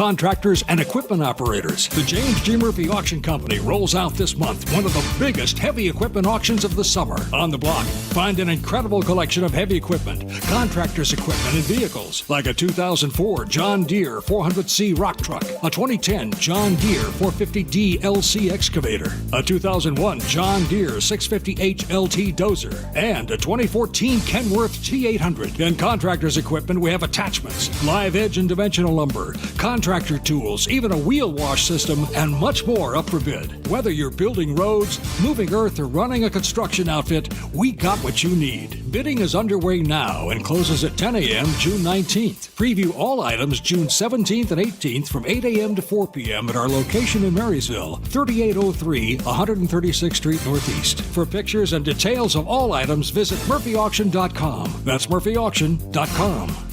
contractors, and equipment operators. The James G. Murphy Auction Company rolls out this month one of the biggest heavy equipment auctions of the summer. On the block, find an incredible collection of heavy equipment, contractors' equipment, and vehicles, like a 2004 John Deere 400C rock truck, a 2010 John Deere 450D LC excavator, a 2001 John Deere 650H LT dozer, and a 2014 Kenworth T800. In contractors' equipment, we have attachments, live edge and dimensional lumber, contractor tools, even a wheel wash system, and much more up for bid. Whether you're building roads, moving earth, or running a construction outfit, we got what you need. Bidding is underway now and closes at 10 a.m. June 19th. Preview all items June 17th and 18th from 8 a.m. to 4 p.m. at our location in Marysville, 3803 136th Street Northeast. For pictures and details of all items, visit murphyauction.com. That's murphyauction.com.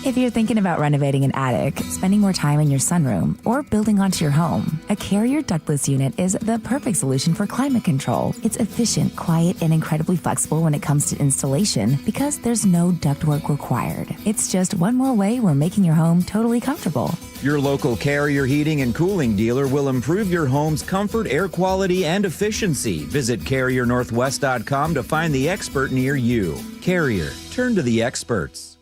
If you're thinking about renovating an attic, spending more time in your sunroom, or building onto your home, a Carrier ductless unit is the perfect solution for climate control. It's efficient, quiet, and incredibly flexible when it comes to installation because there's no ductwork required. It's just one more way we're making your home totally comfortable. Your local Carrier heating and cooling dealer will improve your home's comfort, air quality, and efficiency. Visit CarrierNorthwest.com to find the expert near you. Carrier, turn to the experts.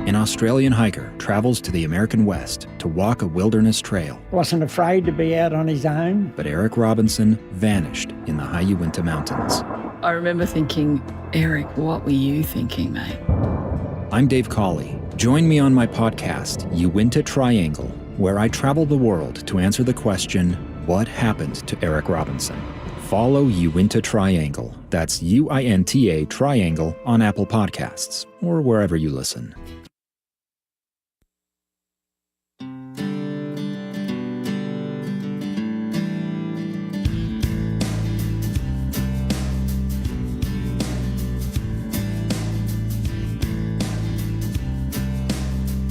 An Australian hiker travels to the American West to walk a wilderness trail. Wasn't afraid to be out on his own. But Eric Robinson vanished in the high Uinta Mountains. I remember thinking, Eric, what were you thinking, mate? I'm Dave Cawley. Join me on my podcast, Uinta Triangle, where I travel the world to answer the question, what happened to Eric Robinson? Follow Uinta Triangle. That's UINTA Triangle on Apple Podcasts or wherever you listen.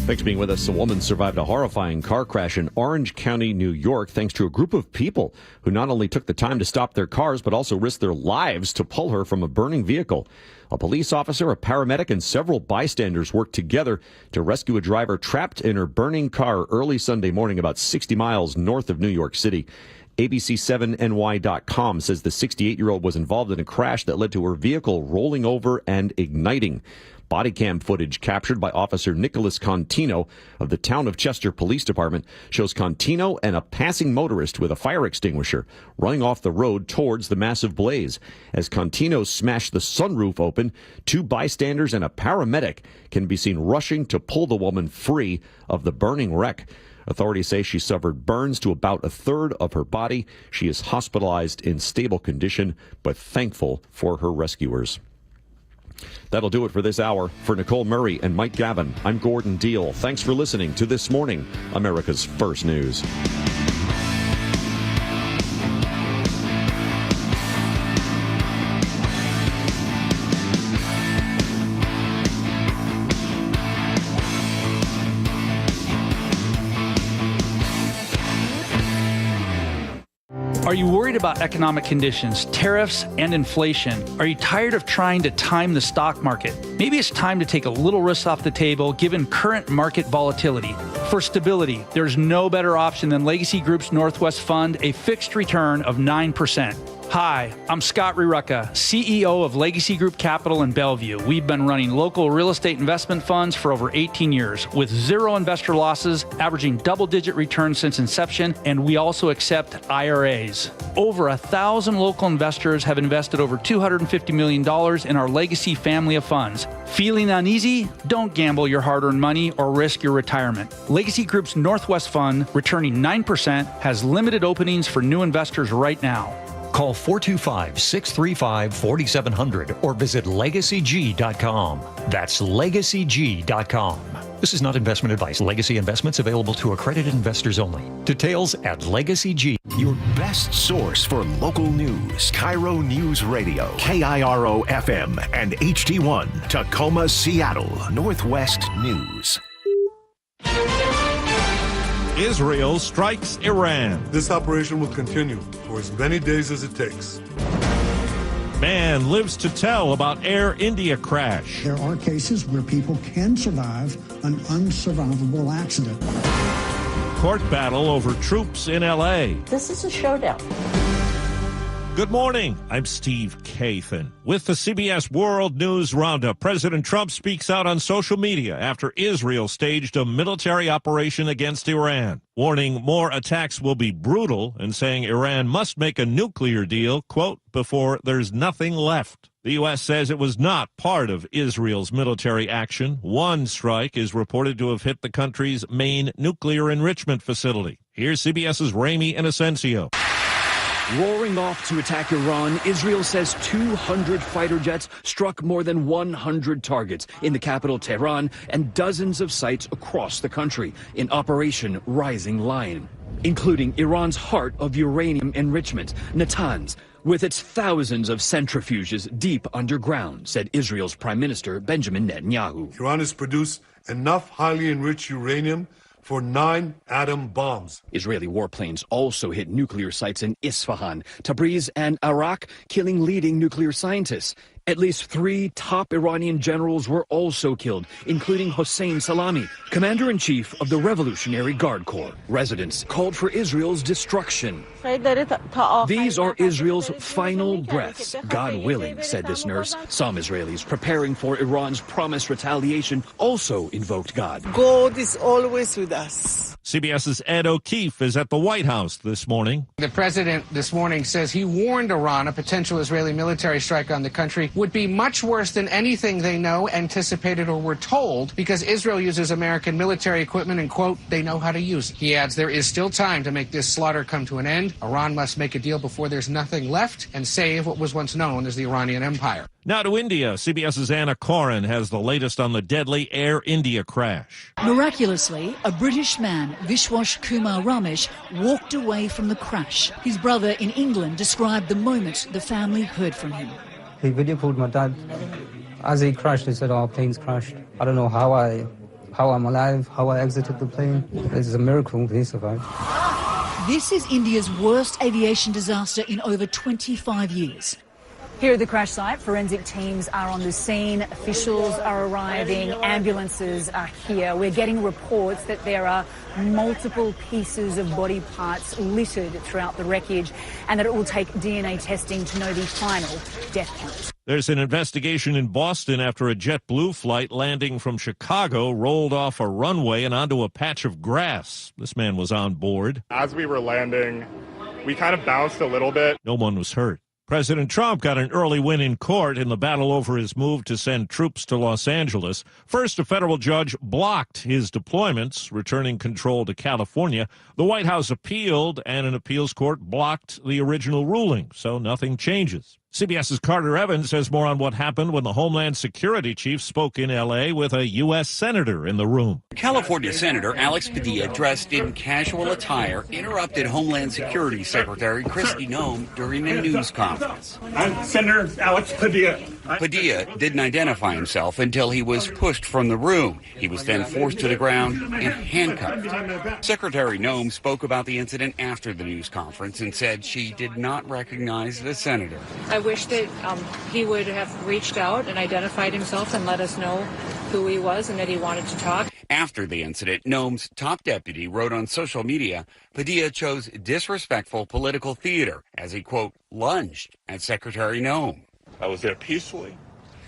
Thanks for being with us. A woman survived a horrifying car crash in Orange County, New York, thanks to a group of people who not only took the time to stop their cars, but also risked their lives to pull her from a burning vehicle. A police officer, a paramedic, and several bystanders worked together to rescue a driver trapped in her burning car early Sunday morning about 60 miles north of New York City. ABC7NY.com says the 68-year-old was involved in a crash that led to her vehicle rolling over and igniting. Body cam footage captured by Officer Nicholas Contino of the Town of Chester Police Department shows Contino and a passing motorist with a fire extinguisher running off the road towards the massive blaze. As Contino smashed the sunroof open, two bystanders and a paramedic can be seen rushing to pull the woman free of the burning wreck. Authorities say she suffered burns to about a third of her body. She is hospitalized in stable condition, but thankful for her rescuers. That'll do it for this hour. For Nicole Murray and Mike Gavin, I'm Gordon Deal. Thanks for listening to This Morning, America's First News. Are you worried about economic conditions, tariffs, and inflation? Are you tired of trying to time the stock market? Maybe it's time to take a little risk off the table given current market volatility. For stability, there's no better option than Legacy Group's Northwest Fund, a fixed return of 9%. Hi, I'm Scott Rirucka, CEO of Legacy Group Capital in Bellevue. We've been running local real estate investment funds for over 18 years with zero investor losses, averaging double-digit returns since inception, and we also accept IRAs. Over 1,000 local investors have invested over $250 million in our Legacy family of funds. Feeling uneasy? Don't gamble your hard-earned money or risk your retirement. Legacy Group's Northwest Fund, returning 9%, has limited openings for new investors right now. Call 425-635-4700 or visit LegacyG.com. That's LegacyG.com. This is not investment advice. Legacy investments available to accredited investors only. Details at LegacyG. Your best source for local news. KIRO Newsradio, KIRO FM and HD1, Tacoma, Seattle, Northwest News. Israel strikes Iran. This operation will continue for as many days as it takes. Man lives to tell about Air India crash. There are cases where people can survive an unsurvivable accident. Court battle over troops in L.A. This is a showdown. Good morning. I'm Steve Kathan. With the CBS World News Roundup, President Trump speaks out on social media after Israel staged a military operation against Iran, warning more attacks will be brutal and saying Iran must make a nuclear deal, quote, before there's nothing left. The U.S. says it was not part of Israel's military action. One strike is reported to have hit the country's main nuclear enrichment facility. Here's CBS's Ramy Inocencio. Roaring off to attack Iran, Israel says 200 fighter jets struck more than 100 targets in the capital Tehran and dozens of sites across the country in Operation Rising Lion, including Iran's heart of uranium enrichment, Natanz, with its thousands of centrifuges deep underground, said Israel's Prime Minister Benjamin Netanyahu. Iran has produced enough highly enriched uranium for 9 atom bombs. Israeli warplanes also hit nuclear sites in Isfahan, Tabriz, and Arak, killing leading nuclear scientists. At least 3 top Iranian generals were also killed, including Hossein Salami, commander-in-chief of the Revolutionary Guard Corps. Residents called for Israel's destruction. These are Israel's final breaths, God willing, said this nurse. Some Israelis preparing for Iran's promised retaliation also invoked God. God is always with us. CBS's Ed O'Keefe is at the White House this morning. The president this morning says he warned Iran a potential Israeli military strike on the country would be much worse than anything they know, anticipated, or were told, because Israel uses American military equipment and, quote, they know how to use it. He adds there is still time to make this slaughter come to an end. Iran must make a deal before there's nothing left and save what was once known as the Iranian Empire. Now to India. CBS's Anna Corin has the latest on the deadly Air India crash. Miraculously, a British man, Vishwas Kumar Ramesh, walked away from the crash. His brother in England described the moment the family heard from him. He video called my dad. As he crashed, he said, "Our plane's crashed." I don't know how I'm alive, how I exited the plane. This is a miracle he survived. This is India's worst aviation disaster in over 25 years. Here at the crash site, forensic teams are on the scene, officials are arriving, ambulances are here. We're getting reports that there are multiple pieces of body parts littered throughout the wreckage and that it will take DNA testing to know the final death count. There's an investigation in Boston after a JetBlue flight landing from Chicago rolled off a runway and onto a patch of grass. This man was on board. As we were landing, we kind of bounced a little bit. No one was hurt. President Trump got an early win in court in the battle over his move to send troops to Los Angeles. First, a federal judge blocked his deployments, returning control to California. The White House appealed, and an appeals court blocked the original ruling, so nothing changes. CBS's Carter Evans has more on what happened when the Homeland Security chief spoke in L.A. with a U.S. senator in the room. California Senator Alex Padilla, dressed in casual attire, interrupted Homeland Security Secretary Kristi Noem during a news conference. I'm Senator Alex Padilla. Padilla didn't identify himself until he was pushed from the room. He was then forced to the ground and handcuffed. Secretary Noem spoke about the incident after the news conference and said she did not recognize the senator. I wish that he would have reached out and identified himself and let us know who he was and that he wanted to talk. After the incident, Noem's top deputy wrote on social media, Padilla chose disrespectful political theater as he, quote, lunged at Secretary Noem. I was there peacefully.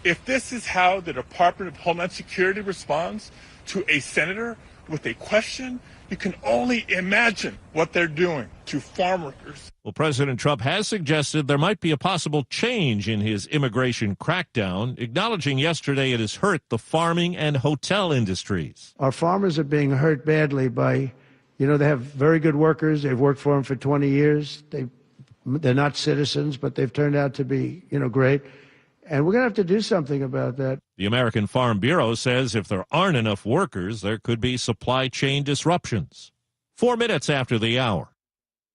If this is how the Department of Homeland Security responds to a senator with a question, you can only imagine what they're doing to farm workers. Well, President Trump has suggested there might be a possible change in his immigration crackdown, acknowledging yesterday it has hurt the farming and hotel industries. Our farmers are being hurt badly by, they have very good workers. They've worked for them for 20 years. They're not citizens, but they've turned out to be, great. And we're going to have to do something about that. The American Farm Bureau says if there aren't enough workers, there could be supply chain disruptions. 4 minutes after the hour.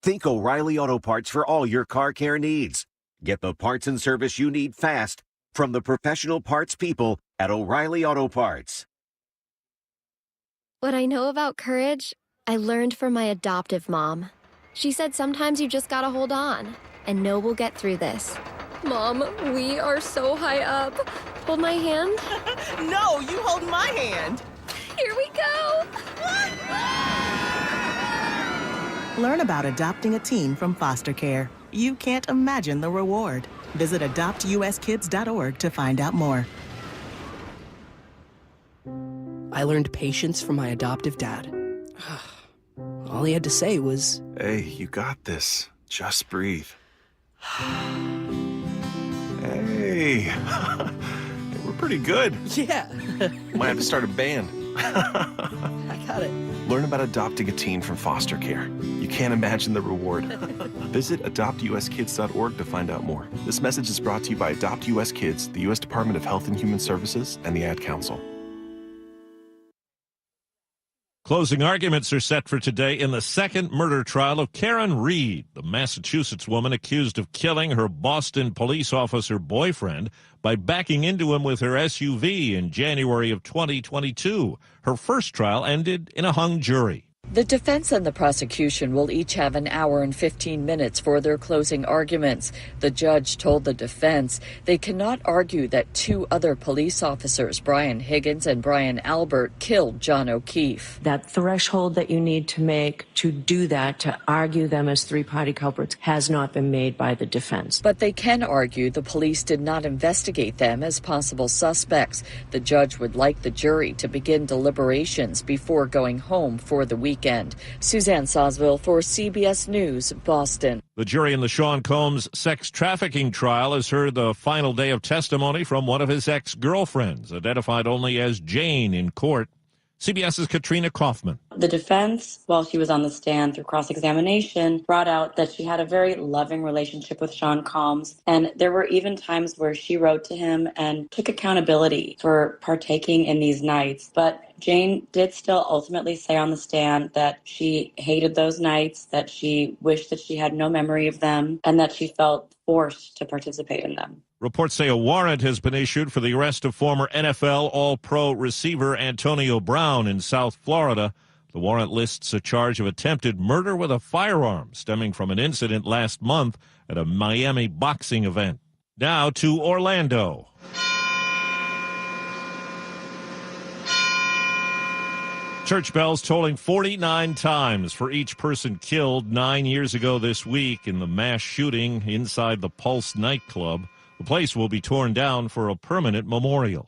Think O'Reilly Auto Parts for all your car care needs. Get the parts and service you need fast from the professional parts people at O'Reilly Auto Parts. What I know about courage, I learned from my adoptive mom. She said sometimes you just gotta hold on and know we'll get through this. Mom, we are so high up. Hold my hand. No, you hold my hand. Here we go. Learn about adopting a teen from foster care. You can't imagine the reward. Visit adoptuskids.org to find out more. I learned patience from my adoptive dad. All he had to say was, "Hey, you got this. Just breathe." Hey, we're pretty good. Yeah. Might have to start a band. I got it. Learn about adopting a teen from foster care. You can't imagine the reward. Visit adoptuskids.org to find out more. This message is brought to you by Adopt US Kids, the U.S. Department of Health and Human Services, and the Ad Council. Closing arguments are set for today in the second murder trial of Karen Reed, the Massachusetts woman accused of killing her Boston police officer boyfriend by backing into him with her SUV in January of 2022. Her first trial ended in a hung jury. The defense and the prosecution will each have an hour and 15 minutes for their closing arguments. The judge told the defense they cannot argue that two other police officers, Brian Higgins and Brian Albert, killed John O'Keefe. That threshold that you need to make to do that, to argue them as three-party culprits, has not been made by the defense. But they can argue the police did not investigate them as possible suspects. The judge would like the jury to begin deliberations before going home for the weekend. Suzanne Sosville for CBS News, Boston. The jury in the Sean Combs sex trafficking trial has heard the final day of testimony from one of his ex-girlfriends, identified only as Jane in court. CBS's Katrina Kaufman. The defense, while she was on the stand through cross-examination, brought out that she had a very loving relationship with Sean Combs, and there were even times where she wrote to him and took accountability for partaking in these nights. But Jane did still ultimately say on the stand that she hated those nights, that she wished that she had no memory of them, and that she felt forced to participate in them. Reports say a warrant has been issued for the arrest of former NFL All-Pro receiver Antonio Brown in South Florida. The warrant lists a charge of attempted murder with a firearm stemming from an incident last month at a Miami boxing event. Now to Orlando. Church bells tolling 49 times for each person killed 9 years ago this week in the mass shooting inside the Pulse nightclub. The place will be torn down for a permanent memorial.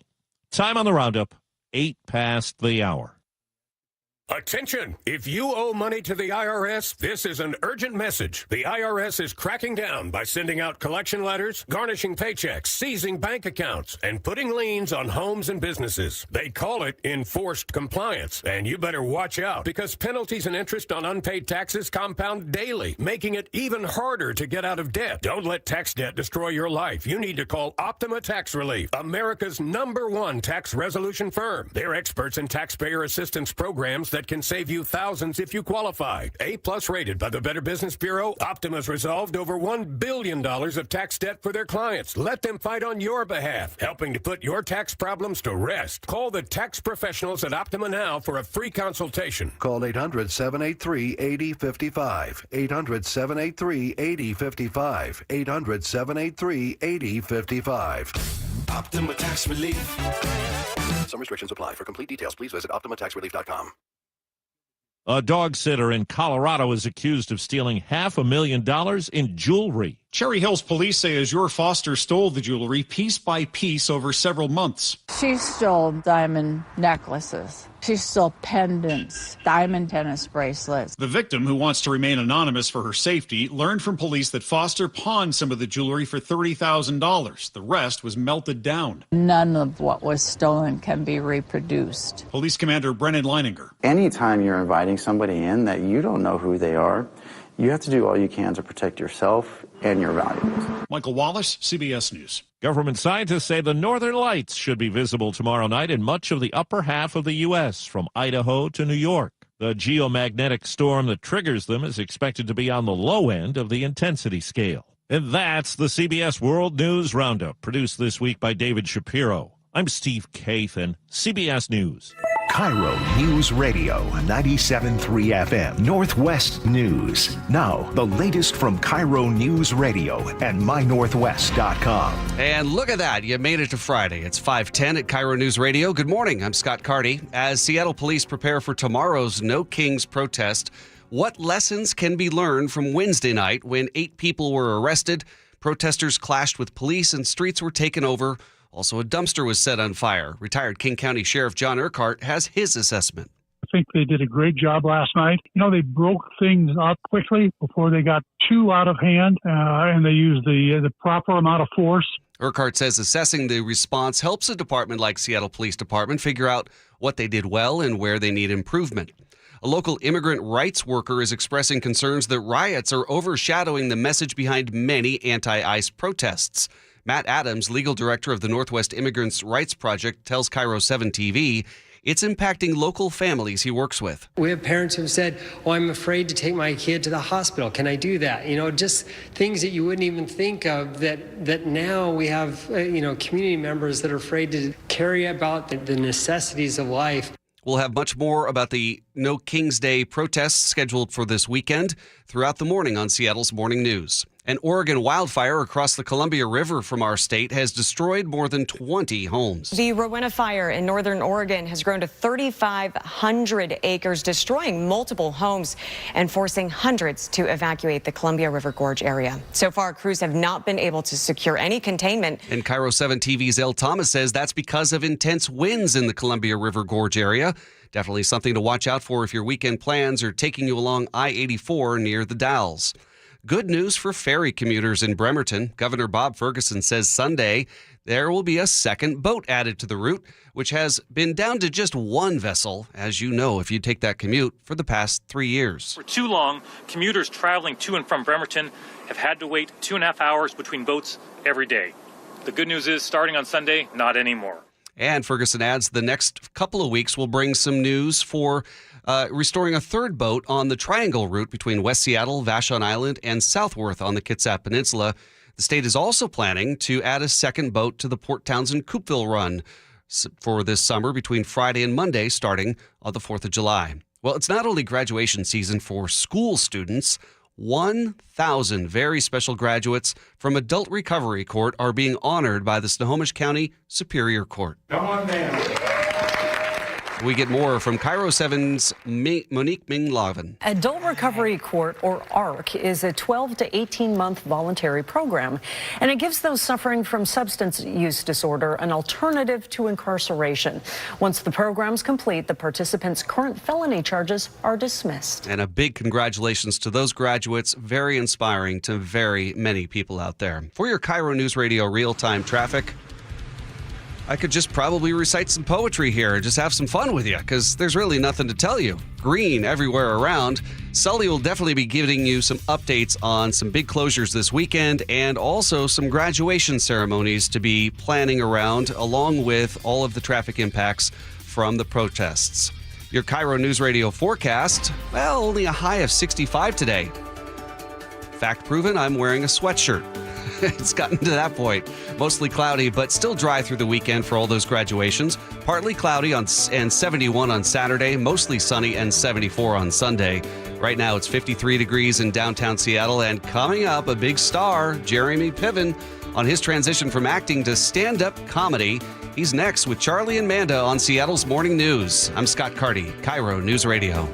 Time on the roundup, 8 past the hour. Attention! If you owe money to the IRS, this is an urgent message. The IRS is cracking down by sending out collection letters, garnishing paychecks, seizing bank accounts, and putting liens on homes and businesses. They call it enforced compliance, and you better watch out because penalties and interest on unpaid taxes compound daily, making it even harder to get out of debt. Don't let tax debt destroy your life. You need to call Optima Tax Relief, America's #1 tax resolution firm. They're experts in taxpayer assistance programs that can save you thousands if you qualify. A+ rated by the Better Business Bureau, Optima's resolved over $1 billion of tax debt for their clients. Let them fight on your behalf, helping to put your tax problems to rest. Call the tax professionals at Optima now for a free consultation. Call 800-783-8055. 800-783-8055. 800-783-8055. Optima Tax Relief. Some restrictions apply. For complete details, please visit OptimaTaxRelief.com. A dog sitter in Colorado is accused of stealing $500,000 in jewelry. Cherry Hills police say Azure Foster stole the jewelry piece by piece over several months. She stole diamond necklaces. She stole pendants, diamond tennis bracelets. The victim, who wants to remain anonymous for her safety, learned from police that Foster pawned some of the jewelry for $30,000. The rest was melted down. None of what was stolen can be reproduced. Police Commander Brennan Leininger. Anytime you're inviting somebody in that you don't know who they are, you have to do all you can to protect yourself and your valuables. Michael Wallace, CBS News. Government scientists say the northern lights should be visible tomorrow night in much of the upper half of the U.S., from Idaho to New York. The geomagnetic storm that triggers them is expected to be on the low end of the intensity scale. And that's the CBS World News Roundup, produced this week by David Shapiro. I'm Steve Kathan, CBS News. KIRO News Radio 97.3 FM, Northwest News. Now, the latest from KIRO News Radio and mynorthwest.com. And look at that. You made it to Friday. It's 5:10 at KIRO News Radio. Good morning. I'm Scott Carty. As Seattle police prepare for tomorrow's No Kings protest, what lessons can be learned from Wednesday night when 8 people were arrested, protesters clashed with police, and streets were taken over? Also, a dumpster was set on fire. Retired King County Sheriff John Urquhart has his assessment. I think they did a great job last night. They broke things up quickly before they got too out of hand, and they used the proper amount of force. Urquhart says assessing the response helps a department like Seattle Police Department figure out what they did well and where they need improvement. A local immigrant rights worker is expressing concerns that riots are overshadowing the message behind many anti-ICE protests. Matt Adams, legal director of the Northwest Immigrants' Rights Project, tells KIRO 7 TV it's impacting local families he works with. We have parents who have said, I'm afraid to take my kid to the hospital. Can I do that? Just things that you wouldn't even think of that now we have, community members that are afraid to carry about the necessities of life. We'll have much more about the No Kings Day protests scheduled for this weekend throughout the morning on Seattle's Morning News. An Oregon wildfire across the Columbia River from our state has destroyed more than 20 homes. The Rowena fire in northern Oregon has grown to 3,500 acres, destroying multiple homes and forcing hundreds to evacuate the Columbia River Gorge area. So far, crews have not been able to secure any containment. And KIRO 7 TV's Elle Thomas says that's because of intense winds in the Columbia River Gorge area. Definitely something to watch out for if your weekend plans are taking you along I-84 near the Dalles. Good news for ferry commuters in Bremerton. Governor Bob Ferguson says Sunday there will be a second boat added to the route, which has been down to just one vessel, as you know, if you take that commute, for the past 3 years. For too long, commuters traveling to and from Bremerton have had to wait 2.5 hours between boats every day. The good news is, starting on Sunday, not anymore. And Ferguson adds the next couple of weeks will bring some news for restoring a third boat on the Triangle route between West Seattle, Vashon Island, and Southworth on the Kitsap Peninsula. The state is also planning to add a second boat to the Port Townsend-Coupeville run for this summer between Friday and Monday, starting on the 4th of July. Well, it's not only graduation season for school students. 1,000 very special graduates from Adult Recovery Court are being honored by the Snohomish County Superior Court. Come on down. We get more from KIRO 7's Monique Ming-Lavin. Adult Recovery Court, or ARC, is a 12 to 18-month voluntary program, and it gives those suffering from substance use disorder an alternative to incarceration. Once the program's complete, the participants' current felony charges are dismissed. And a big congratulations to those graduates. Very inspiring to very many people out there. For your KIRO News Radio real-time traffic, I could just probably recite some poetry here and just have some fun with you, because there's really nothing to tell you. Green everywhere around. Sully will definitely be giving you some updates on some big closures this weekend and also some graduation ceremonies to be planning around, along with all of the traffic impacts from the protests. Your KIRO News Radio forecast, well, only a high of 65 today. Fact proven, I'm wearing a sweatshirt. It's gotten to that point. Mostly cloudy, but still dry through the weekend for all those graduations. Partly cloudy and 71 on Saturday, mostly sunny and 74 on Sunday. Right now it's 53 degrees in downtown Seattle, and coming up, a big star, Jeremy Piven, on his transition from acting to stand-up comedy. He's next with Charlie and Manda on Seattle's Morning News. I'm Scott Carty, KIRO News Radio.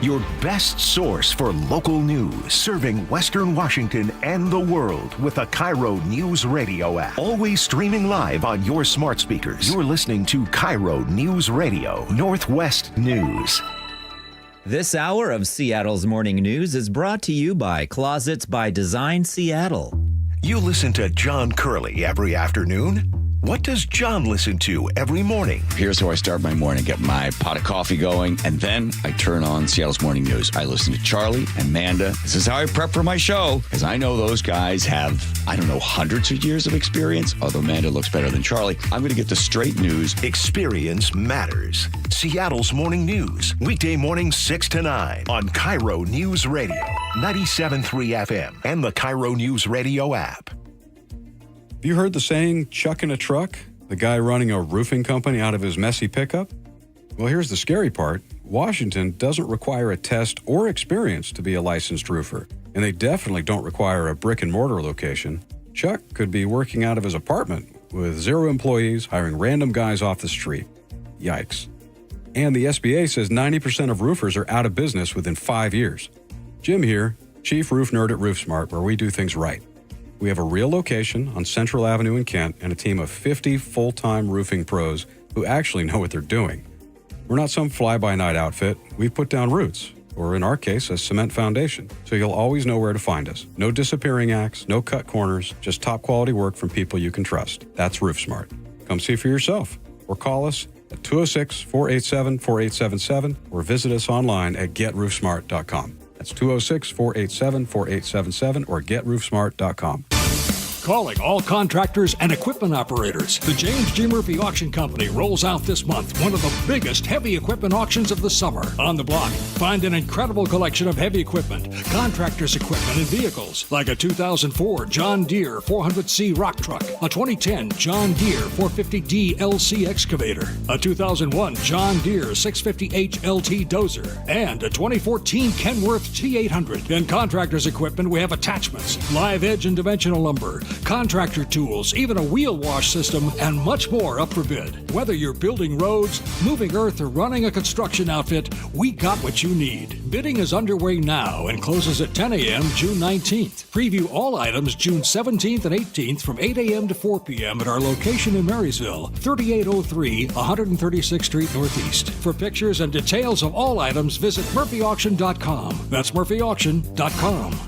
Your best source for local news, serving Western Washington and the world with the KIRO News Radio app. Always streaming live on your smart speakers. You're listening to KIRO News Radio, Northwest News. This hour of Seattle's Morning News is brought to you by Closets by Design Seattle. You listen to John Curley every afternoon. What does John listen to every morning? Here's how I start my morning. Get my pot of coffee going, and then I turn on Seattle's Morning News. I listen to Charlie and Manda. This is how I prep for my show, because I know those guys have, hundreds of years of experience, although Manda looks better than Charlie. I'm going to get the straight news. Experience matters. Seattle's Morning News, weekday mornings 6 to 9 on KIRO News Radio, 97.3 FM, and the KIRO News Radio app. Have you heard the saying, chuck in a truck? The guy running a roofing company out of his messy pickup? Well, here's the scary part. Washington doesn't require a test or experience to be a licensed roofer, and they definitely don't require a brick and mortar location. Chuck could be working out of his apartment with 0 employees, hiring random guys off the street. Yikes. And the SBA says 90% of roofers are out of business within 5 years. Jim here, Chief Roof Nerd at RoofSmart, where we do things right. We have a real location on Central Avenue in Kent and a team of 50 full-time roofing pros who actually know what they're doing. We're not some fly-by-night outfit. We've put down roots, or in our case, a cement foundation, so you'll always know where to find us. No disappearing acts, no cut corners, just top-quality work from people you can trust. That's RoofSmart. Come see for yourself, or call us at 206-487-4877, or visit us online at GetRoofSmart.com. That's 206-487-4877 or GetRoofSmart.com. Calling all contractors and equipment operators. The James G. Murphy Auction Company rolls out this month one of the biggest heavy equipment auctions of the summer. On the block, find an incredible collection of heavy equipment, contractors' equipment, and vehicles, like a 2004 John Deere 400C rock truck, a 2010 John Deere 450D LC excavator, a 2001 John Deere 650H LT dozer, and a 2014 Kenworth T800. In contractors' equipment, we have attachments, live edge and dimensional lumber, contractor tools, even a wheel wash system, and much more up for bid. Whether you're building roads, moving earth, or running a construction outfit, we got what you need. Bidding is underway now and closes at 10 a.m. June 19th. Preview all items June 17th and 18th from 8 a.m. to 4 p.m. at our location in Marysville, 3803 136th Street Northeast. For pictures and details of all items, visit murphyauction.com. That's murphyauction.com.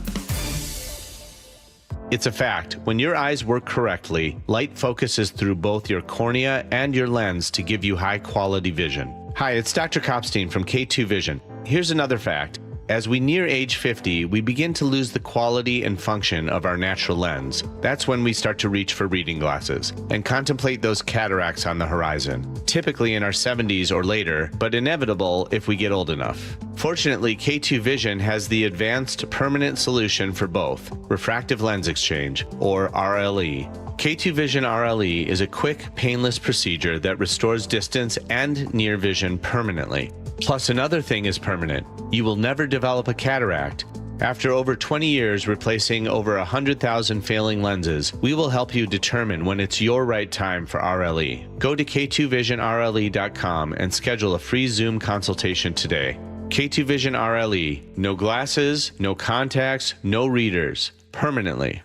It's a fact. When your eyes work correctly, light focuses through both your cornea and your lens to give you high-quality vision. Hi, it's Dr. Kopstein from K2 Vision. Here's another fact. As we near age 50, we begin to lose the quality and function of our natural lens. That's when we start to reach for reading glasses and contemplate those cataracts on the horizon, typically in our 70s or later, but inevitable if we get old enough. Fortunately, K2 Vision has the advanced permanent solution for both, refractive lens exchange, or RLE. K2 Vision RLE is a quick, painless procedure that restores distance and near vision permanently. Plus, another thing is permanent. You will never develop a cataract. After over 20 years replacing over 100,000 failing lenses, we will help you determine when it's your right time for RLE. Go to k2visionrle.com and schedule a free Zoom consultation today. K2 Vision RLE. No glasses, no contacts, no readers. Permanently.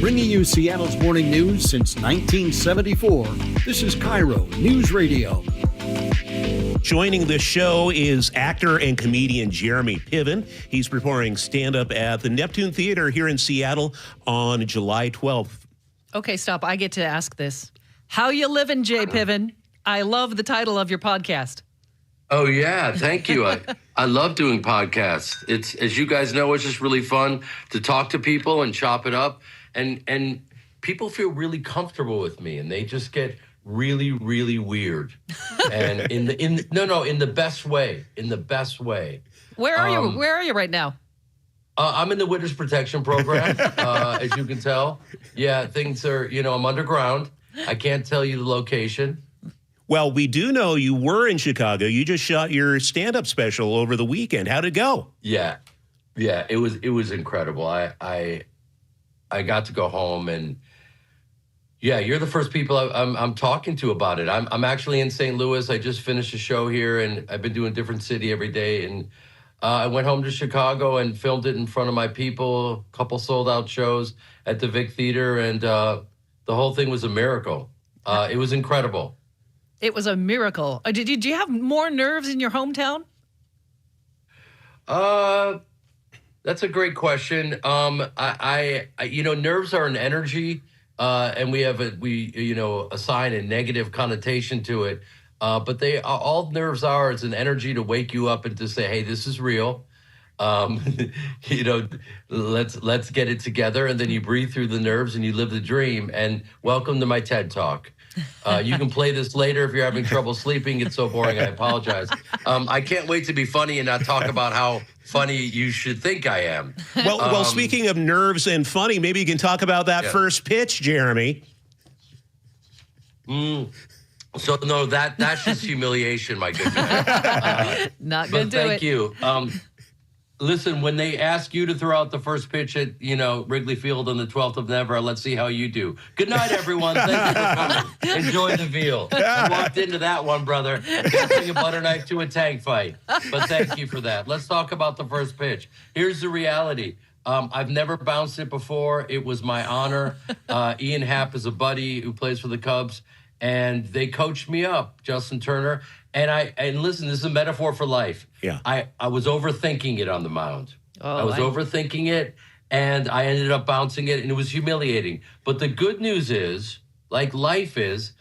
Bringing you Seattle's morning news since 1974. This is KIRO Newsradio. Joining the show is actor and comedian Jeremy Piven. He's performing stand-up at the Neptune Theater here in Seattle on July 12th. Okay, stop. I get to ask this. How you living, Jay Piven? I love the title of your podcast. Oh, yeah. Thank you. I love doing podcasts. It's, as you guys know, it's just really fun to talk to people and chop it up. And people feel really comfortable with me, and they just get really, really weird. And in the best way. In the best way. Where are you? Where are you right now? I'm in the Witness Protection Program, as you can tell. Yeah, things are, I'm underground. I can't tell you the location. Well, we do know you were in Chicago. You just shot your stand-up special over the weekend. How'd it go? Yeah, it was incredible. I got to go home, and yeah, you're the first people I'm talking to about it. I'm actually in St. Louis. I just finished a show here, and I've been doing a different city every day. And I went home to Chicago and filmed it in front of my people. A couple sold-out shows at the Vic Theater, and the whole thing was a miracle. It was incredible. It was a miracle. Did you have more nerves in your hometown? That's a great question. I nerves are an energy, and we assign a negative connotation to it. But all nerves are is an energy to wake you up and to say, hey, this is real. Let's get it together. And then you breathe through the nerves and you live the dream. And welcome to my TED Talk. You can play this later if you're having trouble sleeping. It's so boring. I apologize. I can't wait to be funny and not talk about how funny you should think I am. Well, speaking of nerves and funny, maybe you can talk about that first pitch, Jeremy. So no, that's just humiliation, my good man. Not gonna do it. Thank you. Listen, when they ask you to throw out the first pitch at Wrigley Field on the 12th of November, let's see how you do. Good night, everyone. Thank you for coming. Enjoy the veal. I walked into that one, brother. Can't bring a butter knife to a tank fight. But thank you for that. Let's talk about the first pitch. Here's the reality. I've never bounced it before. It was my honor. Ian Happ is a buddy who plays for the Cubs, and they coached me up, Justin Turner. And listen, this is a metaphor for life. Yeah. I was overthinking it on the mound. Oh, I was overthinking it, and I ended up bouncing it, and it was humiliating. But the good news is, like life is,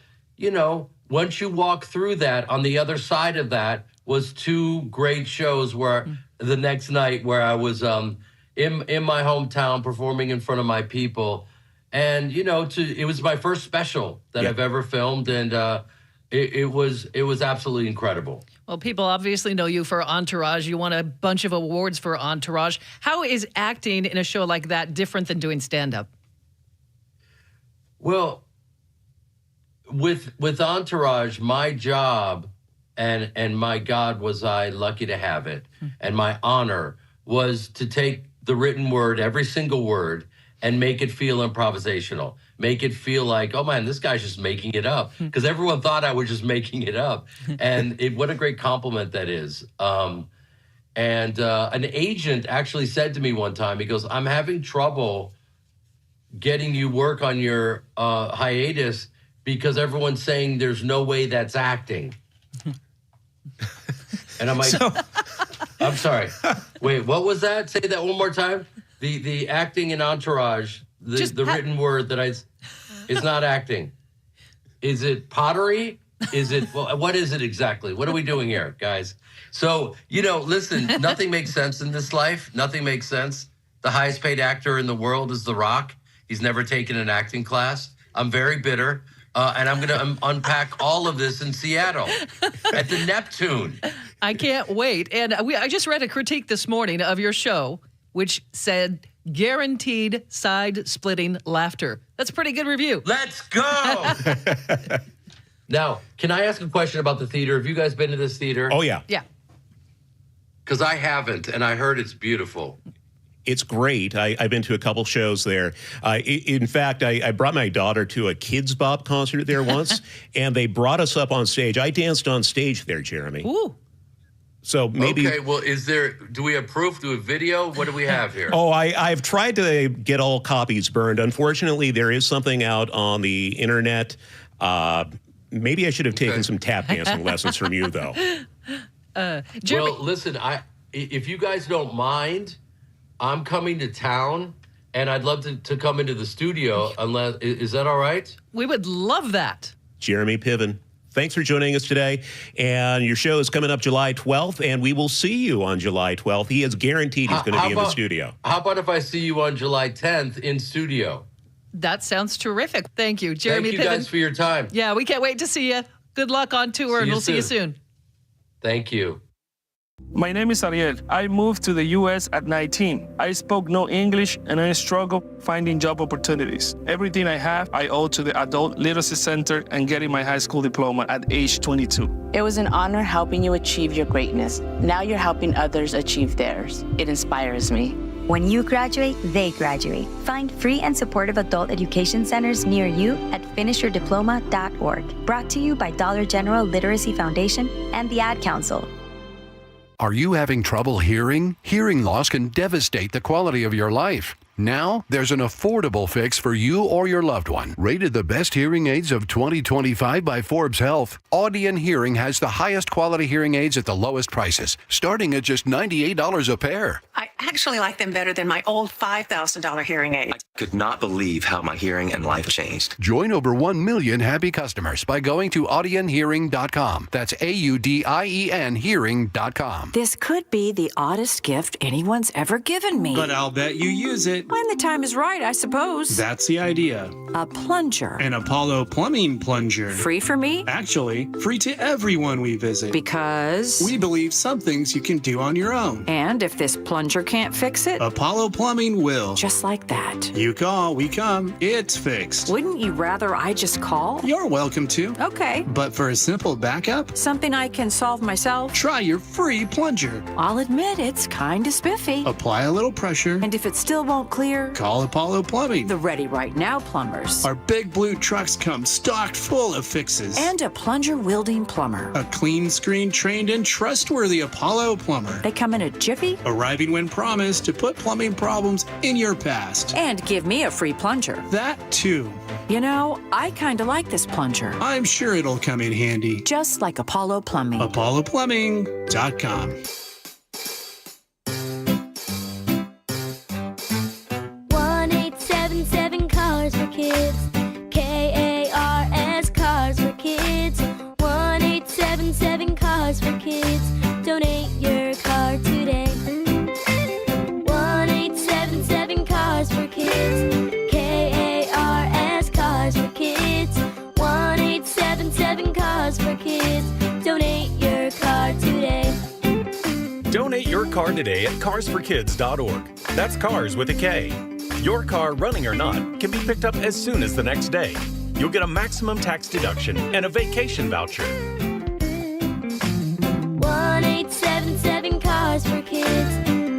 once you walk through that, on the other side of that was 2 great shows where the next night where I was in my hometown performing in front of my people. And, it was my first special that I've ever filmed, and it was absolutely incredible. Well, people obviously know you for Entourage. You won a bunch of awards for Entourage. How is acting in a show like that different than doing stand-up? Well, with Entourage, my job, and my God, was I lucky to have it, and my honor was to take the written word, every single word, and make it feel improvisational. Make it feel like, oh man, this guy's just making it up. Because everyone thought I was just making it up. And what a great compliment that is. And an agent actually said to me one time, he goes, I'm having trouble getting you work on your hiatus because everyone's saying there's no way that's acting. And I'm like, I'm sorry. Wait, what was that? Say that one more time. The acting in Entourage, the written word that is not acting. Is it pottery? Is it, what is it exactly? What are we doing here, guys? So, listen, nothing makes sense in this life. Nothing makes sense. The highest paid actor in the world is The Rock. He's never taken an acting class. I'm very bitter. And I'm going to unpack all of this in Seattle at the Neptune. I can't wait. And I just read a critique this morning of your show, which said guaranteed side-splitting laughter. That's a pretty good review. Let's go! Now, can I ask a question about the theater? Have you guys been to this theater? Oh, yeah. Yeah. Because I haven't, and I heard it's beautiful. It's great. I've been to a couple shows there. In fact, I brought my daughter to a Kids Bop concert there once, and they brought us up on stage. I danced on stage there, Jeremy. Ooh. So maybe. Okay, well, do we have proof? Do we have video? What do we have here? Oh, I've tried to get all copies burned. Unfortunately, there is something out on the internet. Maybe I should have taken some tap dancing lessons from you, though. Well, listen, if you guys don't mind, I'm coming to town, and I'd love to come into the studio. Is that all right? We would love that. Jeremy Piven, thanks for joining us today. And your show is coming up July 12th, and we will see you on July 12th. He is guaranteed he's going to be in the studio. How about if I see you on July 10th in studio? That sounds terrific. Thank you, Jeremy Piven. Thank you guys for your time. Yeah, we can't wait to see you. Good luck on tour, and we'll see you soon. Thank you. My name is Ariel. I moved to the U.S. at 19. I spoke no English, and I struggled finding job opportunities. Everything I have, I owe to the Adult Literacy Center and getting my high school diploma at age 22. It was an honor helping you achieve your greatness. Now you're helping others achieve theirs. It inspires me. When you graduate, they graduate. Find free and supportive adult education centers near you at finishyourdiploma.org. Brought to you by Dollar General Literacy Foundation and the Ad Council. Are you having trouble hearing? Hearing loss can devastate the quality of your life. Now, there's an affordable fix for you or your loved one. Rated the best hearing aids of 2025 by Forbes Health, Audion Hearing has the highest quality hearing aids at the lowest prices, starting at just $98 a pair. I actually like them better than my old $5,000 hearing aids. I could not believe how my hearing and life changed. Join over 1 million happy customers by going to audionhearing.com. That's AUDIEN hearing.com. This could be the oddest gift anyone's ever given me. But I'll bet you use it. When the time is right, I suppose. That's the idea. A plunger. An Apollo plumbing plunger. Free for me? Actually, free to everyone we visit. Because? We believe some things you can do on your own. And if this plunger can't fix it? Apollo Plumbing will. Just like that. You call, we come. It's fixed. Wouldn't you rather I just call? You're welcome to. Okay. But for a simple backup, Something I can solve myself? try your free plunger. I'll admit it's kind of spiffy. Apply a little pressure. And if it still won't clear? Call Apollo Plumbing. The Ready Right Now plumbers. Our big blue trucks come stocked full of fixes. And a plunger-wielding plumber. A clean screen, trained, and trustworthy Apollo plumber. They come in a jiffy? Arriving when promised to put plumbing problems in your past. And give me a free plunger. That too. You know, I kind of like this plunger. I'm sure it'll come in handy. Just like Apollo Plumbing. ApolloPlumbing.com. 1-877 Cars for Kids. KARS Cars for Kids. 1-877 Cars for Kids. Donate your car today. 1-877 Cars for Kids. KARS Cars for Kids. 1-877 Cars for Kids. Donate your car today. Donate your car today at carsforkids.org. That's cars with a K. Your car, running or not, can be picked up as soon as the next day. You'll get a maximum tax deduction and a vacation voucher. 1-877 Cars for Kids.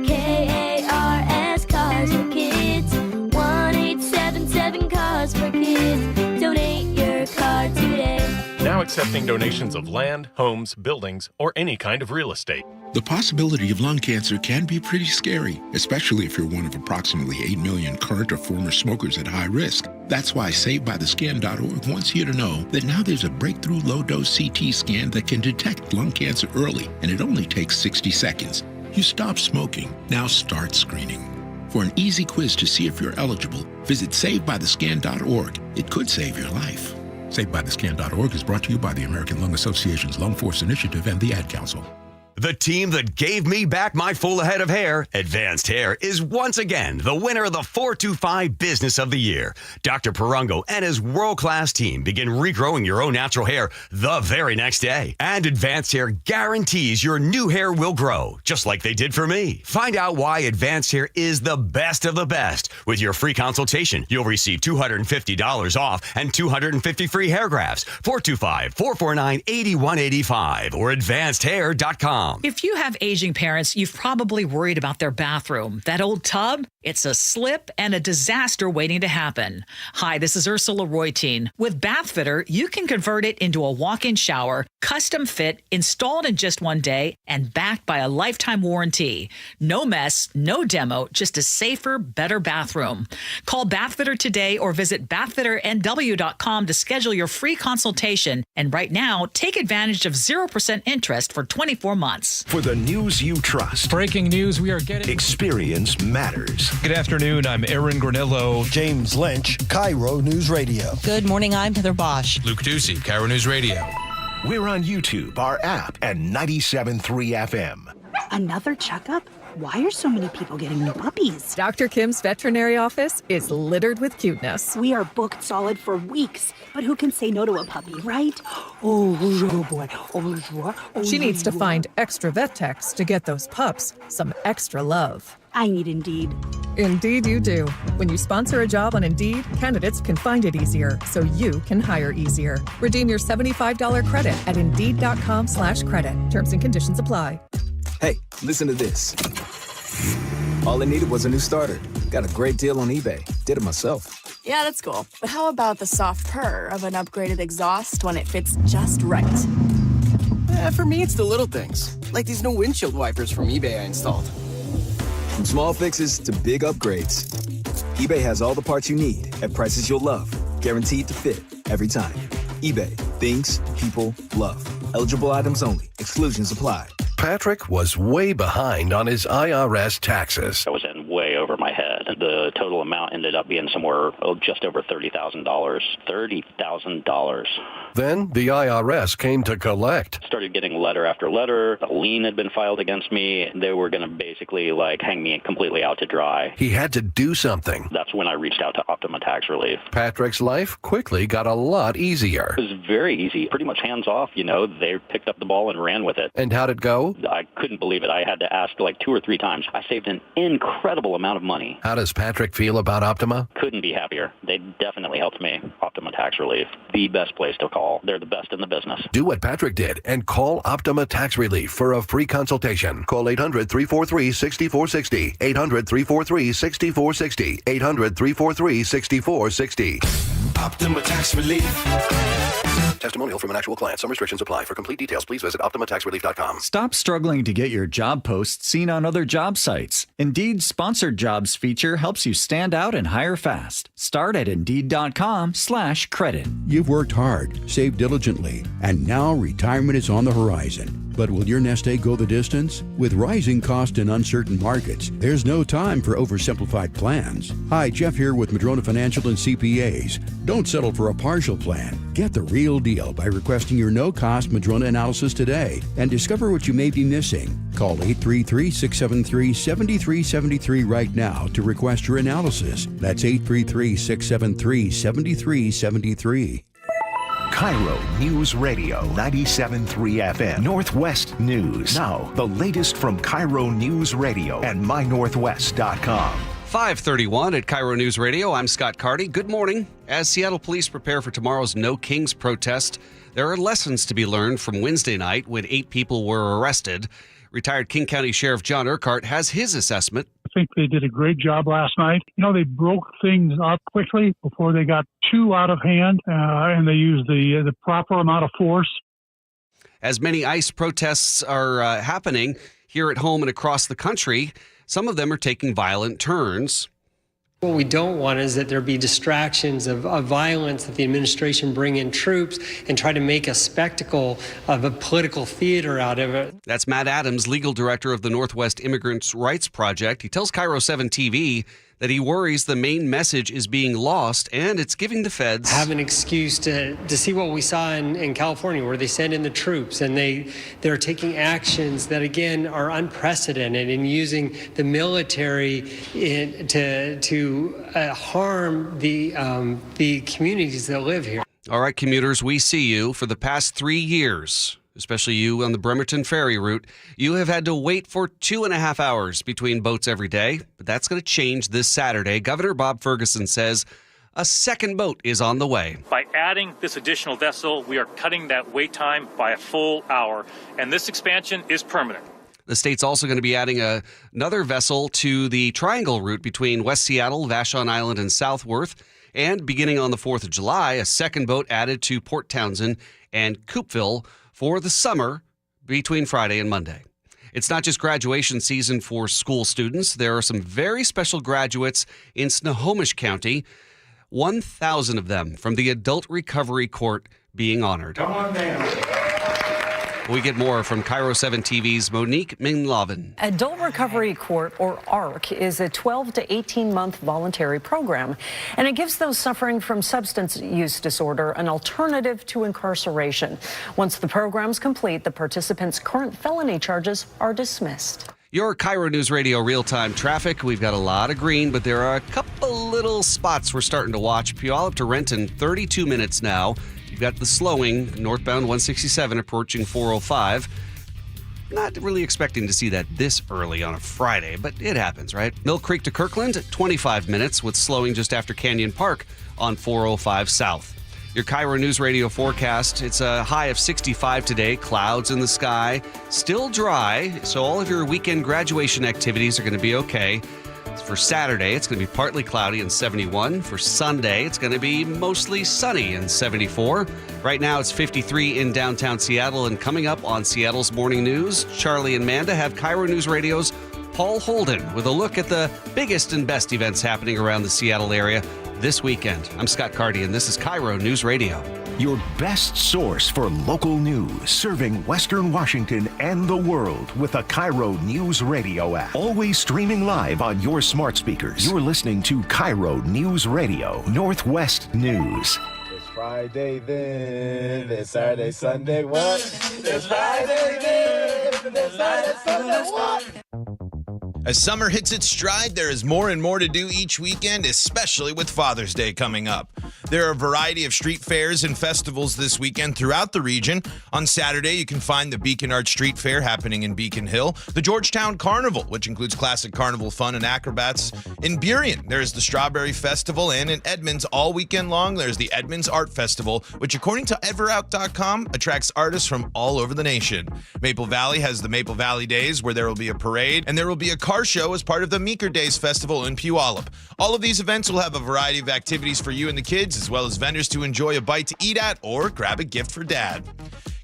KARS Cars for Kids. 1-877 Cars for Kids. Donate your car today. Now accepting donations of land, homes, buildings, or any kind of real estate. The possibility of lung cancer can be pretty scary, especially if you're one of approximately 8 million current or former smokers at high risk. That's why SaveByTheScan.org wants you to know that now there's a breakthrough low-dose CT scan that can detect lung cancer early, and it only takes 60 seconds. You stop smoking, now start screening. For an easy quiz to see if you're eligible, visit SaveByTheScan.org. It could save your life. SaveByTheScan.org is brought to you by the American Lung Association's Lung Force Initiative and the Ad Council. The team that gave me back my full head of hair, Advanced Hair, is once again the winner of the 425 Business of the Year. Dr. Perungo and his world-class team begin regrowing your own natural hair the very next day. And Advanced Hair guarantees your new hair will grow, just like they did for me. Find out why Advanced Hair is the best of the best. With your free consultation, you'll receive $250 off and 250 free hair grafts. 425-449-8185 or advancedhair.com. If you have aging parents, you've probably worried about their bathroom. That old tub, it's a slip and a disaster waiting to happen. Hi, this is Ursula Royteen. With Bathfitter, you can convert it into a walk-in shower, custom fit, installed in just one day, and backed by a lifetime warranty. No mess, no demo, just a safer, better bathroom. Call Bathfitter today or visit bathfitternw.com to schedule your free consultation. And right now, take advantage of 0% interest for 24 months. For the news you trust. Breaking news we are getting. Experience matters. Good afternoon. I'm Aaron Granillo. James Lynch, KIRO News Radio. Good morning. I'm Heather Bosch. Luke Ducey, KIRO News Radio. We're on YouTube, our app, and 97.3 FM. Another checkup? Why are so many people getting new puppies? Dr. Kim's veterinary office is littered with cuteness. We are booked solid for weeks, but who can say no to a puppy, right? Oh, boy. She needs to find extra vet techs to get those pups some extra love. I need Indeed. Indeed you do. When you sponsor a job on Indeed, candidates can find it easier, so you can hire easier. Redeem your $75 credit at Indeed.com/credit. Terms and conditions apply. Hey, listen to this. All I needed was a new starter. Got a great deal on eBay. Did it myself. Yeah, that's cool. But how about the soft purr of an upgraded exhaust when it fits just right? For me, it's the little things, like these new windshield wipers from eBay I installed. From small fixes to big upgrades, eBay has all the parts you need at prices you'll love, guaranteed to fit every time. eBay, things people love. Eligible items only. Exclusions apply. Patrick was way behind on his IRS taxes. I was in way over my head. The total amount ended up being somewhere just over $30,000. $30,000. Then the IRS came to collect. Started getting letter after letter. A lien had been filed against me. They were going to basically hang me completely out to dry. He had to do something. That's when I reached out to Optima Tax Relief. Patrick's life quickly got a lot easier. It was very easy, pretty much hands off. They picked up the ball and ran with it. And how'd it go? I couldn't believe it. I had to ask 2 or 3 times. I saved an incredible amount of money. How How does Patrick feel about Optima? Couldn't be happier. They definitely helped me. Optima Tax Relief, the best place to call. They're the best in the business. Do what Patrick did and call Optima Tax Relief for a free consultation. Call 800-343-6460. 800-343-6460. 800-343-6460. Optima Tax Relief. Testimonial from an actual client. Some restrictions apply. For complete details, please visit OptimaTaxRelief.com. Stop struggling to get your job posts seen on other job sites. Indeed's Sponsored Jobs feature helps you stand out and hire fast. Start at Indeed.com/credit. You've worked hard, saved diligently, and now retirement is on the horizon. But will your nest egg go the distance? With rising cost and uncertain markets, there's no time for oversimplified plans. Hi, Jeff here with Madrona Financial and CPAs. Don't settle for a partial plan. Get the real deal by requesting your no-cost Madrona analysis today and discover what you may be missing. Call 833-673-7373 right now to request your analysis. That's 833-673-7373. KIRO News Radio 97.3 FM. Northwest News. Now, the latest from KIRO News Radio and mynorthwest.com. 5:31 at KIRO News Radio. I'm Scott Carty. Good morning. As Seattle police prepare for tomorrow's No Kings protest, there are lessons to be learned from Wednesday night when 8 people were arrested. Retired King County Sheriff John Urquhart has his assessment. I think they did a great job last night. They broke things up quickly before they got too out of hand, and they used the proper amount of force. As many ICE protests are happening here at home and across the country, some of them are taking violent turns. What we don't want is that there be distractions of violence, that the administration bring in troops and try to make a spectacle of a political theater out of it. That's Matt Adams, legal director of the Northwest Immigrants' Rights Project. He tells KIRO 7 TV that he worries the main message is being lost and it's giving the feds have an excuse to see what we saw in California, where they send in the troops and they're taking actions that again are unprecedented and using the military to harm the communities that live here. All right, commuters, we see you. For the past 3 years, especially you on the Bremerton Ferry route, you have had to wait for 2.5 hours between boats every day. But that's going to change this Saturday. Governor Bob Ferguson says a second boat is on the way. By adding this additional vessel, we are cutting that wait time by a full hour. And this expansion is permanent. The state's also going to be adding another vessel to the Triangle route between West Seattle, Vashon Island, and Southworth. And beginning on the 4th of July, a second boat added to Port Townsend and Coupeville for the summer between Friday and Monday. It's not just graduation season for school students. There are some very special graduates in Snohomish County, 1,000 of them from the Adult Recovery Court being honored. Come on down. We get more from KIRO 7 TV's Monique Minglavin. Adult Recovery Court, or ARC, is a 12 to 18-month voluntary program, and it gives those suffering from substance use disorder an alternative to incarceration. Once the program's complete, the participants' current felony charges are dismissed. Your KIRO News Radio real-time traffic. We've got a lot of green, but there are a couple little spots we're starting to watch. Puyallup to Renton, 32 minutes now. You've got the slowing, northbound 167 approaching 405. Not really expecting to see that this early on a Friday, but it happens, right? Mill Creek to Kirkland, 25 minutes with slowing just after Canyon Park on 405 south. Your KIRO News Radio forecast, it's a high of 65 today, clouds in the sky, still dry, so all of your weekend graduation activities are going to be okay. For Saturday, it's going to be partly cloudy and 71. For Sunday, it's going to be mostly sunny and 74. Right now, it's 53 in downtown Seattle. And coming up on Seattle's Morning News, Charlie and Manda have KIRO News Radio's Paul Holden with a look at the biggest and best events happening around the Seattle area this weekend. I'm Scott Carty, and this is KIRO News Radio. Your best source for local news, serving Western Washington and the world with the KIRO News Radio app. Always streaming live on your smart speakers. You're listening to KIRO News Radio, Northwest News. It's Friday then, it's Saturday, Sunday, what? It's Friday then, it's Saturday, Sunday, what? As summer hits its stride, there is more and more to do each weekend, especially with Father's Day coming up. There are a variety of street fairs and festivals this weekend throughout the region. On Saturday, you can find the Beacon Art Street Fair happening in Beacon Hill, the Georgetown Carnival, which includes classic carnival fun and acrobats. In Burien, there's the Strawberry Festival, and in Edmonds, all weekend long, there's the Edmonds Art Festival, which according to everout.com, attracts artists from all over the nation. Maple Valley has the Maple Valley Days, where there will be a parade, and there will be a car show as part of the Meeker Days Festival in Puyallup. All of these events will have a variety of activities for you and the kids, as well as vendors to enjoy a bite to eat at or grab a gift for dad.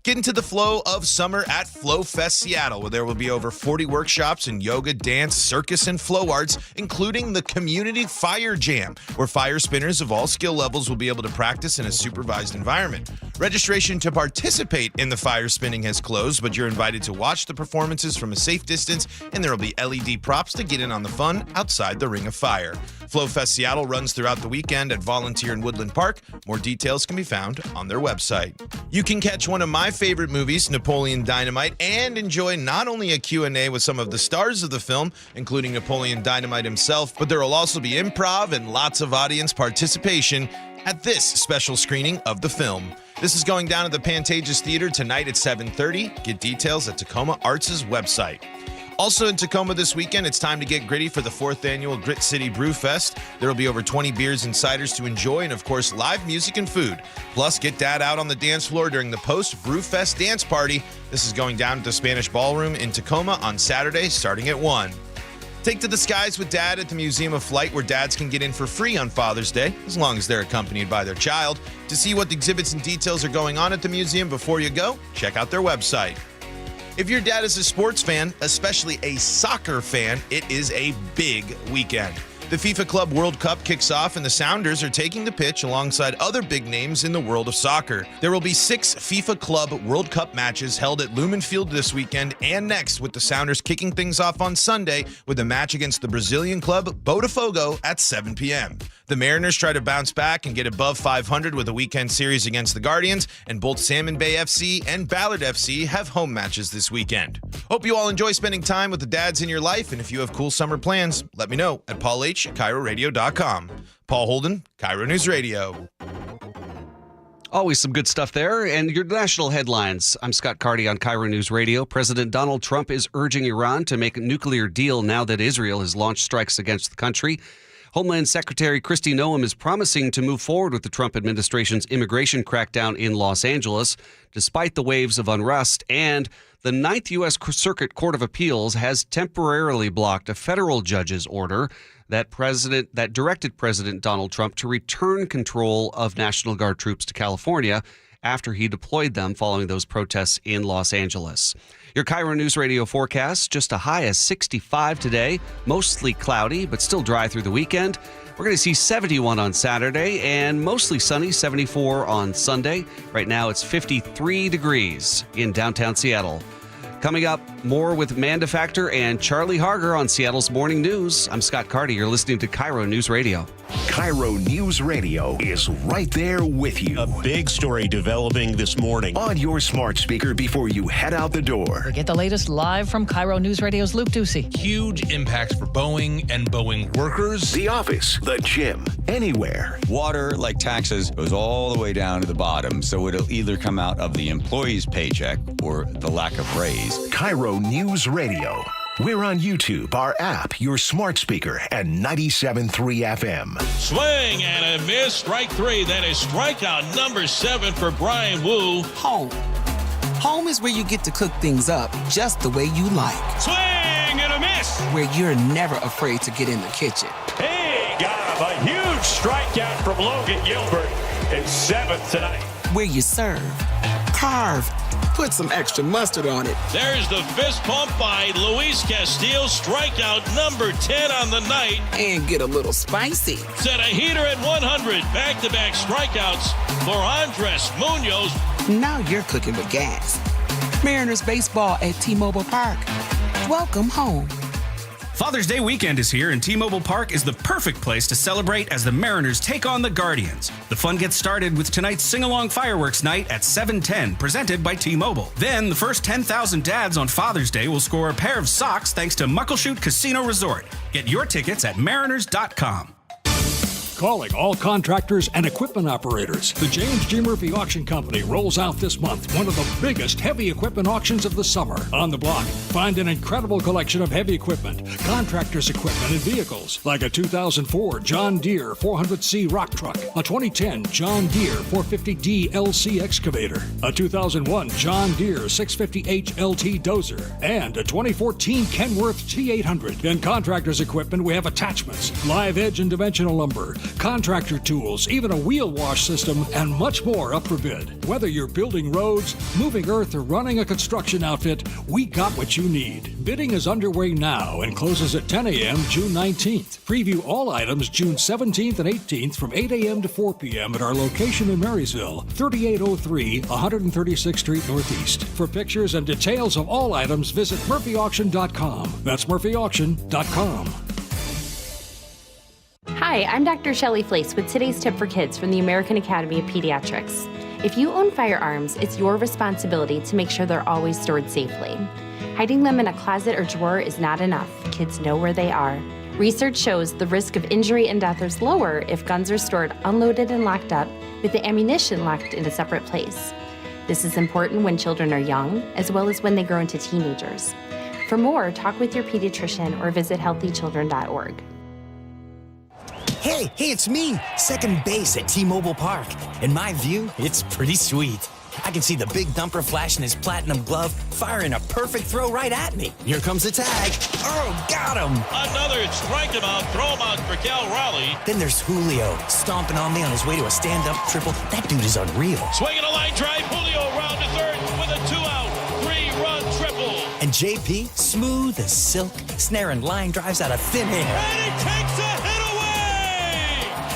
Get into the flow of summer at Flow Fest Seattle, where there will be over 40 workshops in yoga, dance, circus, and flow arts, including the Community Fire Jam, where fire spinners of all skill levels will be able to practice in a supervised environment. Registration to participate in the fire spinning has closed, but you're invited to watch the performances from a safe distance, and there will be LED props to get in on the fun outside the Ring of Fire. Flow Fest Seattle runs throughout the weekend at Volunteer and Woodland Park. More details can be found on their website. You can catch one of my favorite movies, Napoleon Dynamite, and enjoy not only a Q&A with some of the stars of the film, including Napoleon Dynamite himself, but there will also be improv and lots of audience participation at this special screening of the film. This is going down at the Pantages Theater tonight at 7:30. Get details at Tacoma Arts' website. Also in Tacoma this weekend, it's time to get gritty for the 4th annual Grit City Brew Fest. There will be over 20 beers and ciders to enjoy, and of course, live music and food. Plus, get dad out on the dance floor during the post-Brew Fest dance party. This is going down at the Spanish Ballroom in Tacoma on Saturday, starting at 1. Take to the skies with Dad at the Museum of Flight, where dads can get in for free on Father's Day, as long as they're accompanied by their child. To see what exhibits and details are going on at the museum before you go, check out their website. If your dad is a sports fan, especially a soccer fan, it is a big weekend. The FIFA Club World Cup kicks off, and the Sounders are taking the pitch alongside other big names in the world of soccer. There will be 6 FIFA Club World Cup matches held at Lumen Field this weekend and next, with the Sounders kicking things off on Sunday with a match against the Brazilian club Botafogo at 7 p.m. The Mariners try to bounce back and get above 500 with a weekend series against the Guardians, and both Salmon Bay FC and Ballard FC have home matches this weekend. Hope you all enjoy spending time with the dads in your life, and if you have cool summer plans, let me know at Paul H. at KIRORadio.com. Paul Holden, KIRO News Radio. Always some good stuff there. And your national headlines. I'm Scott Carty on KIRO News Radio. President Donald Trump is urging Iran to make a nuclear deal now that Israel has launched strikes against the country. Homeland Secretary Kristi Noem is promising to move forward with the Trump administration's immigration crackdown in Los Angeles, despite the waves of unrest. And the Ninth U.S. Circuit Court of Appeals has temporarily blocked a federal judge's order that directed President Donald Trump to return control of National Guard troops to California after he deployed them following those protests in Los Angeles. Your KIRO News Radio forecast, just a high of 65 today, mostly cloudy, but still dry through the weekend. We're going to see 71 on Saturday and mostly sunny, 74 on Sunday. Right now it's 53 degrees in downtown Seattle. Coming up, more with Manda Factor and Charlie Harger on Seattle's Morning News. I'm Scott Carty. You're listening to KIRO News Radio. KIRO News Radio is right there with you. A big story developing this morning on your smart speaker before you head out the door. We get the latest live from KIRO News Radio's Luke Ducey. Huge impacts for Boeing and Boeing workers. The office, the gym, anywhere. Water, like taxes, goes all the way down to the bottom, so it'll either come out of the employee's paycheck or the lack of raise. KIRO News Radio. We're on YouTube, our app, your smart speaker, and 97.3 FM. Swing and a miss. Strike 3. That is strikeout number 7 for Brian Wu. Home. Home is where you get to cook things up just the way you like. Swing and a miss. Where you're never afraid to get in the kitchen. He got him. A huge strikeout from Logan Gilbert. It's 7th tonight. Where you serve. Carve. Put some extra mustard on it. There's the fist pump by Luis Castillo. Strikeout number 10 on the night. And get a little spicy. Set a heater at 100. Back-to-back strikeouts for Andres Munoz. Now you're cooking with gas. Mariners baseball at T-Mobile Park. Welcome home. Father's Day weekend is here, and T-Mobile Park is the perfect place to celebrate as the Mariners take on the Guardians. The fun gets started with tonight's sing-along fireworks night at 7:10, presented by T-Mobile. Then, the first 10,000 dads on Father's Day will score a pair of socks thanks to Muckleshoot Casino Resort. Get your tickets at mariners.com. Calling all contractors and equipment operators. The James G. Murphy Auction Company rolls out this month one of the biggest heavy equipment auctions of the summer. On the block, find an incredible collection of heavy equipment, contractors' equipment, and vehicles, like a 2004 John Deere 400C rock truck, a 2010 John Deere 450D LC excavator, a 2001 John Deere 650H LT dozer, and a 2014 Kenworth T800. In contractors' equipment, we have attachments, live edge and dimensional lumber, contractor tools, even a wheel wash system, and much more up for bid. Whether you're building roads, moving earth, or running a construction outfit, we got what you need. Bidding is underway now and closes at 10 a.m. June 19th. Preview all items June 17th and 18th from 8 a.m. to 4 p.m. at our location in Marysville, 3803 136th Street Northeast. For pictures and details of all items, visit murphyauction.com. That's murphyauction.com. Hi, I'm Dr. Shelley Flace with today's tip for kids from the American Academy of Pediatrics. If you own firearms, it's your responsibility to make sure they're always stored safely. Hiding them in a closet or drawer is not enough. Kids know where they are. Research shows the risk of injury and death is lower if guns are stored unloaded and locked up, with the ammunition locked in a separate place. This is important when children are young, as well as when they grow into teenagers. For more, talk with your pediatrician or visit healthychildren.org. Hey, it's me, second base at T-Mobile Park. In my view, it's pretty sweet. I can see the big dumper flashing his platinum glove, firing a perfect throw right at me. Here comes the tag. Oh, got him. Another strike him out, throw him out for Cal Raleigh. Then there's Julio, stomping on me on his way to a stand-up triple. That dude is unreal. Swinging a line drive, Julio round to third with a 2-out, 3-run triple. And JP, smooth as silk, snaring line drives out of thin air. And he takes a hit away.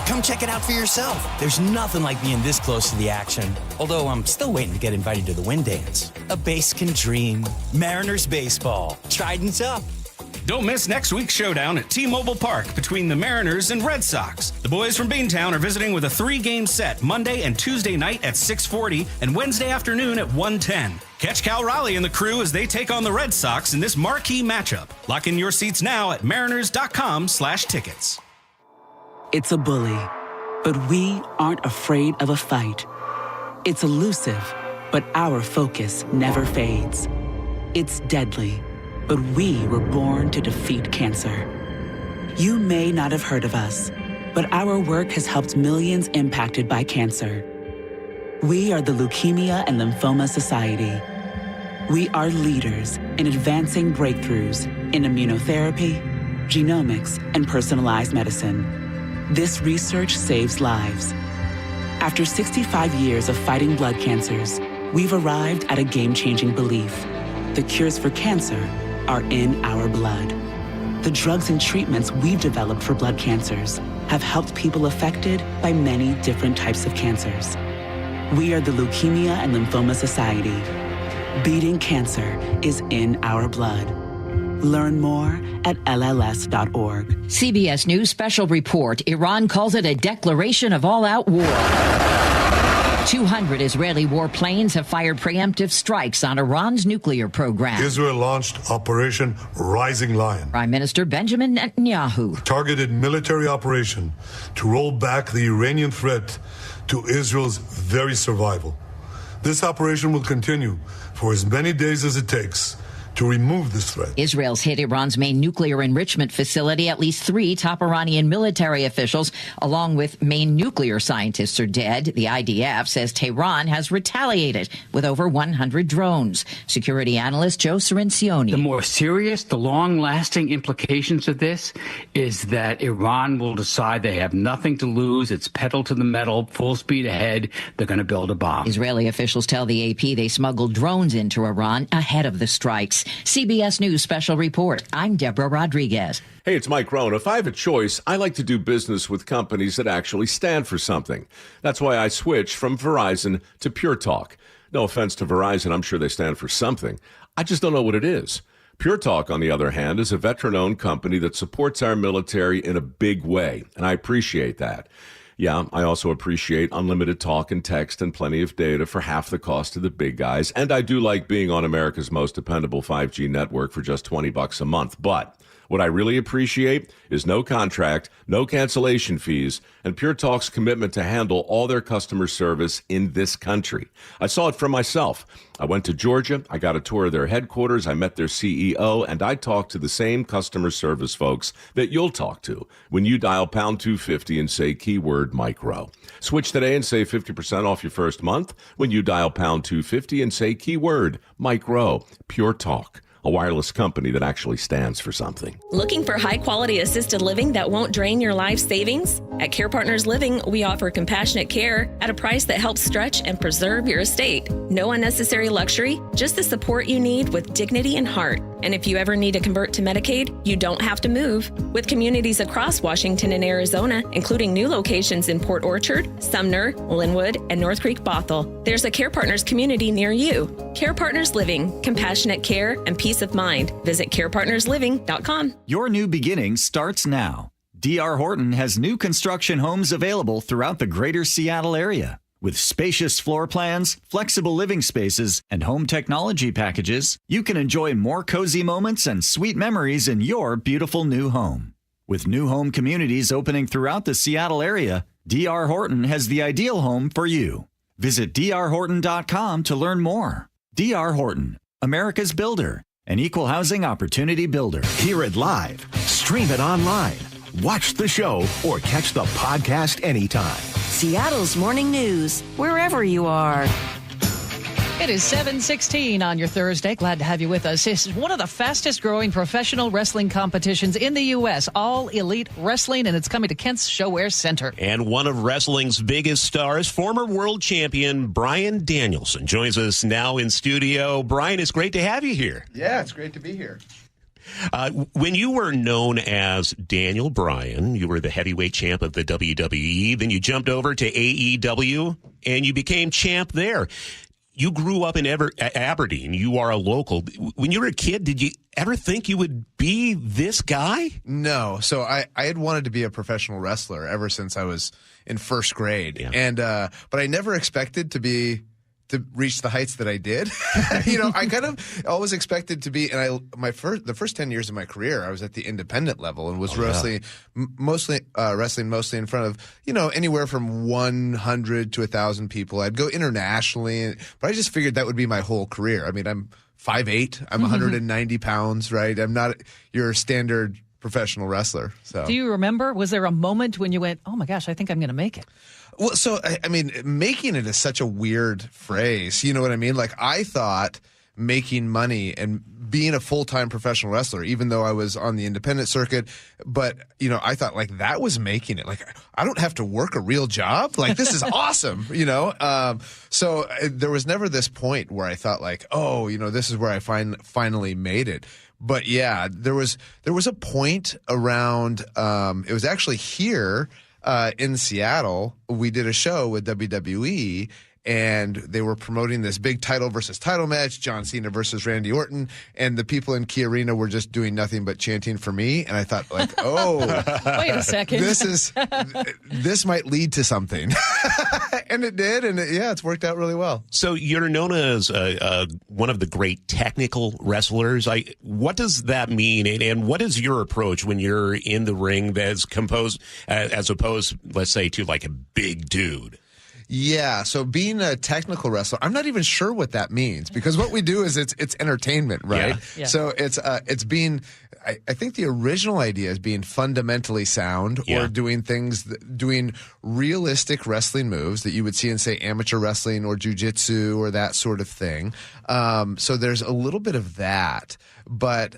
Come check it out for yourself. There's nothing like being this close to the action. Although I'm still waiting to get invited to the wind dance. A base can dream. Mariners baseball. Trident's up. Don't miss next week's showdown at T-Mobile Park between the Mariners and Red Sox. The boys from Beantown are visiting with a 3-game set Monday and Tuesday night at 6:40 and Wednesday afternoon at 1:10. Catch Cal Raleigh and the crew as they take on the Red Sox in this marquee matchup. Lock in your seats now at mariners.com/tickets. It's a bully, but we aren't afraid of a fight. It's elusive, but our focus never fades. It's deadly, but we were born to defeat cancer. You may not have heard of us, but our work has helped millions impacted by cancer. We are the Leukemia and Lymphoma Society. We are leaders in advancing breakthroughs in immunotherapy, genomics, and personalized medicine. This research saves lives. After 65 years of fighting blood cancers, we've arrived at a game-changing belief. The cures for cancer are in our blood. The drugs and treatments we've developed for blood cancers have helped people affected by many different types of cancers. We are the Leukemia and Lymphoma Society. Beating cancer is in our blood. Learn more at LLS.org. CBS News special report. Iran calls it a declaration of all-out war. 200 Israeli warplanes have fired preemptive strikes on Iran's nuclear program. Israel launched Operation Rising Lion. Prime Minister Benjamin Netanyahu. Targeted military operation to roll back the Iranian threat to Israel's very survival. This operation will continue for as many days as it takes to remove this threat. Israel's hit Iran's main nuclear enrichment facility. At least 3 top Iranian military officials, along with main nuclear scientists, are dead. The IDF says Tehran has retaliated with over 100 drones. Security analyst Joe Cirincione. The more serious, the long-lasting implications of this is that Iran will decide they have nothing to lose. It's pedal to the metal, full speed ahead. They're going to build a bomb. Israeli officials tell the AP they smuggled drones into Iran ahead of the strikes. CBS News special report. I'm Deborah Rodriguez. Hey, it's Mike Rohn. If I have a choice, I like to do business with companies that actually stand for something. That's why I switched from Verizon to Pure Talk. No offense to Verizon, I'm sure they stand for something. I just don't know what it is. Pure Talk, on the other hand, is a veteran-owned company that supports our military in a big way, and I appreciate that. Yeah, I also appreciate unlimited talk and text and plenty of data for half the cost of the big guys, and I do like being on America's most dependable 5G network for just $20 a month, but what I really appreciate is no contract, no cancellation fees, and Pure Talk's commitment to handle all their customer service in this country. I saw it for myself. I went to Georgia, I got a tour of their headquarters, I met their CEO, and I talked to the same customer service folks that you'll talk to when you dial pound 250 and say keyword micro. Switch today and save 50% off your first month when you dial pound 250 and say keyword micro. Pure Talk, a wireless company that actually stands for something. Looking for high-quality assisted living that won't drain your life savings? At Care Partners Living, we offer compassionate care at a price that helps stretch and preserve your estate. No unnecessary luxury, just the support you need with dignity and heart. And if you ever need to convert to Medicaid, you don't have to move. With communities across Washington and Arizona, including new locations in Port Orchard, Sumner, Linwood, and North Creek Bothell, there's a Care Partners community near you. Care Partners Living, compassionate care and peace of mind. Visit carepartnersliving.com. Your new beginning starts now. D.R. Horton has new construction homes available throughout the greater Seattle area. With spacious floor plans, flexible living spaces, and home technology packages, you can enjoy more cozy moments and sweet memories in your beautiful new home. With new home communities opening throughout the Seattle area, D.R. Horton has the ideal home for you. Visit drhorton.com to learn more. D.R. Horton, America's builder, an equal housing opportunity builder. Hear it live, stream it online, watch the show, or catch the podcast anytime. Seattle's Morning News, wherever you are. It is 7:16 on your Thursday. Glad to have you with us. This is one of the fastest growing professional wrestling competitions in the U.S., All Elite Wrestling, and it's coming to Kent's Showwear Center. And one of wrestling's biggest stars, former world champion Bryan Danielson, joins us now in studio. Bryan, it's great to have you here. Yeah, it's great to be here. When you were known as Daniel Bryan, you were the heavyweight champ of the WWE. Then you jumped over to AEW, and you became champ there. You grew up in Aberdeen. You are a local. When you were a kid, did you ever think you would be this guy? No. So I had wanted to be a professional wrestler ever since I was in first grade. Yeah. And but I never expected to reach the heights that I did. I kind of always expected to be, and the first 10 years of my career, I was at the independent level and was wrestling mostly in front of, anywhere from 100 to 1,000 people. I'd go internationally, but I just figured that would be my whole career. I mean, I'm 5'8", I'm 190 pounds, right? I'm not your standard professional wrestler. So, do you remember, was there a moment when you went, oh my gosh, I think I'm going to make it? Well, so, I mean, making it is such a weird phrase. You know what I mean? Like, I thought making money and being a full-time professional wrestler, even though I was on the independent circuit, but, I thought, like, that was making it. Like, I don't have to work a real job. Like, this is awesome, So there was never this point where I thought, like, oh, this is where I finally made it. But, yeah, there was a point around it was actually here in Seattle. We did a show with WWE, and they were promoting this big title versus title match, John Cena versus Randy Orton, and the people in Key Arena were just doing nothing but chanting for me. And I thought, like, oh, wait a second, this might lead to something. And it did, and it's worked out really well. So you're known as one of the great technical wrestlers. What does that mean, and what is your approach when you're in the ring as opposed, let's say, to like a big dude? Yeah, so being a technical wrestler, I'm not even sure what that means, because what we do is it's entertainment, right? Yeah. So it's being, I think the original idea is being fundamentally sound, or doing realistic wrestling moves that you would see in, say, amateur wrestling or jiu-jitsu or that sort of thing. So there's a little bit of that, but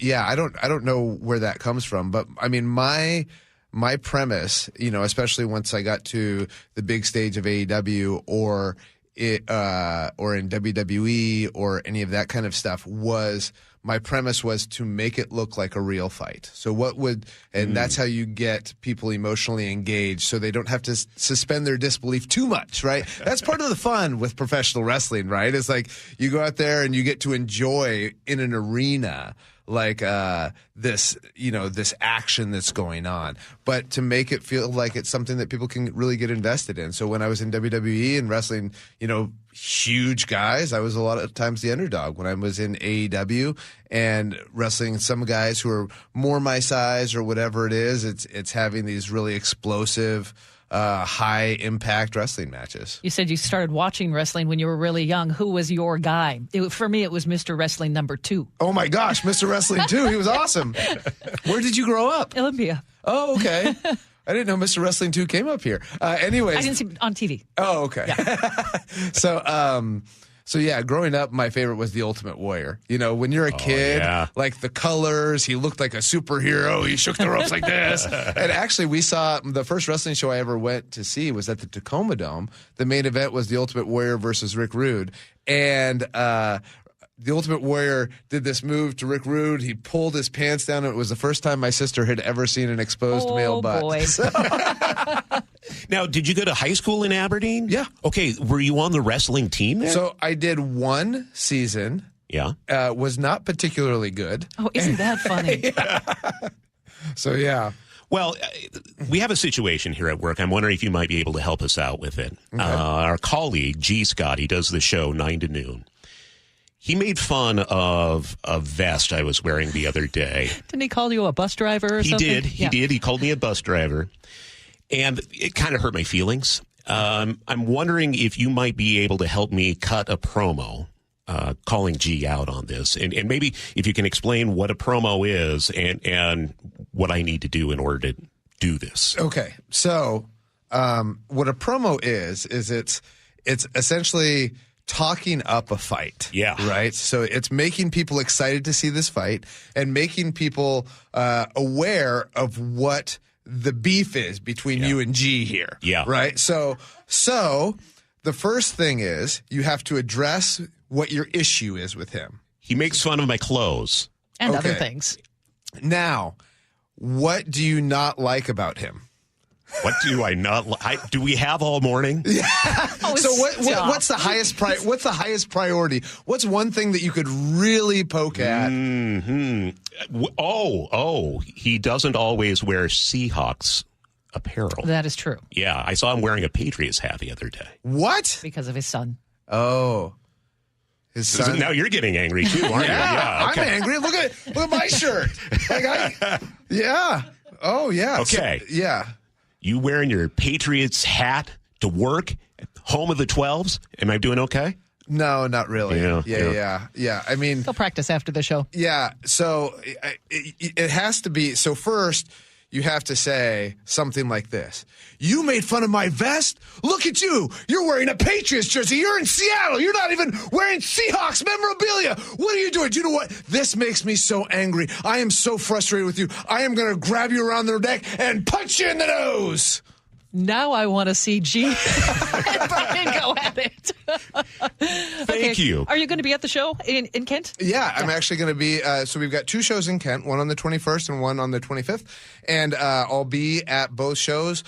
yeah, I don't know where that comes from, but I mean, my premise, especially once I got to the big stage of AEW or in WWE or any of that kind of stuff, was my premise was to make it look like a real fight. So that's how you get people emotionally engaged so they don't have to suspend their disbelief too much, right? That's part of the fun with professional wrestling, right? It's like you go out there and you get to enjoy in an arena like this action that's going on, but to make it feel like it's something that people can really get invested in. So when I was in WWE and wrestling, huge guys, I was a lot of times the underdog. When I was in AEW and wrestling some guys who are more my size or whatever it is, it's having these really explosive, high impact wrestling matches. You said you started watching wrestling when you were really young. Who was your guy? For me, it was Mr. Wrestling number 2. Oh my gosh, Mr. Wrestling 2. He was awesome. Where did you grow up? Olympia. Oh, okay. I didn't know Mr. Wrestling 2 came up here. Anyways. I didn't see it on TV. Oh, okay. Yeah. So yeah, growing up, my favorite was the Ultimate Warrior. When you're a kid, like the colors, he looked like a superhero. He shook the ropes like this. And actually, we saw the first wrestling show I ever went to see was at the Tacoma Dome. The main event was the Ultimate Warrior versus Rick Rude. And the Ultimate Warrior did this move to Rick Rude. He pulled his pants down. And it was the first time my sister had ever seen an exposed male butt. Boy. Now, did you go to high school in Aberdeen? Yeah. Okay, were you on the wrestling team there? So I did one season. Yeah. Was not particularly good. Oh, isn't that funny? So, yeah. Well, we have a situation here at work. I'm wondering if you might be able to help us out with it. Okay. Our colleague, G. Scott, he does the show 9 to noon. He made fun of a vest I was wearing the other day. Didn't he call you a bus driver or something? He did. He called me a bus driver. And it kind of hurt my feelings. I'm wondering if you might be able to help me cut a promo, calling G out on this. And maybe if you can explain what a promo is and what I need to do in order to do this. Okay. So what a promo is it's essentially talking up a fight. Yeah. Right? So it's making people excited to see this fight and making people aware of what the beef is between you and G here. Yeah. Right? So the first thing is you have to address what your issue is with him. He makes fun of my clothes. And other things. Now, what do you not like about him? What do I not like? Do we have all morning? Yeah. So what's the highest what's the highest priority? What's one thing that you could really poke at? Mm-hmm. Oh, he doesn't always wear Seahawks apparel. That is true. Yeah, I saw him wearing a Patriots hat the other day. What? Because of his son. Oh. His son. Now you're getting angry too, aren't you? Yeah, okay. I'm angry. Look at my shirt. Yeah. Oh, yeah. Okay. So, yeah. You wearing your Patriots hat to work, home of the 12s? Am I doing okay? No, not really. Yeah. I mean, they'll practice after the show. Yeah. So it has to be. So first, you have to say something like this. You made fun of my vest? Look at you. You're wearing a Patriots jersey. You're in Seattle. You're not even wearing Seahawks memorabilia. What are you doing? Do you know what? This makes me so angry. I am so frustrated with you. I am going to grab you around the neck and punch you in the nose. Now I want to see G and Brian go at it. Thank you. Are you going to be at the show in Kent? Yeah, I'm actually going to be. So we've got 2 shows in Kent, one on the 21st and one on the 25th. And I'll be at both shows.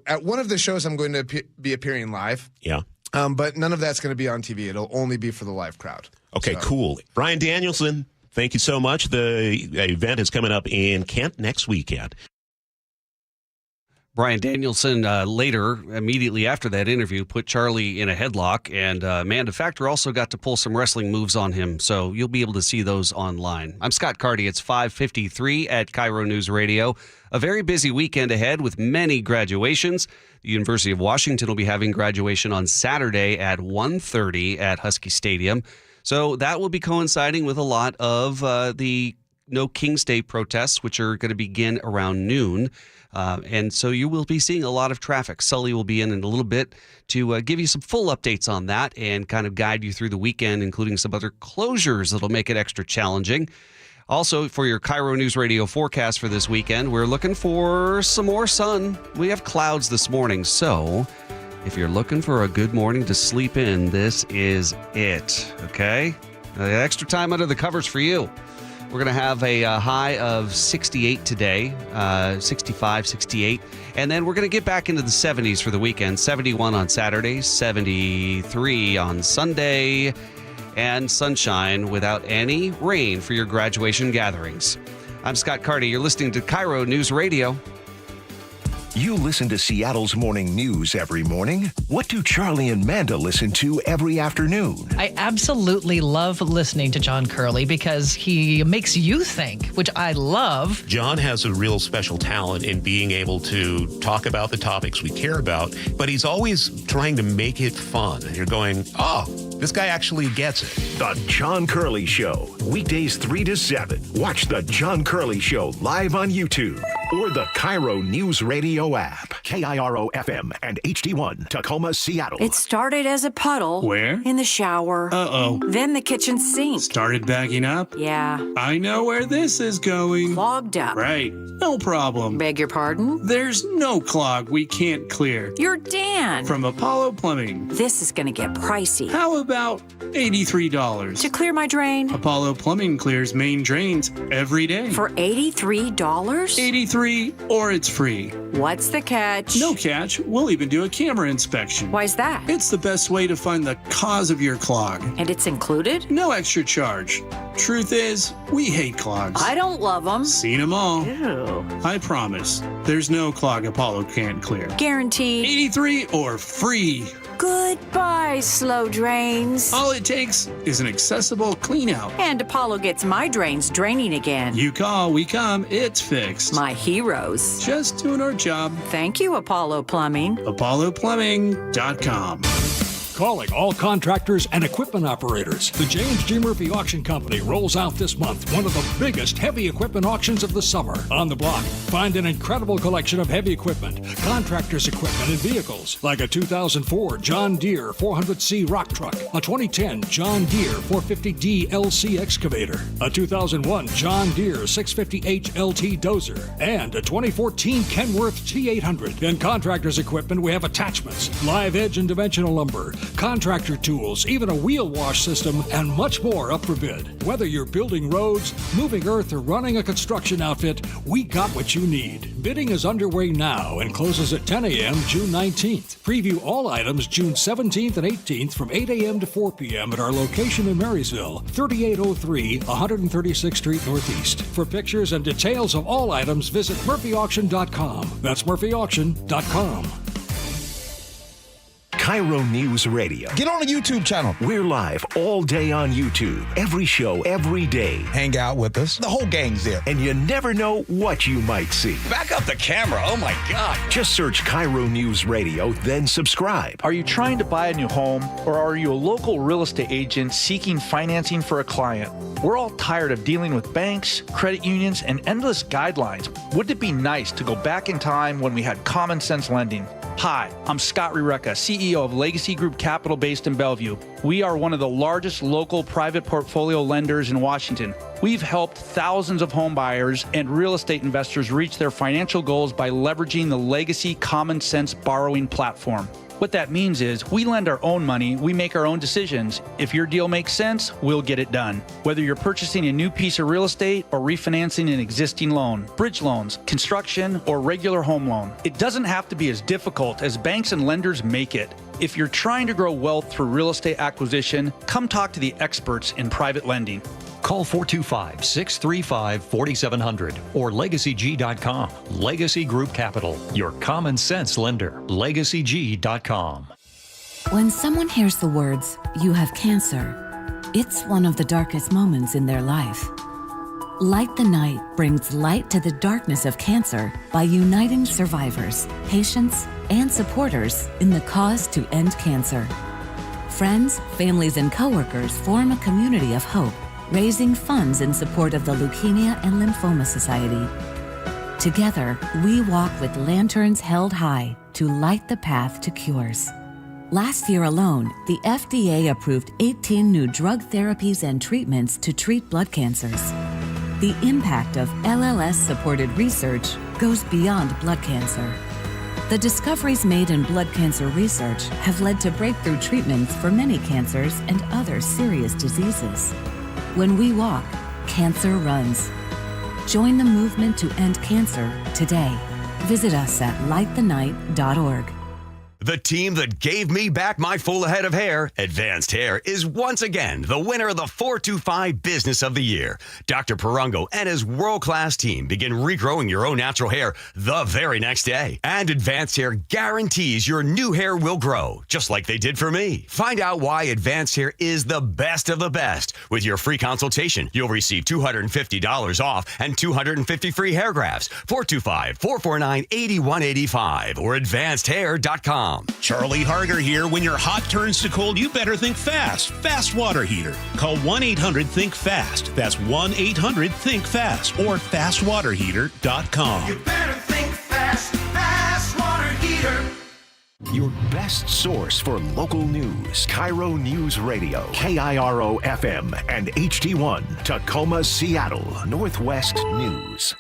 At one of the shows, I'm going to be appearing live. Yeah. But none of that's going to be on TV. It'll only be for the live crowd. Okay, cool. Brian Danielson, thank you so much. The event is coming up in Kent next weekend. Brian Danielson later, immediately after that interview, put Charlie in a headlock, and Manda Factor also got to pull some wrestling moves on him, so you'll be able to see those online. I'm Scott Carty. It's 5:53 at KIRO News Radio. A very busy weekend ahead with many graduations. The University of Washington will be having graduation on Saturday at 1:30 at Husky Stadium, so that will be coinciding with a lot of the No Kings Day protests, which are going to begin around noon. And so you will be seeing a lot of traffic. Sully will be in a little bit to give you some full updates on that and kind of guide you through the weekend, including some other closures that'll make it extra challenging. Also, for your KIRO News Radio forecast for this weekend, we're looking for some more sun. We have clouds this morning, so if you're looking for a good morning to sleep in, this is it, okay? Extra time under the covers for you. We're going to have a high of 68 today, 65, 68. And then we're going to get back into the 70s for the weekend. 71 on Saturday, 73 on Sunday, and sunshine without any rain for your graduation gatherings. I'm Scott Carty. You're listening to KIRO News Radio. You listen to Seattle's morning news every morning. What do Charlie and Manda listen to every afternoon? I absolutely love listening to John Curley because he makes you think, which I love. John has a real special talent in being able to talk about the topics we care about, but he's always trying to make it fun. You're going, oh, this guy actually gets it. The John Curley Show, weekdays 3 to 7. Watch The John Curley Show live on YouTube or the KIRO Newsradio App. KIRO FM and HD1, Tacoma, Seattle. It started as a puddle. Where? In the shower. Uh-oh. Then the kitchen sink. Started bagging up? Yeah. I know where this is going. Clogged up. Right. No problem. Beg your pardon? There's no clog we can't clear. You're Dan. From Apollo Plumbing. This is going to get pricey. How about $83? To clear my drain? Apollo Plumbing clears main drains every day. For $83? $83 or it's free. What's the catch? No catch. We'll even do a camera inspection. Why's that? It's the best way to find the cause of your clog. And it's included? No extra charge. Truth is, we hate clogs. I don't love them. Seen them all. Ew. I promise. There's no clog Apollo can't clear. Guaranteed. 83 or free. Goodbye, slow drains. All it takes is an accessible clean out. And Apollo gets my drains draining again. You call, we come, it's fixed. My heroes. Just doing our job. Thank you, Apollo Plumbing. ApolloPlumbing.com. Calling all contractors and equipment operators. The James G. Murphy Auction Company rolls out this month one of the biggest heavy equipment auctions of the summer. On the block, find an incredible collection of heavy equipment, contractors' equipment, and vehicles, like a 2004 John Deere 400C rock truck, a 2010 John Deere 450D LC excavator, a 2001 John Deere 650H LT dozer, and a 2014 Kenworth T800. In contractors' equipment, we have attachments, live edge and dimensional lumber, contractor tools, even a wheel wash system, and much more up for bid. Whether you're building roads, moving earth, or running a construction outfit, we got what you need. Bidding is underway now and closes at 10 a.m. June 19th. Preview all items June 17th and 18th from 8 a.m. to 4 p.m. at our location in Marysville, 3803 136th Street Northeast. For pictures and details of all items, visit murphyauction.com. That's murphyauction.com. KIRO News Radio. Get on the YouTube channel. We're live all day on YouTube. Every show, every day. Hang out with us. The whole gang's there. And you never know what you might see. Back up the camera. Oh, my God. Just search KIRO News Radio, then subscribe. Are you trying to buy a new home, or are you a local real estate agent seeking financing for a client? We're all tired of dealing with banks, credit unions, and endless guidelines. Wouldn't it be nice to go back in time when we had common sense lending? Hi, I'm Scott Rireka, CEO of Legacy Group Capital based in Bellevue. We are one of the largest local private portfolio lenders in Washington. We've helped thousands of home buyers and real estate investors reach their financial goals by leveraging the Legacy Common Sense borrowing platform. What that means is we lend our own money, we make our own decisions. If your deal makes sense, we'll get it done. Whether you're purchasing a new piece of real estate or refinancing an existing loan, bridge loans, construction, or regular home loan, it doesn't have to be as difficult as banks and lenders make it. If you're trying to grow wealth through real estate acquisition, come talk to the experts in private lending. Call 425-635-4700 or LegacyG.com. Legacy Group Capital, your common sense lender. LegacyG.com. When someone hears the words, "You have cancer," it's one of the darkest moments in their life. Light the Night brings light to the darkness of cancer by uniting survivors, patients, and supporters in the cause to end cancer. Friends, families, and coworkers form a community of hope, raising funds in support of the Leukemia and Lymphoma Society. Together, we walk with lanterns held high to light the path to cures. Last year alone, the FDA approved 18 new drug therapies and treatments to treat blood cancers. The impact of LLS-supported research goes beyond blood cancer. The discoveries made in blood cancer research have led to breakthrough treatments for many cancers and other serious diseases. When we walk, Cancer runs. Join the movement to end cancer today. Visit us at lightthenight.org. The team that gave me back my full head of hair, Advanced Hair, is once again the winner of the 425 Business of the Year. Dr. Perungo and his world-class team begin regrowing your own natural hair the very next day. And Advanced Hair guarantees your new hair will grow, just like they did for me. Find out why Advanced Hair is the best of the best. With your free consultation, you'll receive $250 off and 250 free hair grafts. 425-449-8185 or advancedhair.com. Charlie Harger here. When your hot turns to cold, you better think fast. Fast water heater. Call 1-800-THINK-FAST. That's 1-800-THINK-FAST or fastwaterheater.com. You better think fast. Fast water heater. Your best source for local news. KIRO Newsradio, KIRO FM and HD1, Tacoma, Seattle, Northwest News.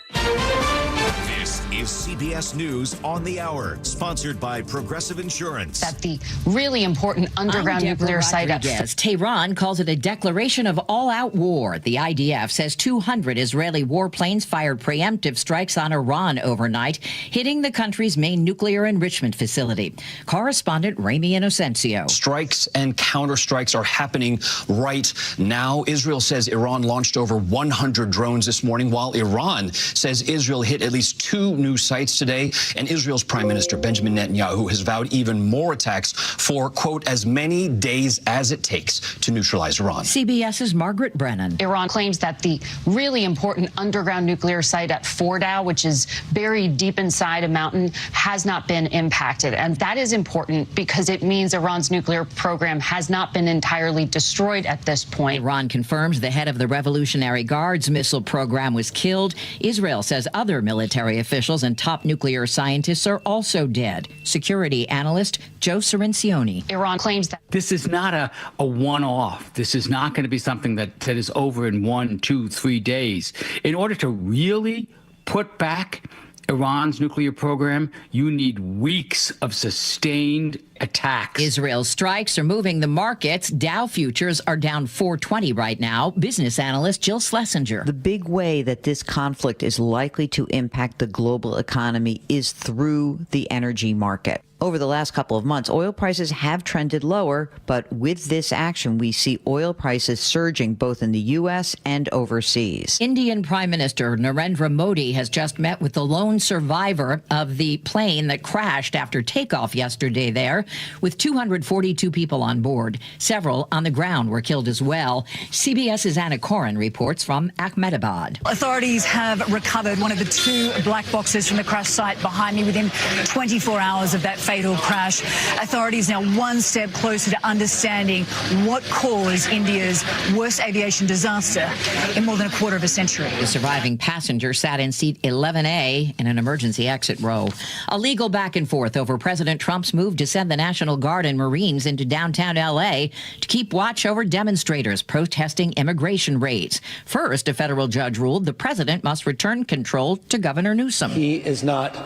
This is CBS News on the Hour, sponsored by Progressive Insurance. At the really important underground nuclear site at Tehran calls it a declaration of all-out war. The IDF says 200 Israeli warplanes fired preemptive strikes on Iran overnight, hitting the country's main nuclear enrichment facility. Correspondent Ramy Inocencio. Strikes and counterstrikes are happening right now. Israel says Iran launched over 100 drones this morning, while Iran says Israel hit at least 2 new sites today. And Israel's Prime Minister Benjamin Netanyahu has vowed even more attacks for, quote, as many days as it takes to neutralize Iran. CBS's Margaret Brennan. Iran claims that the really important underground nuclear site at Fordow, which is buried deep inside a mountain, has not been impacted. And that is important because it means Iran's nuclear program has not been entirely destroyed at this point. Iran confirms the head of the Revolutionary Guard's missile program was killed. Israel says other military officials and top nuclear scientists are also dead. Security analyst Joe Cirincione. Iran claims that this is not a one-off. This is not going to be something that is over in 1, 2, 3 days. In order to really put back Iran's nuclear program, you need weeks of sustained attacks. Israel's strikes are moving the markets. Dow futures are down 420 right now. Business analyst Jill Schlesinger. The big way that this conflict is likely to impact the global economy is through the energy market. Over the last couple of months, oil prices have trended lower, but with this action, we see oil prices surging both in the U.S. and overseas. Indian Prime Minister Narendra Modi has just met with the lone survivor of the plane that crashed after takeoff yesterday there, with 242 people on board. Several on the ground were killed as well. CBS's Anna Corin reports from Ahmedabad. Authorities have recovered one of the 2 black boxes from the crash site behind me within 24 hours of that fatal crash. Authorities now one step closer to understanding what caused India's worst aviation disaster in more than a quarter of a century. The surviving passenger sat in seat 11A in an emergency exit row. A legal back and forth over President Trump's move to send the National Guard and Marines into downtown L.A. to keep watch over demonstrators protesting immigration raids. First, a federal judge ruled the president must return control to Governor Newsom. He is not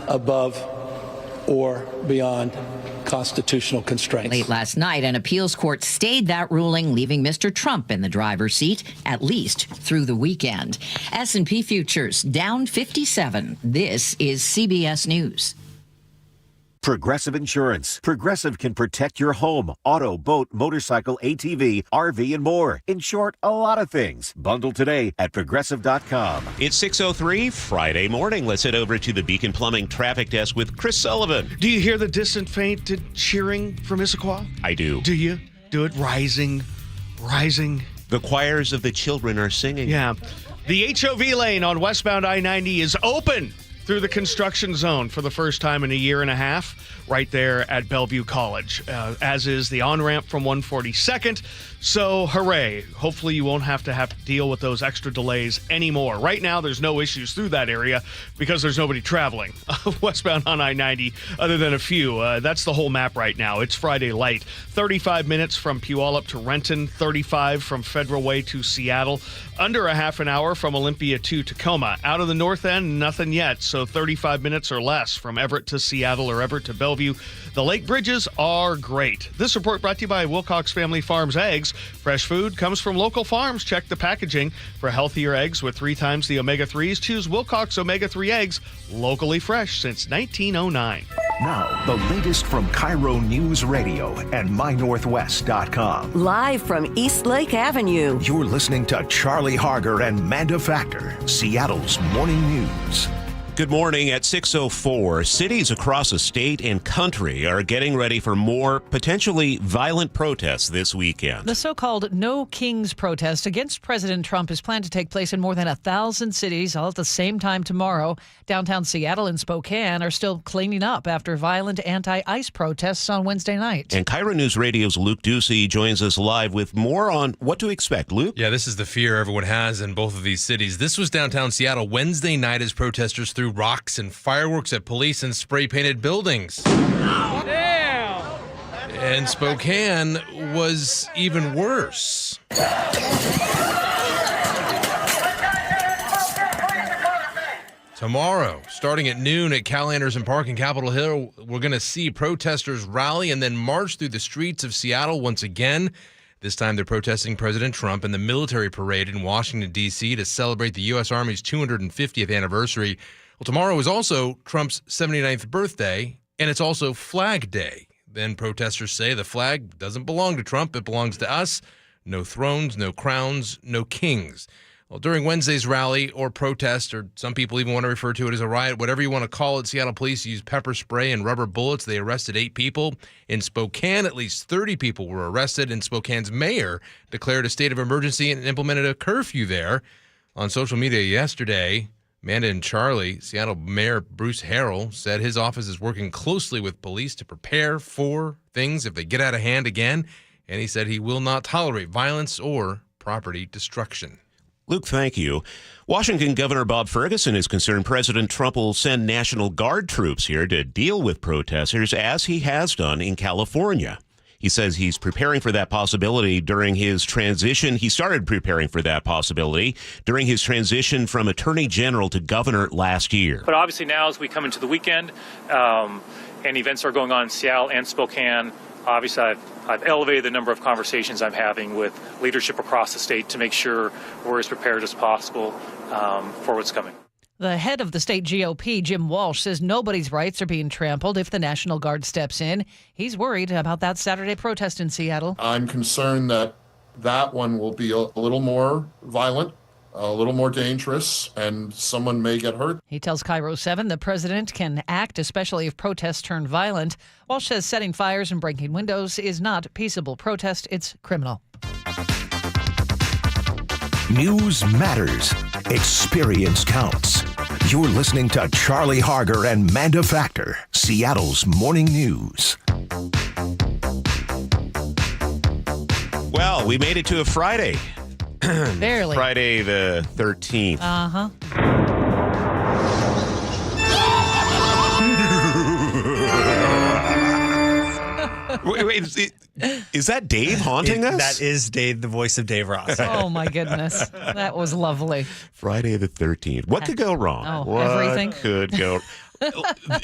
above or beyond constitutional constraints. Late last night, an appeals court stayed that ruling, leaving Mr. Trump in the driver's seat, at least through the weekend. S&P futures down 57. This is CBS News. Progressive Insurance. Progressive can protect your home, auto, boat, motorcycle, ATV, RV, and more. In short, a lot of things. Bundle today at Progressive.com. It's 6:03 Friday morning. Let's head over to the Beacon Plumbing traffic desk with Chris Sullivan. Do you hear the distant fainted cheering from Issaquah? I do. Do you? Do it rising, rising. The choirs of the children are singing. Yeah. The HOV lane on westbound I-90 is open through the construction zone for the first time in a year and a half, right there at Bellevue College, as is the on-ramp from 142nd. So, hooray. Hopefully you won't have to deal with those extra delays anymore. Right now, there's no issues through that area because there's nobody traveling westbound on I-90 other than a few. That's the whole map right now. It's Friday light. 35 minutes from Puyallup to Renton, 35 from Federal Way to Seattle, under a half an hour from Olympia to Tacoma. Out of the north end, nothing yet. So so 35 minutes or less from Everett to Seattle or Everett to Bellevue. The lake bridges are great. This report brought to you by Wilcox Family Farms Eggs. Fresh food comes from local farms. Check the packaging for healthier eggs with 3 times the omega-3s. Choose Wilcox omega-3 eggs, locally fresh since 1909. Now, the latest from KIRO Newsradio and MyNorthwest.com. Live from East Lake Avenue. You're listening to Charlie Harger and Manda Factor, Seattle's Morning News. Good morning. At 6:04, cities across the state and country are getting ready for more potentially violent protests this weekend. The so-called No Kings protest against President Trump is planned to take place in more than 1,000 cities all at the same time tomorrow. Downtown Seattle and Spokane are still cleaning up after violent anti-ICE protests on Wednesday night. And KIRO News Radio's Luke Ducey joins us live with more on what to expect. Luke? Yeah, this is the fear everyone has in both of these cities. This was downtown Seattle Wednesday night as protesters threw rocks and fireworks at police and spray-painted buildings. Damn! And Spokane was even worse. Tomorrow, starting at noon at Cal Anderson Park in Capitol Hill, we're going to see protesters rally and then march through the streets of Seattle once again. This time they're protesting President Trump and the military parade in Washington, D.C. to celebrate the U.S. Army's 250th anniversary. Well, tomorrow is also Trump's 79th birthday, and it's also Flag Day. Then protesters say the flag doesn't belong to Trump, it belongs to us. No thrones, no crowns, no kings. Well, during Wednesday's rally or protest, or some people even want to refer to it as a riot, whatever you want to call it, Seattle police used pepper spray and rubber bullets. They arrested 8 people. In Spokane, at least 30 people were arrested, and Spokane's mayor declared a state of emergency and implemented a curfew there. On social media yesterday, Manda and Charlie, Seattle Mayor Bruce Harrell said his office is working closely with police to prepare for things if they get out of hand again, and he said he will not tolerate violence or property destruction. Luke, thank you. Washington Governor Bob Ferguson is concerned President Trump will send National Guard troops here to deal with protesters, as he has done in California. He says he's preparing for that possibility during his transition. He started preparing for that possibility during his transition from Attorney General to Governor last year. But obviously now as we come into the weekend and events are going on in Seattle and Spokane, obviously I've elevated the number of conversations I'm having with leadership across the state to make sure we're as prepared as possible for what's coming. The head of the state GOP, Jim Walsh, says nobody's rights are being trampled if the National Guard steps in. He's worried about that Saturday protest in Seattle. I'm concerned that one will be a little more violent, a little more dangerous, and someone may get hurt. He tells KIRO 7 the president can act, especially if protests turn violent. Walsh says setting fires and breaking windows is not peaceable protest, it's criminal. News matters. Experience counts. You're listening to Charlie Harger and Manda Factor, Seattle's Morning News. Well, we made it to a Friday. Barely. Friday the 13th. Uh-huh. Wait, is that Dave haunting us? That is Dave, the voice of Dave Ross. Oh, my goodness. That was lovely. Friday the 13th. What could go wrong? Oh, what everything. Could go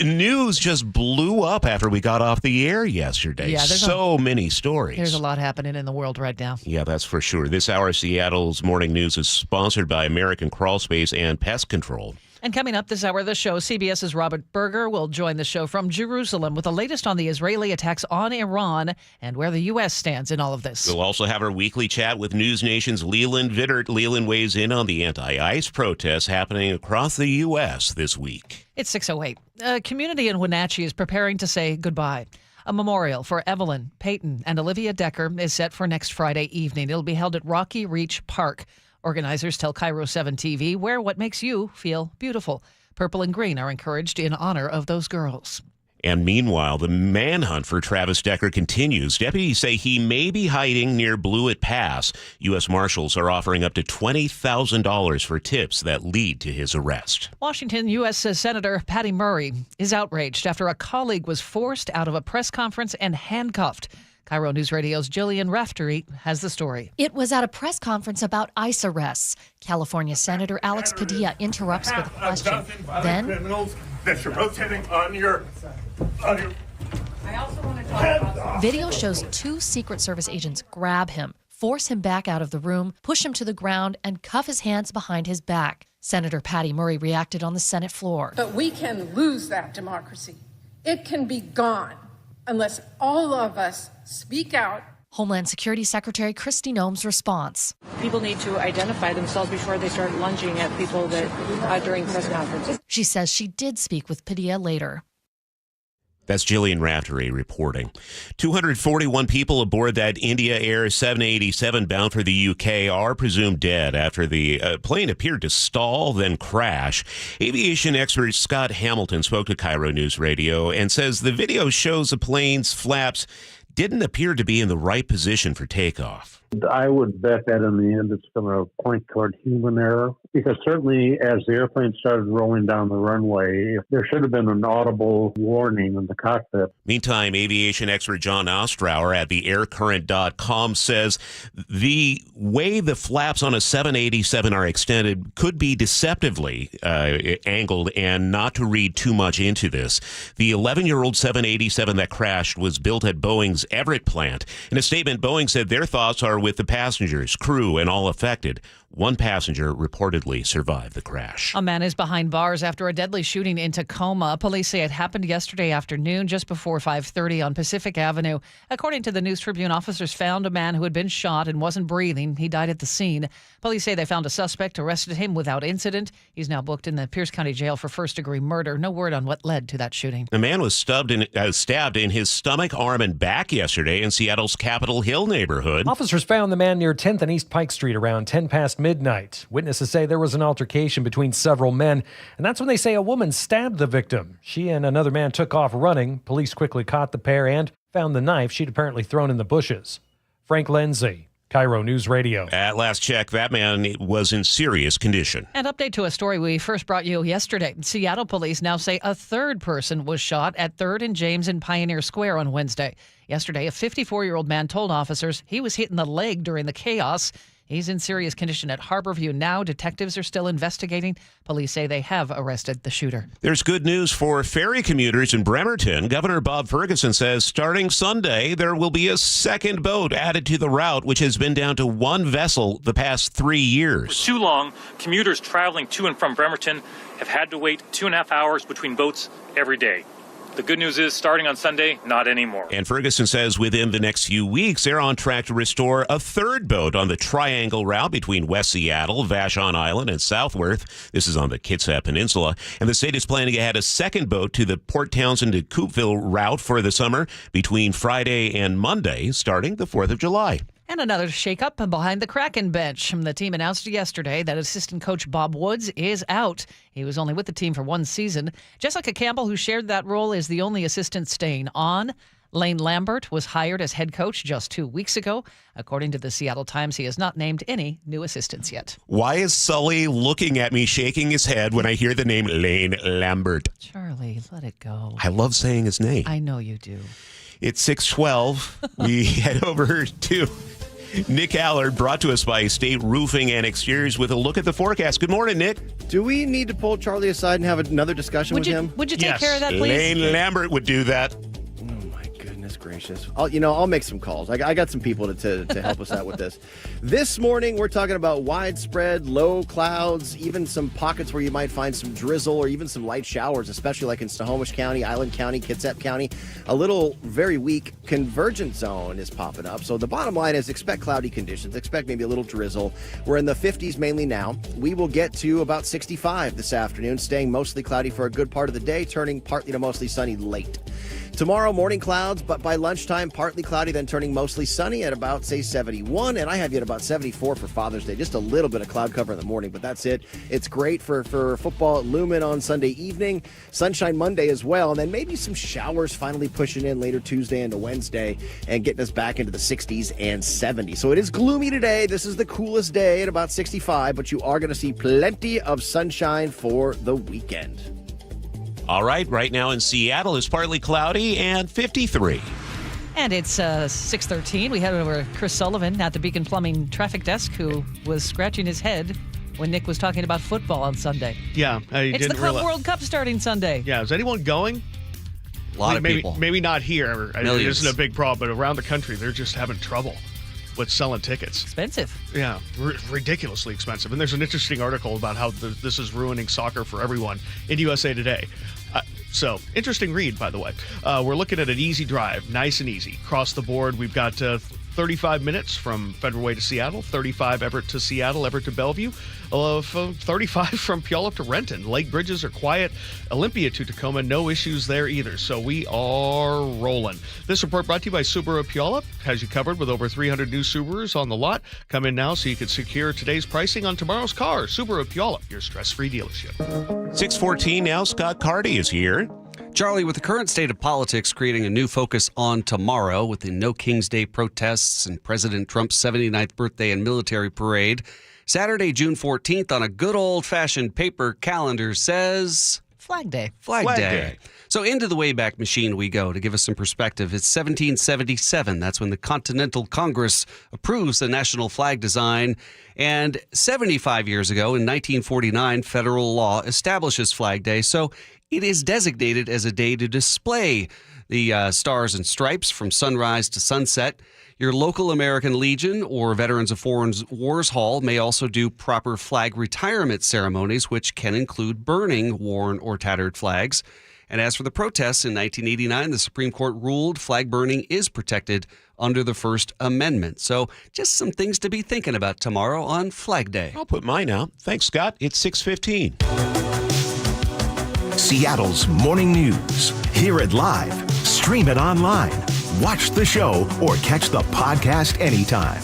News just blew up after we got off the air yesterday. Yeah, so many stories. There's a lot happening in the world right now. Yeah, that's for sure. This hour of Seattle's Morning News is sponsored by American Crawl Space and Pest Control. And coming up this hour of the show, CBS's Robert Berger will join the show from Jerusalem with the latest on the Israeli attacks on Iran and where the U.S. stands in all of this. We'll also have our weekly chat with News Nation's Leland Vittert. Leland weighs in on the anti-ICE protests happening across the U.S. this week. It's 6:08. A community in Wenatchee is preparing to say goodbye. A memorial for Evelyn, Peyton, and Olivia Decker is set for next Friday evening. It'll be held at Rocky Reach Park. Organizers tell KIRO 7 TV, wear what makes you feel beautiful. Purple and green are encouraged in honor of those girls. And meanwhile, the manhunt for Travis Decker continues. Deputies say he may be hiding near Blewett Pass. U.S. Marshals are offering up to $20,000 for tips that lead to his arrest. Washington U.S. Senator Patty Murray is outraged after a colleague was forced out of a press conference and handcuffed. KIRO News Radio's Jillian Raftery has the story. It was at a press conference about ICE arrests. California Senator Alex Padilla interrupts with a question. Then, criminals that you're rotating on your. Video shows 2 Secret Service agents grab him, force him back out of the room, push him to the ground, and cuff his hands behind his back. Senator Patty Murray reacted on the Senate floor. But we can lose that democracy. It can be gone unless all of us speak out. Homeland Security Secretary Kristi Noem's response. People need to identify themselves before they start lunging at people that during press conferences. She says she did speak with Padilla later. That's Jillian Raftery reporting. 241 people aboard that India Air 787 bound for the UK are presumed dead after the plane appeared to stall, then crash. Aviation expert Scott Hamilton spoke to KIRO News Radio and says the video shows the plane's flaps didn't appear to be in the right position for takeoff. I would bet that in the end it's going to point toward human error, because certainly as the airplane started rolling down the runway, there should have been an audible warning in the cockpit. Meantime, aviation expert John Ostrower at the aircurrent.com says the way the flaps on a 787 are extended could be deceptively angled, and not to read too much into this. The 11-year-old 787 that crashed was built at Boeing's Everett plant. In a statement, Boeing said their thoughts are with the passengers, crew, and all affected. One passenger reportedly survived the crash. A man is behind bars after a deadly shooting in Tacoma. Police say it happened yesterday afternoon, just before 5:30 on Pacific Avenue. According to the News Tribune, officers found a man who had been shot and wasn't breathing. He died at the scene. Police say they found a suspect, arrested him without incident. He's now booked in the Pierce County Jail for first-degree murder. No word on what led to that shooting. The man was stabbed in his stomach, arm, and back yesterday in Seattle's Capitol Hill neighborhood. Officers found the man near 10th and East Pike Street around 10 past midnight. Witnesses say there was an altercation between several men, and that's when they say a woman stabbed the victim. She and another man took off running. Police quickly caught the pair and found the knife she'd apparently thrown in the bushes. Frank Lindsay, KIRO News Radio. At last check, that man was in serious condition. An update to a story we first brought you yesterday. Seattle police now say a third person was shot at 3rd and James in Pioneer Square on Wednesday. Yesterday, a 54-year-old man told officers he was hit in the leg during the chaos. He's in serious condition at Harborview now. Detectives are still investigating. Police say they have arrested the shooter. There's good news for ferry commuters in Bremerton. Governor Bob Ferguson says starting Sunday, there will be a second boat added to the route, which has been down to one vessel the past 3 years. For too long, commuters traveling to and from Bremerton have had to wait 2.5 hours between boats every day. The good news is, starting on Sunday, not anymore. And Ferguson says within the next few weeks, they're on track to restore a third boat on the Triangle route between West Seattle, Vashon Island, and Southworth. This is on the Kitsap Peninsula. And the state is planning to add a second boat to the Port Townsend to Coupeville route for the summer between Friday and Monday, starting the 4th of July. And another shakeup behind the Kraken bench. The team announced yesterday that assistant coach Bob Woods is out. He was only with the team for one season. Jessica Campbell, who shared that role, is the only assistant staying on. Lane Lambert was hired as head coach just 2 weeks ago. According to the Seattle Times, he has not named any new assistants yet. Why is Sully looking at me, shaking his head when I hear the name Lane Lambert? Charlie, let it go. I love saying his name. I know you do. It's 6:12. We head over to Nick Allard, brought to us by State Roofing and Exteriors, with a look at the forecast. Good morning, Nick. Do we need to pull Charlie aside and have another discussion with him? Would you take care of that, please? Lane Lambert would do that. Goodness gracious. I'll make some calls. I got some people to help us out with this. This morning, we're talking about widespread low clouds, even some pockets where you might find some drizzle or even some light showers, especially like in Snohomish County, Island County, Kitsap County. A little very weak convergence zone is popping up. So the bottom line is expect cloudy conditions. Expect maybe a little drizzle. We're in the 50s mainly now. We will get to about 65 this afternoon, staying mostly cloudy for a good part of the day, turning partly to mostly sunny late. Tomorrow, morning clouds, but by lunchtime, partly cloudy, then turning mostly sunny at about, say, 71. And I have you at about 74 for Father's Day. Just a little bit of cloud cover in the morning, but that's it. It's great for football at Lumen on Sunday evening. Sunshine Monday as well. And then maybe some showers finally pushing in later Tuesday into Wednesday and getting us back into the 60s and 70s. So it is gloomy today. This is the coolest day at about 65, but you are going to see plenty of sunshine for the weekend. All right, right now in Seattle, it's partly cloudy and 53. And it's 6:13. We head over to Chris Sullivan at the Beacon Plumbing traffic desk, who was scratching his head when Nick was talking about football on Sunday. Yeah, It's the Club World Cup starting Sunday. Yeah, is anyone going? A lot of people. Maybe not here. Millions. It isn't a big problem, but around the country, they're just having trouble with selling tickets. Expensive. Yeah, ridiculously expensive. And there's an interesting article about how this is ruining soccer for everyone in USA Today. So, interesting read, by the way. We're looking at an easy drive, nice and easy. Across the board, we've got 35 minutes from Federal Way to Seattle, 35 Everett to Seattle, Everett to Bellevue, 35 from Puyallup to Renton. Lake bridges are quiet. Olympia to Tacoma, no issues there either. So we are rolling. This report brought to you by Subaru Puyallup. Has you covered with over 300 new Subarus on the lot. Come in now so you can secure today's pricing on tomorrow's car. Subaru Puyallup, your stress-free dealership. 6:14 now. Scott Carty is here. Charlie, with the current state of politics creating a new focus on tomorrow with the No King's Day protests and President Trump's 79th birthday and military parade, Saturday, June 14th on a good old-fashioned paper calendar says... Flag Day. Flag Day. So into the Wayback Machine we go to give us some perspective. It's 1777. That's when the Continental Congress approves the national flag design. And 75 years ago, in 1949, federal law establishes Flag Day. So it is designated as a day to display the stars and stripes from sunrise to sunset. Your local American Legion or Veterans of Foreign Wars Hall may also do proper flag retirement ceremonies, which can include burning worn or tattered flags. And as for the protests in 1989, the Supreme Court ruled flag burning is protected under the First Amendment. So just some things to be thinking about tomorrow on Flag Day. I'll put mine out. Thanks, Scott. It's 6:15. Seattle's morning news. Hear it live, stream it online, watch the show, or catch the podcast anytime.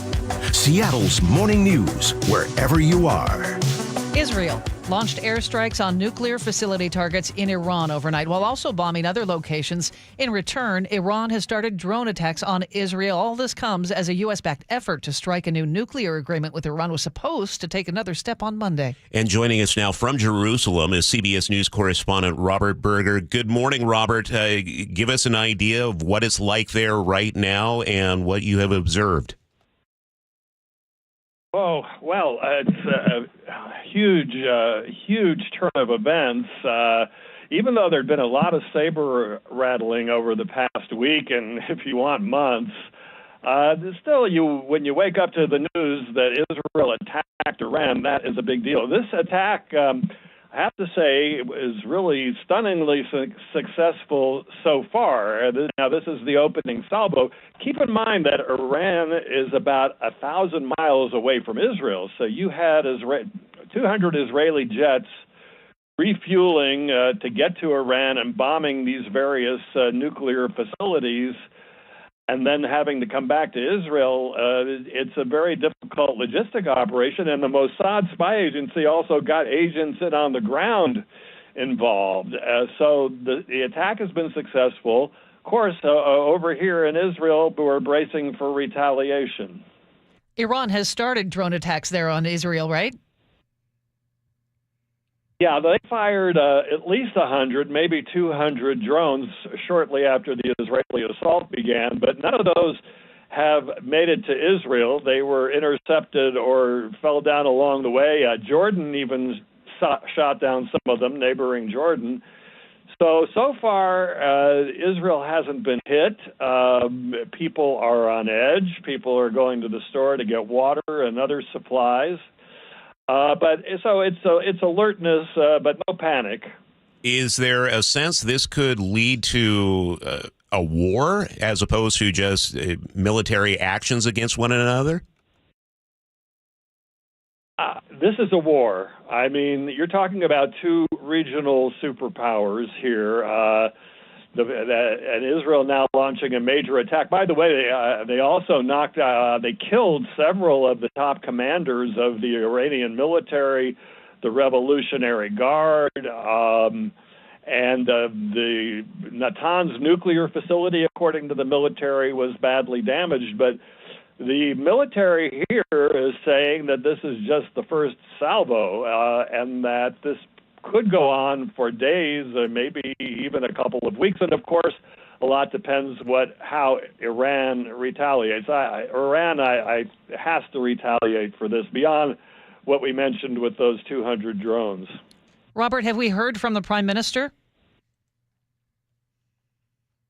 Seattle's morning news, wherever you are. Israel launched airstrikes on nuclear facility targets in Iran overnight, while also bombing other locations. In return, Iran has started drone attacks on Israel. All this comes as a U.S.-backed effort to strike a new nuclear agreement with Iran was supposed to take another step on Monday. And joining us now from Jerusalem is CBS News correspondent Robert Berger. Good morning, Robert. Give us an idea of what it's like there right now and what you have observed. Oh, well, it's a huge turn of events. Even though there'd been a lot of saber rattling over the past week, and if you want months, still, when you wake up to the news that Israel attacked Iran, that is a big deal. This attack, I have to say, is really stunningly successful so far. Now, this is the opening salvo. Keep in mind that Iran is about 1,000 miles away from Israel, so you had 200 Israeli jets refueling to get to Iran and bombing these various nuclear facilities, and then having to come back to Israel. It's a very difficult logistic operation, and the Mossad spy agency also got agents in on the ground involved. So the attack has been successful. Of course, over here in Israel, we're bracing for retaliation. Iran has started drone attacks there on Israel, right? Yeah, they fired at least 100, maybe 200 drones shortly after the Israeli assault began, but none of those have made it to Israel. They were intercepted or fell down along the way. Jordan even shot down some of them, neighboring Jordan. So far, Israel hasn't been hit. People are on edge. People are going to the store to get water and other supplies. But it's alertness, but no panic. Is there a sense this could lead to a war as opposed to just military actions against one another? This is a war. I mean, you're talking about two regional superpowers here. And Israel now launching a major attack. By the way, they also they killed several of the top commanders of the Iranian military, the Revolutionary Guard, and the Natanz nuclear facility, according to the military, was badly damaged. But the military here is saying that this is just the first salvo, and that this could go on for days, maybe even a couple of weeks. And of course, a lot depends how Iran retaliates. Iran has to retaliate for this beyond what we mentioned with those 200 drones. Robert, have we heard from the Prime Minister?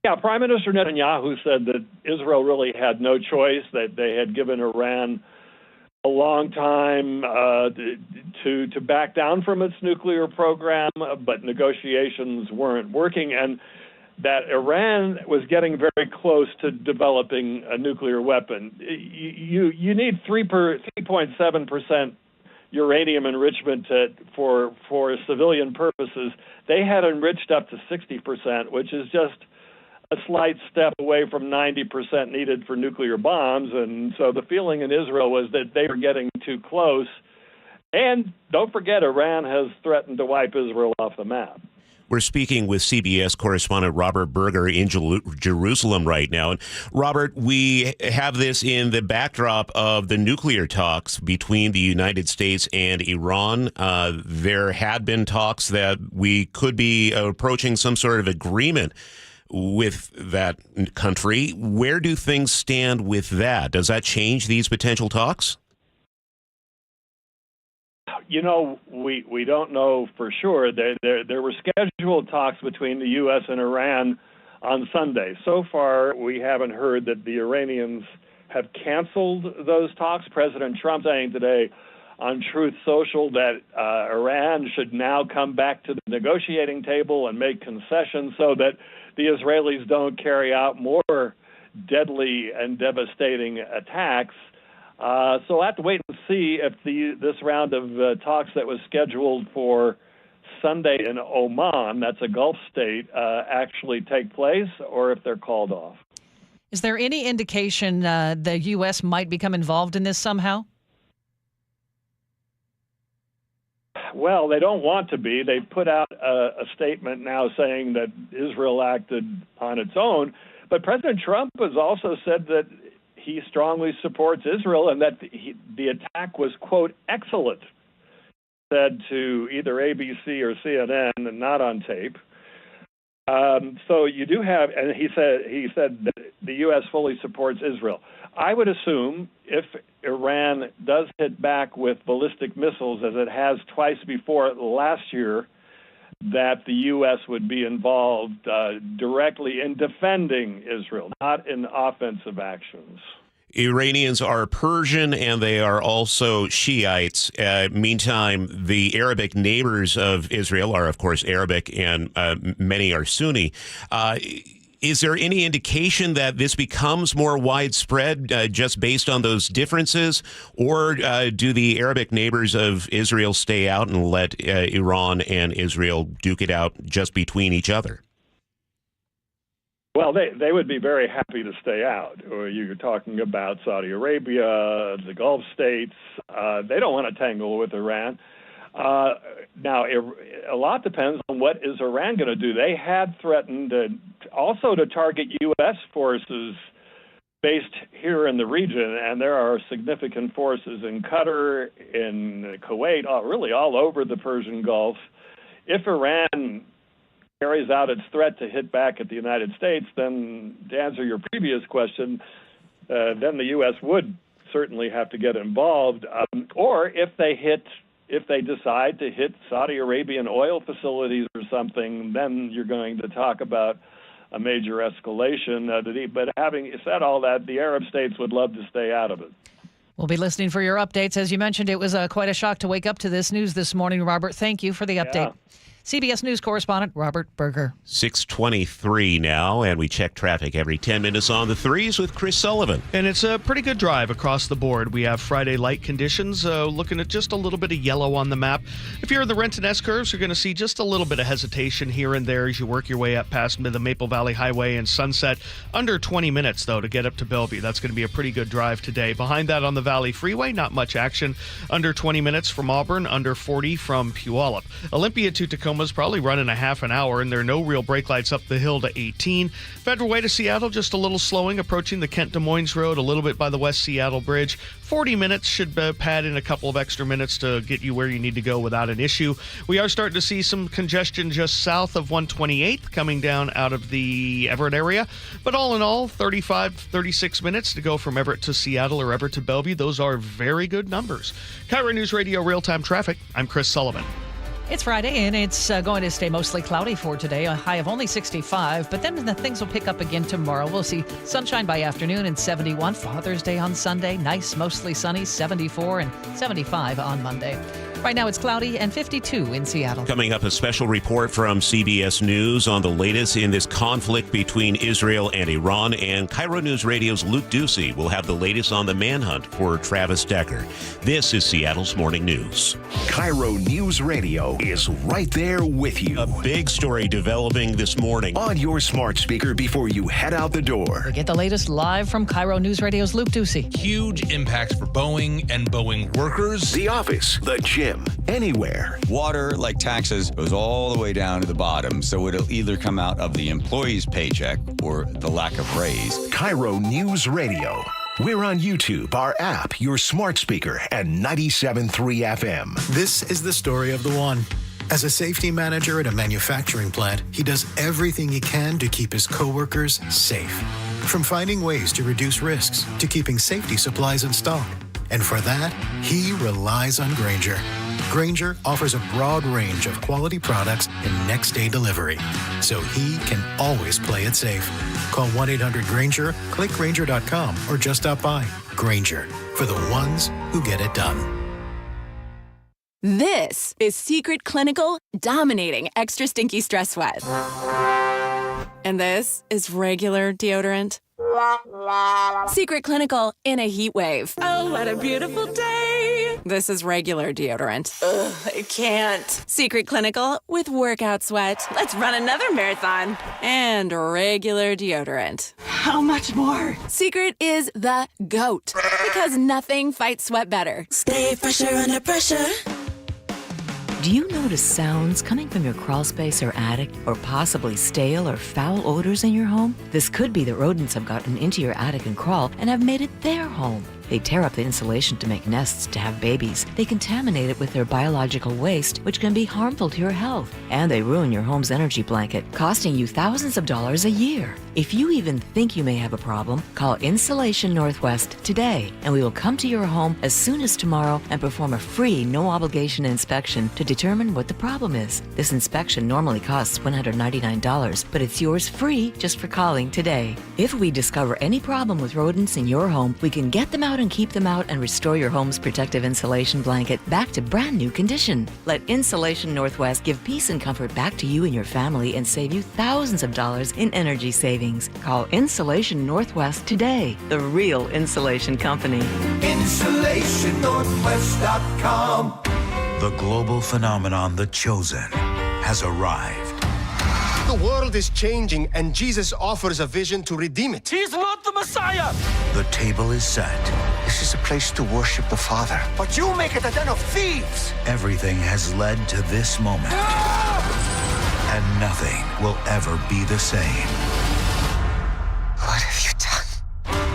Yeah, Prime Minister Netanyahu said that Israel really had no choice, that they had given Iran a long time to back down from its nuclear program, but negotiations weren't working, and that Iran was getting very close to developing a nuclear weapon. You need 3.7% uranium enrichment for civilian purposes. They had enriched up to 60%, which is just a slight step away from 90% needed for nuclear bombs. And so the feeling in Israel was that they were getting too close. And don't forget, Iran has threatened to wipe Israel off the map. We're speaking with CBS correspondent Robert Berger in Jerusalem right now. And Robert, we have this in the backdrop of the nuclear talks between the United States and Iran. There had been talks that we could be approaching some sort of agreement with that country. Where do things stand with that? Does that change these potential talks? You know, we don't know for sure. There were scheduled talks between the U.S. and Iran on Sunday. So far, we haven't heard that the Iranians have canceled those talks. President Trump saying today on Truth Social that Iran should now come back to the negotiating table and make concessions so that the Israelis don't carry out more deadly and devastating attacks. So we'll have to wait and see if this round of talks that was scheduled for Sunday in Oman, that's a Gulf state, actually take place, or if they're called off. Is there any indication the U.S. might become involved in this somehow? Well, they don't want to be. They put out a statement now saying that Israel acted on its own. But President Trump has also said that he strongly supports Israel and that the attack was, quote, excellent, said to either ABC or CNN and not on tape. So you do have, and he said that the U.S. fully supports Israel. I would assume if Iran does hit back with ballistic missiles, as it has twice before last year, that the U.S. would be involved directly in defending Israel, not in offensive actions. Iranians are Persian and they are also Shiites. Meantime, the Arabic neighbors of Israel are, of course, Arabic, and many are Sunni. Is there any indication that this becomes more widespread just based on those differences, or do the Arabic neighbors of Israel stay out and let Iran and Israel duke it out just between each other? Well, they would be very happy to stay out. You're talking about Saudi Arabia, the Gulf states. They don't want to tangle with Iran. Now, a lot depends on what is Iran going to do. They had threatened also to target U.S. forces based here in the region, and there are significant forces in Qatar, in Kuwait, really all over the Persian Gulf. If Iran carries out its threat to hit back at the United States, then to answer your previous question, then the U.S. would certainly have to get involved. Or if they decide to hit Saudi Arabian oil facilities or something, then you're going to talk about a major escalation. But having said all that, the Arab states would love to stay out of it. We'll be listening for your updates. As you mentioned, it was quite a shock to wake up to this news this morning, Robert. Thank you for the update. Yeah. CBS News correspondent Robert Berger. 6:23 now, and we check traffic every 10 minutes on the threes with Chris Sullivan. And it's a pretty good drive across the board. We have Friday light conditions, looking at just a little bit of yellow on the map. If you're in the Renton S-curves, you're going to see just a little bit of hesitation here and there as you work your way up past the Maple Valley Highway and Sunset. Under 20 minutes, though, to get up to Bellevue. That's going to be a pretty good drive today. Behind that on the Valley Freeway, not much action. Under 20 minutes from Auburn, under 40 from Puyallup. Olympia to Tacoma Tacoma's probably running a half an hour, and there are no real brake lights up the hill to 18. Federal Way to Seattle, just a little slowing, approaching the Kent Des Moines Road, a little bit by the West Seattle Bridge. 40 minutes should pad in a couple of extra minutes to get you where you need to go without an issue. We are starting to see some congestion just south of 128th coming down out of the Everett area. But all in all, 36 minutes to go from Everett to Seattle or Everett to Bellevue. Those are very good numbers. KIRO News Radio Real-Time Traffic. I'm Chris Sullivan. It's Friday, and it's going to stay mostly cloudy for today, a high of only 65. But then things will pick up again tomorrow. We'll see sunshine by afternoon and 71. Father's Day on Sunday, nice, mostly sunny, 74 and 75 on Monday. Right now it's cloudy and 52 in Seattle. Coming up, a special report from CBS News on the latest in this conflict between Israel and Iran. And KIRO News Radio's Luke Ducey will have the latest on the manhunt for Travis Decker. This is Seattle's Morning News. KIRO News Radio is right there with you. A big story developing this morning on your smart speaker before you head out the door. We get the latest live from KIRO News Radio's Luke Ducey. Huge impacts for Boeing and Boeing workers. The office, the gym, anywhere. Water, like taxes, goes all the way down to the bottom, so it'll either come out of the employee's paycheck or the lack of raise. KIRO News Radio. We're on YouTube, our app, your smart speaker, and 97.3 FM. This is the story of the one. As a safety manager at a manufacturing plant, he does everything he can to keep his coworkers safe. From finding ways to reduce risks to keeping safety supplies in stock. And for that, he relies on Grainger. Grainger offers a broad range of quality products and next-day delivery, so he can always play it safe. Call 1-800-GRAINGER, click Grainger.com, or just stop by. Grainger, for the ones who get it done. This is Secret Clinical Dominating Extra Stinky Stress Sweat. And this is regular deodorant. Secret Clinical in a heat wave. Oh, what a beautiful day. This is regular deodorant. Ugh, I can't. Secret Clinical with workout sweat. Let's run another marathon. And regular deodorant. How much more? Secret is the GOAT. Because nothing fights sweat better. Stay fresher under pressure. Do you notice sounds coming from your crawl space or attic, or possibly stale or foul odors in your home? This could be that rodents have gotten into your attic and crawl and have made it their home. They tear up the insulation to make nests to have babies. They contaminate it with their biological waste, which can be harmful to your health. And they ruin your home's energy blanket, costing you thousands of dollars a year. If you even think you may have a problem, call Insulation Northwest today, and we will come to your home as soon as tomorrow and perform a free, no-obligation inspection to determine what the problem is. This inspection normally costs $199, but it's yours free just for calling today. If we discover any problem with rodents in your home, we can get them out and keep them out and restore your home's protective insulation blanket back to brand new condition. Let Insulation Northwest give peace and comfort back to you and your family and save you thousands of dollars in energy savings. Call Insulation Northwest today, the real insulation company. InsulationNorthwest.com. The global phenomenon, The Chosen, has arrived. The world is changing, and Jesus offers a vision to redeem it. He's not the Messiah! The table is set. This is a place to worship the Father. But you make it a den of thieves! Everything has led to this moment. And nothing will ever be the same. What have you done?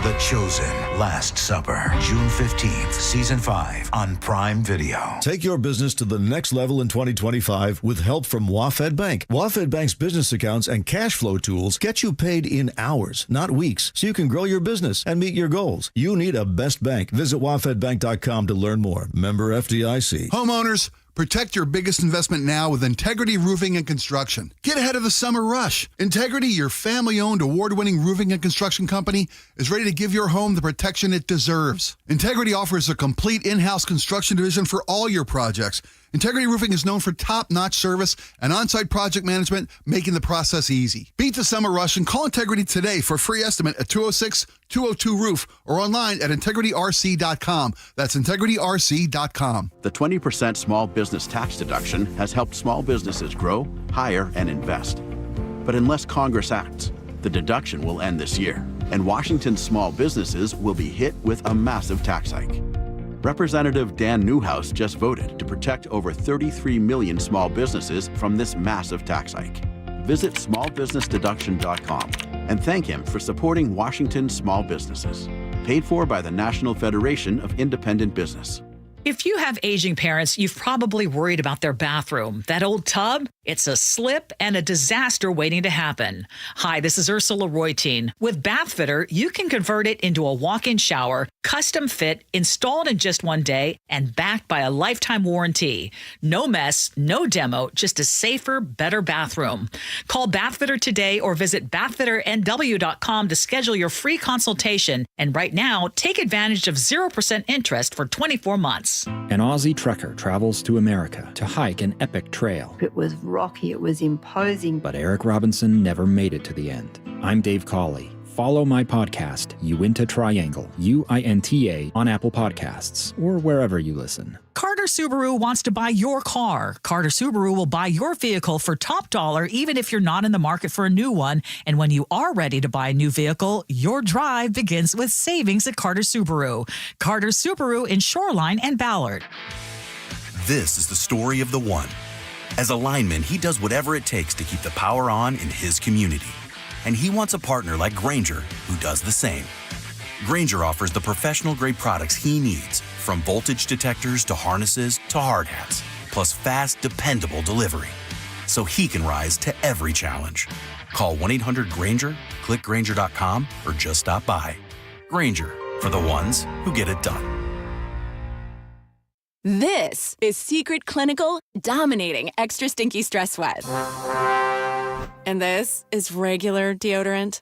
The Chosen, Last Supper, June 15th, Season 5 on Prime Video. Take your business to the next level in 2025 with help from WaFd Bank. WaFd Bank's business accounts and cash flow tools get you paid in hours, not weeks, so you can grow your business and meet your goals. You need a best bank. Visit wafdbank.com to learn more. Member FDIC. Homeowners, protect your biggest investment now with Integrity Roofing and Construction. Get ahead of the summer rush. Integrity, your family-owned, award-winning roofing and construction company, is ready to give your home the protection it deserves. Integrity offers a complete in-house construction division for all your projects. Integrity Roofing is known for top-notch service and on-site project management, making the process easy. Beat the summer rush and call Integrity today for a free estimate at 206-202-ROOF or online at integrityrc.com. That's integrityrc.com. The 20% small business tax deduction has helped small businesses grow, hire, and invest. But unless Congress acts, the deduction will end this year, and Washington's small businesses will be hit with a massive tax hike. Representative Dan Newhouse just voted to protect over 33 million small businesses from this massive tax hike. Visit smallbusinessdeduction.com and thank him for supporting Washington's small businesses. Paid for by the National Federation of Independent Business. If you have aging parents, you've probably worried about their bathroom. That old tub, it's a slip and a disaster waiting to happen. Hi, this is Ursula Royteen. With Bathfitter, you can convert it into a walk-in shower, custom fit, installed in just one day, and backed by a lifetime warranty. No mess, no demo, just a safer, better bathroom. Call Bathfitter today or visit bathfitternw.com to schedule your free consultation. And right now, take advantage of 0% interest for 24 months. An Aussie trucker travels to America to hike an epic trail. It was rocky, it was imposing. But Eric Robinson never made it to the end. I'm Dave Cawley. Follow my podcast, Uinta Triangle, UINTA, on Apple Podcasts or wherever you listen. Carter Subaru wants to buy your car. Carter Subaru will buy your vehicle for top dollar, even if you're not in the market for a new one. And when you are ready to buy a new vehicle, your drive begins with savings at Carter Subaru. Carter Subaru in Shoreline and Ballard. This is the story of the one. As a lineman, he does whatever it takes to keep the power on in his community. And he wants a partner like Grainger who does the same. Grainger offers the professional-grade products he needs, from voltage detectors to harnesses to hard hats, plus fast, dependable delivery, so he can rise to every challenge. Call 1-800-GRAINGER, click Grainger.com, or just stop by. Grainger, for the ones who get it done. This is Secret Clinical dominating extra stinky stress sweat. And this is regular deodorant.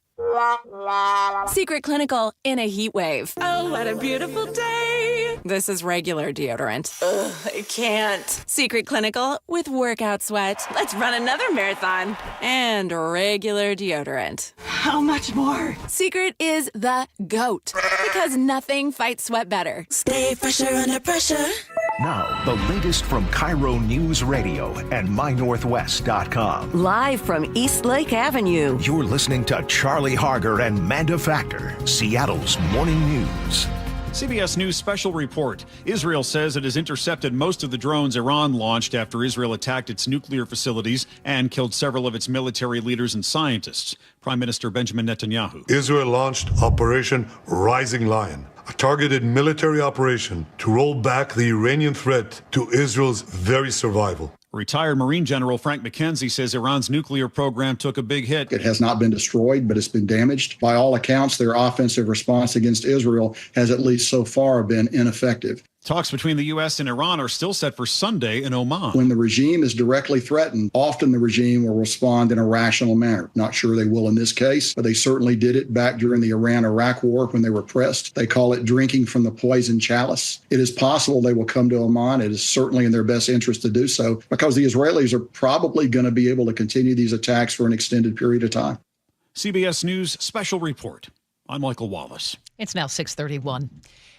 Secret Clinical in a heat wave. Oh, what a beautiful day. This is regular deodorant. Ugh, I can't. Secret Clinical with workout sweat. Let's run another marathon. And regular deodorant. How much more? Secret is the GOAT. Because nothing fights sweat better. Stay fresher under pressure. Now, the latest from KIRO Newsradio and MyNorthwest.com. Live from East Lake Avenue. You're listening to Charlie Harger and Manda Factor, Seattle's morning news. CBS News special report. Israel says it has intercepted most of the drones Iran launched after Israel attacked its nuclear facilities and killed several of its military leaders and scientists. Prime Minister Benjamin Netanyahu. Israel launched Operation Rising Lion, a targeted military operation to roll back the Iranian threat to Israel's very survival. Retired Marine General Frank McKenzie says Iran's nuclear program took a big hit. It has not been destroyed, but it's been damaged. By all accounts, their offensive response against Israel has at least so far been ineffective. Talks between the U.S. and Iran are still set for Sunday in Oman. When the regime is directly threatened, often the regime will respond in a rational manner. Not sure they will in this case, but they certainly did it back during the Iran-Iraq war when they were pressed. They call it drinking from the poison chalice. It is possible they will come to Oman. It is certainly in their best interest to do so because the Israelis are probably going to be able to continue these attacks for an extended period of time. CBS News special report. I'm Michael Wallace. It's now 6:31.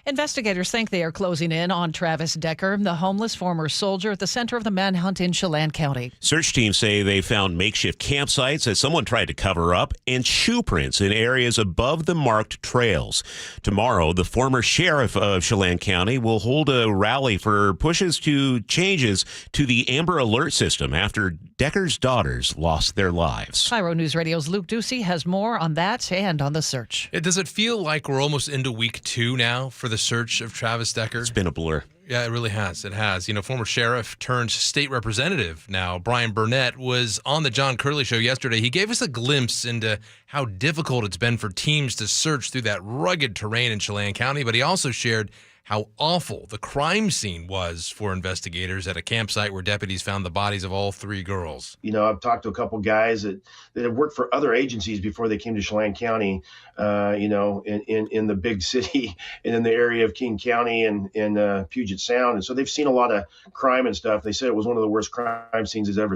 Investigators think they are closing in on Travis Decker, the homeless former soldier at the center of the manhunt in Chelan County. Search teams say they found makeshift campsites that someone tried to cover up and shoe prints in areas above the marked trails. Tomorrow, the former sheriff of Chelan County will hold a rally for pushes to changes to the Amber Alert system after Decker's daughters lost their lives. KIRO News Radio's Luke Ducey has more on that and on the search. Does it feel like we're almost into week 2 now for the search of Travis Decker? It's been a blur. Yeah, it really has. It has. You know, former sheriff turned state representative now, Brian Burnett, was on the John Curley show yesterday. He gave us a glimpse into how difficult it's been for teams to search through that rugged terrain in Chelan County, but he also shared how awful the crime scene was for investigators at a campsite where deputies found the bodies of all 3 girls. You know, I've talked to a couple guys that have worked for other agencies before they came to Chelan County, you know, in the big city and in the area of King County and Puget Sound. And so they've seen a lot of crime and stuff. They said it was one of the worst crime scenes they've ever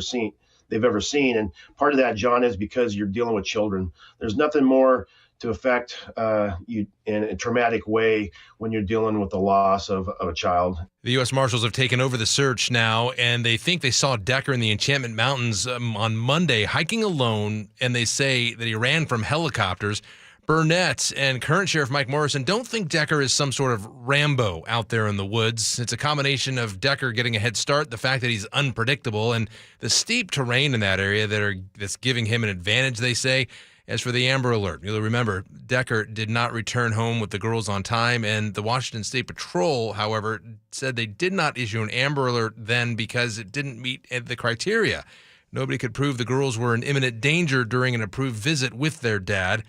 seen. And part of that, John, is because you're dealing with children. There's nothing more to affect you in a traumatic way when you're dealing with the loss of a child. The U.S. Marshals have taken over the search now, and they think they saw Decker in the Enchantment Mountains on Monday hiking alone, and they say that he ran from helicopters. Burnett and current Sheriff Mike Morrison don't think Decker is some sort of Rambo out there in the woods. It's a combination of Decker getting a head start, the fact that he's unpredictable, and the steep terrain in that area that's giving him an advantage, they say. As for the Amber Alert, you'll remember Decker did not return home with the girls on time, and the Washington State Patrol, however, said they did not issue an Amber Alert then because it didn't meet the criteria. Nobody could prove the girls were in imminent danger during an approved visit with their dad.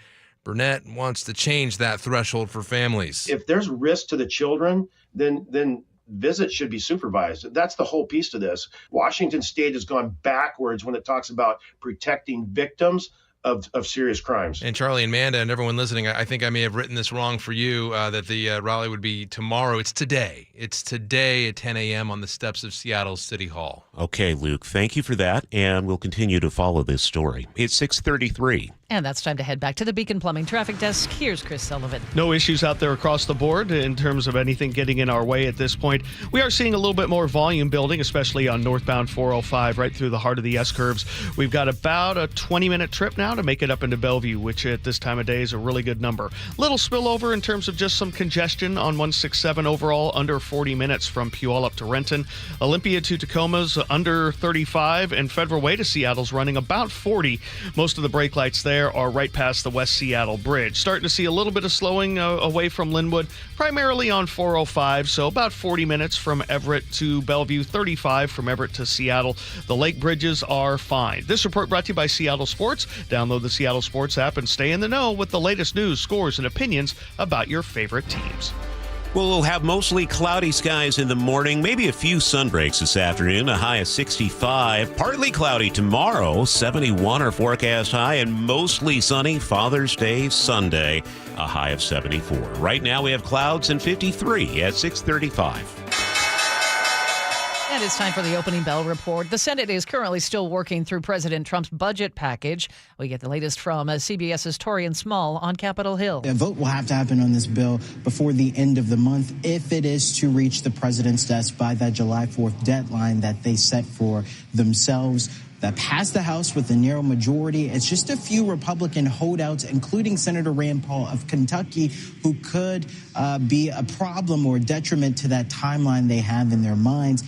Burnett wants to change that threshold for families. If there's risk to the children, then visits should be supervised. That's the whole piece to this. Washington State has gone backwards when it talks about protecting victims of serious crimes. And Charlie and Manda and everyone listening, I think I may have written this wrong for you, that the rally would be tomorrow. It's today. It's today at 10 a.m. on the steps of Seattle City Hall. Okay, Luke, thank you for that, and we'll continue to follow this story. It's 6:33. And that's time to head back to the Beacon Plumbing Traffic Desk. Here's Chris Sullivan. No issues out there across the board in terms of anything getting in our way at this point. We are seeing a little bit more volume building, especially on northbound 405 right through the heart of the S-curves. We've got about a 20-minute trip now to make it up into Bellevue, which at this time of day is a really good number. Little spillover in terms of just some congestion on 167 overall, under 40 minutes from Puyallup to Renton. Olympia to Tacoma's under 35, and Federal Way to Seattle's running about 40. Most of the brake lights there are right past the West Seattle Bridge. Starting to see a little bit of slowing away from Linwood, primarily on 405, so about 40 minutes from Everett to Bellevue, 35 from Everett to Seattle. The lake bridges are fine. This report brought to you by Seattle Sports. Download the Seattle Sports app and stay in the know with the latest news, scores, and opinions about your favorite teams. Well, we'll have mostly cloudy skies in the morning, maybe a few sunbreaks this afternoon, a high of 65. Partly cloudy tomorrow, 71 our forecast high, and mostly sunny Father's Day Sunday, a high of 74. Right now we have clouds and 53 at 6:35. And it's time for the opening bell report. The Senate is currently still working through President Trump's budget package. We get the latest from CBS's Torian Small on Capitol Hill. A vote will have to happen on this bill before the end of the month if it is to reach the president's desk by that July 4th deadline that they set for themselves. That passed the House with a narrow majority. It's just a few Republican holdouts, including Senator Rand Paul of Kentucky, who could be a problem or detriment to that timeline they have in their minds.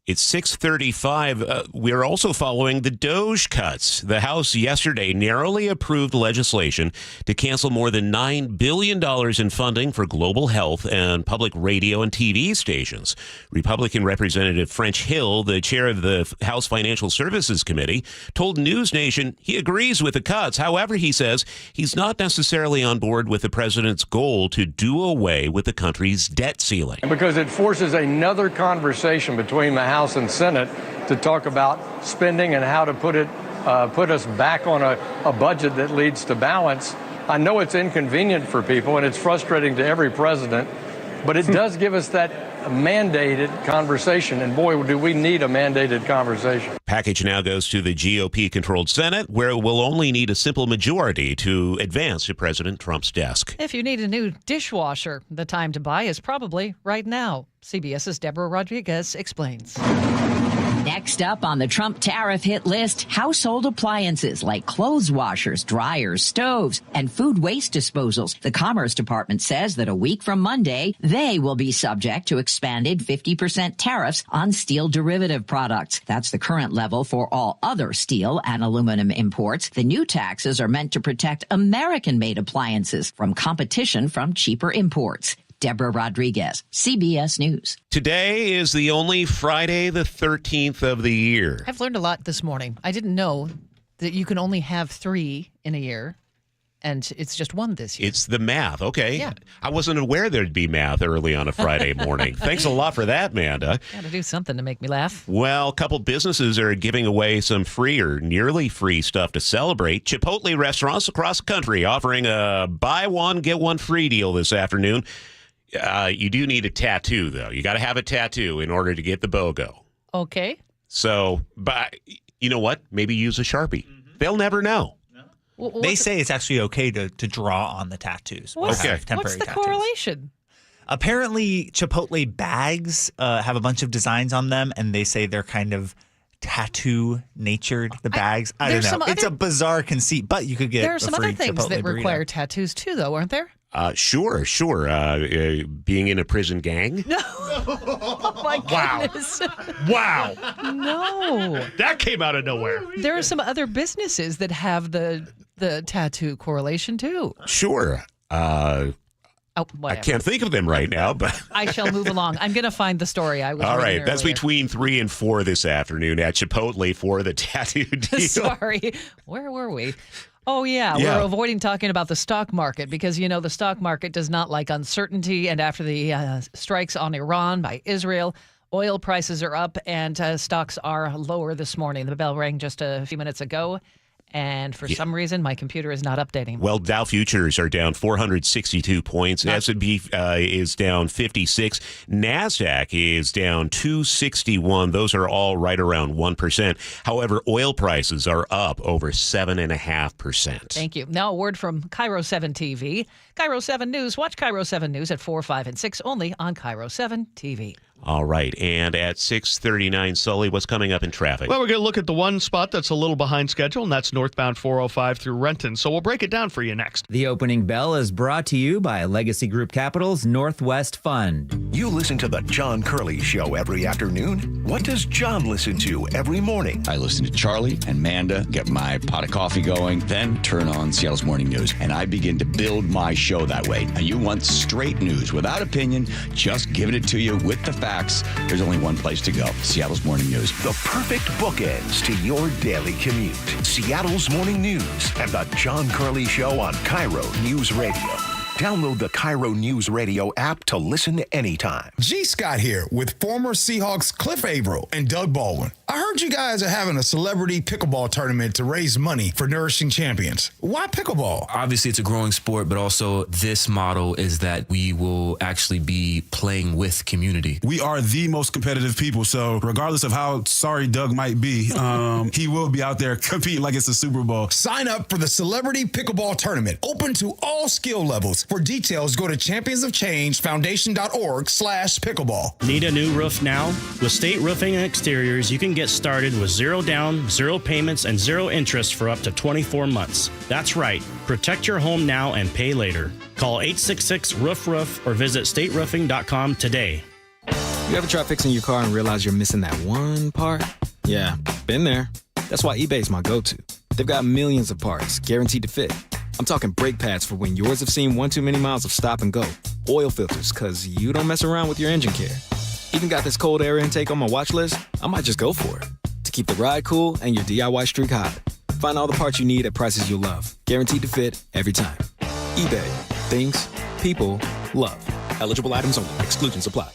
It's 6:35. We're also following the DOGE cuts. The House yesterday narrowly approved legislation to cancel more than $9 billion in funding for global health and public radio and TV stations. Republican Representative French Hill, the chair of the House Financial Services Committee, told News Nation he agrees with the cuts. However, he says he's not necessarily on board with the president's goal to do away with the country's debt ceiling. Because it forces another conversation between the House and Senate to talk about spending and how to put us back on a budget that leads to balance. I know it's inconvenient for people and it's frustrating to every president, but it does give us that mandated conversation. And boy, do we need a mandated conversation. Package now goes to the GOP-controlled Senate, where it will only need a simple majority to advance to President Trump's desk. If you need a new dishwasher, the time to buy is probably right now. CBS's Deborah Rodriguez explains. Next up on the Trump tariff hit list, household appliances like clothes washers, dryers, stoves, and food waste disposals. The Commerce Department says that a week from Monday, they will be subject to expanded 50% tariffs on steel derivative products. That's the current level for all other steel and aluminum imports. The new taxes are meant to protect American-made appliances from competition from cheaper imports. Deborah Rodriguez, CBS News. Today is the only Friday the 13th of the year. I've learned a lot this morning. I didn't know that you can only have 3 in a year, and it's just 1 this year. It's the math. Okay. Yeah. I wasn't aware there'd be math early on a Friday morning. Thanks a lot for that, Manda. Got to do something to make me laugh. Well, a couple businesses are giving away some free or nearly free stuff to celebrate. Chipotle restaurants across the country offering a buy one, get one free deal this afternoon. You do need a tattoo, though. You got to have a tattoo in order to get the BOGO. Okay. So, but you know what? Maybe use a Sharpie. Mm-hmm. They'll never know. No. They say it's actually okay to draw on the tattoos. What's the tattoos. correlation? Apparently, Chipotle bags have a bunch of designs on them, and they say they're kind of tattoo-natured, the bags. I don't know. It's a bizarre conceit, but you could get There are some a free other things Chipotle that burrito. require tattoos too, though, aren't there? Sure. Being in a prison gang. No. Oh, my goodness. Wow. No. That came out of nowhere. There are some other businesses that have the tattoo correlation too. Sure. Oh, I whatever. can't think of them right now, but I shall move along. I'm going to find the story I was all reading right. That's earlier. between 3 and 4 this afternoon at Chipotle for the tattoo deal. Sorry. Where were we? Oh, yeah. Yeah. We're avoiding talking about the stock market because, you know, the stock market does not like uncertainty. And after the strikes on Iran by Israel, oil prices are up and stocks are lower this morning. The bell rang just a few minutes ago. And for some reason, my computer is not updating. Well, Dow futures are down 462 points. S&P is down 56. NASDAQ is down 261. Those are all right around 1%. However, oil prices are up over 7.5%. Thank you. Now a word from KIRO 7 TV. KIRO 7 News. Watch KIRO 7 News at 4, 5, and 6 only on KIRO 7 TV. All right. And at 6:39, Sully, what's coming up in traffic? Well, we're going to look at the one spot that's a little behind schedule, and that's northbound 405 through Renton. So we'll break it down for you next. The opening bell is brought to you by Legacy Group Capital's Northwest Fund. You listen to the John Curley Show every afternoon. What does John listen to every morning? I listen to Charlie and Manda, get my pot of coffee going, then turn on Seattle's Morning News, and I begin to build my show that way. And you want straight news without opinion, just giving it to you with the facts. There's only one place to go, Seattle's Morning News. The perfect bookends to your daily commute. Seattle's Morning News and the John Curley Show on KIRO News Radio. Download the KIRO News Radio app to listen anytime. G. Scott here with former Seahawks Cliff Averill and Doug Baldwin. I heard you guys are having a celebrity pickleball tournament to raise money for Nourishing Champions. Why pickleball? Obviously, it's a growing sport, but also this model is that we will actually be playing with community. We are the most competitive people, so regardless of how sorry Doug might be, he will be out there competing like it's a Super Bowl. Sign up for the Celebrity Pickleball Tournament, open to all skill levels. For details, go to championsofchangefoundation.org/pickleball. Need a new roof now? With State Roofing and Exteriors, you can get started with 0 down, 0 payments, and 0 interest for up to 24 months. That's right. Protect your home now and pay later. Call 866-ROOF-ROOF or visit stateroofing.com today. You ever try fixing your car and realize you're missing that one part? Yeah, been there. That's why eBay's my go-to. They've got millions of parts, guaranteed to fit. I'm talking brake pads for when yours have seen one too many miles of stop and go. Oil filters, because you don't mess around with your engine care. Even got this cold air intake on my watch list. I might just go for it. To keep the ride cool and your DIY streak hot. Find all the parts you need at prices you'll love. Guaranteed to fit every time. eBay. Things people love. Eligible items only. Exclusions apply.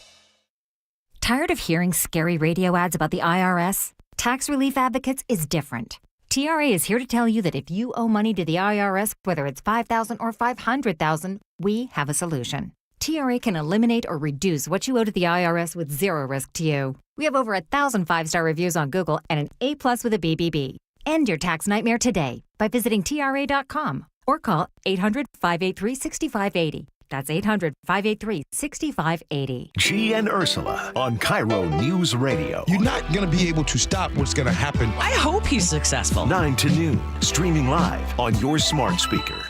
Tired of hearing scary radio ads about the IRS? Tax Relief Advocates is different. TRA is here to tell you that if you owe money to the IRS, whether it's $5,000 or $500,000, we have a solution. TRA can eliminate or reduce what you owe to the IRS with zero risk to you. We have over 1,000 5-star reviews on Google and an A+ with a BBB. End your tax nightmare today by visiting TRA.com or call 800-583-6580. That's 800-583-6580. G and Ursula on KIRO News Radio. You're not going to be able to stop what's going to happen. I hope he's successful. 9 to noon, streaming live on your smart speaker.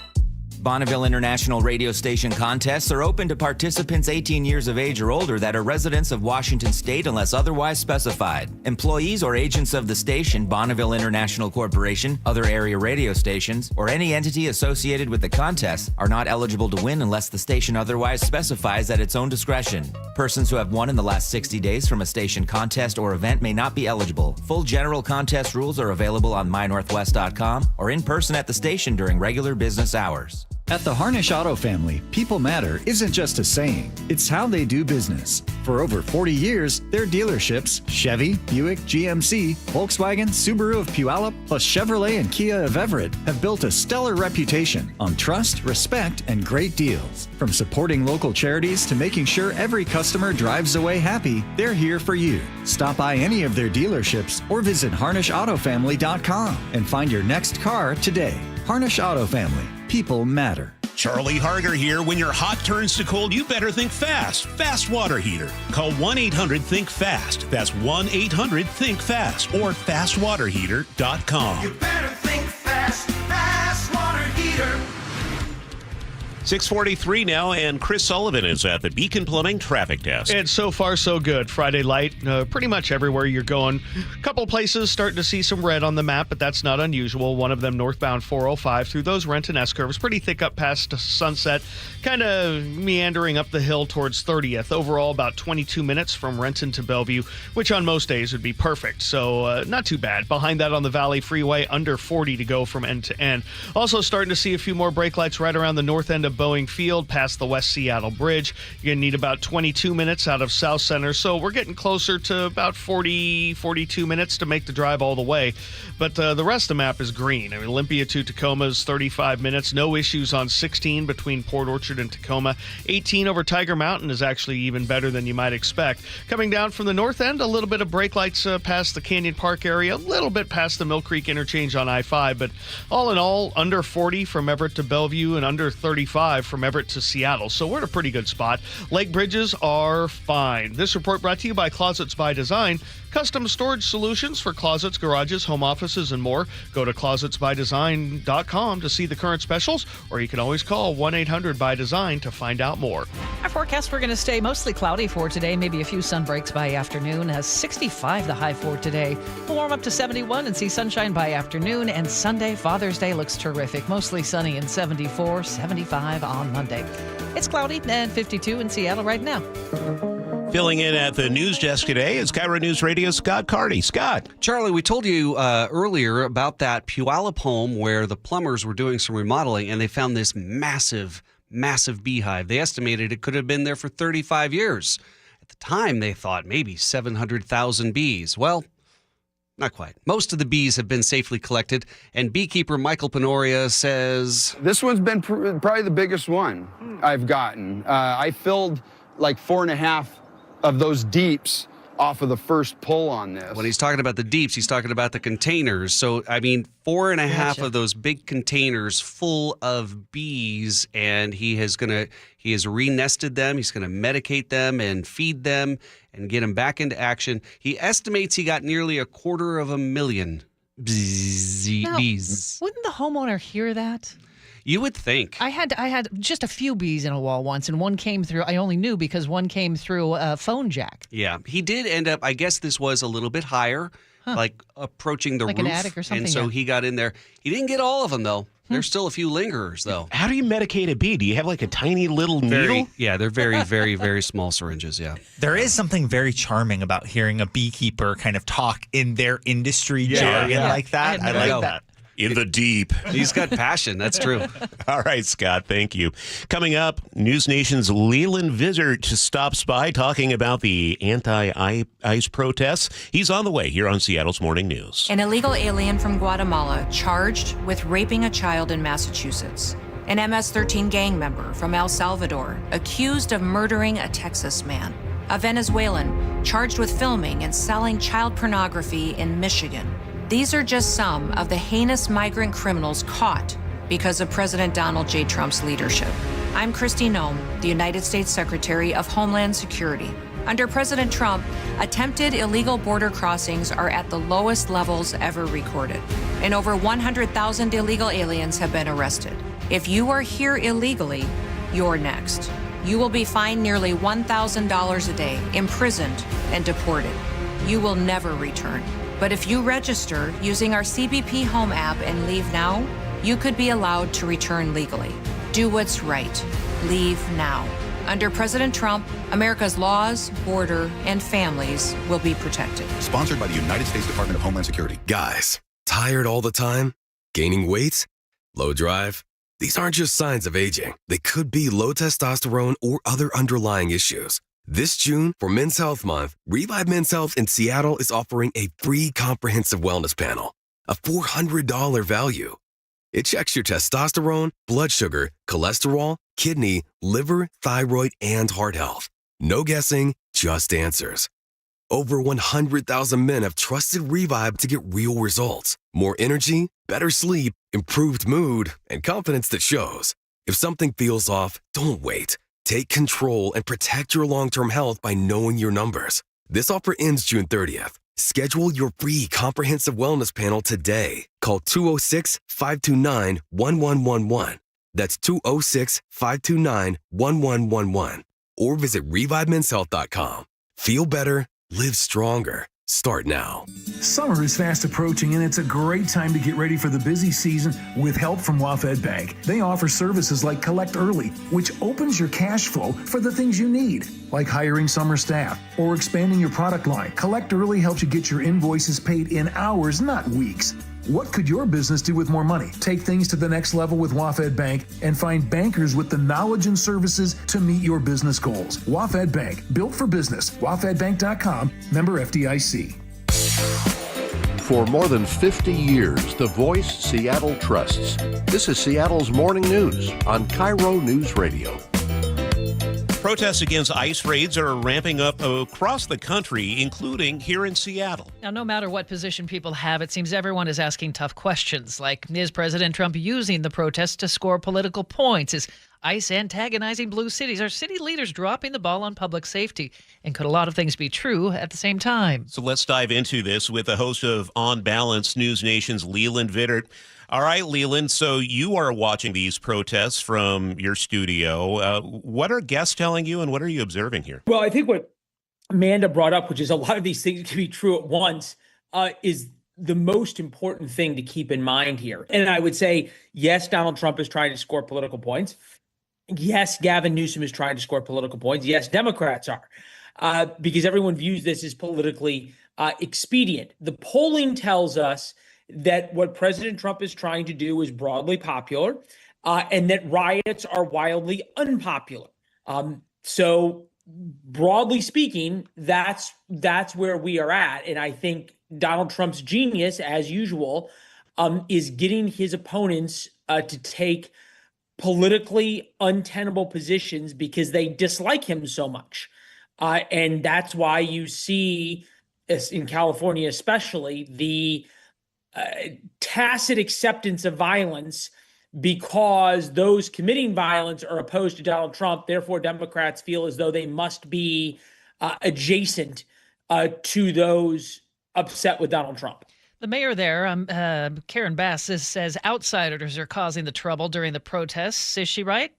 Bonneville International Radio Station contests are open to participants 18 years of age or older that are residents of Washington State unless otherwise specified. Employees or agents of the station, Bonneville International Corporation, other area radio stations, or any entity associated with the contest are not eligible to win unless the station otherwise specifies at its own discretion. Persons who have won in the last 60 days from a station contest or event may not be eligible. Full general contest rules are available on mynorthwest.com or in person at the station during regular business hours. At the Harnish Auto family, people matter isn't just a saying, it's how they do business. For over 40 years, their dealerships, Chevy, Buick, GMC, Volkswagen, Subaru of Puyallup, plus Chevrolet and Kia of Everett, have built a stellar reputation on trust, respect, and great deals. From supporting local charities to making sure every customer drives away happy, they're here for you. Stop by any of their dealerships or visit HarnishAutoFamily.com and find your next car today. Harnish Auto Family. People matter. Charlie Harger here. When your hot turns to cold, you better think fast. Fast water heater. Call 1-800-THINK-FAST. That's 1-800-THINK-FAST or fastwaterheater.com. You better think fast. Fast water heater. 6:43 now, and Chris Sullivan is at the Beacon Plumbing traffic desk. And so far, so good. Friday light, pretty much everywhere you're going. A couple places starting to see some red on the map, but that's not unusual. One of them northbound 405 through those Renton S-curves, pretty thick up past Sunset, kind of meandering up the hill towards 30th. Overall, about 22 minutes from Renton to Bellevue, which on most days would be perfect. So not too bad. Behind that on the Valley Freeway, under 40 to go from end to end. Also starting to see a few more brake lights right around the north end of Boeing Field past the West Seattle Bridge. You're going to need about 22 minutes out of South Center, so we're getting closer to about 42 minutes to make the drive all the way. But the rest of the map is green. I mean, Olympia to Tacoma is 35 minutes. No issues on 16 between Port Orchard and Tacoma. 18 over Tiger Mountain is actually even better than you might expect. Coming down from the north end, a little bit of brake lights past the Canyon Park area, a little bit past the Mill Creek interchange on I-5, but all in all, under 40 from Everett to Bellevue and under 35 from Everett to Seattle. So we're in a pretty good spot. Lake bridges are fine. This report brought to you by Closets by Design. Custom storage solutions for closets, garages, home offices, and more. Go to closetsbydesign.com to see the current specials, or you can always call 1-800-BY-DESIGN to find out more. Our forecast, we're going to stay mostly cloudy for today, maybe a few sun breaks by afternoon. 65 the high for today. We'll warm up to 71 and see sunshine by afternoon. And Sunday, Father's Day, looks terrific. Mostly sunny and 74, 75 on Monday. It's cloudy and 52 in Seattle right now. Filling in at the news desk today is KIRO News Radio Scott Carty. Scott. Charlie, we told you earlier about that Puyallup home where the plumbers were doing some remodeling and they found this massive beehive. They estimated it could have been there for 35 years. At the time, they thought maybe 700,000 bees. Well, not quite. Most of the bees have been safely collected, and beekeeper Michael Penoria says... This one's been probably the biggest one I've gotten. I filled like 4.5 of those deeps off of the first pull on this. When he's talking about the deeps, he's talking about the containers. So, I mean, 4.5 of those big containers full of bees, and he has re-nested them. He's going to medicate them and feed them and get them back into action. He estimates he got nearly 250,000 bees. Wouldn't the homeowner hear that? You would think. I had just a few bees in a wall once, and one came through. I only knew because one came through a phone jack. Yeah, he did end up, I guess this was a little bit higher, like approaching the roof. Like an attic or something. And so he got in there. He didn't get all of them, though. There's still a few lingerers, though. How do you medicate a bee? Do you have like a tiny little needle? Yeah, they're very, very, very small syringes, yeah. There is something very charming about hearing a beekeeper kind of talk in their industry jargon like that. I like that. In the deep. He's got passion. That's true. All right, Scott. Thank you. Coming up, News Nation's Leland Vizard stops by talking about the anti-ICE protests. He's on the way here on Seattle's Morning News. An illegal alien from Guatemala charged with raping a child in Massachusetts. An MS-13 gang member from El Salvador accused of murdering a Texas man. A Venezuelan charged with filming and selling child pornography in Michigan. These are just some of the heinous migrant criminals caught because of President Donald J. Trump's leadership. I'm Kristi Noem, the United States Secretary of Homeland Security. Under President Trump, attempted illegal border crossings are at the lowest levels ever recorded, and over 100,000 illegal aliens have been arrested. If you are here illegally, you're next. You will be fined nearly $1,000 a day, imprisoned, and deported. You will never return. But if you register using our CBP Home app and leave now, you could be allowed to return legally. Do what's right. Leave now. Under President Trump, America's laws, border, and families will be protected. Sponsored by the United States Department of Homeland Security. Guys, tired all the time? Gaining weight? Low drive? These aren't just signs of aging. They could be low testosterone or other underlying issues. This June, for Men's Health Month, Revive Men's Health in Seattle is offering a free comprehensive wellness panel, a $400 value. It checks your testosterone, blood sugar, cholesterol, kidney, liver, thyroid, and heart health. No guessing, just answers. Over 100,000 men have trusted Revive to get real results. More energy, better sleep, improved mood, and confidence that shows. If something feels off, don't wait. Take control and protect your long-term health by knowing your numbers. This offer ends June 30th. Schedule your free comprehensive wellness panel today. Call 206-529-1111. That's 206-529-1111. Or visit ReviveMen'sHealth.com. Feel better, live stronger. Start now. Summer is fast approaching, and it's a great time to get ready for the busy season with help from WaFd Bank. They offer services like Collect Early, which opens your cash flow for the things you need, like hiring summer staff or expanding your product line. Collect Early helps you get your invoices paid in hours, not weeks. What could your business do with more money? Take things to the next level with WaFd Bank and find bankers with the knowledge and services to meet your business goals. WaFd Bank, built for business. WaFdBank.com, member FDIC. For more than 50 years, the voice Seattle trusts. This is Seattle's Morning News on KIRO Newsradio. Protests against ICE raids are ramping up across the country, including here in Seattle. Now, no matter what position people have, it seems everyone is asking tough questions, like, is President Trump using the protests to score political points? Is ICE antagonizing blue cities? Are city leaders dropping the ball on public safety? And could a lot of things be true at the same time? So let's dive into this with the host of On Balance, News Nation's Leland Vittert. All right, Leland, so you are watching these protests from your studio. What are guests telling you, and what are you observing here? Well, I think what Amanda brought up, which is a lot of these things can be true at once, is the most important thing to keep in mind here. And I would say, yes, Donald Trump is trying to score political points. Yes, Gavin Newsom is trying to score political points. Yes, Democrats are, because everyone views this as politically expedient. The polling tells us that what President Trump is trying to do is broadly popular, and that riots are wildly unpopular. So broadly speaking, that's where we are at. And I think Donald Trump's genius, as usual, is getting his opponents to take politically untenable positions because they dislike him so much. And that's why you see, in California especially, the tacit acceptance of violence because those committing violence are opposed to Donald Trump. Therefore, Democrats feel as though they must be adjacent to those upset with Donald Trump. The mayor there, Karen Bass, says outsiders are causing the trouble during the protests. Is she right?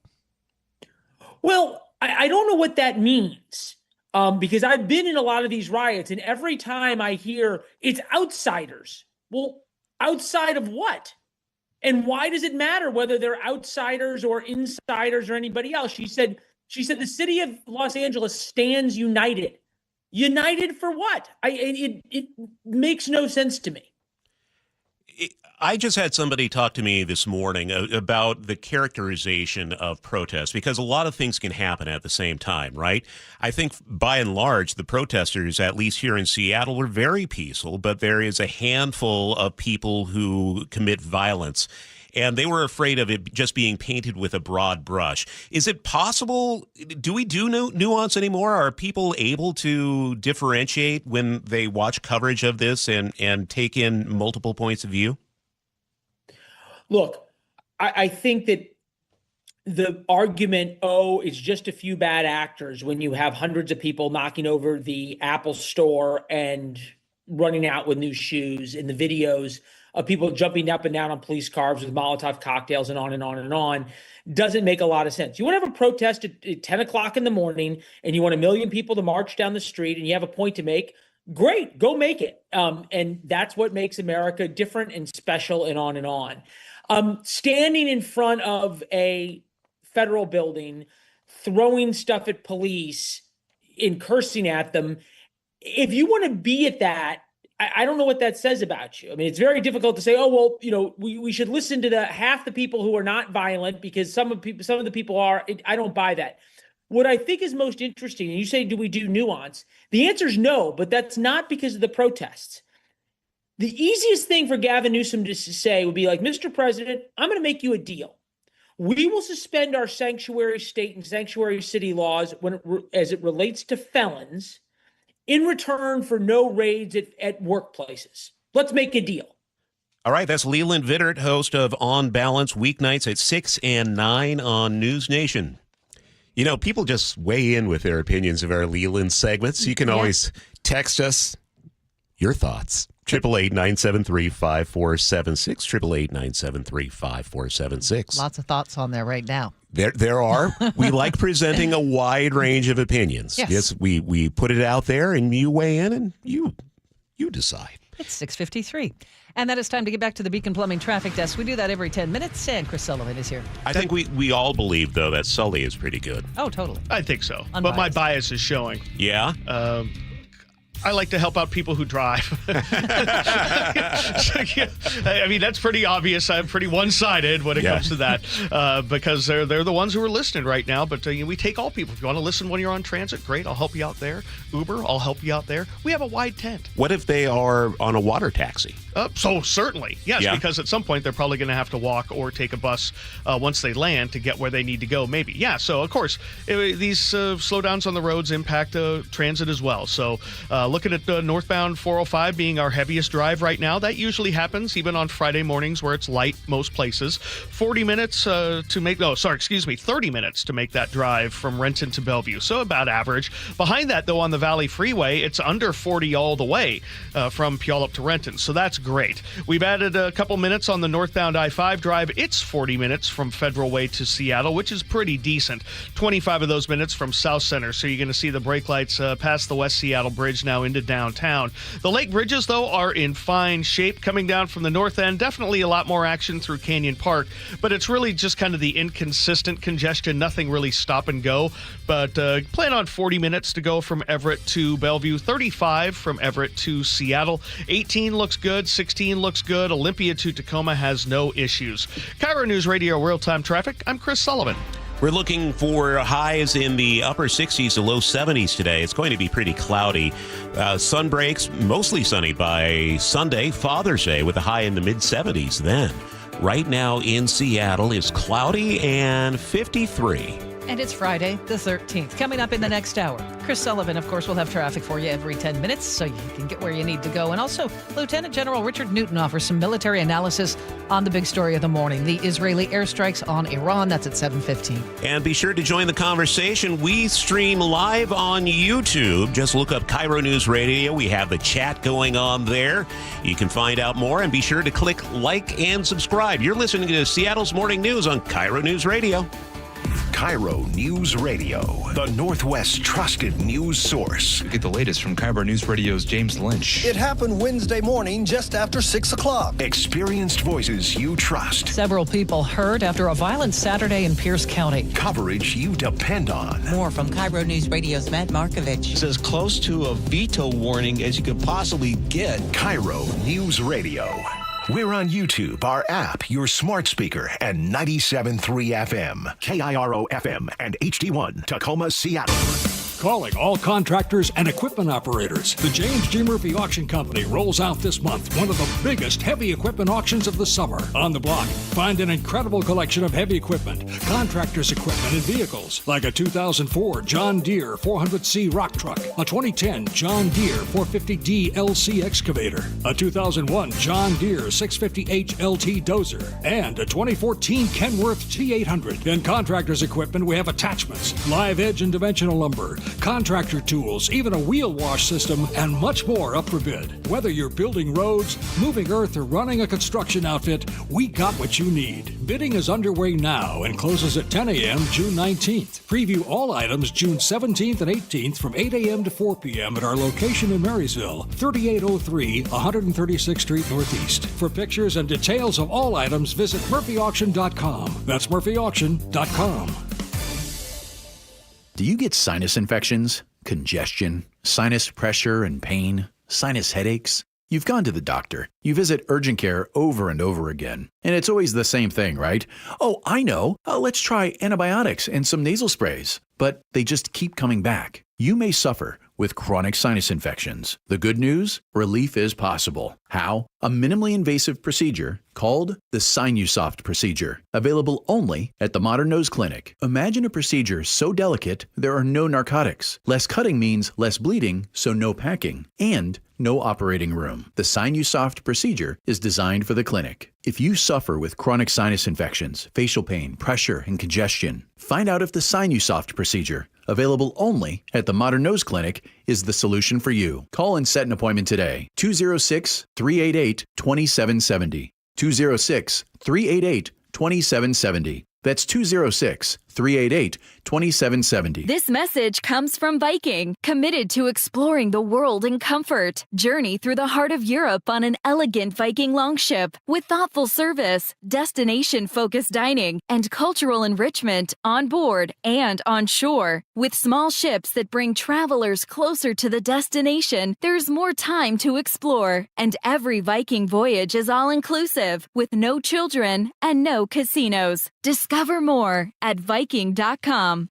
Well, I don't know what that means because I've been in a lot of these riots, and every time I hear it's outsiders. Well, outside of what? And why does it matter whether they're outsiders or insiders or anybody else? She said the city of Los Angeles stands united. United for what? It makes no sense to me. I just had somebody talk to me this morning about the characterization of protests, because a lot of things can happen at the same time, right? I think by and large, the protesters, at least here in Seattle, were very peaceful, but there is a handful of people who commit violence, and they were afraid of it just being painted with a broad brush. Is it possible? Do we do nuance anymore? Are people able to differentiate when they watch coverage of this and take in multiple points of view? Look, I think that the argument, it's just a few bad actors when you have hundreds of people knocking over the Apple store and running out with new shoes, and the videos of people jumping up and down on police cars with Molotov cocktails and on and on and on, doesn't make a lot of sense. You want to have a protest at 10 o'clock in the morning and you want 1 million people to march down the street and you have a point to make, great, go make it. And that's what makes America different and special and on and on. Standing in front of a federal building, throwing stuff at police and cursing at them, if you want to be at that, I don't know what that says about you. I mean, it's very difficult to say, we should listen to half the people who are not violent because some of the people are. I don't buy that. What I think is most interesting, and you say, do we do nuance? The answer is no, but that's not because of the protests. The easiest thing for Gavin Newsom to say would be like, Mr. President, I'm going to make you a deal. We will suspend our sanctuary state and sanctuary city laws as it relates to felons in return for no raids at workplaces. Let's make a deal. All right, that's Leland Vittert, host of On Balance, weeknights at 6 and 9 on News Nation. You know, people just weigh in with their opinions of our Leland segments. You can always text us your thoughts. 888-973-5476, 888-973-5476. Lots of thoughts on there right now. There are. We like presenting a wide range of opinions. Yes. We put it out there, and you weigh in, and you decide. It's 6:53. And that is time to get back to the Beacon Plumbing Traffic Desk. We do that every 10 minutes, and Chris Sullivan is here. I think we all believe, though, that Sully is pretty good. Oh, totally. I think so. Unbiased. But my bias is showing. Yeah? I like to help out people who drive. I mean, that's pretty obvious. I'm pretty one-sided when it comes to that because they're the ones who are listening right now. But we take all people. If you want to listen when you're on transit, great. I'll help you out there. Uber, I'll help you out there. We have a wide tent. What if they are on a water taxi? So certainly, yes, because at some point they're probably going to have to walk or take a bus once they land to get where they need to go, maybe. Yeah, so of course, these slowdowns on the roads impact transit as well. So looking at northbound 405 being our heaviest drive right now. That usually happens even on Friday mornings where it's light most places. 30 minutes to make that drive from Renton to Bellevue. So about average. Behind that, though, on the Valley Freeway, it's under 40 all the way from Puyallup to Renton. So that's great. We've added a couple minutes on the northbound I-5 drive. It's 40 minutes from Federal Way to Seattle, which is pretty decent. 25 of those minutes from South Center. So you're going to see the brake lights past the West Seattle Bridge now into downtown. The lake bridges, though, are in fine shape. Coming down from the north end, definitely a lot more action through Canyon Park, but it's really just kind of the inconsistent congestion, nothing really stop and go. But plan on 40 minutes to go from Everett to Bellevue, 35 from Everett to Seattle. 18 looks good, 16 looks good. Olympia to Tacoma has no issues. KIRO Newsradio real-time traffic. I'm Chris Sullivan. We're looking for highs in the upper 60s to low 70s today. It's going to be pretty cloudy. Sun breaks, mostly sunny by Sunday, Father's Day, with a high in the mid-70s then. Right now in Seattle, it's cloudy and 53. And it's Friday, the 13th. Coming up in the next hour, Chris Sullivan, of course, will have traffic for you every 10 minutes so you can get where you need to go. And also, Lieutenant General Richard Newton offers some military analysis on the big story of the morning, the Israeli airstrikes on Iran. That's at 7:15. And be sure to join the conversation. We stream live on YouTube. Just look up KIRO News Radio. We have the chat going on there. You can find out more and be sure to click like and subscribe. You're listening to Seattle's Morning News on KIRO News Radio. KIRO News Radio, the Northwest's trusted news source. Get the latest from KIRO News Radio's James Lynch. It happened Wednesday morning just after 6 o'clock. Experienced voices you trust. Several people hurt after a violent Saturday in Pierce County. Coverage you depend on. More from KIRO News Radio's Matt Markovich. It's as close to a veto warning as you could possibly get. KIRO News Radio. We're on YouTube, our app, your smart speaker, and 97.3 FM, KIRO FM, and HD1, Tacoma, Seattle. Calling all contractors and equipment operators. The James G. Murphy Auction Company rolls out this month one of the biggest heavy equipment auctions of the summer. On the block, find an incredible collection of heavy equipment, contractors' equipment, and vehicles, like a 2004 John Deere 400C rock truck, a 2010 John Deere 450D LC excavator, a 2001 John Deere 650H LT dozer, and a 2014 Kenworth T800. In contractors' equipment, we have attachments, live edge and dimensional lumber, contractor tools, even a wheel wash system, and much more up for bid. Whether you're building roads, moving earth, or running a construction outfit, we got what you need. Bidding is underway now and closes at 10 a.m. June 19th. Preview all items June 17th and 18th from 8 a.m. to 4 p.m. at our location in Marysville, 3803 136th Street Northeast. For pictures and details of all items, visit murphyauction.com. That's murphyauction.com. Do you get sinus infections, congestion, sinus pressure and pain, sinus headaches? You've gone to the doctor. You visit urgent care over and over again. And it's always the same thing, right? Oh, I know. Let's try antibiotics and some nasal sprays. But they just keep coming back. You may suffer with chronic sinus infections. The good news? Relief is possible. How? A minimally invasive procedure called the Sinusoft procedure, available only at the Modern Nose Clinic. Imagine a procedure so delicate there are no narcotics. Less cutting means less bleeding, so no packing, and no operating room. The Sinusoft procedure is designed for the clinic. If you suffer with chronic sinus infections, facial pain, pressure, and congestion, find out if the Sinusoft procedure, available only at the Modern Nose Clinic, is the solution for you. Call and set an appointment today. 206-388-2770. 206-388-2770. That's 206-388-2770. This message comes from Viking, committed to exploring the world in comfort. Journey through the heart of Europe on an elegant Viking longship with thoughtful service, destination-focused dining, and cultural enrichment on board and on shore. With small ships that bring travelers closer to the destination, there's more time to explore. And every Viking voyage is all-inclusive, with no children and no casinos. Discover more at Viking.com.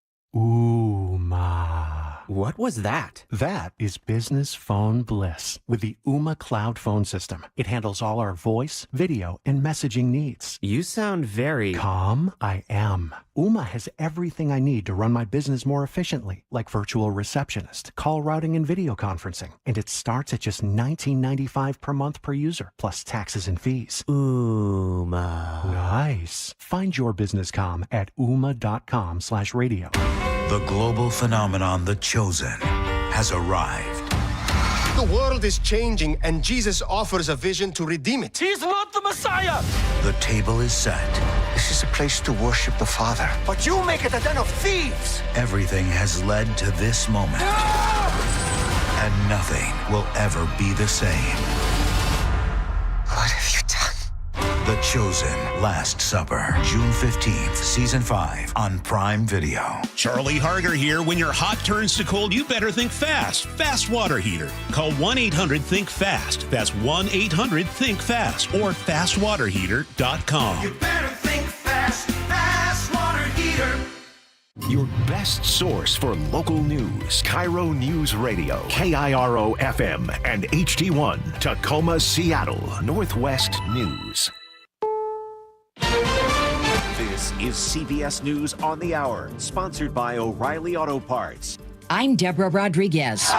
What was that? That is business phone bliss with the Ooma Cloud Phone System. It handles all our voice, video, and messaging needs. You sound very calm. I am. Ooma has everything I need to run my business more efficiently, like virtual receptionist, call routing, and video conferencing. And it starts at just $19.95 per month per user, plus taxes and fees. Ooma. Nice. Find your business comm at ooma.com/radio. The global phenomenon, The Chosen, has arrived. The world is changing, and Jesus offers a vision to redeem it. He's not the Messiah! The table is set. This is a place to worship the Father. But you make it a den of thieves! Everything has led to this moment. And nothing will ever be the same. What have you done? The Chosen, Last Supper, June 15th, Season 5 on Prime Video. Charlie Harger here. When your hot turns to cold, you better think fast. Fast water heater. Call 1-800-THINK-FAST. That's 1-800-THINK-FAST or fastwaterheater.com. You better think fast, fast water heater. Your best source for local news. KIRO Newsradio. KIRO FM and HD1. Tacoma, Seattle. Northwest News. This is CBS News on the Hour, sponsored by O'Reilly Auto Parts. I'm Deborah Rodriguez.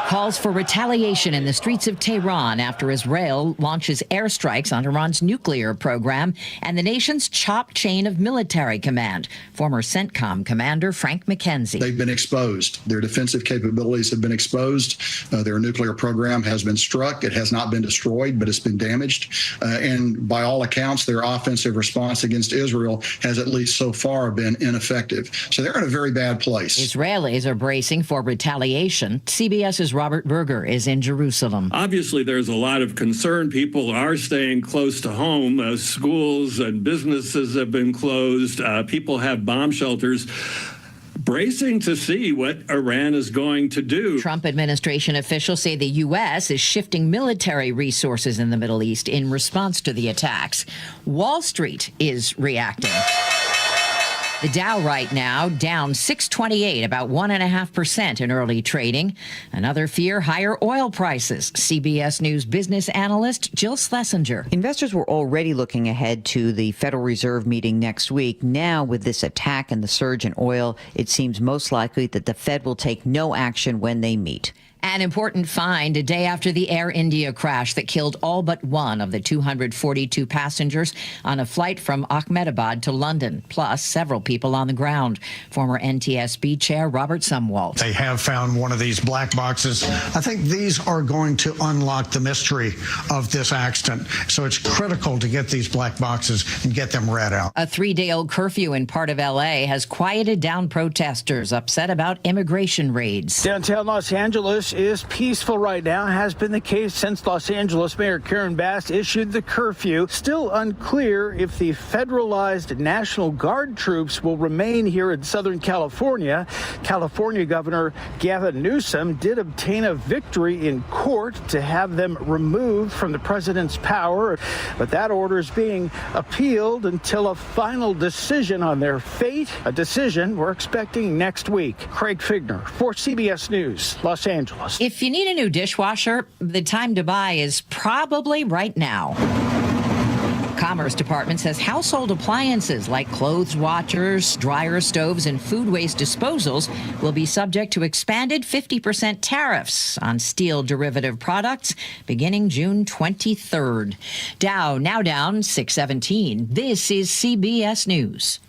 Calls for retaliation in the streets of Tehran after Israel launches airstrikes on Iran's nuclear program and the nation's chopped chain of military command. Former CENTCOM commander Frank McKenzie. They've been exposed. Their defensive capabilities have been exposed. Their nuclear program has been struck. It has not been destroyed, but it's been damaged. And by all accounts, their offensive response against Israel has at least so far been ineffective. So they're in a very bad place. Israelis are bracing for retaliation. CBS's Robert Berger is in Jerusalem. Obviously, there's a lot of concern. People are staying close to home. Schools and businesses have been closed. People have bomb shelters. Bracing to see what Iran is going to do. Trump administration officials say the U.S. is shifting military resources in the Middle East in response to the attacks. Wall Street is reacting. The Dow right now down 628, about 1.5% in early trading. Another fear, higher oil prices. CBS News business analyst Jill Schlesinger. Investors were already looking ahead to the Federal Reserve meeting next week. Now, with this attack and the surge in oil, it seems most likely that the Fed will take no action when they meet. An important find a day after the Air India crash that killed all but one of the 242 passengers on a flight from Ahmedabad to London, plus several people on the ground. Former NTSB Chair Robert Sumwalt. They have found one of these black boxes. I think these are going to unlock the mystery of this accident. So it's critical to get these black boxes and get them read out. A 3-day-old curfew in part of L.A. has quieted down protesters upset about immigration raids. Downtown Los Angeles is peaceful right now, has been the case since Los Angeles Mayor Karen Bass issued the curfew. Still unclear if the federalized National Guard troops will remain here in Southern California. California Governor Gavin Newsom did obtain a victory in court to have them removed from the president's power, but that order is being appealed until a final decision on their fate, a decision we're expecting next week. Craig Figner for CBS News, Los Angeles. If you need a new dishwasher, the time to buy is probably right now. Commerce Department says household appliances like clothes washers, dryers, stoves, and food waste disposals will be subject to expanded 50% tariffs on steel derivative products beginning June 23rd. Dow now down 617. This is CBS News.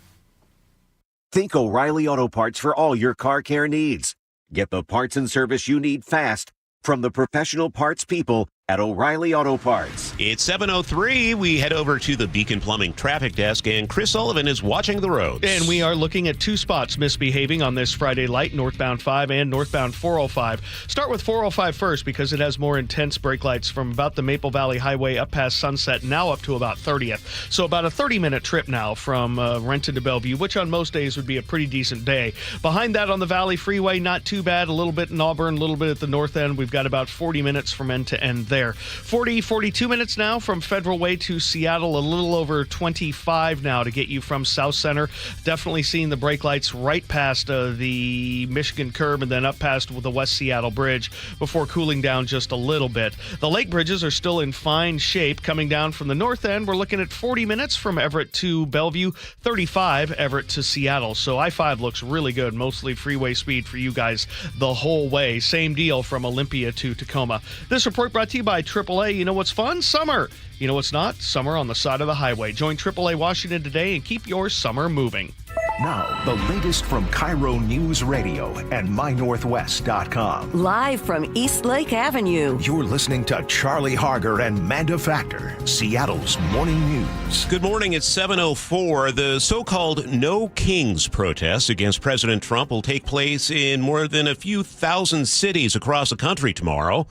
Think O'Reilly Auto Parts for all your car care needs. Get the parts and service you need fast from the professional parts people at O'Reilly Auto Parts. It's 7:03. We head over to the Beacon Plumbing traffic desk, and Chris Sullivan is watching the roads. And we are looking at two spots misbehaving on this Friday light, northbound 5 and northbound 405. Start with 405 first because it has more intense brake lights from about the Maple Valley Highway up past Sunset, now up to about 30th. So about a 30-minute trip now from Renton to Bellevue, which on most days would be a pretty decent day. Behind that on the Valley Freeway, not too bad. A little bit in Auburn, a little bit at the north end. We've got about 40 minutes from end to end there. 42 minutes now from Federal Way to Seattle, a little over 25 now to get you from South Center. Definitely seeing the brake lights right past the Michigan curb and then up past the West Seattle Bridge before cooling down just a little bit. The lake bridges are still in fine shape. Coming down from the north end, we're looking at 40 minutes from Everett to Bellevue, 35 Everett to Seattle. So I-5 looks really good, mostly freeway speed for you guys the whole way. Same deal from Olympia to Tacoma. This report brought to you by AAA. You know what's fun? Summer. You know what's not? Summer on the side of the highway. Join AAA Washington today and keep your summer moving. Now, the latest from KIRO Newsradio and MyNorthwest.com. Live from East Lake Avenue. You're listening to Charlie Harger and Manda Factor, Seattle's morning news. Good morning. It's 7:04. The so-called No Kings protest against President Trump will take place in more than a few thousand cities across the country tomorrow.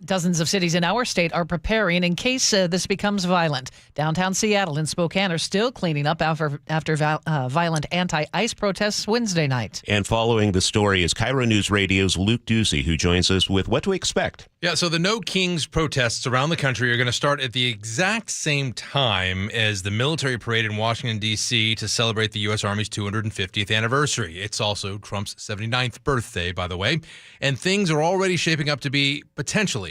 Dozens of cities in our state are preparing in case this becomes violent. Downtown Seattle and Spokane are still cleaning up after violent anti-ICE protests Wednesday night. And following the story is KIRO News Radio's Luke Ducey, who joins us with what to expect. Yeah, so the No Kings protests around the country are going to start at the exact same time as the military parade in Washington, D.C. to celebrate the U.S. Army's 250th anniversary. It's also Trump's 79th birthday, by the way. And things are already shaping up to be potentially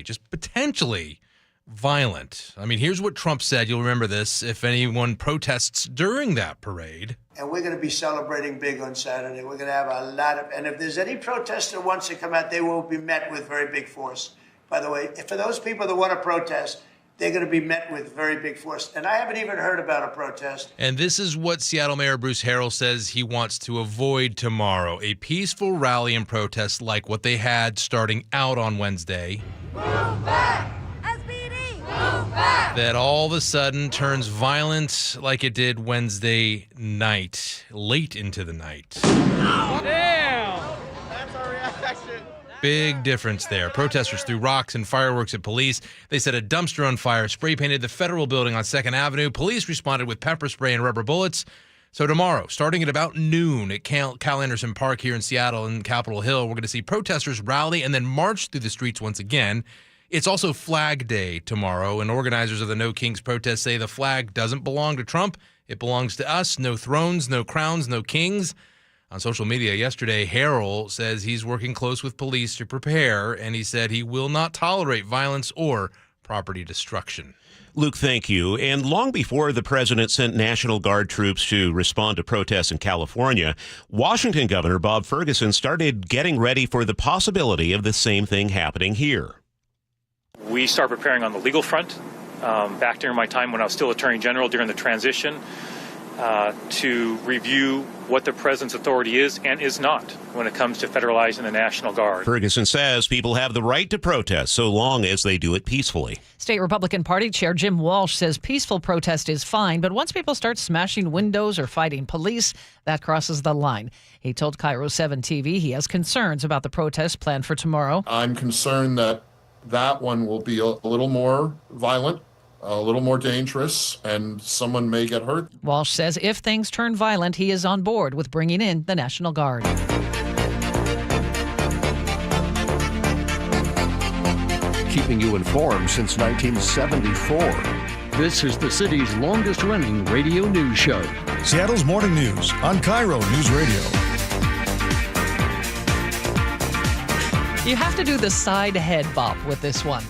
violent. I mean, here's what Trump said. You'll remember this if anyone protests during that parade. And we're going to be celebrating big on Saturday. We're going to have a lot of, and if there's any protester who wants to come out, they will be met with very big force. By the way, for those people that want to protest, they're going to be met with very big force. And I haven't even heard about a protest. And this is what Seattle Mayor Bruce Harrell says he wants to avoid tomorrow. A peaceful rally and protest like what they had starting out on Wednesday. Move back! SPD! Move back! That all of a sudden turns violent like it did Wednesday night, late into the night. Damn! That's our reaction. Big difference there. Protesters threw rocks and fireworks at police. They set a dumpster on fire, spray painted the federal building on 2nd Avenue. Police responded with pepper spray and rubber bullets. So tomorrow, starting at about noon at Cal Anderson Park here in Seattle and Capitol Hill, we're going to see protesters rally and then march through the streets once again. It's also Flag Day tomorrow, and organizers of the No Kings protest say the flag doesn't belong to Trump. It belongs to us. No thrones, no crowns, no kings. On social media yesterday, Harrell says he's working close with police to prepare, and he said he will not tolerate violence or property destruction. Luke, thank you. And long before the president sent National Guard troops to respond to protests in California, Washington Governor Bob Ferguson started getting ready for the possibility of the same thing happening here. We start preparing on the legal front, back during my time when I was still Attorney General during the transition, to review what the president's authority is and is not when it comes to federalizing the National Guard. Ferguson says people have the right to protest so long as they do it peacefully. State Republican Party Chair Jim Walsh says peaceful protest is fine, but once people start smashing windows or fighting police, that crosses the line. He told KIRO 7 TV he has concerns about the protest planned for tomorrow. I'm concerned that one will be a little more violent, a little more dangerous, and someone may get hurt. Walsh says if things turn violent, he is on board with bringing in the National Guard. Keeping you informed since 1974. This is the city's longest-running radio news show. Seattle's Morning News on KIRO News Radio. You have to do the side head bop with this one.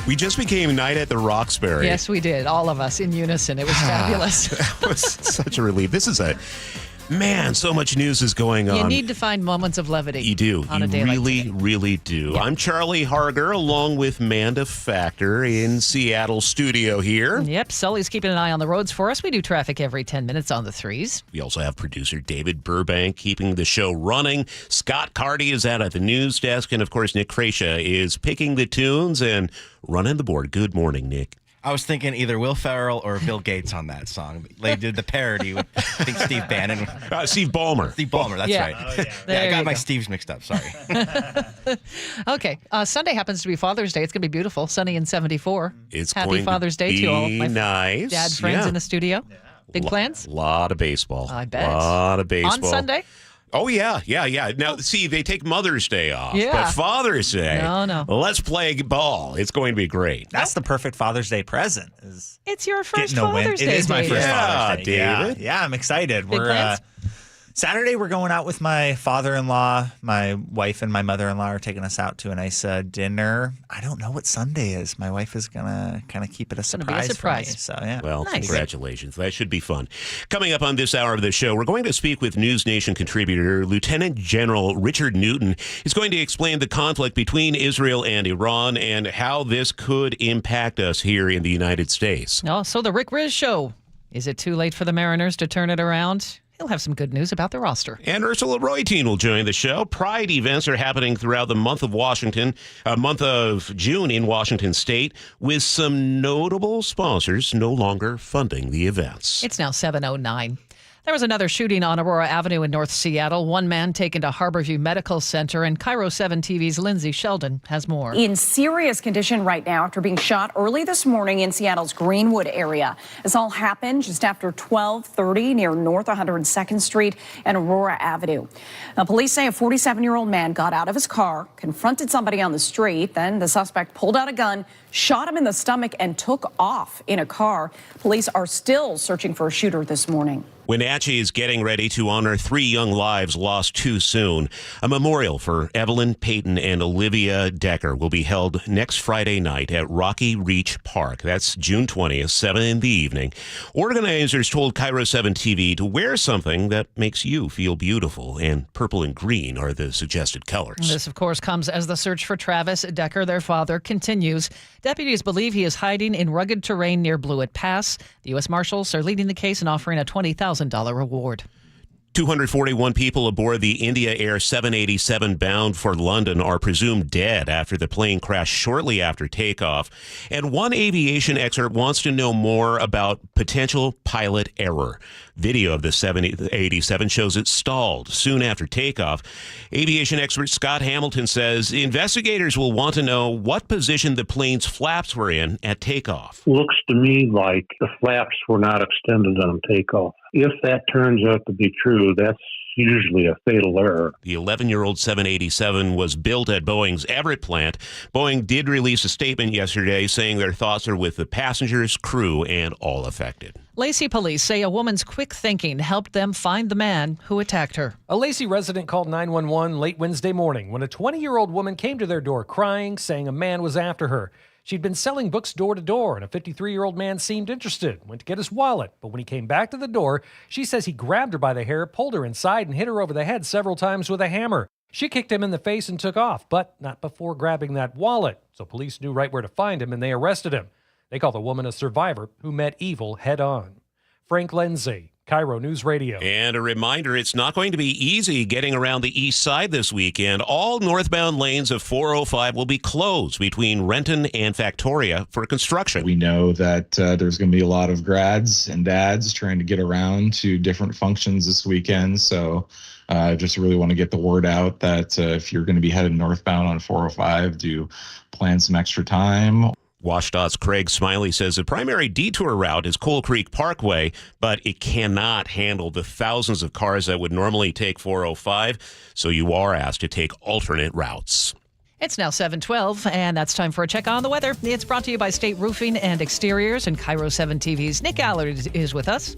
We just became Night at the Roxbury. Yes, we did. All of us in unison. It was fabulous. That was such a relief. This is so much news is going on. You need to find moments of levity. You do. On a day Really do. Yeah. I'm Charlie Harger, along with Manda Factor in Seattle studio here. Yep, Sully's keeping an eye on the roads for us. We do traffic every 10 minutes on the 3s. We also have producer David Burbank keeping the show running. Scott Carty is out at the news desk. And, of course, Nick Cretia is picking the tunes and running the board. Good morning, Nick. I was thinking either Will Ferrell or Bill Gates on that song. They did the parody with, I think, Steve Bannon. Steve Ballmer. Steve Ballmer, that's right. Oh, I got my Steves mixed up, sorry. Okay, Sunday happens to be Father's Day. It's going to be beautiful, sunny and 74. It's Happy going Father's to Day to all my nice. dad friends in the studio. Big plans? A lot of baseball. I bet. A lot of baseball. On Sunday? Oh, yeah. Now, see, they take Mother's Day off. Yeah. But Father's Day, No. let's play ball. It's going to be great. That's the perfect Father's Day present. It's your first Getting a win. Father's Day. It is my first Father's Day. David. Yeah, I'm excited. Big plans? Saturday, we're going out with my father-in-law. My wife and my mother-in-law are taking us out to a nice dinner. I don't know what Sunday is. My wife is going to kind of keep it a surprise for me. So, yeah. Well, Nice. Congratulations. That should be fun. Coming up on this hour of the show, we're going to speak with News Nation contributor Lieutenant General Richard Newton. He's going to explain the conflict between Israel and Iran and how this could impact us here in the United States. Oh, so the Rick Riz Show. Is it too late for the Mariners to turn it around? He'll have some good news about the roster. And Ursula Reutin will join the show. Pride events are happening throughout the month of June in Washington State, with some notable sponsors no longer funding the events. It's now 7:09. There was another shooting on Aurora Avenue in North Seattle. One man taken to Harborview Medical Center, and KIRO 7 TV's Lindsay Sheldon has more. In serious condition right now after being shot early this morning in Seattle's Greenwood area. This all happened just after 12:30 near North 102nd Street and Aurora Avenue. Now, police say a 47-year-old man got out of his car, confronted somebody on the street. Then the suspect pulled out a gun, shot him in the stomach, and took off in a car. Police are still searching for a shooter this morning. Wenatchee is getting ready to honor 3 young lives lost too soon. A memorial for Evelyn, Peyton, and Olivia Decker will be held next Friday night at Rocky Reach Park. That's June 20th, 7 in the evening. Organizers told KIRO 7 TV to wear something that makes you feel beautiful, and purple and green are the suggested colors. This, of course, comes as the search for Travis Decker, their father, continues. Deputies believe he is hiding in rugged terrain near Blewett Pass. The U.S. Marshals are leading the case and offering a $20,000 reward. 241 people aboard the India Air 787 bound for London are presumed dead after the plane crashed shortly after takeoff. And one aviation expert wants to know more about potential pilot error. Video of the 787 shows it stalled soon after takeoff. Aviation expert Scott Hamilton says investigators will want to know what position the plane's flaps were in at takeoff. Looks to me like the flaps were not extended on takeoff. If that turns out to be true, that's usually a fatal error. The 11-year-old 787 was built at Boeing's Everett plant. Boeing did release a statement yesterday saying their thoughts are with the passengers, crew, and all affected. Lacey police say a woman's quick thinking helped them find the man who attacked her. A Lacey resident called 911 late Wednesday morning when a 20-year-old woman came to their door crying, saying a man was after her. She'd been selling books door to door, and a 53-year-old man seemed interested, went to get his wallet. But when he came back to the door, she says he grabbed her by the hair, pulled her inside, and hit her over the head several times with a hammer. She kicked him in the face and took off, but not before grabbing that wallet. So police knew right where to find him, and they arrested him. They call the woman a survivor who met evil head-on. Frank Lindsay, KIRO Newsradio. And a reminder, it's not going to be easy getting around the east side this weekend. All northbound lanes of 405 will be closed between Renton and Factoria for construction. We know that there's going to be a lot of grads and dads trying to get around to different functions this weekend. So just really want to get the word out that if you're going to be headed northbound on 405, do plan some extra time. WashDOT's Craig Smiley says the primary detour route is Coal Creek Parkway, but it cannot handle the thousands of cars that would normally take 405, so you are asked to take alternate routes. It's now 7:12, and that's time for a check on the weather. It's brought to you by State Roofing and Exteriors, and KIRO 7 TV's Nick Allard is with us.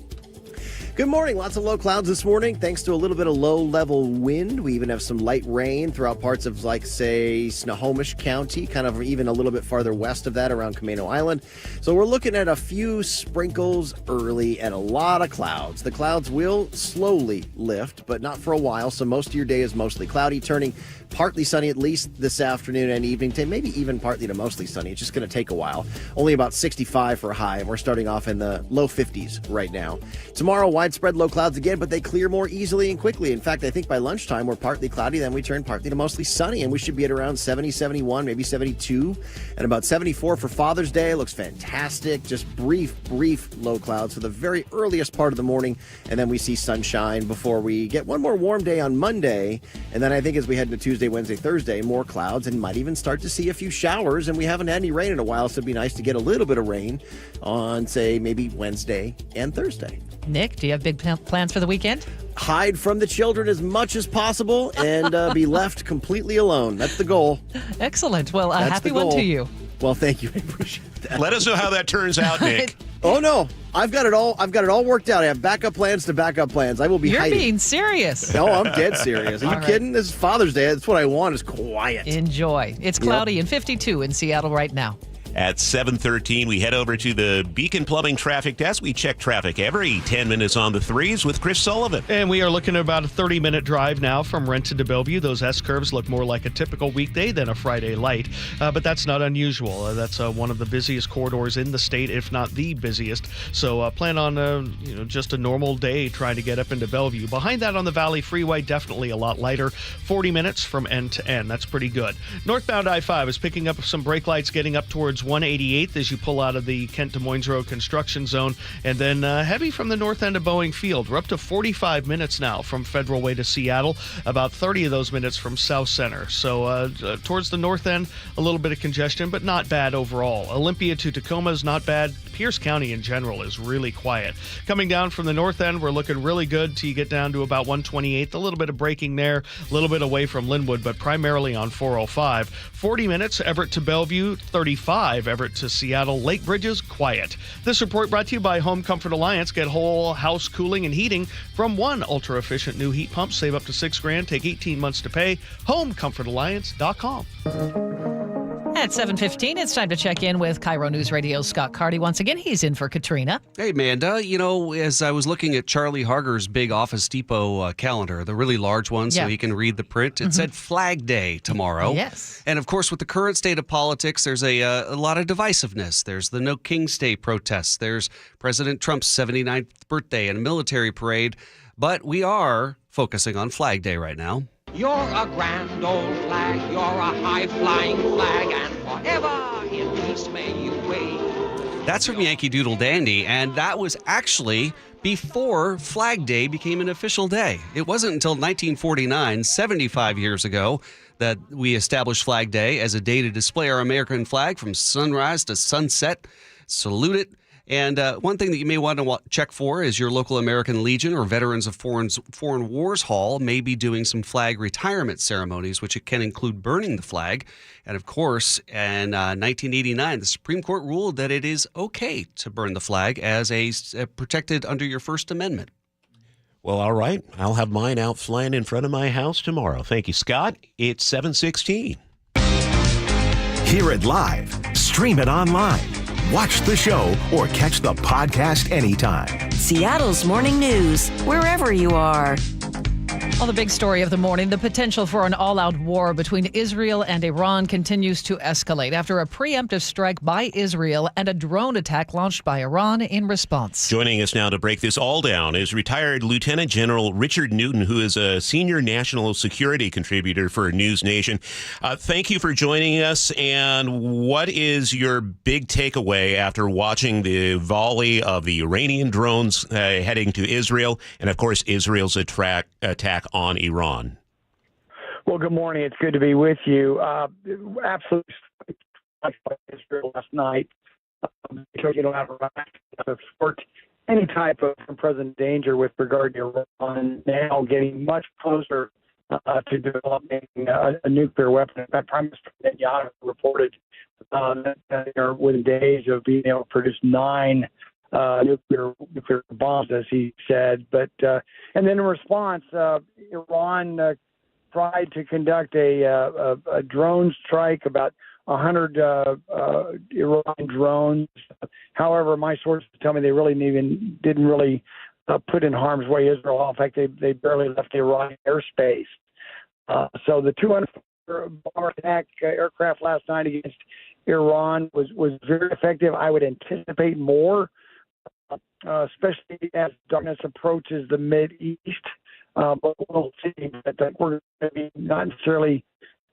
Good morning. Lots of low clouds this morning, thanks to a little bit of low-level wind. We even have some light rain throughout parts of, like, say, Snohomish County, kind of even a little bit farther west of that around Camano Island. So we're looking at a few sprinkles early and a lot of clouds. The clouds will slowly lift, but not for a while, so most of your day is mostly cloudy, turning partly sunny at least this afternoon and evening, maybe even partly to mostly sunny. It's just going to take a while. Only about 65 for a high, and we're starting off in the low 50s right now. Tomorrow, widespread low clouds again, but they clear more easily and quickly. In fact, I think by lunchtime, we're partly cloudy, then we turn partly to mostly sunny, and we should be at around 70, 71, maybe 72, and about 74 for Father's Day. Looks fantastic. Just brief low clouds for the very earliest part of the morning, and then we see sunshine before we get one more warm day on Monday, and then I think as we head into Tuesday, Wednesday, Thursday, more clouds, and might even start to see a few showers, and we haven't had any rain in a while, so it'd be nice to get a little bit of rain on, say, maybe Wednesday and Thursday. Nick, do you have big plans for the weekend? Hide from the children as much as possible and be left completely alone. That's the goal. Excellent. Well, a happy one to you. Well, thank you. I appreciate that. Let us know how that turns out, Nick. Oh no, I've got it all worked out. I have backup plans to backup plans. I will be hiding. You're being serious. No, I'm dead serious. Are you kidding? This is Father's Day. That's what I want, is quiet. Enjoy. It's cloudy and 52 in Seattle right now. At 7:13, we head over to the Beacon Plumbing Traffic Desk. We check traffic every 10 minutes on the threes with Chris Sullivan. And we are looking at about a 30-minute drive now from Renton to Bellevue. Those S-curves look more like a typical weekday than a Friday light, but that's not unusual. That's one of the busiest corridors in the state, if not the busiest. So plan on just a normal day trying to get up into Bellevue. Behind that on the Valley Freeway, definitely a lot lighter. 40 minutes from end to end. That's pretty good. Northbound I-5 is picking up some brake lights getting up towards 188th as you pull out of the Kent Des Moines Road construction zone, and then heavy from the north end of Boeing Field. We're up to 45 minutes now from Federal Way to Seattle, about 30 of those minutes from South Center. So towards the north end, a little bit of congestion, but not bad overall. Olympia to Tacoma is not bad. Pierce County in general is really quiet. Coming down from the north end, we're looking really good till you get down to about 128th. A little bit of braking there, a little bit away from Linwood, but primarily on 405. 40 minutes, Everett to Bellevue, 35, Everett to Seattle. Lake Bridges, quiet. This report brought to you by Home Comfort Alliance. Get whole house cooling and heating from one ultra-efficient new heat pump. Save up to $6,000. Take 18 months to pay. HomeComfortAlliance.com. At 7:15, it's time to check in with KIRO Newsradio's Scott Carty. Once again, he's in for Katrina. Hey, Amanda. As I was looking at Charlie Harger's big Office Depot calendar, the really large one, so he can read the print, it said Flag Day tomorrow. Yes. And, of course, with the current state of politics, there's a lot of divisiveness. There's the No King's Day protests. There's President Trump's 79th birthday and a military parade. But we are focusing on Flag Day right now. You're a grand old flag, you're a high-flying flag, and forever in peace may you wave. That's from Yankee Doodle Dandy, and that was actually before Flag Day became an official day. It wasn't until 1949, 75 years ago, that we established Flag Day as a day to display our American flag from sunrise to sunset, salute it. And one thing that you may want to check for is your local American Legion or Veterans of Foreign Wars Hall may be doing some flag retirement ceremonies, which can include burning the flag. And, of course, in 1989, the Supreme Court ruled that it is okay to burn the flag as protected under your First Amendment. Well, all right. I'll have mine out flying in front of my house tomorrow. Thank you, Scott. It's 7:16. Hear it live. Stream it online. Watch the show or catch the podcast anytime. Seattle's Morning News, wherever you are. Well, the big story of the morning, the potential for an all-out war between Israel and Iran continues to escalate after a preemptive strike by Israel and a drone attack launched by Iran in response. Joining us now to break this all down is retired Lieutenant General Richard Newton, who is a senior national security contributor for News Nation. Thank you for joining us. And what is your big takeaway after watching the volley of the Iranian drones heading to Israel and, of course, Israel's attack on Iran? Well, good morning. It's good to be with you. Absolutely, Israel last night. Because you don't have to support any type of present danger with regard to Iran, now getting much closer to developing a nuclear weapon. In fact, Prime Minister Netanyahu reported that they are within days of being able to produce 9 nuclear bombs, as he said. But and then in response, Iran tried to conduct a drone strike, about 100 Iran drones. However, my sources tell me they really didn't really put in harm's way Israel. In fact, they barely left Iran airspace. So the 200 bomber attack aircraft last night against Iran was very effective. I would anticipate more, especially as darkness approaches the Mideast. But we'll see. But we're going to be not necessarily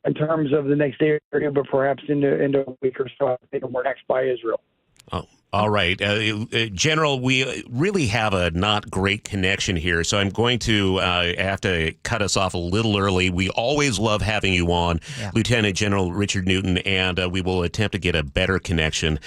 in terms of the next day or two, but perhaps into a week or so, I think we're next by Israel. Oh, all right. General, we really have a not great connection here, so I'm going to have to cut us off a little early. We always love having you on, Lieutenant General Richard Newton, and we will attempt to get a better connection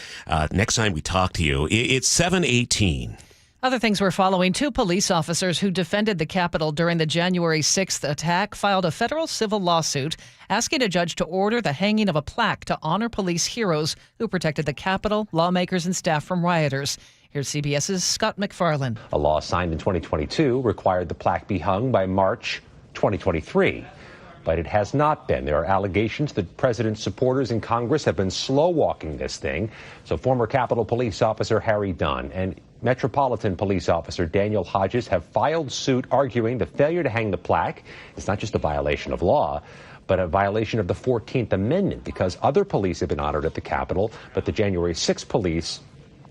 next time we talk to you. It's 7:18. Other things we're following: 2 police officers who defended the Capitol during the January 6th attack filed a federal civil lawsuit asking a judge to order the hanging of a plaque to honor police heroes who protected the Capitol, lawmakers, and staff from rioters. Here's CBS's Scott McFarland. A law signed in 2022 required the plaque be hung by March 2023. But it has not been. There are allegations that president's supporters in Congress have been slow-walking this thing. So former Capitol Police Officer Harry Dunn and Metropolitan Police Officer Daniel Hodges have filed suit arguing the failure to hang the plaque is not just a violation of law, but a violation of the 14th Amendment, because other police have been honored at the Capitol, but the January 6th police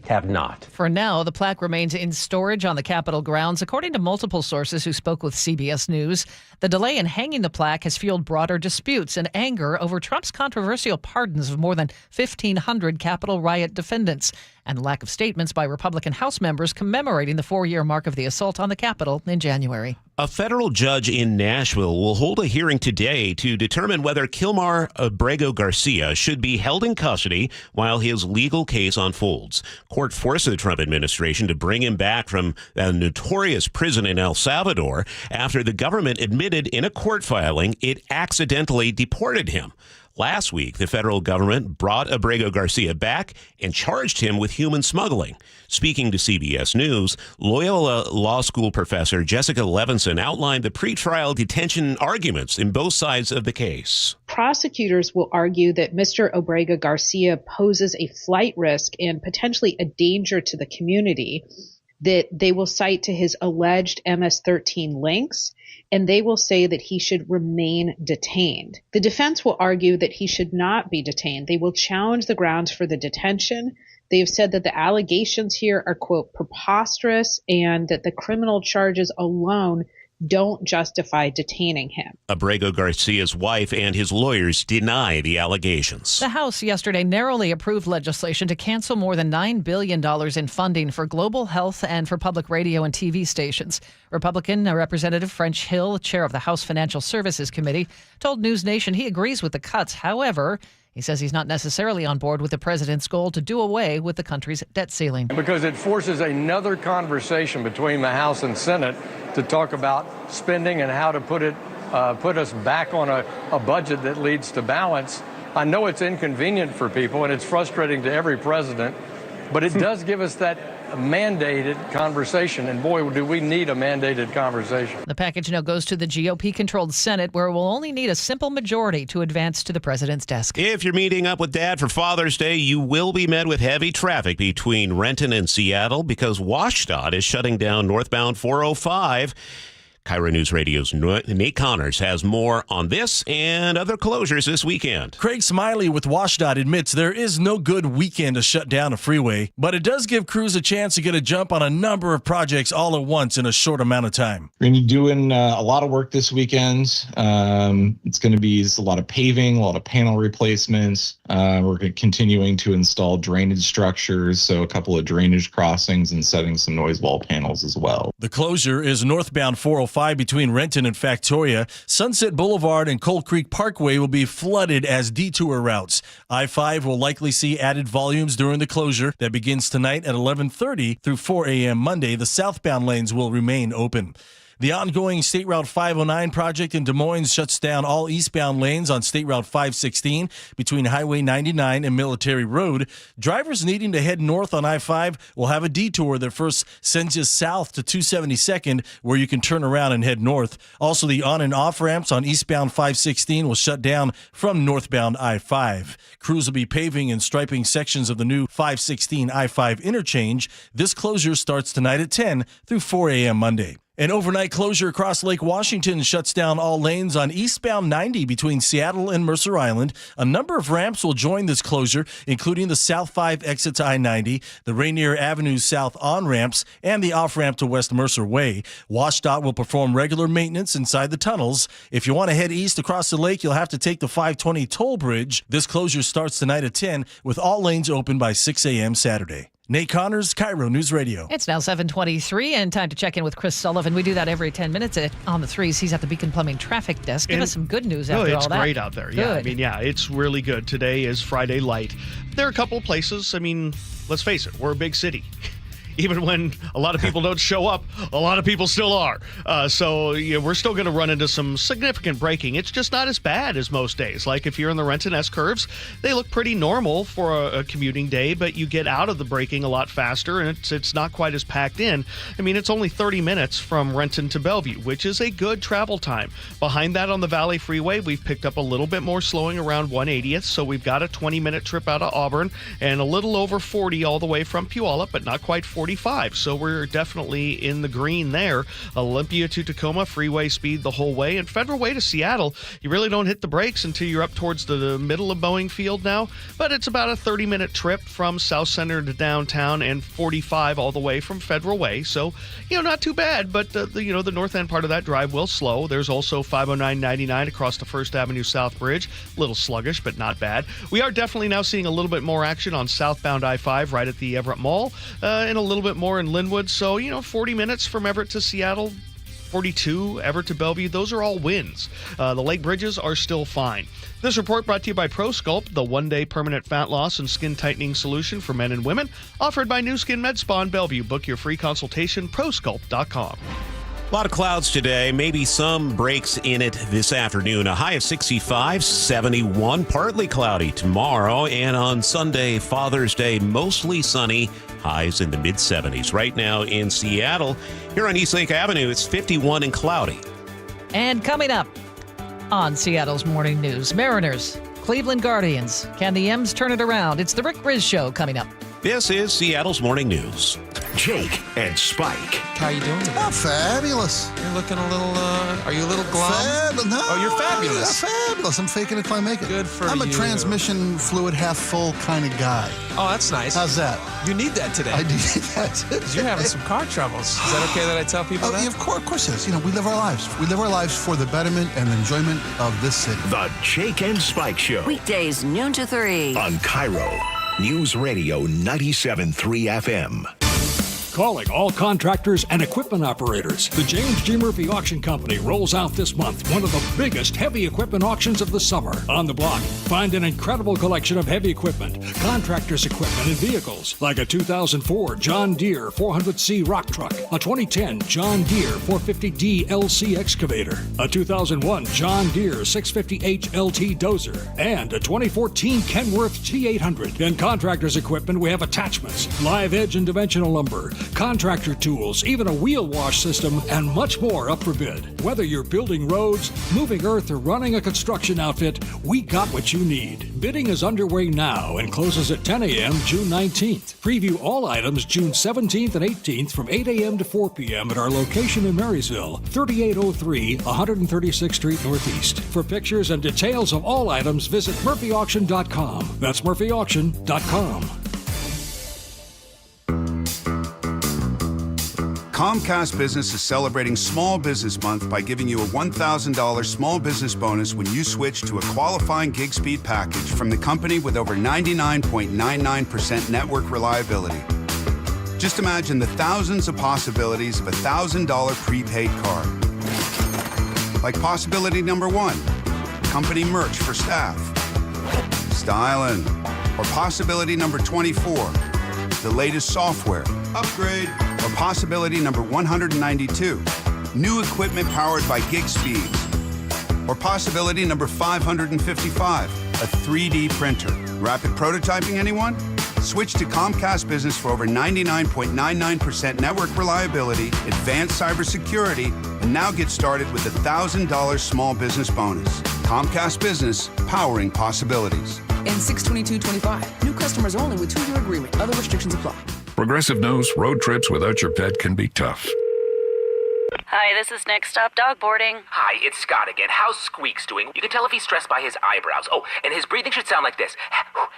have not. For now, the plaque remains in storage on the Capitol grounds. According to multiple sources who spoke with CBS News, the delay in hanging the plaque has fueled broader disputes and anger over Trump's controversial pardons of more than 1,500 Capitol riot defendants and lack of statements by Republican House members commemorating the 4-year mark of the assault on the Capitol in January. A federal judge in Nashville will hold a hearing today to determine whether Kilmar Abrego Garcia should be held in custody while his legal case unfolds. Court forced the Trump administration to bring him back from a notorious prison in El Salvador after the government admitted in a court filing it accidentally deported him. Last week, the federal government brought Abrego Garcia back and charged him with human smuggling. Speaking to CBS News, Loyola Law School professor Jessica Levinson outlined the pretrial detention arguments in both sides of the case. Prosecutors will argue that Mr. Abrego Garcia poses a flight risk and potentially a danger to the community, that they will cite to his alleged MS-13 links, and they will say that he should remain detained. The defense will argue that he should not be detained. They will challenge the grounds for the detention. They have said that the allegations here are, quote, preposterous, and that the criminal charges alone don't justify detaining him. Abrego Garcia's wife and his lawyers deny the allegations. The House yesterday narrowly approved legislation to cancel more than $9 billion in funding for global health and for public radio and TV stations. Republican Representative French Hill, chair of the House Financial Services Committee, told News Nation he agrees with the cuts. However, he says he's not necessarily on board with the president's goal to do away with the country's debt ceiling. Because it forces another conversation between the House and Senate to talk about spending and how to put us back on a budget that leads to balance. I know it's inconvenient for people and it's frustrating to every president, but it does give us that mandated conversation, and boy, do we need a mandated conversation. The package now goes to the GOP-controlled Senate, where it will only need a simple majority to advance to the president's desk. If you're meeting up with Dad for Father's Day, you will be met with heavy traffic between Renton and Seattle because WashDOT is shutting down northbound 405. KIRO Newsradio's Nate Connors has more on this and other closures this weekend. Craig Smiley with WashDOT admits there is no good weekend to shut down a freeway, but it does give crews a chance to get a jump on a number of projects all at once in a short amount of time. We're going to be doing a lot of work this weekend. It's going to be a lot of paving, a lot of panel replacements. We're continuing to install drainage structures, so a couple of drainage crossings and setting some noise wall panels as well. The closure is northbound 405 between Renton and Factoria. Sunset Boulevard and Cold Creek Parkway will be flooded as detour routes. I-5 will likely see added volumes during the closure that begins tonight at 11:30 through 4 a.m. Monday. The southbound lanes will remain open. The ongoing State Route 509 project in Des Moines shuts down all eastbound lanes on State Route 516 between Highway 99 and Military Road. Drivers needing to head north on I-5 will have a detour that first sends you south to 272nd, where you can turn around and head north. Also, the on and off ramps on eastbound 516 will shut down from northbound I-5. Crews will be paving and striping sections of the new 516 I-5 interchange. This closure starts tonight at 10 through 4 a.m. Monday. An overnight closure across Lake Washington shuts down all lanes on eastbound 90 between Seattle and Mercer Island. A number of ramps will join this closure, including the South 5 exit to I-90, the Rainier Avenue South on-ramps, and the off-ramp to West Mercer Way. WashDOT will perform regular maintenance inside the tunnels. If you want to head east across the lake, you'll have to take the 520 toll bridge. This closure starts tonight at 10, with all lanes open by 6 a.m. Saturday. Nate Connors, KIRO News Radio. It's now 7:23 and time to check in with Chris Sullivan. We do that every 10 minutes on the threes. He's at the Beacon Plumbing traffic desk. Give us some good news after all that. It's great out there. Good. Yeah, it's really good. Today is Friday light. There are a couple of places. Let's face it, we're a big city. Even when a lot of people don't show up, a lot of people still are. So we're still going to run into some significant braking. It's just not as bad as most days. Like if you're in the Renton S-curves, they look pretty normal for a commuting day, but you get out of the braking a lot faster, and it's not quite as packed in. It's only 30 minutes from Renton to Bellevue, which is a good travel time. Behind that on the Valley Freeway, we've picked up a little bit more slowing around 180th, so we've got a 20-minute trip out of Auburn and a little over 40 all the way from Puyallup, but not quite 45, so we're definitely in the green there. Olympia to Tacoma, freeway speed the whole way, and Federal Way to Seattle, you really don't hit the brakes until you're up towards the middle of Boeing Field now, but it's about a 30-minute trip from South Center to downtown and 45 all the way from Federal Way, so, not too bad, but the north end part of that drive will slow. There's also 509-99 across the First Avenue South Bridge, a little sluggish, but not bad. We are definitely now seeing a little bit more action on southbound I-5 right at the Everett Mall, and a little bit more in Linwood. So, 40 minutes from Everett to Seattle, 42, Everett to Bellevue, those are all wins. The lake bridges are still fine. This report brought to you by ProSculpt, the one-day permanent fat loss and skin tightening solution for men and women, offered by New Skin Med Spa in Bellevue. Book your free consultation, prosculpt.com. A lot of clouds today, maybe some breaks in it this afternoon. A high of 65, 71, partly cloudy tomorrow. And on Sunday, Father's Day, mostly sunny, highs in the mid-70s. Right now in Seattle, here on East Lake Avenue, it's 51 and cloudy. And coming up on Seattle's Morning News, Mariners, Cleveland Guardians. Can the M's turn it around? It's the Rick Riz Show coming up. This is Seattle's Morning News. Jake and Spike. How you doing today? Fabulous. You're looking a little, are you a little glum? No, oh, you're fabulous. Fabulous. I'm faking it till I make it. Good for you. I'm a transmission fluid half full kind of guy. Oh, that's nice. How's that? You need that today. I do need that. Because you're having some car troubles. Is that okay that I tell people that? Yeah, of course it is. We live our lives. We live our lives for the betterment and enjoyment of this city. The Jake and Spike Show. Weekdays, noon to 3. On KIRO Newsradio 97.3 FM. Calling all contractors and equipment operators. The James G. Murphy Auction Company rolls out this month one of the biggest heavy equipment auctions of the summer. On the block, find an incredible collection of heavy equipment, contractors' equipment, and vehicles, like a 2004 John Deere 400C rock truck, a 2010 John Deere 450D LC excavator, a 2001 John Deere 650H LT dozer, and a 2014 Kenworth T800. In contractors' equipment, we have attachments, live edge and dimensional lumber, contractor tools, even a wheel wash system, and much more up for bid. Whether you're building roads, moving earth, or running a construction outfit, we got what you need. Bidding is underway now and closes at 10 a.m. June 19th. Preview all items June 17th and 18th from 8 a.m. to 4 p.m. at our location in Marysville, 3803 136th Street Northeast. For pictures and details of all items, visit murphyauction.com. That's murphyauction.com. Comcast Business is celebrating Small Business Month by giving you a $1,000 small business bonus when you switch to a qualifying gig speed package from the company with over 99.99% network reliability. Just imagine the thousands of possibilities of a $1,000 prepaid card. Like possibility number 1, company merch for staff. Stylin'. Or possibility number 24, the latest software. Upgrade. Or possibility number 192, new equipment powered by gig speed. Or possibility number 555, a 3D printer. Rapid prototyping, anyone? Switch to Comcast Business for over 99.99% network reliability, advanced cybersecurity, and now get started with a $1,000 small business bonus. Comcast Business, powering possibilities. And 6/22/25. New customers only with 2-year agreement. Other restrictions apply. Progressive knows road trips without your pet can be tough. Hi, this is Next Stop Dog Boarding. Hi, it's Scott again. How's Squeaks doing? You can tell if he's stressed by his eyebrows. Oh, and his breathing should sound like this.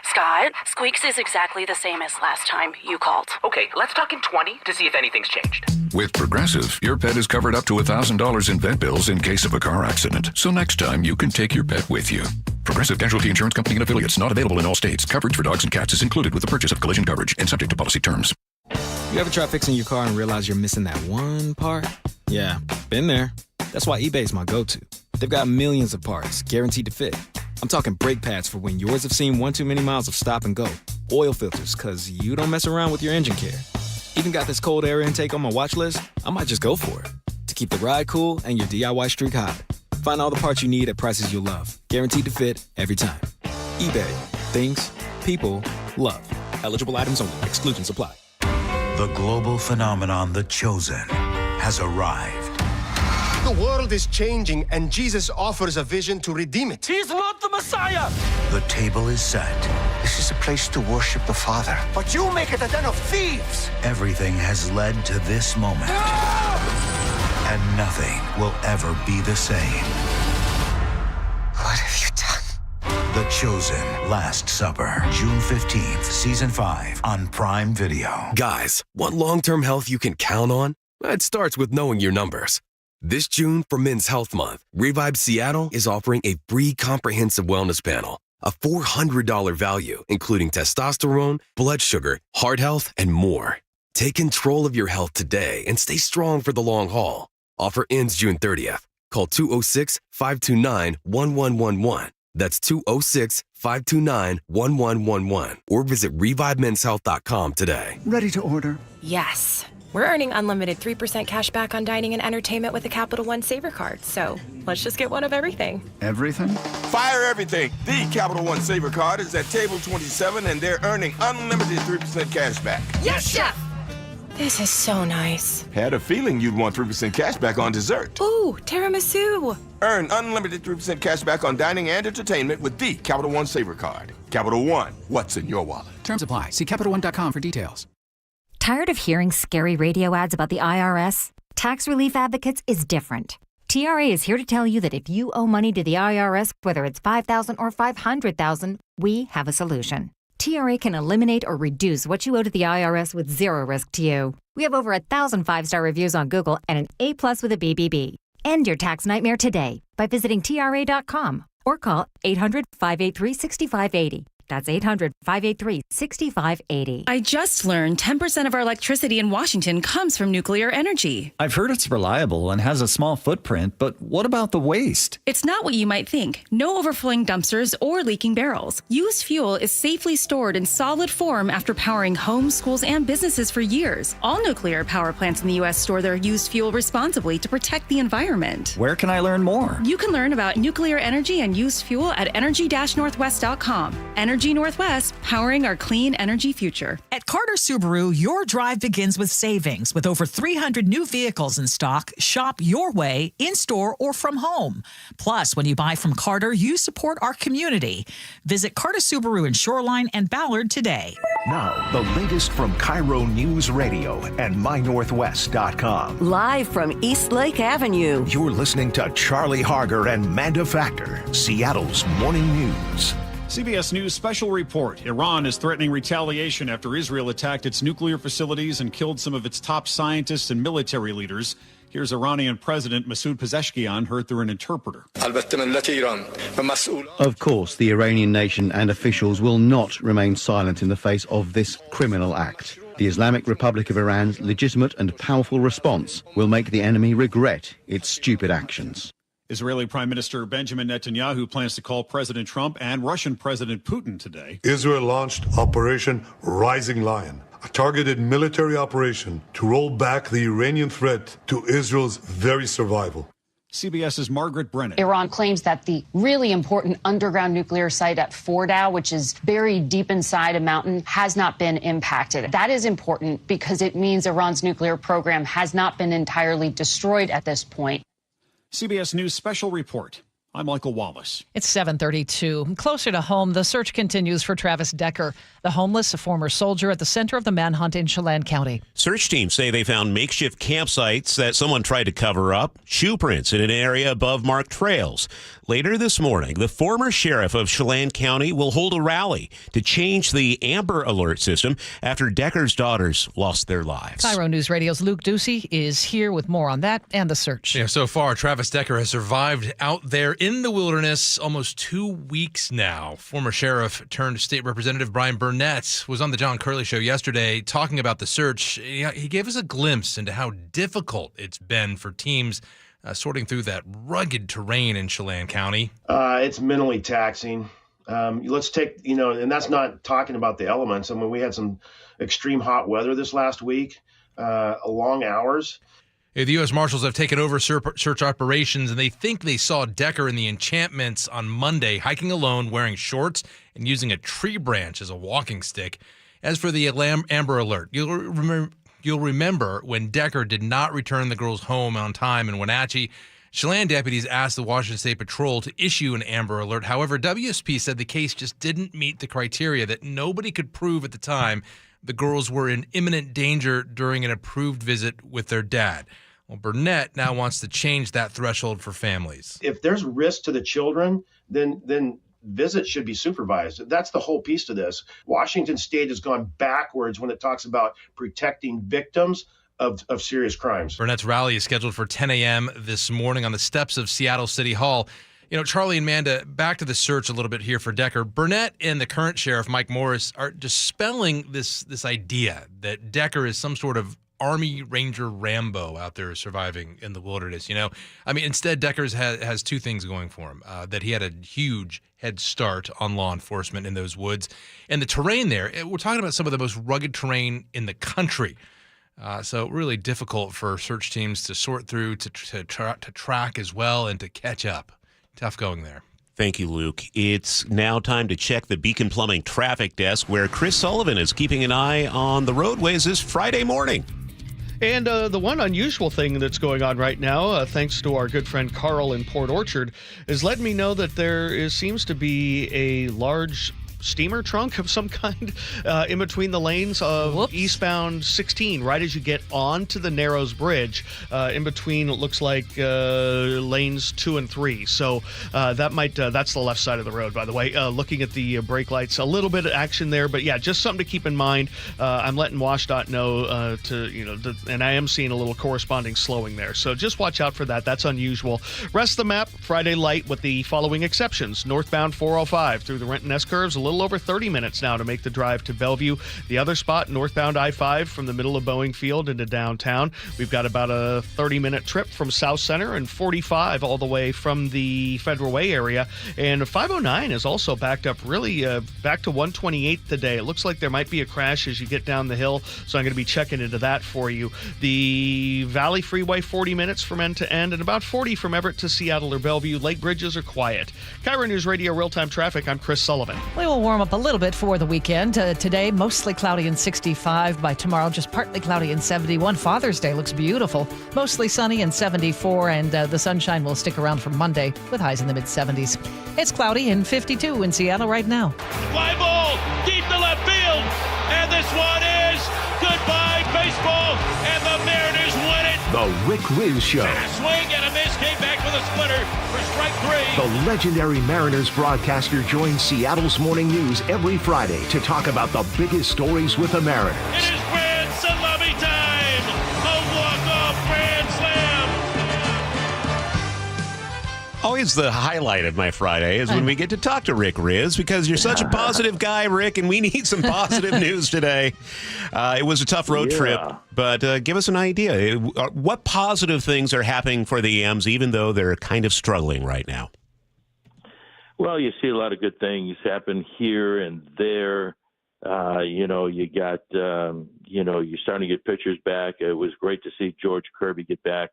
Scott, Squeaks is exactly the same as last time you called. Okay, let's talk in 20 to see if anything's changed. With Progressive, your pet is covered up to $1,000 in vet bills in case of a car accident. So next time, you can take your pet with you. Progressive Casualty Insurance Company and affiliates, not available in all states. Coverage for dogs and cats is included with the purchase of collision coverage and subject to policy terms. You ever try fixing your car and realize you're missing that one part? Yeah, been there. That's why eBay's my go-to. They've got millions of parts, guaranteed to fit. I'm talking brake pads for when yours have seen one too many miles of stop and go. Oil filters, because you don't mess around with your engine care. Even got this cold air intake on my watch list. I might just go for it. To keep the ride cool and your DIY streak hot. Find all the parts you need at prices you'll love. Guaranteed to fit every time. eBay. Things. People. Love. Eligible items only. Exclusions apply. The global phenomenon, The Chosen, has arrived. The world is changing, and Jesus offers a vision to redeem it. He's not the Messiah! The table is set. This is a place to worship the Father. But you make it a den of thieves! Everything has led to this moment. No! And nothing will ever be the same. What have you done? The Chosen, Last Supper, June 15th, Season 5, on Prime Video. Guys, want long-term health you can count on? It starts with knowing your numbers. This June, for Men's Health Month, Revive Seattle is offering a free comprehensive wellness panel, a $400 value, including testosterone, blood sugar, heart health, and more. Take control of your health today and stay strong for the long haul. Offer ends June 30th. Call 206-529-1111. That's 206-529-1111. Or visit ReviveMen'sHealth.com today. Ready to order? Yes. We're earning unlimited 3% cash back on dining and entertainment with a Capital One Saver card. So let's just get one of everything. Everything? Fire everything. The Capital One Saver card is at table 27, and they're earning unlimited 3% cash back. Yes, Chef! This is so nice. Had a feeling you'd want 3% cash back on dessert. Ooh, tiramisu. Earn unlimited 3% cash back on dining and entertainment with the Capital One Saver card. Capital One, what's in your wallet? Terms apply. See CapitalOne.com for details. Tired of hearing scary radio ads about the IRS? Tax Relief Advocates is different. TRA is here to tell you that if you owe money to the IRS, whether it's $5,000 or $500,000, we have a solution. TRA can eliminate or reduce what you owe to the IRS with zero risk to you. We have over 1,000 5-star reviews on Google and an A+ with a BBB. End your tax nightmare today by visiting TRA.com or call 800-583-6580. That's 800-583-6580. I just learned 10% of our electricity in Washington comes from nuclear energy. I've heard it's reliable and has a small footprint, but what about the waste? It's not what you might think. No overflowing dumpsters or leaking barrels. Used fuel is safely stored in solid form after powering homes, schools, and businesses for years. All nuclear power plants in the U.S. store their used fuel responsibly to protect the environment. Where can I learn more? You can learn about nuclear energy and used fuel at energy-northwest.com. Energy Northwest, powering our clean energy future. At Carter Subaru, your drive begins with savings. With over 300 new vehicles in stock, shop your way, in-store or from home. Plus, when you buy from Carter, you support our community. Visit Carter Subaru in Shoreline and Ballard today. Now, the latest from KIRO Newsradio and MyNorthwest.com. Live from East Lake Avenue. You're listening to Charlie Harger and Manda Factor, Seattle's morning news. CBS News special report. Iran is threatening retaliation after Israel attacked its nuclear facilities and killed some of its top scientists and military leaders. Here's Iranian President Masoud Pezeshkian, heard through an interpreter. Of course, the Iranian nation and officials will not remain silent in the face of this criminal act. The Islamic Republic of Iran's legitimate and powerful response will make the enemy regret its stupid actions. Israeli Prime Minister Benjamin Netanyahu plans to call President Trump and Russian President Putin today. Israel launched Operation Rising Lion, a targeted military operation to roll back the Iranian threat to Israel's very survival. CBS's Margaret Brennan. Iran claims that the really important underground nuclear site at Fordow, which is buried deep inside a mountain, has not been impacted. That is important because it means Iran's nuclear program has not been entirely destroyed at this point. CBS News special report. I'm Michael Wallace. It's 7:32. Closer to home, the search continues for Travis Decker, the homeless, a former soldier at the center of the manhunt in Chelan County. Search teams say they found makeshift campsites that someone tried to cover up, shoe prints in an area above marked trails. Later this morning, the former sheriff of Chelan County will hold a rally to change the Amber Alert system after Decker's daughters lost their lives. KIRO Newsradio's Luke Ducey is here with more on that and the search. Yeah, so far, Travis Decker has survived out there in the wilderness almost 2 weeks now. Former sheriff turned state representative Brian Burnett was on the John Curley show yesterday talking about the search. He gave us a glimpse into how difficult it's been for teams sorting through that rugged terrain in Chelan County. It's mentally taxing. Let's take, and that's not talking about the elements. I mean, we had some extreme hot weather this last week, long hours. The U.S. Marshals have taken over search operations, and they think they saw Decker in the encampments on Monday, hiking alone, wearing shorts, and using a tree branch as a walking stick. As for the Amber Alert, you'll remember when Decker did not return the girls home on time in Wenatchee. Chelan deputies asked the Washington State Patrol to issue an Amber Alert. However, WSP said the case just didn't meet the criteria that nobody could prove at the time the girls were in imminent danger during an approved visit with their dad. Well, Burnett now wants to change that threshold for families. If there's risk to the children, then visits should be supervised. That's the whole piece to this. Washington State has gone backwards when it talks about protecting victims of serious crimes. Burnett's rally is scheduled for 10 a.m. this morning on the steps of Seattle City Hall. Charlie and Manda, back to the search a little bit here for Decker. Burnett and the current sheriff, Mike Morris, are dispelling this idea that Decker is some sort of Army Ranger Rambo out there surviving in the wilderness. Instead, Decker has two things going for him. That he had a huge head start on law enforcement in those woods. And the terrain there, we're talking about some of the most rugged terrain in the country. So really difficult for search teams to sort through, to track as well, and to catch up. Tough going there. Thank you, Luke. It's now time to check the Beacon Plumbing traffic desk, where Chris Sullivan is keeping an eye on the roadways this Friday morning. And the one unusual thing that's going on right now, thanks to our good friend Carl in Port Orchard, is letting me know that seems to be a large steamer trunk of some kind in between the lanes of eastbound 16, right as you get onto the Narrows Bridge, in between it looks like lanes 2 and 3. So that's the left side of the road, by the way. Looking at the brake lights, a little bit of action there, but yeah, just something to keep in mind. I'm letting WashDOT know and I am seeing a little corresponding slowing there. So just watch out for that. That's unusual. Rest of the map, Friday light with the following exceptions. Northbound 405 through the Renton S-curves, a little over 30 minutes now to make the drive to Bellevue. The other spot, northbound I-5 from the middle of Boeing Field into downtown. We've got about a 30-minute trip from South Center and 45 all the way from the Federal Way area. And 509 is also backed up really back to 128 today. It looks like there might be a crash as you get down the hill, so I'm going to be checking into that for you. The Valley Freeway, 40 minutes from end to end, and about 40 from Everett to Seattle or Bellevue. Lake bridges are quiet. KIRO News Radio Real-Time Traffic, I'm Chris Sullivan. We will warm up a little bit for the weekend. Today, mostly cloudy and 65. By tomorrow, just partly cloudy and 71. Father's Day looks beautiful. Mostly sunny and 74, and the sunshine will stick around for Monday with highs in the mid-70s. It's cloudy and 52 in Seattle right now. Fly ball deep to left field, and this one is goodbye baseball, and the Mariners win it. The Rick Riz Show. Swing and a miss, came back with a splitter for strike 3. The legendary Mariners broadcaster joins Seattle's Morning News every Friday to talk about the biggest stories with the Mariners. It is grand salami time! A walk-off grand slam! Always the highlight of my Friday is when we get to talk to Rick Riz, because you're such a positive guy, Rick, and we need some positive news today. It was a tough road trip, but give us an idea. What positive things are happening for the Ams, even though they're kind of struggling right now? Well, you see a lot of good things happen here and there. You got you're starting to get pitchers back. It was great to see George Kirby get back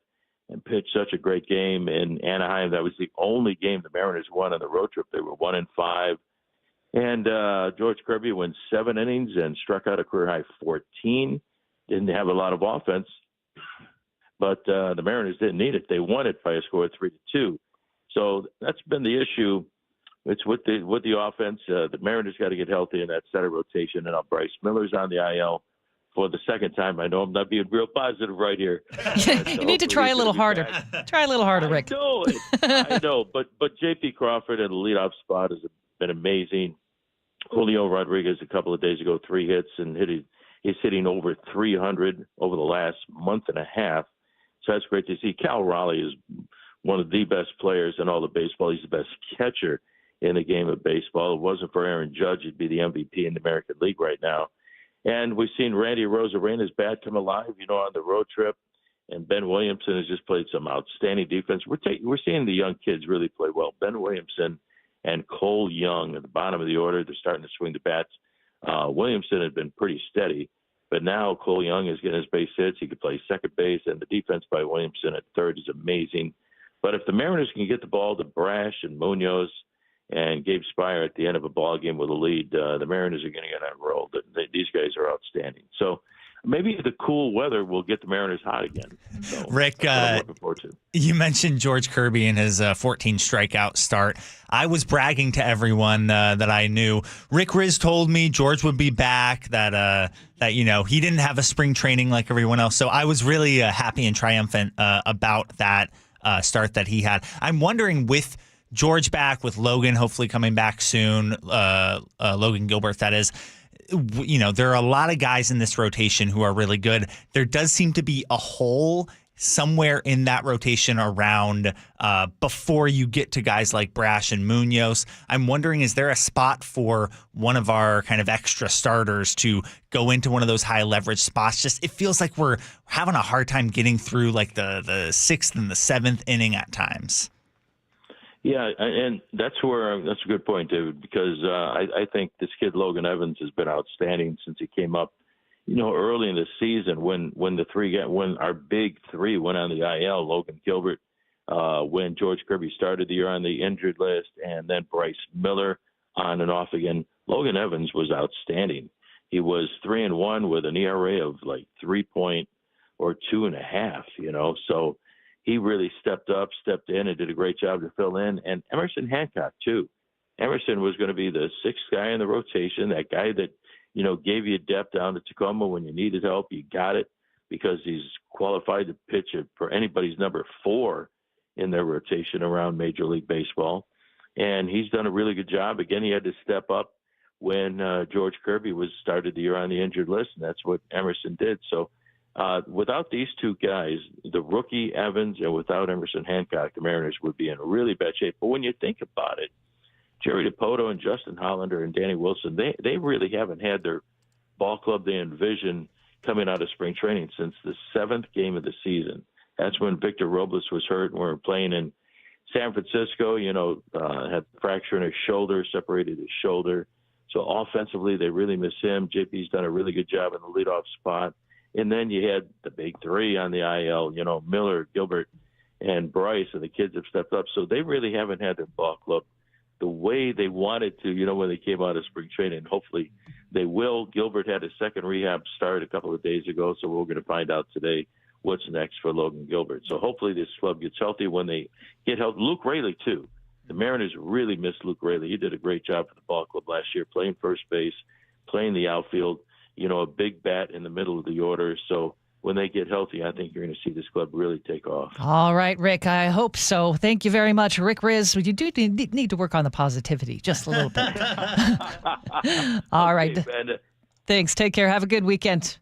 and pitch such a great game in Anaheim. That was the only game the Mariners won on the road trip. They were 1-5. And George Kirby went 7 innings and struck out a career-high 14. Didn't have a lot of offense, but the Mariners didn't need it. They won it by a score of 3-2. So that's been the issue. It's with the offense. The Mariners got to get healthy in that center rotation. And Bryce Miller's on the IL for the second time. I know I'm not being real positive right here. You need to try a little harder. Try a little harder, Rick. I know. But J.P. Crawford in the leadoff spot has been amazing. Julio Rodriguez a couple of days ago, 3 hits, and he's hitting over 300 over the last month and a half. So that's great to see. Cal Raleigh is one of the best players in all of baseball. He's the best catcher in the game of baseball. If it wasn't for Aaron Judge, he'd be the MVP in the American League right now. And we've seen Randy Rosarena's bat come alive, on the road trip. And Ben Williamson has just played some outstanding defense. We're seeing the young kids really play well. Ben Williamson and Cole Young at the bottom of the order, they're starting to swing the bats. Williamson had been pretty steady, but now Cole Young is getting his base hits. He could play second base, and the defense by Williamson at third is amazing. But if the Mariners can get the ball to Brash and Munoz and Gabe Spire at the end of a ball game with a lead, the Mariners are going to get on a roll. These guys are outstanding. So maybe the cool weather will get the Mariners hot again. So Rick, I'm looking forward to. You mentioned George Kirby and his 14 strikeout start. I was bragging to everyone that I knew. Rick Riz told me George would be back, that he didn't have a spring training like everyone else. So I was really happy and triumphant about that start that he had. I'm wondering, with George back, with Logan hopefully coming back soon, Logan Gilbert, that is, there are a lot of guys in this rotation who are really good. There does seem to be a hole somewhere in that rotation around before you get to guys like Brash and Munoz. I'm wondering, is there a spot for one of our kind of extra starters to go into one of those high leverage spots? Just, it feels like we're having a hard time getting through like the 6th and the 7th inning at times. Yeah, and that's a good point, David, because I think this kid Logan Evans has been outstanding since he came up, early in the season when our big 3 went on the IL. Logan Gilbert, when George Kirby started the year on the injured list, and then Bryce Miller on and off again. Logan Evans was outstanding. He was 3-1 with an ERA of like 3 or 2.5. So he really stepped in, and did a great job to fill in. And Emerson Hancock, too. Emerson was going to be the 6th guy in the rotation, that guy that, gave you depth down to Tacoma when you needed help. You got it, because he's qualified to pitch for anybody's number 4 in their rotation around Major League Baseball. And he's done a really good job. Again, he had to step up when George Kirby started the year on the injured list, and that's what Emerson did. So, without these 2 guys, the rookie Evans, and without Emerson Hancock, the Mariners would be in really bad shape. But when you think about it, Jerry DiPoto and Justin Hollander and Danny Wilson, they really haven't had their ball club they envisioned coming out of spring training since the 7th game of the season. That's when Victor Robles was hurt, and we were playing in San Francisco, had a fracture in his shoulder, separated his shoulder. So offensively, they really miss him. JP's done a really good job in the leadoff spot. And then you had the big 3 on the IL, Miller, Gilbert, and Bryce, and the kids have stepped up. So they really haven't had their ball club the way they wanted to, when they came out of spring training. Hopefully they will. Gilbert had a second rehab start a couple of days ago, so we're going to find out today what's next for Logan Gilbert. So hopefully this club gets healthy when they get healthy. Luke Raley, too. The Mariners really missed Luke Raley. He did a great job for the ball club last year, playing first base, playing the outfield. A big bat in the middle of the order. So when they get healthy, I think you're going to see this club really take off. All right, Rick, I hope so. Thank you very much, Rick Riz. You do need to work on the positivity just a little bit. All right. Okay, thanks. Take care. Have a good weekend.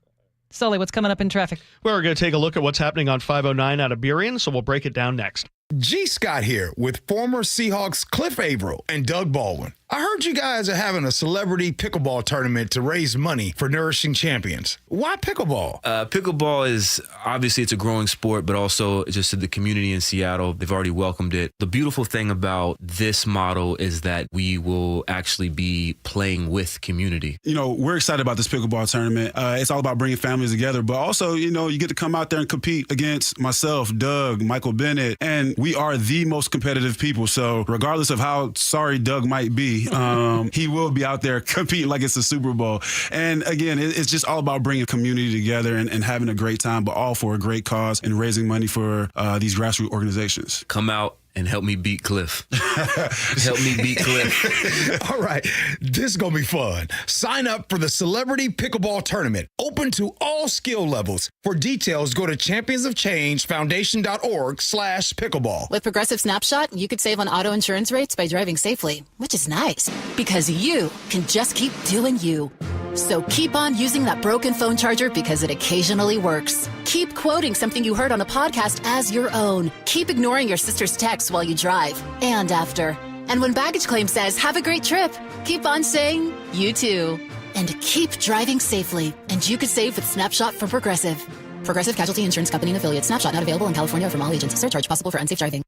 Sully, what's coming up in traffic? We're going to take a look at what's happening on 509 out of Burien, so we'll break it down next. G. Scott here with former Seahawks Cliff Averill and Doug Baldwin. I heard you guys are having a celebrity pickleball tournament to raise money for Nourishing Champions. Why pickleball? Pickleball is, obviously, it's a growing sport, but also just the community in Seattle, they've already welcomed it. The beautiful thing about this model is that we will actually be playing with community. You know, we're excited about this pickleball tournament. It's all about bringing families together, but also, you know, you get to come out there and compete against myself, Doug, Michael Bennett, and we are the most competitive people. So regardless of how sorry Doug might be, he will be out there competing like it's a Super Bowl. And again, it's just all about bringing community together and having a great time, but all for a great cause and raising money for these grassroots organizations. Come out and help me beat Cliff. Help me beat Cliff. All right, this is going to be fun. Sign up for the Celebrity Pickleball Tournament, open to all skill levels. For details, go to championsofchangefoundation.org/pickleball. With Progressive Snapshot, you could save on auto insurance rates by driving safely, which is nice because you can just keep doing you. So keep on using that broken phone charger because it occasionally works. Keep quoting something you heard on a podcast as your own. Keep ignoring your sister's texts while you drive and after. And when baggage claim says, have a great trip, keep on saying, you too. And keep driving safely. And you could save with Snapshot from Progressive. Progressive Casualty Insurance Company and Affiliates. Snapshot not available in California or from all agents. Surcharge possible for unsafe driving.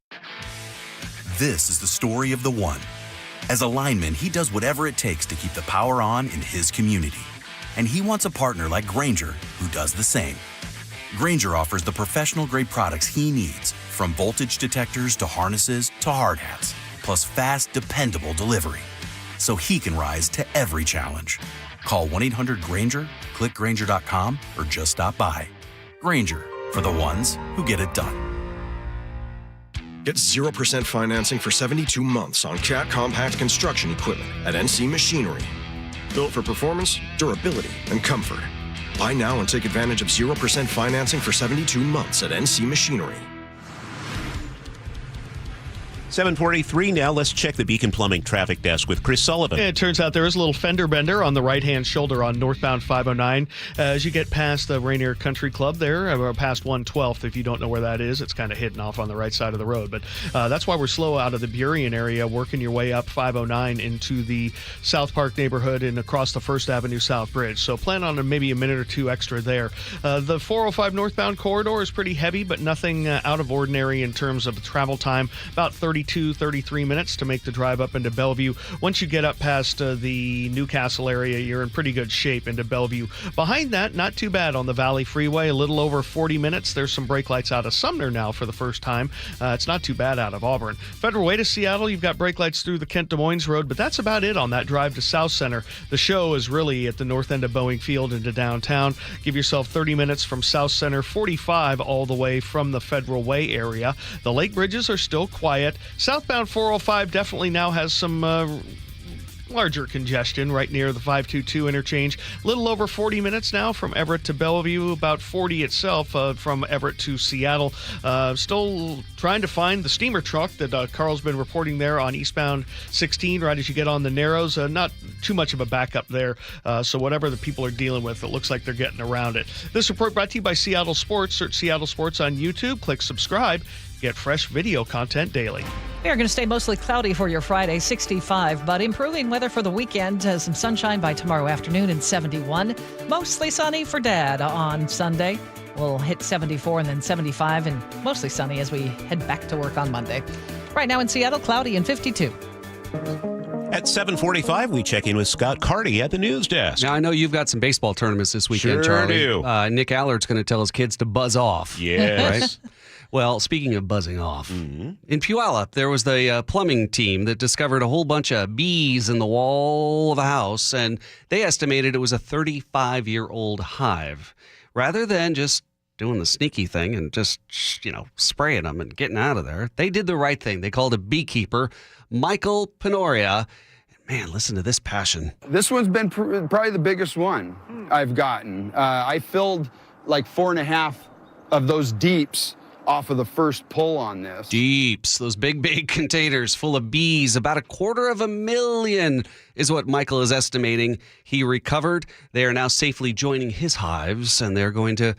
This is the story of the one. As a lineman, he does whatever it takes to keep the power on in his community. And he wants a partner like Grainger who does the same. Grainger offers the professional-grade products he needs, from voltage detectors to harnesses to hard hats, plus fast, dependable delivery, so he can rise to every challenge. Call 1-800-GRAINGER, click Grainger.com, or just stop by. Grainger, for the ones who get it done. Get 0% financing for 72 months on Cat compact construction equipment at NC Machinery. Built for performance, durability, and comfort. Buy now and take advantage of 0% financing for 72 months at NC Machinery. 7:43 now. Let's check the Beacon Plumbing traffic desk with Chris Sullivan. It turns out there is a little fender bender on the right-hand shoulder on northbound 509. As you get past the Rainier Country Club there, past 112th, if you don't know where that is, it's kind of hidden off on the right side of the road. But that's why we're slow out of the Burien area, working your way up 509 into the South Park neighborhood and across the First Avenue South Bridge. So plan on maybe a minute or two extra there. The 405 northbound corridor is pretty heavy, but nothing out of ordinary in terms of travel time. About 33 minutes to make the drive up into Bellevue. Once you get up past the Newcastle area, you're in pretty good shape into Bellevue. Behind that, not too bad on the Valley Freeway, a little over 40 minutes. There's some brake lights out of Sumner now for the first time. It's not too bad out of Auburn. Federal Way to Seattle, you've got brake lights through the Kent-Des Moines Road, but that's about it on that drive to South Center. The show is really at the north end of Boeing Field into downtown. Give yourself 30 minutes from South Center, 45 all the way from the Federal Way area. The lake bridges are still quiet. Southbound 405 definitely now has some larger congestion right near the 522 interchange. A little over 40 minutes now from Everett to Bellevue, about 40 itself from Everett to Seattle. Still trying to find the steamer truck that Carl's been reporting there on eastbound 16 right as you get on the Narrows. Not too much of a backup there, so whatever the people are dealing with, it looks like they're getting around it. This report brought to you by Seattle Sports. Search Seattle Sports on YouTube, click subscribe. Get fresh video content daily. We are going to stay mostly cloudy for your Friday, 65, but improving weather for the weekend. Some sunshine by tomorrow afternoon and 71. Mostly sunny for Dad on Sunday. We'll hit 74 and then 75 and mostly sunny as we head back to work on Monday. Right now in Seattle, cloudy and 52. At 7:45, we check in with Scott Carty at the news desk. Now, I know you've got some baseball tournaments this weekend, Sure Charlie. do. Nick Allard's going to tell his kids to buzz off. Yes. Right? Well, speaking of buzzing off, in Puyallup, there was the plumbing team that discovered a whole bunch of bees in the wall of a house, and they estimated it was a 35-year-old hive. Rather than just doing the sneaky thing and just, spraying them and getting out of there, they did the right thing. They called a beekeeper, Michael Penoria. Man, listen to this passion. This one's been probably the biggest one I've gotten. I filled like 4.5 of those deeps off of the first pull on this. Deeps, those big containers full of bees. About 250,000 is what Michael is estimating he recovered. They are now safely joining his hives, and they're going to,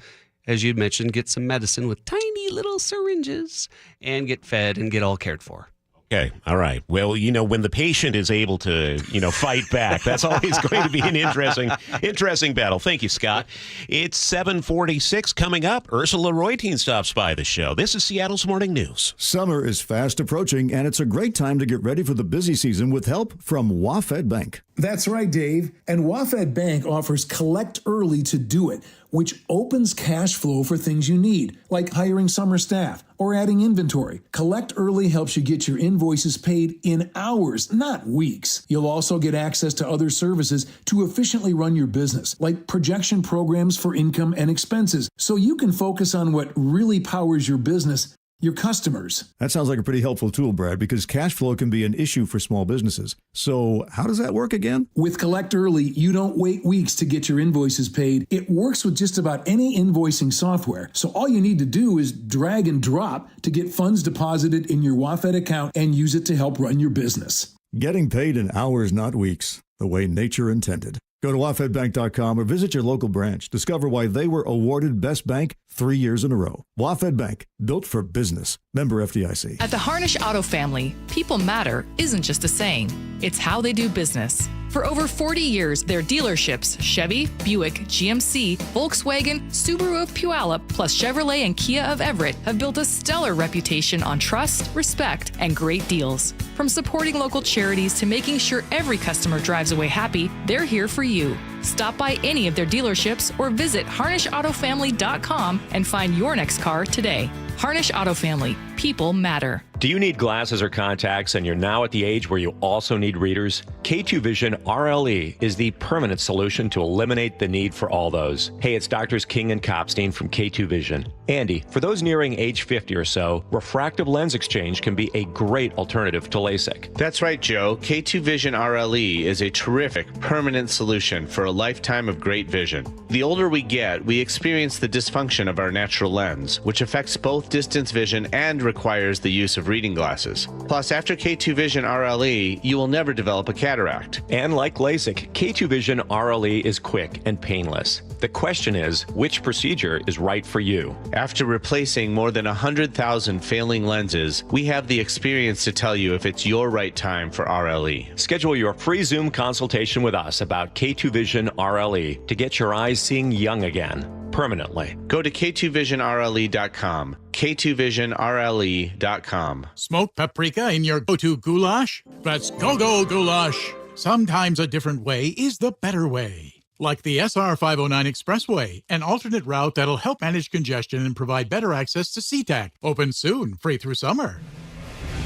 as you mentioned, get some medicine with tiny little syringes and get fed and get all cared for. Okay. All right. Well, when the patient is able to, fight back, that's always going to be an interesting battle. Thank you, Scott. It's 7:46 coming up. Ursula Reutin stops by the show. This is Seattle's Morning News. Summer is fast approaching, and it's a great time to get ready for the busy season with help from WaFd Bank. That's right, Dave. And WaFd Bank offers Collect Early to do it, which opens cash flow for things you need, like hiring summer staff or adding inventory. Collect Early helps you get your invoices paid in hours, not weeks. You'll also get access to other services to efficiently run your business, like projection programs for income and expenses, so you can focus on what really powers your business, your customers. That sounds like a pretty helpful tool, Brad, because cash flow can be an issue for small businesses. So how does that work again? With Collect Early, you don't wait weeks to get your invoices paid. It works with just about any invoicing software. So all you need to do is drag and drop to get funds deposited in your WaFd account and use it to help run your business. Getting paid in hours, not weeks, the way nature intended. Go to wafdbank.com or visit your local branch. Discover why they were awarded Best Bank 3 years in a row. WaFd Bank, built for business. Member FDIC. At the Harnish Auto family, people matter isn't just a saying. It's how they do business. For over 40 years, their dealerships, Chevy, Buick, GMC, Volkswagen, Subaru of Puyallup, plus Chevrolet and Kia of Everett, have built a stellar reputation on trust, respect, and great deals. From supporting local charities to making sure every customer drives away happy, they're here for you. Stop by any of their dealerships or visit HarnishAutoFamily.com and find your next car today. Harnish Auto Family. People matter. Do you need glasses or contacts and you're now at the age where you also need readers? K2 Vision RLE is the permanent solution to eliminate the need for all those. Hey, it's Doctors King and Kopstein from K2 Vision. Andy, for those nearing age 50 or so, refractive lens exchange can be a great alternative to LASIK. That's right, Joe. K2 Vision RLE is a terrific permanent solution for a lifetime of great vision. The older we get, we experience the dysfunction of our natural lens, which affects both distance vision and requires the use of reading glasses. Plus, after K2 Vision RLE, you will never develop a cataract. And like LASIK, K2 Vision RLE is quick and painless. The question is, which procedure is right for you? After replacing more than 100,000 failing lenses, we have the experience to tell you if it's your right time for RLE. Schedule your free Zoom consultation with us about K2 Vision RLE to get your eyes seeing young again. Permanently. Go to K2VisionRLE.com. K2VisionRLE.com. Smoked paprika in your go-to goulash? That's go-go goulash. Sometimes a different way is the better way. Like the SR 509 Expressway, an alternate route that'll help manage congestion and provide better access to SeaTac. Open soon, free through summer.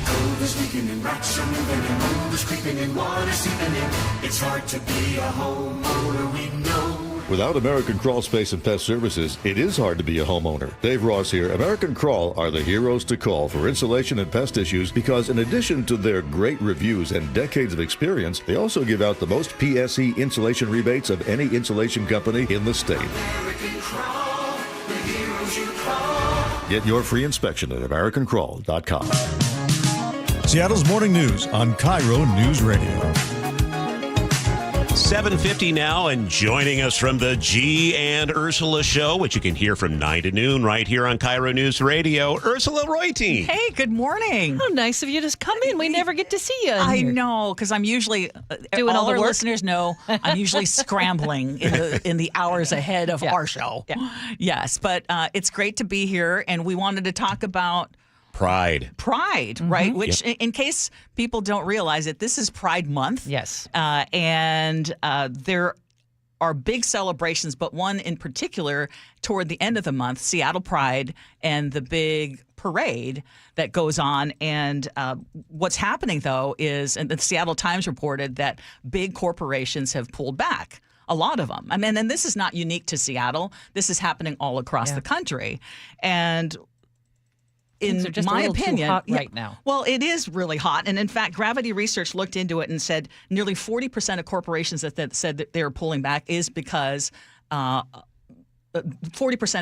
Movers leaking in racks are moving and movers creeping in, water seeping in. It's hard to be a homeowner, we know. Without American Crawl Space and Pest Services, it is hard to be a homeowner. Dave Ross here. American Crawl are the heroes to call for insulation and pest issues because in addition to their great reviews and decades of experience, they also give out the most PSE insulation rebates of any insulation company in the state. American Crawl, the heroes you call. Get your free inspection at AmericanCrawl.com. Seattle's Morning News on KIRO Newsradio. 7:50 now, and joining us from the G and Ursula show, which you can hear from 9 to noon right here on KIRO News Radio, Ursula Reutin. Hey, good morning. How nice of you to come in. We never get to see you. I know, because I'm usually, doing all the our work. listeners know, I'm usually scrambling in the hours ahead of our show. Yeah. Yes, but it's great to be here, and we wanted to talk about Pride, right? Which, in case people don't realize it, this is Pride Month. Yes. And there are big celebrations, but one in particular toward the end of the month, Seattle Pride, and the big parade that goes on. And what's happening, though, is, and the Seattle Times reported that big corporations have pulled back. A lot of them. I mean, and this is not unique to Seattle. This is happening all across the country. And in my opinion, hot right now. Well, it is really hot. And in fact, Gravity Research looked into it and said nearly 40% of corporations that said that they're pulling back is because 40%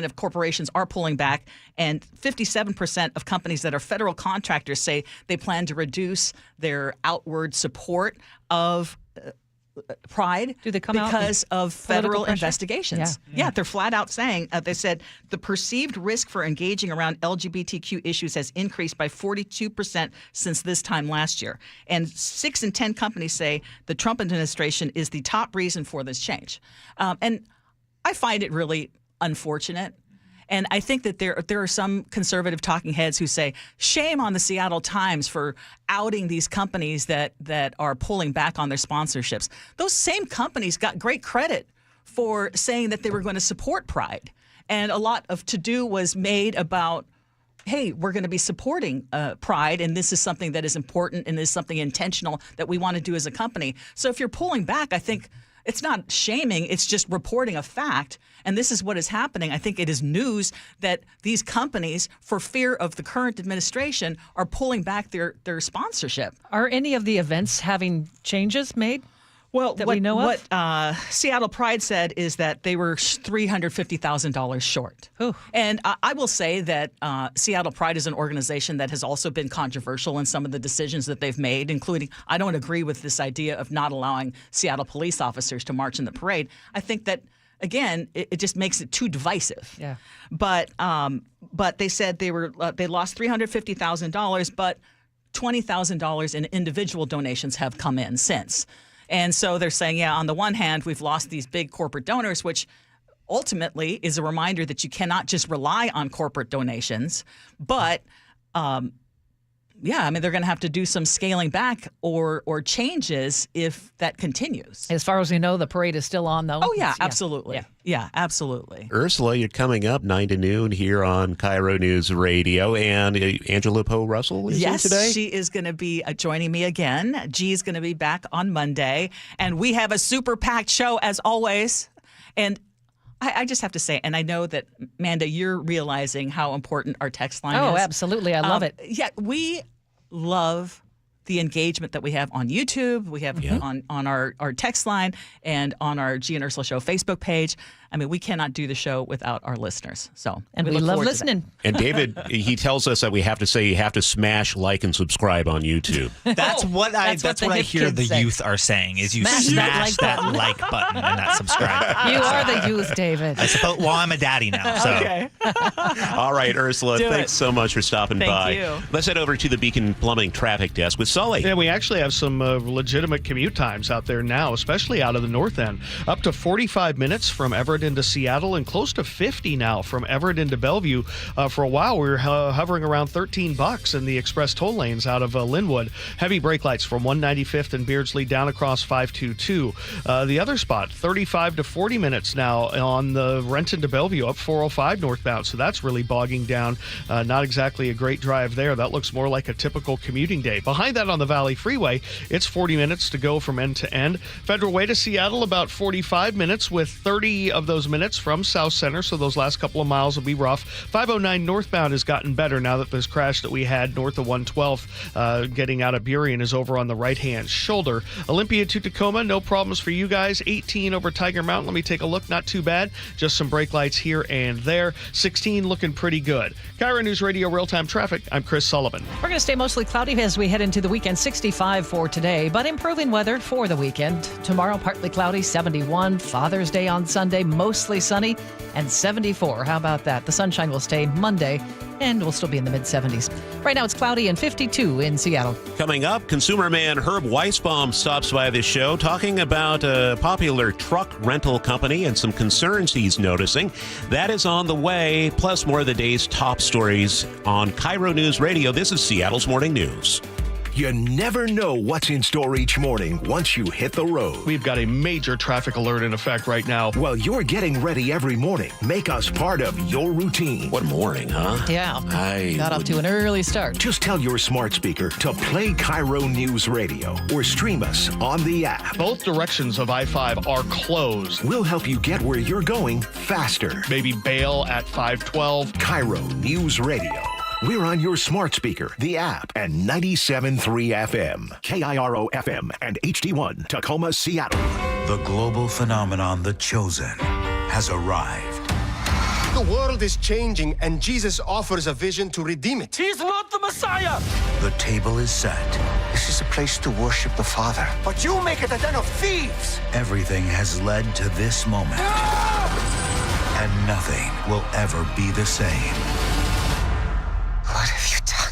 of corporations are pulling back, and 57% of companies that are federal contractors say they plan to reduce their outward support of Pride Do they come out because of federal pressure? investigations. Yeah, they're flat out saying, they said the perceived risk for engaging around LGBTQ issues has increased by 42% since this time last year. And 6 in 10 companies say the Trump administration is the top reason for this change. And I find it really unfortunate. And I think that there are some conservative talking heads who say, shame on the Seattle Times for outing these companies that are pulling back on their sponsorships. Those same companies got great credit for saying that they were going to support Pride. And a lot of to-do was made about, hey, we're going to be supporting Pride, and this is something that is important and is something intentional that we want to do as a company. So if you're pulling back, I think it's not shaming, it's just reporting a fact. And this is what is happening. I think it is news that these companies, for fear of the current administration, are pulling back their sponsorship. Are any of the events having changes made? Well, that we know of? What Seattle Pride said is that they were $350,000 short. Ooh. And I will say that Seattle Pride is an organization that has also been controversial in some of the decisions that they've made, including I don't agree with this idea of not allowing Seattle police officers to march in the parade. I think that, again, it just makes it too divisive. Yeah. But they said they lost $350,000, but $20,000 in individual donations have come in since. And so they're saying, yeah, on the one hand, we've lost these big corporate donors, which ultimately is a reminder that you cannot just rely on corporate donations. But, yeah, I mean, they're going to have to do some scaling back or changes if that continues. As far as we know, the parade is still on, though. Oh, yeah, absolutely. Yeah, absolutely. Ursula, you're coming up 9 to noon here on KIRO News Radio, and Angela Poe Russell is yes, here today. She is going to be joining me again. G is going to be back on Monday, and we have a super packed show as always. And I just have to say, and I know that, Manda, you're realizing how important our text line is. Oh, absolutely. I love it. Yeah, we love the engagement that we have on YouTube. We have on our text line and on our G and Ursula Show Facebook page. I mean, we cannot do the show without our listeners. So, and we look love forward to listening. that. And David, he tells us that we have to say you have to smash, like, and subscribe on YouTube. That's what I hear the youth are saying is you smash that like button and that subscribe. You are the youth, David. I suppose. Well, I'm a daddy now. So. Okay. All right, Ursula, thanks so much for stopping by. You. Let's head over to the Beacon Plumbing Traffic Desk with Sully. Yeah, we actually have some legitimate commute times out there now, especially out of the north end. Up to 45 minutes from Everett into Seattle and close to 50 now from Everett into Bellevue. For a while, we were hovering around $13 in the express toll lanes out of Linwood. Heavy brake lights from 195th and Beardsley down across 522. The other spot, 35 to 40 minutes now on the Renton to Bellevue up 405 northbound. So that's really bogging down. Not exactly a great drive there. That looks more like a typical commuting day. Behind that on the Valley Freeway, it's 40 minutes to go from end to end. Federal Way to Seattle, about 45 minutes with 30 of those minutes from South Center, so those last couple of miles will be rough. 509 northbound has gotten better now that this crash that we had north of 112 getting out of Burien is over on the right-hand shoulder. Olympia to Tacoma, no problems for you guys. 18 over Tiger Mountain, let me take a look, not too bad. Just some brake lights here and there. 16 looking pretty good. KIRO News Radio Real-Time Traffic, I'm Chris Sullivan. We're going to stay mostly cloudy as we head into the weekend. 65 for today, but improving weather for the weekend. Tomorrow, partly cloudy, 71. Father's Day on Sunday, mostly sunny, and 74. How about that? The sunshine will stay Monday, and we'll still be in the mid-70s. Right now, it's cloudy and 52 in Seattle. Coming up, consumer man Herb Weisbaum stops by this show talking about a popular truck rental company and some concerns he's noticing. That is on the way, plus more of the day's top stories on KIRO News Radio. This is Seattle's Morning News. You never know what's in store each morning once you hit the road. We've got a major traffic alert in effect right now. Well, you're getting ready every morning. Make us part of your routine. What morning, huh? Yeah. Got off to an early start. Just tell your smart speaker to play KIRO News Radio or stream us on the app. Both directions of I-5 are closed. We'll help you get where you're going faster. Maybe bail at 512. KIRO News Radio. We're on your smart speaker, the app, and 97.3 FM, KIRO FM, and HD1, Tacoma, Seattle. The global phenomenon The Chosen has arrived. The world is changing, and Jesus offers a vision to redeem it. He's not the Messiah! The table is set. This is a place to worship the Father. But you make it a den of thieves! Everything has led to this moment. And nothing will ever be the same. What have you done?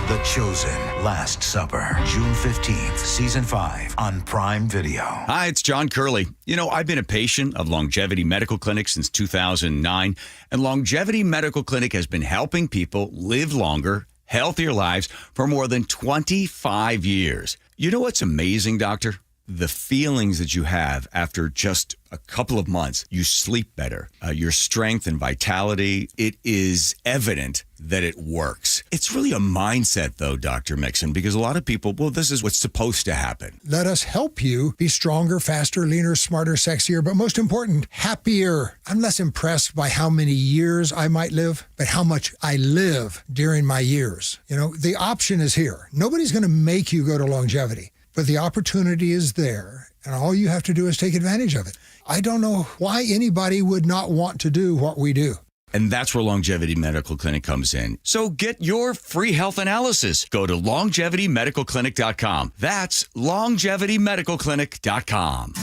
The Chosen, Last Supper, June 15th, Season 5 on Prime Video. Hi, it's John Curley. You know, I've been a patient of Longevity Medical Clinic since 2009, and Longevity Medical Clinic has been helping people live longer, healthier lives for more than 25 years. You know what's amazing, Doctor? The feelings that you have after just a couple of months. You sleep better. Your strength and vitality, it is evident that it works. It's really a mindset, though, Dr. Mixon, because a lot of people, well, this is what's supposed to happen. Let us help you be stronger, faster, leaner, smarter, sexier, but most important, happier. I'm less impressed by how many years I might live, but how much I live during my years. You know, the option is here. Nobody's going to make you go to longevity. But the opportunity is there, and all you have to do is take advantage of it. I don't know why anybody would not want to do what we do. And that's where Longevity Medical Clinic comes in. So get your free health analysis. Go to longevitymedicalclinic.com. That's longevitymedicalclinic.com.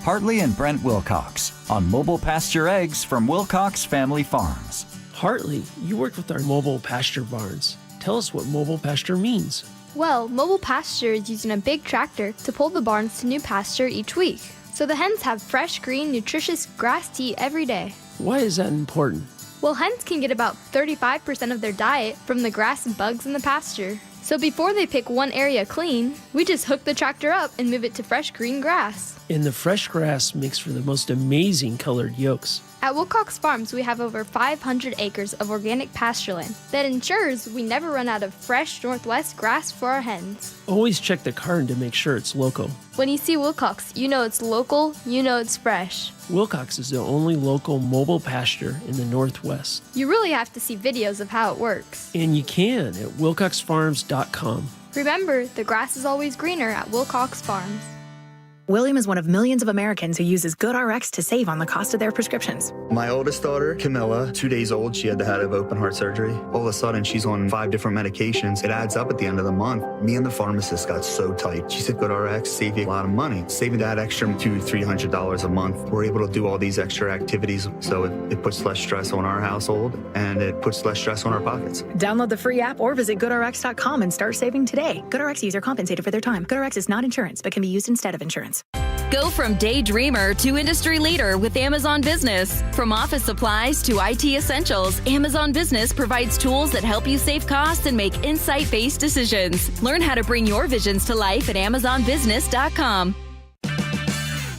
Hartley and Brent Wilcox on mobile pasture eggs from Wilcox Family Farms. Hartley, you work with our mobile pasture barns. Tell us what mobile pasture means. Well, mobile pasture is using a big tractor to pull the barns to new pasture each week. So the hens have fresh, green, nutritious grass to eat every day. Why is that important? Well, hens can get about 35% of their diet from the grass and bugs in the pasture. So before they pick one area clean, we just hook the tractor up and move it to fresh green grass. And the fresh grass makes for the most amazing colored yolks. At Wilcox Farms, we have over 500 acres of organic pasture land that ensures we never run out of fresh Northwest grass for our hens. Always check the carton to make sure it's local. When you see Wilcox, you know it's local, you know it's fresh. Wilcox is the only local mobile pasture in the Northwest. You really have to see videos of how it works. And you can at wilcoxfarms.com. Remember, the grass is always greener at Wilcox Farms. William is one of millions of Americans who uses GoodRx to save on the cost of their prescriptions. My oldest daughter, Camilla, 2 days old, she had to have open heart surgery. All of a sudden, she's on 5 different medications. It adds up at the end of the month. Me and the pharmacist got so tight. She said, GoodRx save you a lot of money. Saving that extra $200-300 a month. We're able to do all these extra activities, so it puts less stress on our household, and it puts less stress on our pockets. Download the free app or visit GoodRx.com and start saving today. GoodRx user compensated for their time. GoodRx is not insurance, but can be used instead of insurance. Go from daydreamer to industry leader with Amazon Business. From office supplies to IT essentials, Amazon Business provides tools that help you save costs and make insight-based decisions. Learn how to bring your visions to life at AmazonBusiness.com.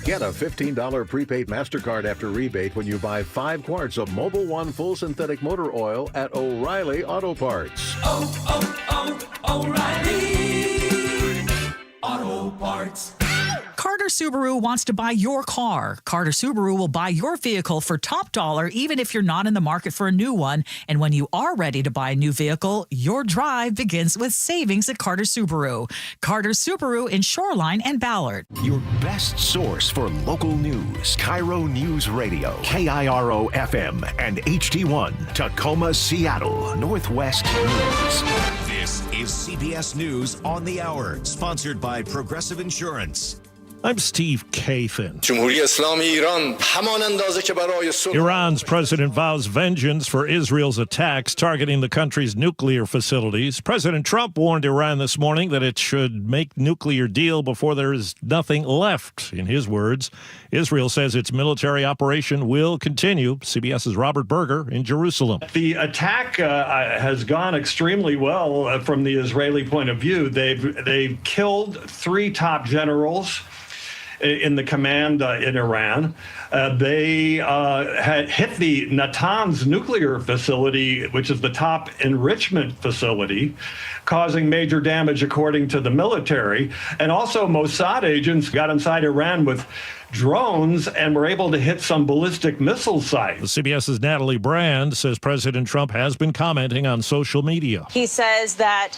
Get a $15 prepaid MasterCard after rebate when you buy 5 quarts of Mobil 1 full synthetic motor oil at O'Reilly Auto Parts. O'Reilly Auto Parts. Carter Subaru wants to buy your car. Carter Subaru will buy your vehicle for top dollar, even if you're not in the market for a new one. And when you are ready to buy a new vehicle, your drive begins with savings at Carter Subaru. Carter Subaru in Shoreline and Ballard. Your best source for local news. KIRO Newsradio, KIRO FM and HD1, Tacoma, Seattle, Northwest News. This is CBS News on the Hour, sponsored by Progressive Insurance. I'm Steve Kathan. Iran's president vows vengeance for Israel's attacks targeting the country's nuclear facilities. President Trump warned Iran this morning that it should make nuclear deal before there is nothing left. In his words, Israel says its military operation will continue. CBS's Robert Berger in Jerusalem. The attack has gone extremely well from the Israeli point of view. They've killed 3 top generals in the command in Iran. They had hit the Natanz nuclear facility, which is the top enrichment facility, causing major damage according to the military. And also Mossad agents got inside Iran with drones and were able to hit some ballistic missile sites. CBS's Natalie Brand says President Trump has been commenting on social media. He says that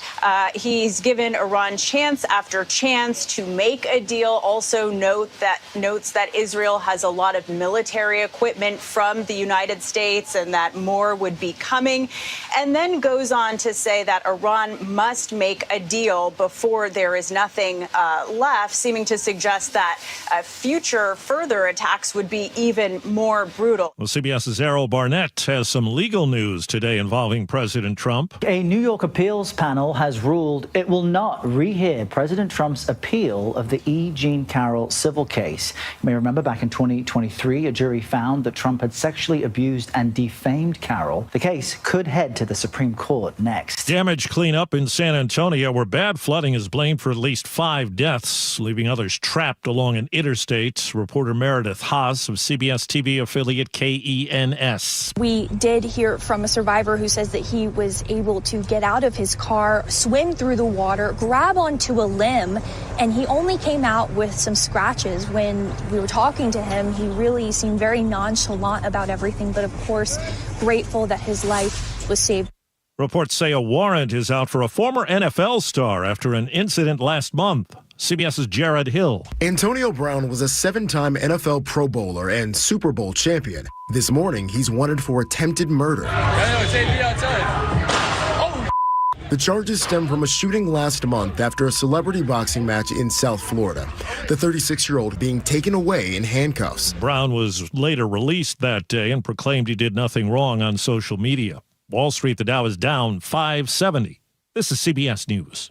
he's given Iran chance after chance to make a deal. Also notes that Israel has a lot of military equipment from the United States and that more would be coming. And then goes on to say that Iran must make a deal before there is nothing left, seeming to suggest that future further attacks would be even more brutal. Well, CBS's Errol Barnett has some legal news today involving President Trump. A New York appeals panel has ruled it will not rehear President Trump's appeal of the E. Jean Carroll civil case. You may remember back in 2023, a jury found that Trump had sexually abused and defamed Carroll. The case could head to the Supreme Court next. Damage cleanup in San Antonio, where bad flooding is blamed for at least 5 deaths, leaving others trapped along an interstate. Reporter Meredith Haas of CBS TV affiliate KENS. We did hear from a survivor who says that he was able to get out of his car, swim through the water, grab onto a limb, and he only came out with some scratches. When we were talking to him, he really seemed very nonchalant about everything, but of course grateful that his life was saved. Reports say a warrant is out for a former NFL star after an incident last month. CBS's Jared Hill. Antonio Brown was a 7-time NFL Pro Bowler and Super Bowl champion. This morning, he's wanted for attempted murder. The charges stem from a shooting last month after a celebrity boxing match in South Florida. The 36-year-old being taken away in handcuffs. Brown was later released that day and proclaimed he did nothing wrong on social media. Wall Street, the Dow is down 570. This is CBS News.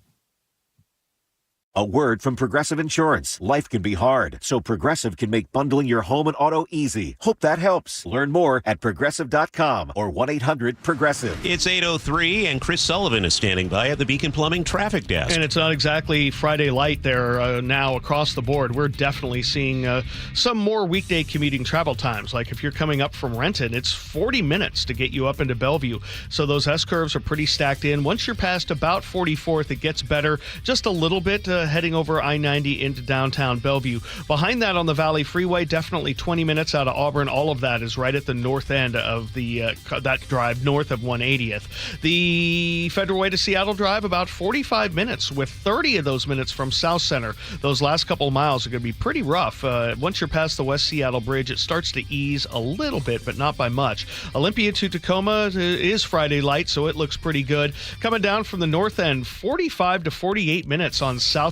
A word from Progressive Insurance. Life can be hard, so Progressive can make bundling your home and auto easy. Hope that helps. Learn more at Progressive.com or 1-800-PROGRESSIVE. It's 8:03, and Chris Sullivan is standing by at the Beacon Plumbing traffic desk. And it's not exactly Friday light there now across the board. We're definitely seeing some more weekday commuting travel times. Like if you're coming up from Renton, it's 40 minutes to get you up into Bellevue. So those S-curves are pretty stacked in. Once you're past about 44th, it gets better just a little bit. Heading over I-90 into downtown Bellevue. Behind that on the Valley Freeway, definitely 20 minutes out of Auburn. All of that is right at the north end of the that drive north of 180th. The Federal Way to Seattle drive, about 45 minutes, with 30 of those minutes from South Center. Those last couple of miles are going to be pretty rough. Once you're past the West Seattle Bridge, it starts to ease a little bit, but not by much. Olympia to Tacoma is Friday light, so it looks pretty good. Coming down from the north end, 45 to 48 minutes on southbound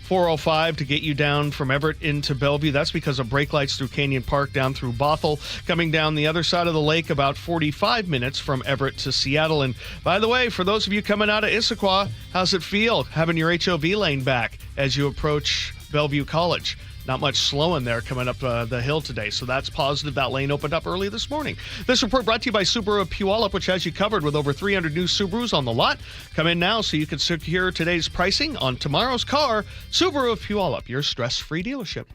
405 to get you down from Everett into Bellevue. That's because of brake lights through Canyon Park down through Bothell. Coming down the other side of the lake, about 45 minutes from Everett to Seattle. And by the way, for those of you coming out of Issaquah, how's it feel having your HOV lane back as you approach Bellevue College? Not much slowing there coming up the hill today, so that's positive. That lane opened up early this morning. This report brought to you by Subaru of Puyallup, which has you covered with over 300 new Subarus on the lot. Come in now so you can secure today's pricing on tomorrow's car. Subaru of Puyallup, your stress-free dealership.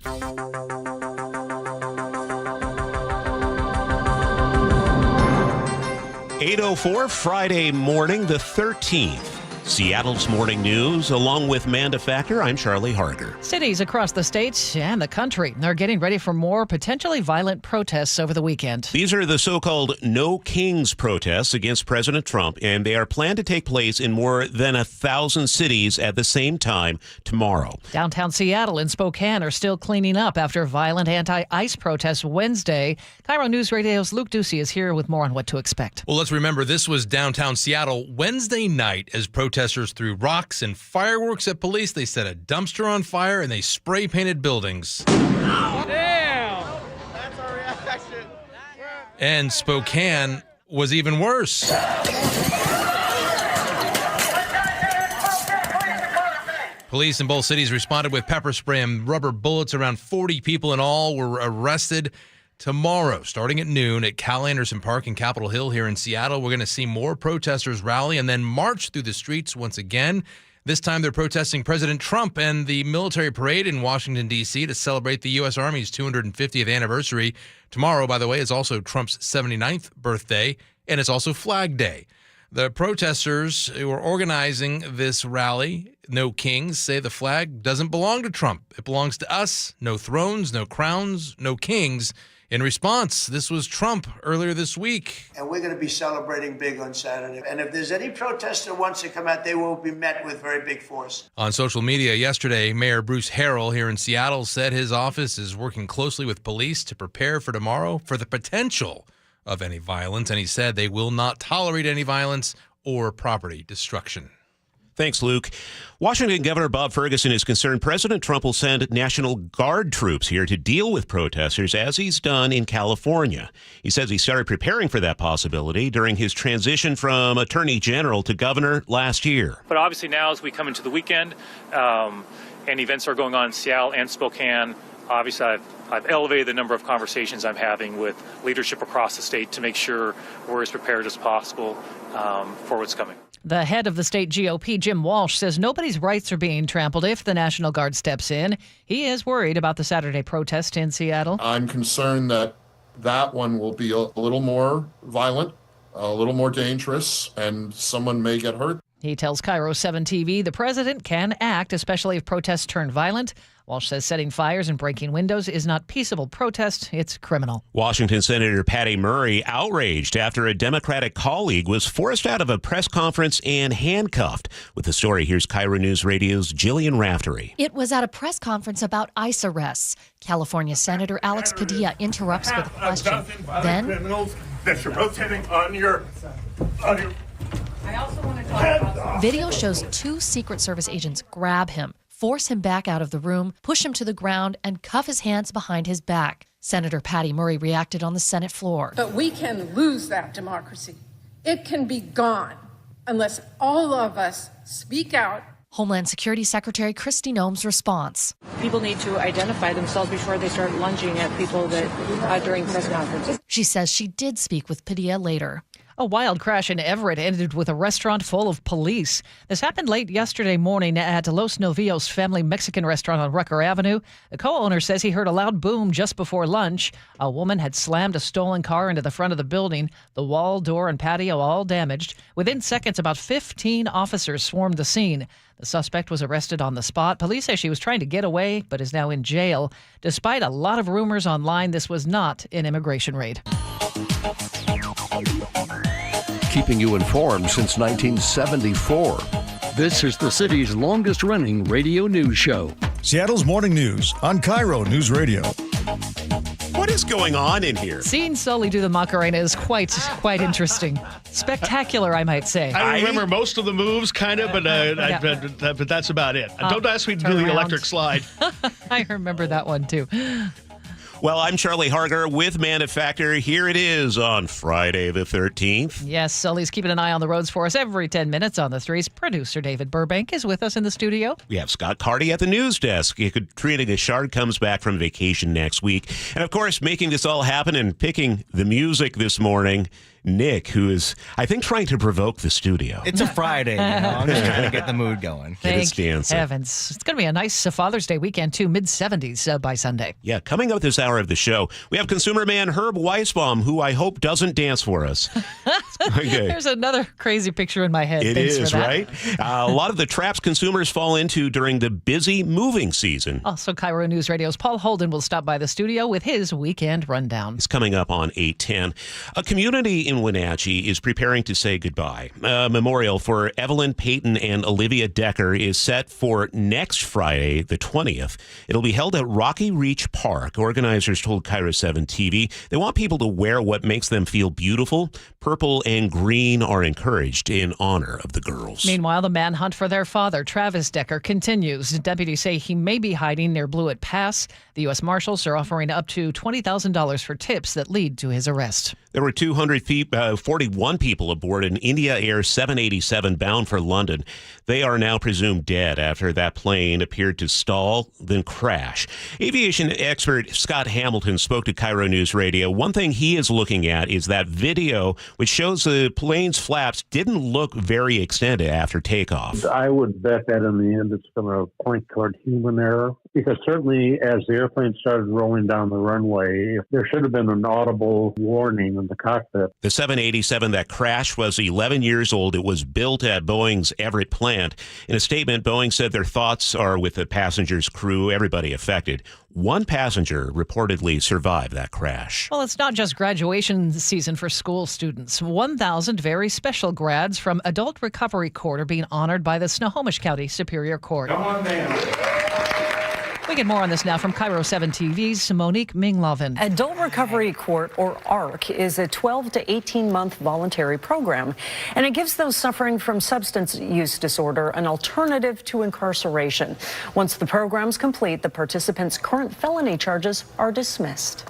8:04, Friday morning, the 13th. Seattle's Morning News, along with Manda Factor, I'm Charlie Harger. Cities across the state and the country are getting ready for more potentially violent protests over the weekend. These are the so-called No Kings protests against President Trump, and they are planned to take place in more than 1,000 cities at the same time tomorrow. Downtown Seattle and Spokane are still cleaning up after violent anti-ICE protests Wednesday. KIRO Newsradio's Luke Ducey is here with more on what to expect. Well, let's remember, this was downtown Seattle Wednesday night as protesters threw rocks and fireworks at police. They set a dumpster on fire and they spray painted buildings. Damn! That's our reaction. And Spokane was even worse. Police in both cities responded with pepper spray and rubber bullets. Around 40 people in all were arrested. Tomorrow, starting at noon at Cal Anderson Park in Capitol Hill here in Seattle, we're going to see more protesters rally and then march through the streets once again. This time they're protesting President Trump and the military parade in Washington, D.C. to celebrate the U.S. Army's 250th anniversary. Tomorrow, by the way, is also Trump's 79th birthday, and it's also Flag Day. The protesters who are organizing this rally, No Kings, say the flag doesn't belong to Trump. It belongs to us. No thrones, no crowns, no kings. In response, this was Trump earlier this week. And we're going to be celebrating big on Saturday. And if there's any protester who wants to come out, they will be met with very big force. On social media yesterday, Mayor Bruce Harrell here in Seattle said his office is working closely with police to prepare for tomorrow for the potential of any violence. And he said they will not tolerate any violence or property destruction. Thanks, Luke. Washington Governor Bob Ferguson is concerned President Trump will send National Guard troops here to deal with protesters, as he's done in California. He says he started preparing for that possibility during his transition from Attorney General to Governor last year. But obviously now as we come into the weekend and events are going on in Seattle and Spokane, obviously I've elevated the number of conversations I'm having with leadership across the state to make sure we're as prepared as possible for what's coming. The head of the state GOP, Jim Walsh, says nobody's rights are being trampled if the National Guard steps in. He is worried about the Saturday protest in Seattle. I'm concerned that one will be a little more violent, a little more dangerous, and someone may get hurt. He tells KIRO 7 TV the president can act, especially if protests turn violent. Walsh says setting fires and breaking windows is not peaceable protest, it's criminal. Washington Senator Patty Murray outraged after a Democratic colleague was forced out of a press conference and handcuffed. With the story, here's KIRO News Radio's Jillian Raftery. It was at a press conference about ICE arrests. California Senator Alex Padilla interrupts with a question. Then, criminals that you're rotating on your I also want to talk about video shows 2 Secret Service agents grab him, force him back out of the room, push him to the ground, and cuff his hands behind his back. Senator Patty Murray reacted on the Senate floor. But we can lose that democracy. It can be gone unless all of us speak out. Homeland Security Secretary Kristi Noem's response. People need to identify themselves before they start lunging at people that during press conferences. She says she did speak with Padilla later. A wild crash in Everett ended with a restaurant full of police. This happened late yesterday morning at Los Novios family Mexican restaurant on Rucker Avenue. The co-owner says he heard a loud boom just before lunch. A woman had slammed a stolen car into the front of the building. The wall, door, and patio all damaged. Within seconds, about 15 officers swarmed the scene. The suspect was arrested on the spot. Police say she was trying to get away, but is now in jail. Despite a lot of rumors online, this was not an immigration raid. Keeping you informed since 1974. This is the city's longest-running radio news show. Seattle's Morning News on KIRO News Radio. What is going on in here? Seeing Sully do the Macarena is quite interesting. Spectacular, I might say. I remember most of the moves, kind of, but that's about it. Don't ask me to do the electric slide. I remember that one, too. Well, I'm Charlie Harger with Manda Factor. Here it is on Friday the 13th. Yes, Sully's keeping an eye on the roads for us every 10 minutes on the threes. Producer David Burbank is with us in the studio. We have Scott Carty at the news desk. Katrina Gashard comes back from vacation next week. And, of course, making this all happen and picking the music this morning, Nick, who is, I think, trying to provoke the studio. It's a Friday, I'm just trying to get the mood going. Thank heavens. It's going to be a nice Father's Day weekend, too, mid-70s by Sunday. Yeah, coming up this hour of the show, we have consumer man Herb Weisbaum, who I hope doesn't dance for us. Okay. There's another crazy picture in my head. It Thanks is, for that. right? A lot of the traps consumers fall into during the busy moving season. Also, KIRO News Radio's Paul Holden will stop by the studio with his weekend rundown. It's coming up on 8:10. A community in Wenatchee is preparing to say goodbye. A memorial for Evelyn Payton and Olivia Decker is set for next Friday, the 20th. It'll be held at Rocky Reach Park. Organizers told KIRO 7 TV they want people to wear what makes them feel beautiful. Purple and green are encouraged in honor of the girls. Meanwhile, the manhunt for their father, Travis Decker, continues. Deputies say he may be hiding near Blewett Pass. The U.S. Marshals are offering up to $20,000 for tips that lead to his arrest. There were 241 people aboard an India Air 787 bound for London. They are now presumed dead after that plane appeared to stall, then crash. Aviation expert Scott Hamilton spoke to KIRO News Radio. One thing he is looking at is that video, which shows the plane's flaps didn't look very extended after takeoff. I would bet that in the end it's going to point toward human error, because certainly as the airplane started rolling down the runway, there should have been an audible warning in the cockpit. The The 787 that crashed was 11 years old. It was built at Boeing's Everett plant. In a statement, Boeing said their thoughts are with the passengers, crew, everybody affected. One passenger reportedly survived that crash. Well, it's not just graduation season for school students. 1,000 very special grads from Adult Recovery Court are being honored by the Snohomish County Superior Court. Come on down. We get more on this now from KIRO 7 TV's Monique Minglovin. Adult Recovery Court, or ARC, is a 12 to 18-month voluntary program, and it gives those suffering from substance use disorder an alternative to incarceration. Once the program's complete, the participants' current felony charges are dismissed.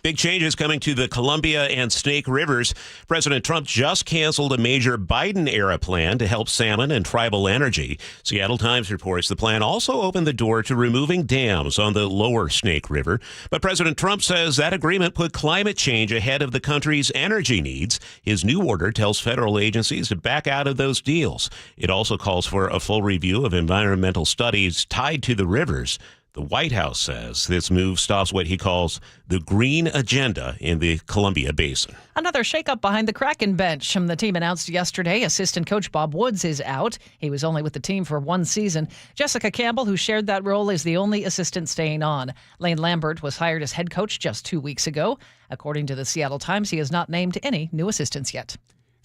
Big changes coming to the Columbia and Snake Rivers. President Trump just canceled a major Biden-era plan to help salmon and tribal energy. Seattle Times reports the plan also opened the door to removing dams on the lower Snake River. But President Trump says that agreement put climate change ahead of the country's energy needs. His new order tells federal agencies to back out of those deals. It also calls for a full review of environmental studies tied to the rivers. The White House says this move stops what he calls the green agenda in the Columbia Basin. Another shakeup behind the Kraken bench. The team announced yesterday assistant coach Bob Woods is out. He was only with the team for one season. Jessica Campbell, who shared that role, is the only assistant staying on. Lane Lambert was hired as head coach just 2 weeks ago. According to the Seattle Times, he has not named any new assistants yet.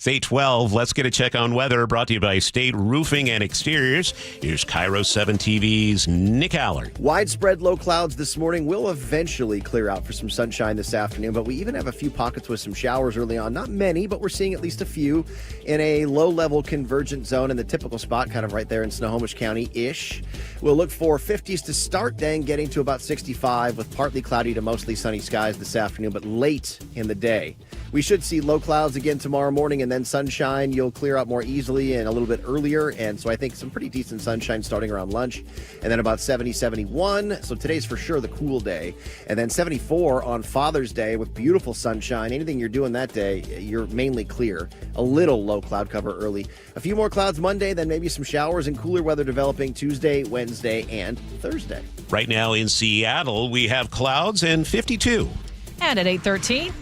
It's 8:12. Let's get a check on weather, brought to you by State Roofing and Exteriors. Here's KIRO 7 TV's Nick Allard. Widespread low clouds this morning will eventually clear out for some sunshine this afternoon, but we even have a few pockets with some showers early on. Not many, but we're seeing at least a few in a low-level convergent zone in the typical spot, kind of right there in Snohomish County-ish. We'll look for 50s to start, then getting to about 65 with partly cloudy to mostly sunny skies this afternoon, but late in the day. We should see low clouds again tomorrow morning, and then sunshine. You'll clear out more easily and a little bit earlier, and so I think some pretty decent sunshine starting around lunch, and then about 70, 71. So today's for sure the cool day, and then 74 on Father's Day with beautiful sunshine. Anything you're doing that day, you're mainly clear. A little low cloud cover early. A few more clouds Monday, then maybe some showers and cooler weather developing Tuesday, Wednesday, and Thursday. Right now in Seattle, we have clouds and 52. And at 8:13,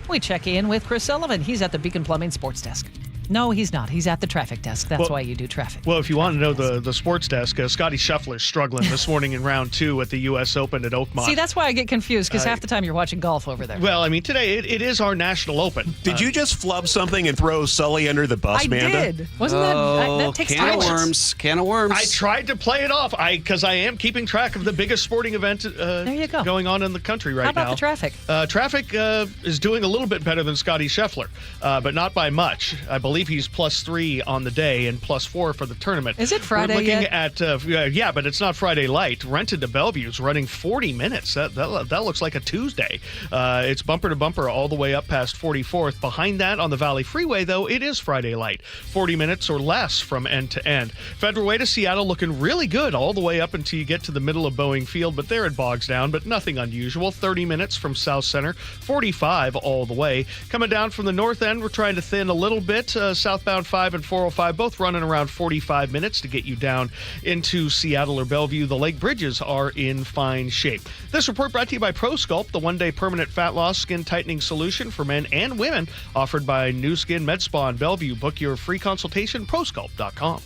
we check in with Chris Sullivan. He's at the Beacon Plumbing Sports Desk. No, he's not. He's at the traffic desk. That's why you do traffic. Well, if you want to know the sports desk, Scotty Scheffler's struggling this morning in round 2 at the U.S. Open at Oakmont. See, that's why I get confused, because half the time you're watching golf over there. Well, I mean, today it is our national open. Did you just flub something and throw Sully under the bus, Manda? I did. Wasn't that takes can time. of worms. Can of worms. I tried to play it off because I am keeping track of the biggest sporting event there you go. going on in the country right now. How about the traffic? Traffic is doing a little bit better than Scotty Scheffler, but not by much. I believe he's +3 on the day and +4 for the tournament. Is it Friday We're looking yet? at, but it's not Friday light. Rented to Bellevue's running 40 minutes. That looks like a Tuesday. It's bumper to bumper all the way up past 44th. Behind that on the Valley Freeway, though, it is Friday light. 40 minutes or less from end to end. Federal Way to Seattle looking really good all the way up until you get to the middle of Boeing Field, but there it bogs down, but nothing unusual. 30 minutes from South Center, 45 all the way. Coming down from the north end, we're trying to thin a little bit. Southbound 5 and 405, both running around 45 minutes to get you down into Seattle or Bellevue. The lake bridges are in fine shape. This report brought to you by ProSculpt, the one-day permanent fat loss skin tightening solution for men and women, offered by New Skin Med Spa in Bellevue. Book your free consultation, prosculpt.com.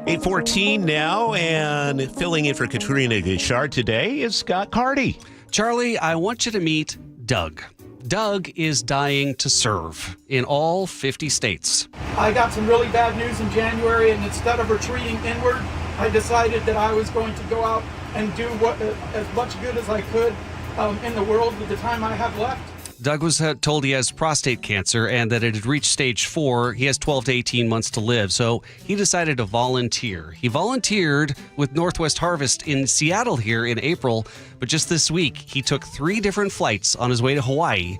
8:14 now, and filling in for Katrina Gishard today is Scott Carty. Charlie, I want you to meet Doug. Doug is dying to serve in all 50 states. I got some really bad news in January, and instead of retreating inward, I decided that I was going to go out and do as much good as I could in the world with the time I have left. Doug was told he has prostate cancer and that it had reached stage 4. He has 12 to 18 months to live, so he decided to volunteer. He volunteered with Northwest Harvest in Seattle here in April, but just this week, he took 3 different flights on his way to Hawaii,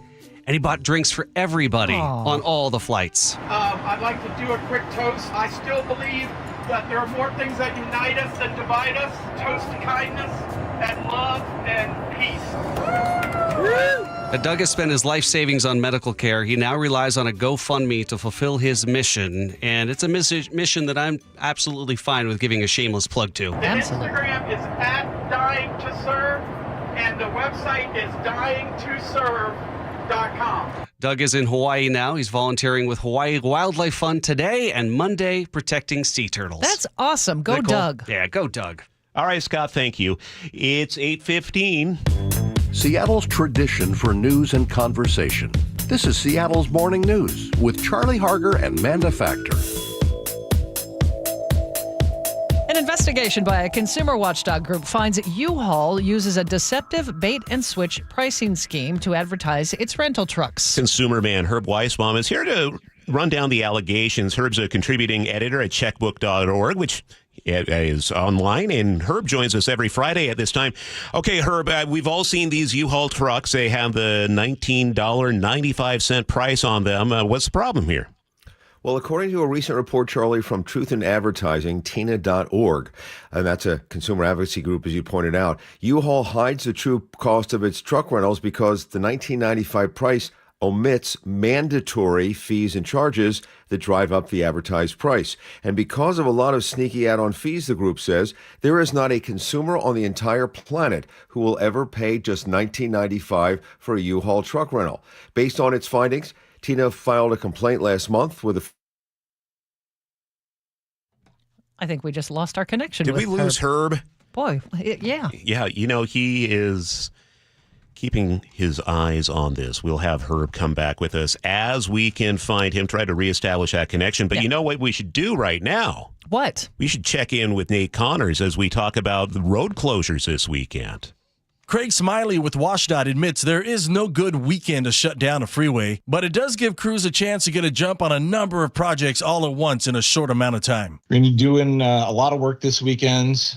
and he bought drinks for everybody on all the flights. I'd like to do a quick toast. I still believe that there are more things that unite us than divide us. Toast to kindness and love and peace. Doug has spent his life savings on medical care. He now relies on a GoFundMe to fulfill his mission, and it's a mission that I'm absolutely fine with giving a shameless plug to. The Instagram is @dyingtoserve, and the website is dyingtoserve.com. Doug is in Hawaii now. He's volunteering with Hawaii Wildlife Fund today and Monday protecting sea turtles. That's awesome. Go, Doug. Yeah, go, Doug. All right, Scott, thank you. It's 8:15. Seattle's tradition for news and conversation. This is Seattle's Morning News with Charlie Harger and Manda Factor. An investigation by a consumer watchdog group finds that U-Haul uses a deceptive bait-and-switch pricing scheme to advertise its rental trucks. Consumer man Herb Weisbaum is here to run down the allegations. Herb's a contributing editor at checkbook.org, which is online, and Herb joins us every Friday at this time. Okay, Herb, we've all seen these U-Haul trucks. They have the $19.95 price on them. What's the problem here? Well, according to a recent report, Charlie, from Truth in Advertising, Tina.org, and that's a consumer advocacy group, as you pointed out, U-Haul hides the true cost of its truck rentals because the $19.95 price omits mandatory fees and charges that drive up the advertised price. And because of a lot of sneaky add-on fees, the group says, there is not a consumer on the entire planet who will ever pay just $19.95 for a U-Haul truck rental. Based on its findings, Tina filed a complaint last month with a... I think we just lost our connection. Did we lose Herb? Boy, yeah. Yeah, he is keeping his eyes on this. We'll have Herb come back with us as we can find him, try to reestablish that connection. But You know what we should do right now? What? We should check in with Nate Connors as we talk about the road closures this weekend. Craig Smiley with WashDOT admits there is no good weekend to shut down a freeway, but it does give crews a chance to get a jump on a number of projects all at once in a short amount of time. We're going to be doing a lot of work this weekend.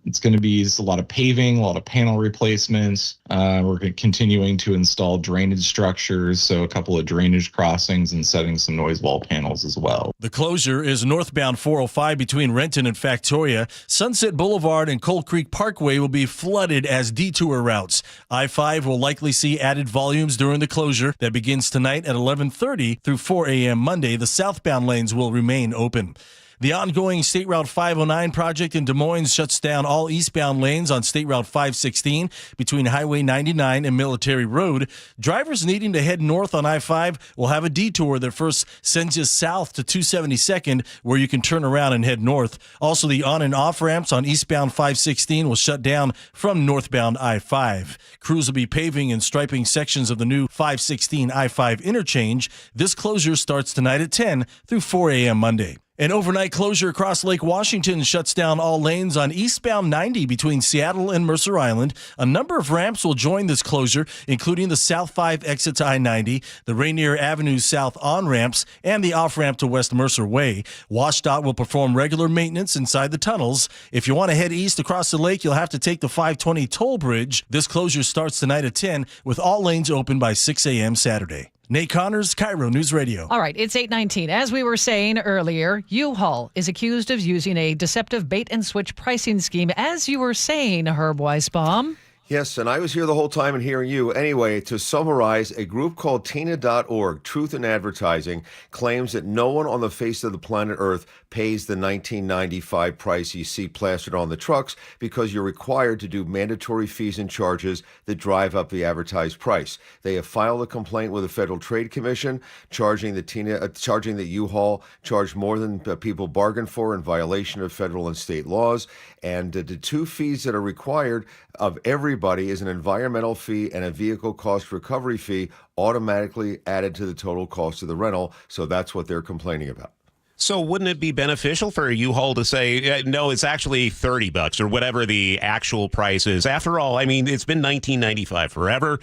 It's going to be a lot of paving, a lot of panel replacements. We're continuing to install drainage structures, so a couple of drainage crossings and setting some noise wall panels as well. The closure is northbound 405 between Renton and Factoria. Sunset Boulevard and Cold Creek Parkway will be flooded as detour routes. I-5 will likely see added volumes during the closure that begins tonight at 11:30 through 4 a.m. Monday. The southbound lanes will remain open. The ongoing State Route 509 project in Des Moines shuts down all eastbound lanes on State Route 516 between Highway 99 and Military Road. Drivers needing to head north on I-5 will have a detour that first sends you south to 272nd, where you can turn around and head north. Also, the on and off ramps on eastbound 516 will shut down from northbound I-5. Crews will be paving and striping sections of the new 516 I-5 interchange. This closure starts tonight at 10 through 4 a.m. Monday. An overnight closure across Lake Washington shuts down all lanes on eastbound 90 between Seattle and Mercer Island. A number of ramps will join this closure, including the South 5 exit to I-90, the Rainier Avenue South on-ramps, and the off-ramp to West Mercer Way. WashDOT will perform regular maintenance inside the tunnels. If you want to head east across the lake, you'll have to take the 520 toll bridge. This closure starts tonight at 10, with all lanes open by 6 a.m. Saturday. Nate Connors, KIRO News Radio. All right, it's 8:19. As we were saying earlier, U-Haul is accused of using a deceptive bait-and-switch pricing scheme. As you were saying, Herb Weisbaum. Yes, and I was here the whole time and hearing you. Anyway, to summarize, a group called Tina.org, Truth in Advertising, claims that no one on the face of the planet Earth pays the $19.95 price you see plastered on the trucks because you're required to do mandatory fees and charges that drive up the advertised price. They have filed a complaint with the Federal Trade Commission, charging that U-Haul charged more than people bargained for in violation of federal and state laws. And the two fees that are required of everybody is an environmental fee and a vehicle cost recovery fee automatically added to the total cost of the rental. So that's what they're complaining about. So wouldn't it be beneficial for a U-Haul to say, no, it's actually $30 or whatever the actual price is? After all, I mean, it's been $19.95 forever.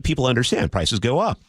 People understand prices go up.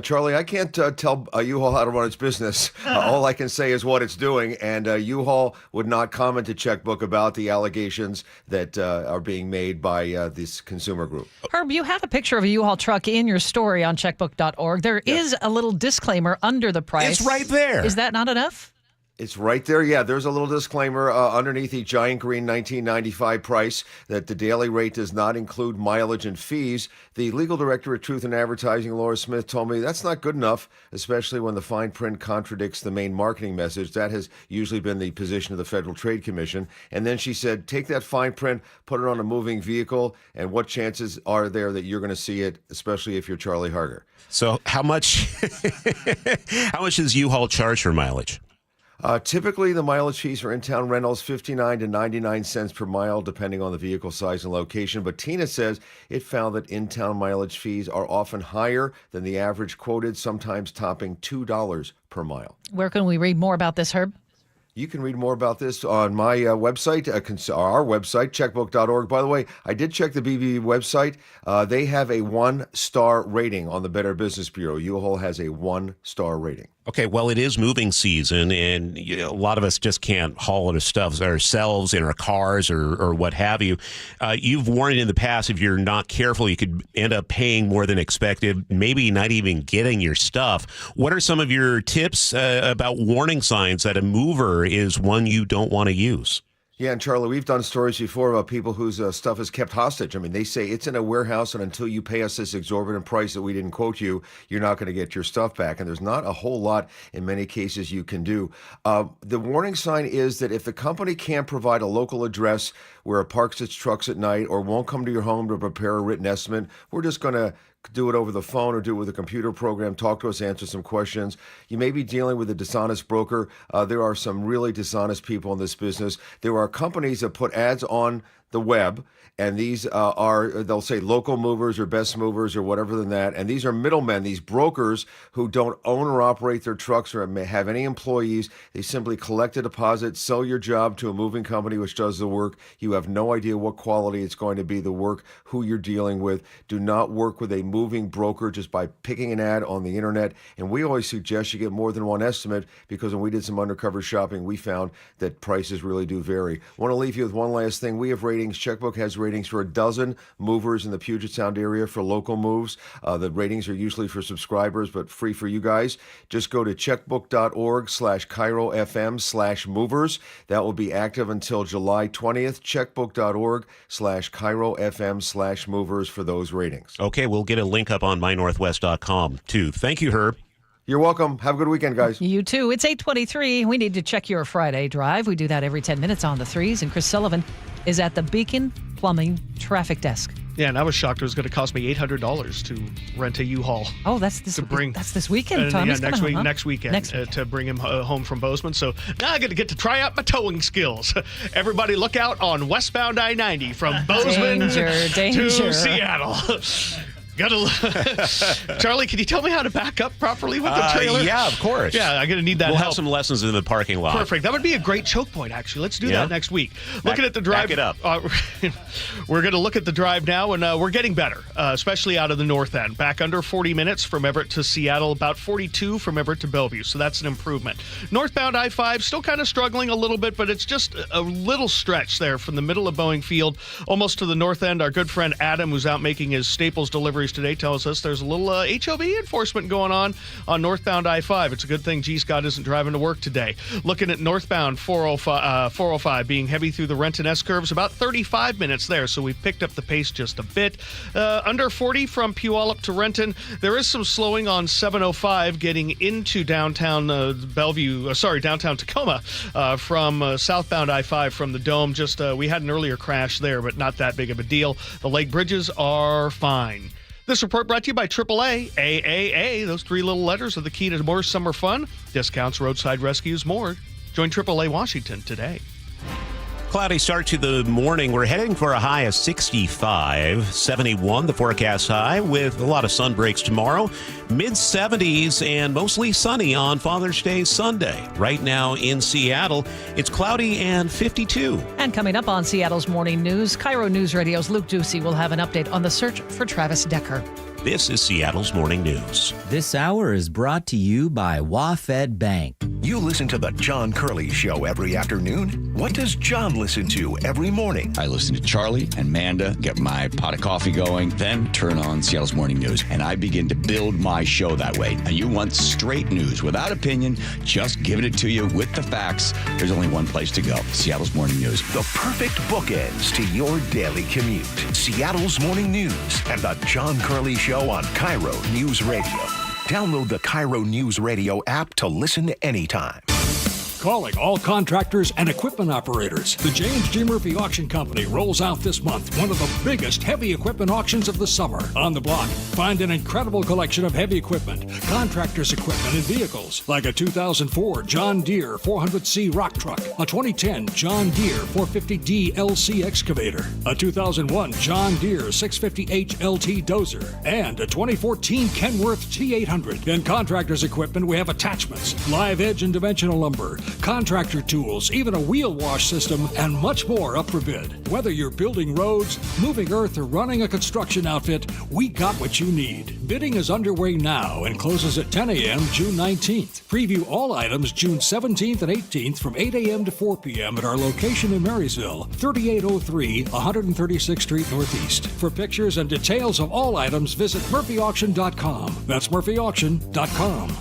Charlie, I can't tell U-Haul how to run its business. All I can say is what it's doing, and U-Haul would not comment to Checkbook about the allegations that are being made by this consumer group. Herb, you have a picture of a U-Haul truck in your story on checkbook.org. There is a little disclaimer under the price. It's right there. Is that not enough? It's right there. Yeah, there's a little disclaimer underneath the giant green 1995 price that the daily rate does not include mileage and fees. The legal director at Truth in Advertising, Laura Smith, told me that's not good enough, especially when the fine print contradicts the main marketing message. That has usually been the position of the Federal Trade Commission. And then she said, take that fine print, put it on a moving vehicle, and what chances are there that you're going to see it, especially if you're Charlie Harger? So how much does U-Haul charge for mileage? Typically, the mileage fees for in-town rentals, 59 to 99 cents per mile, depending on the vehicle size and location. But Tina says it found that in-town mileage fees are often higher than the average quoted, sometimes topping $2 per mile. Where can we read more about this, Herb? You can read more about this on my website, our website, checkbook.org. By the way, I did check the BB website. They have a 1-star rating on the Better Business Bureau. U-Haul has a 1-star rating. Okay, well, it is moving season, and a lot of us just can't haul our stuff ourselves in our cars or what have you. You've warned in the past, if you're not careful, you could end up paying more than expected, maybe not even getting your stuff. What are some of your tips about warning signs that a mover is one you don't want to use? Yeah, and Charlie, we've done stories before about people whose stuff is kept hostage. I mean, they say it's in a warehouse, and until you pay us this exorbitant price that we didn't quote you, you're not going to get your stuff back. And there's not a whole lot in many cases you can do. The warning sign is that if the company can't provide a local address where it parks its trucks at night or won't come to your home to prepare a written estimate, we're just going to do it over the phone or do it with a computer program, talk to us, answer some questions. You may be dealing with a dishonest broker. There are some really dishonest people in this business. There are companies that put ads on the web, and these they'll say local movers or best movers or whatever than that. And these are middlemen, these brokers who don't own or operate their trucks or have any employees. They simply collect a deposit, sell your job to a moving company which does the work. You have no idea what quality it's going to be, the work, who you're dealing with. Do not work with a moving broker just by picking an ad on the internet. And we always suggest you get more than one estimate, because when we did some undercover shopping, we found that prices really do vary. I want to leave you with one last thing. We have ratings. Checkbook has ratings for 12 movers in the Puget Sound area for local moves. The ratings are usually for subscribers, but free for you guys. Just go to checkbook.org/KIROFM/movers. That will be active until July 20th. Checkbook.org/KIROFM/movers for those ratings. Okay, we'll get a link up on mynorthwest.com too. Thank you, Herb. You're welcome. Have a good weekend, guys. You too. It's 8:23. We need to check your Friday drive. We do that every 10 minutes on the threes. And Chris Sullivan is at the Beacon Plumbing Traffic Desk. Yeah, and I was shocked it was going to cost me $800 to rent a U-Haul. Oh, that's this weekend, Tom. Yeah, next weekend to bring him home from Bozeman. So now I get to try out my towing skills. Everybody look out on westbound I-90 from Bozeman to Seattle. Charlie, can you tell me how to back up properly with the trailer? Yeah, of course. Yeah, I'm going to need that help. help. Have some lessons in the parking lot. Perfect. That would be a great choke point, actually. Let's do that next week. Looking at the drive. Back it up. We're going to look at the drive now, and we're getting better, especially out of the north end. Back under 40 minutes from Everett to Seattle, about 42 from Everett to Bellevue, so that's an improvement. Northbound I-5, still kind of struggling a little bit, but it's just a little stretch there from the middle of Boeing Field almost to the north end. Our good friend Adam, who's out making his Staples deliveries today, tells us there's a little HOV enforcement going on northbound I-5. It's a good thing G. Scott isn't driving to work today. Looking at northbound 405 being heavy through the Renton S-curves, about 35 minutes there, so we've picked up the pace just a bit. Under 40 from Puyallup to Renton. There is some slowing on 705 getting into downtown downtown Tacoma from southbound I-5 from the Dome. Just we had an earlier crash there, but not that big of a deal. The lake bridges are fine. This report brought to you by AAA. AAA, those three little letters are the key to more summer fun. Discounts, roadside rescues, more. Join AAA Washington today. Cloudy start to the morning. We're heading for a high of 65, 71, the forecast high, with a lot of sun breaks tomorrow. Mid-70s and mostly sunny on Father's Day Sunday. Right now in Seattle, it's cloudy and 52. And coming up on Seattle's Morning News, KIRO Newsradio's Luke Ducey will have an update on the search for Travis Decker. This is Seattle's Morning News. This hour is brought to you by WaFed Bank. You listen to The John Curley Show every afternoon. What does John listen to every morning? I listen to Charlie and Manda, get my pot of coffee going, then turn on Seattle's Morning News, and I begin to build my show that way. And you want straight news without opinion, just giving it to you with the facts. There's only one place to go, Seattle's Morning News. The perfect bookends to your daily commute. Seattle's Morning News and The John Curley Show on KIRO News Radio. Download the KIRO Newsradio app to listen anytime. Calling all contractors and equipment operators. The James G. Murphy Auction Company rolls out this month one of the biggest heavy equipment auctions of the summer. On the block, find an incredible collection of heavy equipment, contractors' equipment, and vehicles, like a 2004 John Deere 400C rock truck, a 2010 John Deere 450D LC excavator, a 2001 John Deere 650H LT dozer, and a 2014 Kenworth T800. In contractors' equipment, we have attachments, live edge and dimensional lumber, contractor tools, even a wheel wash system, and much more up for bid. Whether you're building roads, moving earth, or running a construction outfit, we got what you need. Bidding is underway now and closes at 10 a.m. June 19th. Preview all items June 17th and 18th from 8 a.m. to 4 p.m. at our location in Marysville, 3803 136th Street Northeast. For pictures and details of all items, visit murphyauction.com. That's murphyauction.com.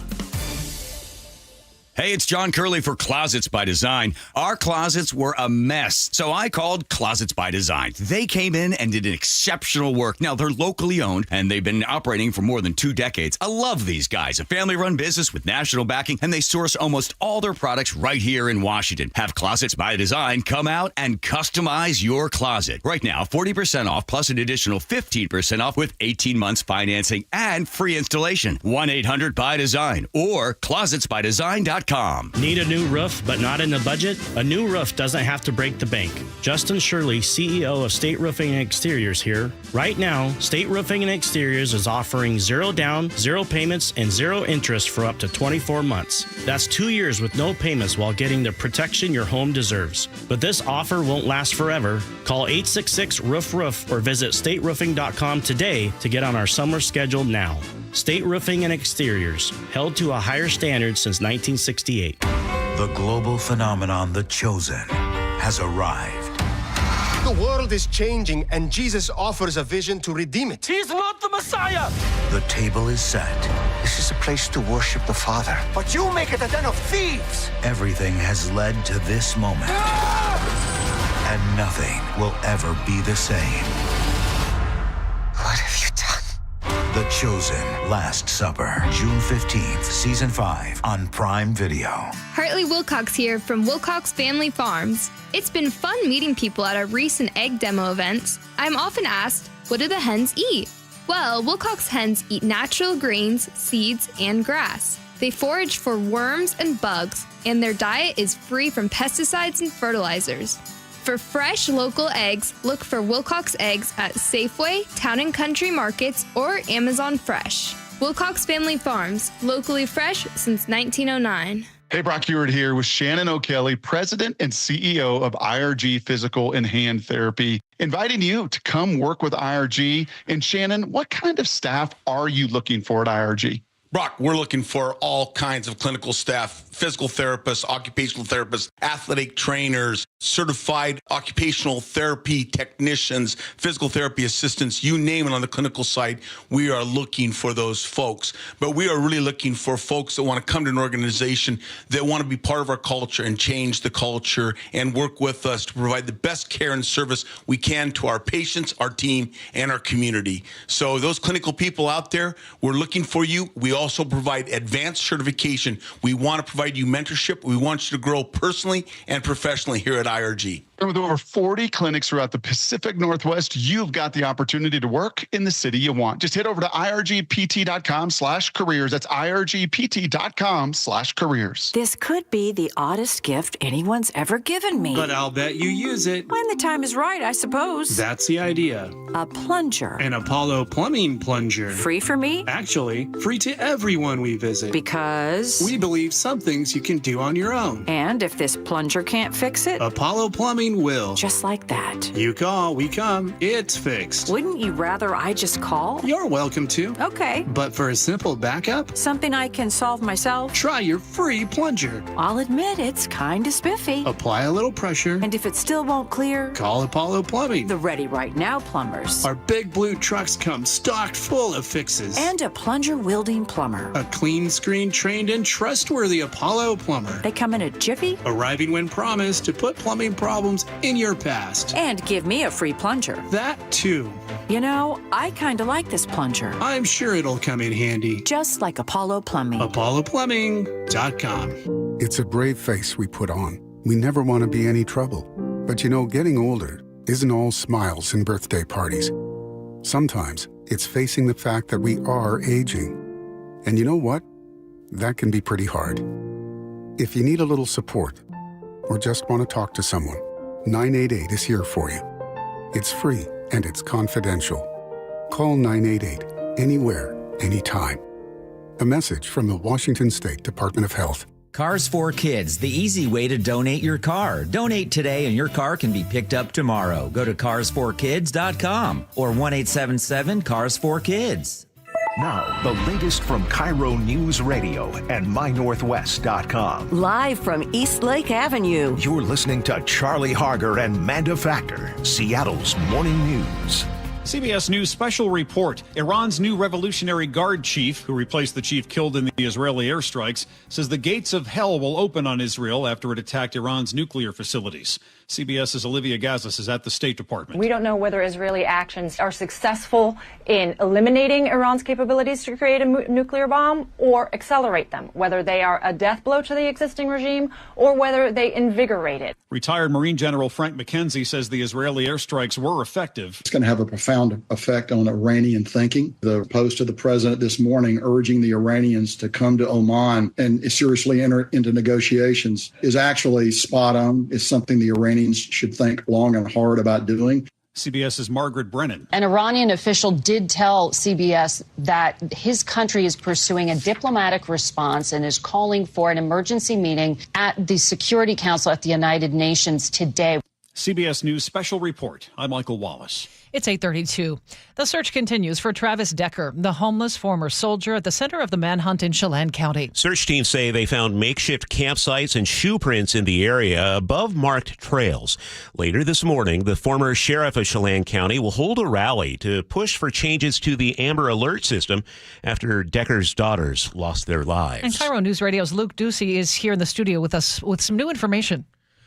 Hey, it's John Curley for Closets by Design. Our closets were a mess, so I called Closets by Design. They came in and did exceptional work. Now, they're locally owned, and they've been operating for more than 2 decades. I love these guys, a family-run business with national backing, and they source almost all their products right here in Washington. Have Closets by Design come out and customize your closet. Right now, 40% off plus an additional 15% off with 18 months financing and free installation. 1-800-BY-DESIGN or closetsbydesign.com. Need a new roof but not in the budget? A new roof doesn't have to break the bank. Justin Shirley, CEO of State Roofing and Exteriors here. Right now, State Roofing and Exteriors is offering 0 down, 0 payments, and 0 interest for up to 24 months. That's 2 years with no payments while getting the protection your home deserves. But this offer won't last forever. Call 866-ROOF-ROOF or visit stateroofing.com today to get on our summer schedule now. State Roofing and Exteriors, held to a higher standard since 1968. The global phenomenon, The Chosen, has arrived. The world is changing, and Jesus offers a vision to redeem it. He's not the Messiah! The table is set. This is a place to worship the Father. But you make it a den of thieves! Everything has led to this moment. And nothing will ever be the same. What have you done? The Chosen, Last Supper, June 15th, Season 5 on Prime Video. Hartley Wilcox here from Wilcox Family Farms. It's been fun meeting people at our recent egg demo events. I'm often asked, what do the hens eat? Well, Wilcox hens eat natural grains, seeds, and grass. They forage for worms and bugs, and their diet is free from pesticides and fertilizers. For fresh local eggs, look for Wilcox Eggs at Safeway, Town & Country Markets, or Amazon Fresh. Wilcox Family Farms, locally fresh since 1909. Hey, Brock Heward here with Shannon O'Kelly, President and CEO of IRG Physical and Hand Therapy, inviting you to come work with IRG. And Shannon, what kind of staff are you looking for at IRG? Brock, we're looking for all kinds of clinical staff, physical therapists, occupational therapists, athletic trainers, certified occupational therapy technicians, physical therapy assistants, you name it on the clinical side. We are looking for those folks. But we are really looking for folks that want to come to an organization that want to be part of our culture and change the culture and work with us to provide the best care and service we can to our patients, our team, and our community. So those clinical people out there, we're looking for you. We also provide advanced certification. We want to provide you mentorship. We want you to grow personally and professionally here at IRG. With over 40 clinics throughout the Pacific Northwest, you've got the opportunity to work in the city you want. Just head over to irgpt.com/careers. That's irgpt.com/careers. This could be the oddest gift anyone's ever given me. But I'll bet you use it. When the time is right, I suppose. That's the idea. A plunger. An Apollo plumbing plunger. Free for me? Actually, free to everyone we visit. Because? We believe some things you can do on your own. And if this plunger can't fix it? Apollo Plumbing plumbing will. Just like that. You call, we come. It's fixed. Wouldn't you rather I just call? You're welcome to. Okay. But for a simple backup, Something I can solve myself? try your free plunger. I'll admit it's kind of spiffy. Apply a little pressure. And if it still won't clear, Call Apollo Plumbing. the Ready Right Now plumbers. Our big blue trucks come stocked full of fixes. And a plunger wielding plumber. A clean screen trained and trustworthy Apollo plumber. They come in a jiffy Arriving when promised to put plumbing problems in your past. and give me a free plunger. That too. You know, I kind of like this plunger. I'm sure it'll come in handy. Just like Apollo Plumbing. ApolloPlumbing.com. It's a brave face we put on. We never want to be any trouble. But you know, getting older isn't all smiles and birthday parties. Sometimes it's facing the fact that we are aging. And you know what? That can be pretty hard. If you need a little support or just want to talk to someone, 988 is here for you. It's free and it's confidential. Call 988 anywhere, anytime. A message from the Washington State Department of Health. Cars for Kids, the easy way to donate your car. Donate today and your car can be picked up tomorrow. Go to carsforkids.com or 1-877-CARS4KIDS. Now, the latest from KIRO Newsradio and MyNorthwest.com. Live from East Lake Avenue. You're listening to Charlie Harger and Manda Factor, Seattle's morning news. CBS News special report. Iran's new Revolutionary Guard chief, who replaced the chief killed in the Israeli airstrikes, says the gates of hell will open on Israel after it attacked Iran's nuclear facilities. CBS's Olivia Gazis is at the State Department. We don't know whether Israeli actions are successful in eliminating Iran's capabilities to create a nuclear bomb or accelerate them, whether they are a death blow to the existing regime or whether they invigorate it. Retired Marine General Frank McKenzie says the Israeli airstrikes were effective. It's going to have a profound effect on Iranian thinking. The post of the president this morning urging the Iranians to come to Oman and seriously enter into negotiations is actually spot on. It's something the Iranians should think long and hard about doing. CBS's Margaret Brennan. An Iranian official did tell CBS that his country is pursuing a diplomatic response and is calling for an emergency meeting at the Security Council at the United Nations today. CBS News special report. I'm Michael Wallace. It's 8:32. The search continues for Travis Decker, the homeless former soldier at the center of the manhunt in Chelan County. Search teams say they found makeshift campsites and shoe prints in the area above marked trails. Later this morning, the former sheriff of Chelan County will hold a rally to push for changes to the Amber Alert system after Decker's daughters lost their lives. And KIRO News Radio's Luke Ducey is here in the studio with us with some new information.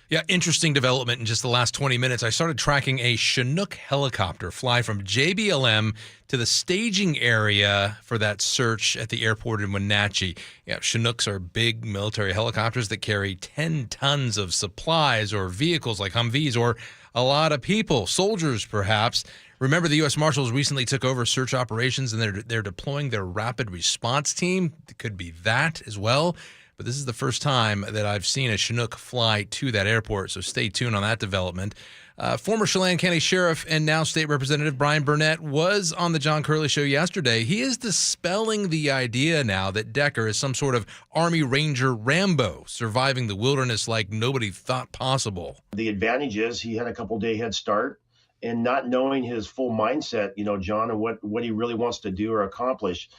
Yeah, interesting development in just the last 20 minutes. I started tracking a Chinook helicopter fly from JBLM to the staging area for that search at the airport in Wenatchee. Yeah, Chinooks are big military helicopters that carry 10 tons of supplies or vehicles like Humvees or a lot of people, soldiers perhaps. Remember, the U.S. Marshals recently took over search operations and they're deploying their rapid response team. It could be that as well. But this is the first time that I've seen a Chinook fly to that airport, so stay tuned on that development. Former Chelan County Sheriff and now State Representative Brian Burnett was on the John Curley Show yesterday. He is dispelling the idea now that Decker is some sort of Army Ranger Rambo, surviving the wilderness like nobody thought possible. The advantage is he had a couple-day head start, and not knowing his full mindset, John, and what he really wants to do or accomplish.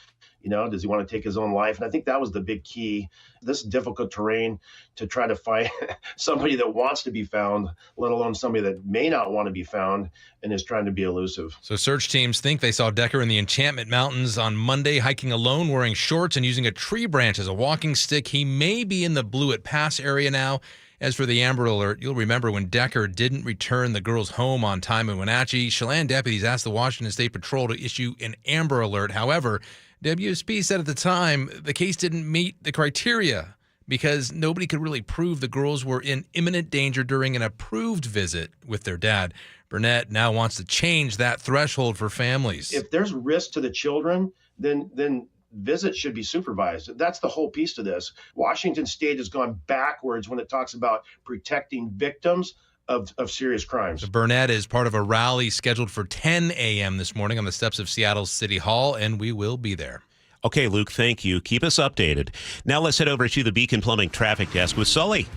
Does he want to take his own life? And I think that was the big key. This difficult terrain to try to find somebody that wants to be found, let alone somebody that may not want to be found and is trying to be elusive. So search teams think they saw Decker in the Enchantment Mountains on Monday, hiking alone, wearing shorts and using a tree branch as a walking stick. He may be in the Blewett Pass area now. As for the Amber Alert, you'll remember when Decker didn't return the girls home on time in Wenatchee, Chelan deputies asked the Washington State Patrol to issue an Amber Alert. However, WSP said at the time the case didn't meet the criteria because nobody could really prove the girls were in imminent danger during an approved visit with their dad. Burnett now wants to change that threshold for families. If there's risk to the children, then visits should be supervised. That's the whole piece to this. Washington State has gone backwards when it talks about protecting victims of serious crimes. So Burnett is part of a rally scheduled for 10 a.m. this morning on the steps of Seattle's City Hall, and we will be there. Okay, Luke, thank you. Keep us updated. Now let's head over to the Beacon Plumbing Traffic Desk with Sully.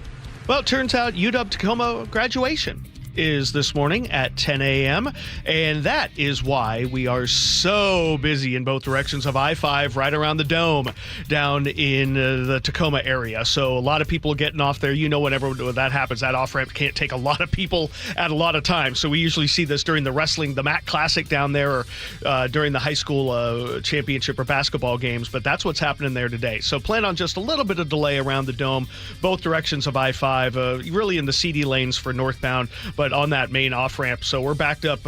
Well, it turns out UW-Tacoma graduation. is this morning at 10 a.m., and that is why we are so busy in both directions of I-5 right around the Dome down in the Tacoma area. So a lot of people getting off there. You know, whenever that happens, that off-ramp can't take a lot of people at a lot of times. So we usually see this during the wrestling, the MAC Classic down there, or during the high school championship or basketball games. But that's what's happening there today. So plan on just a little bit of delay around the Dome, both directions of I-5, really in the CD lanes for northbound, but on that main off-ramp. So we're backed up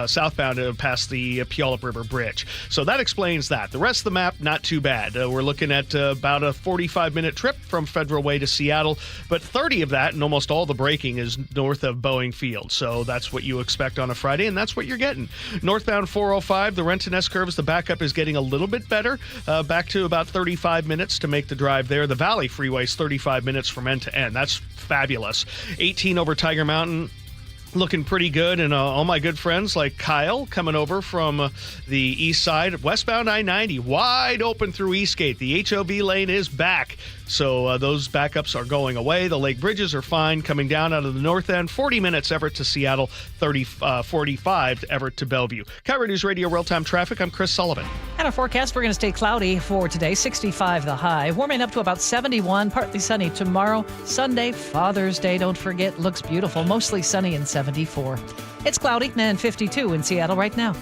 southbound past the Puyallup River Bridge. So that explains that. The rest of the map, not too bad. We're looking at about a 45-minute trip from Federal Way to Seattle, but 30 of that and almost all the braking is north of Boeing Field. So that's what you expect on a Friday, and that's what you're getting. Northbound 405, the Renton S-curves, the backup is getting a little bit better, back to about 35 minutes to make the drive there. The Valley Freeway is 35 minutes from end to end. That's fabulous. 18 over Tiger Mountain, looking pretty good. And all my good friends like Kyle coming over from the east side, westbound I-90, wide open through Eastgate. The HOV lane is back. So those backups are going away. The lake bridges are fine. Coming down out of the north end, 40 minutes Everett to Seattle, 45 Everett to Bellevue. KIRO News Radio real-time traffic. I'm Chris Sullivan. And our forecast, we're going to stay cloudy for today, 65 the high. Warming up to about 71, partly sunny tomorrow. Sunday, Father's Day, don't forget, looks beautiful. Mostly sunny and 74. It's cloudy and 52 in Seattle right now.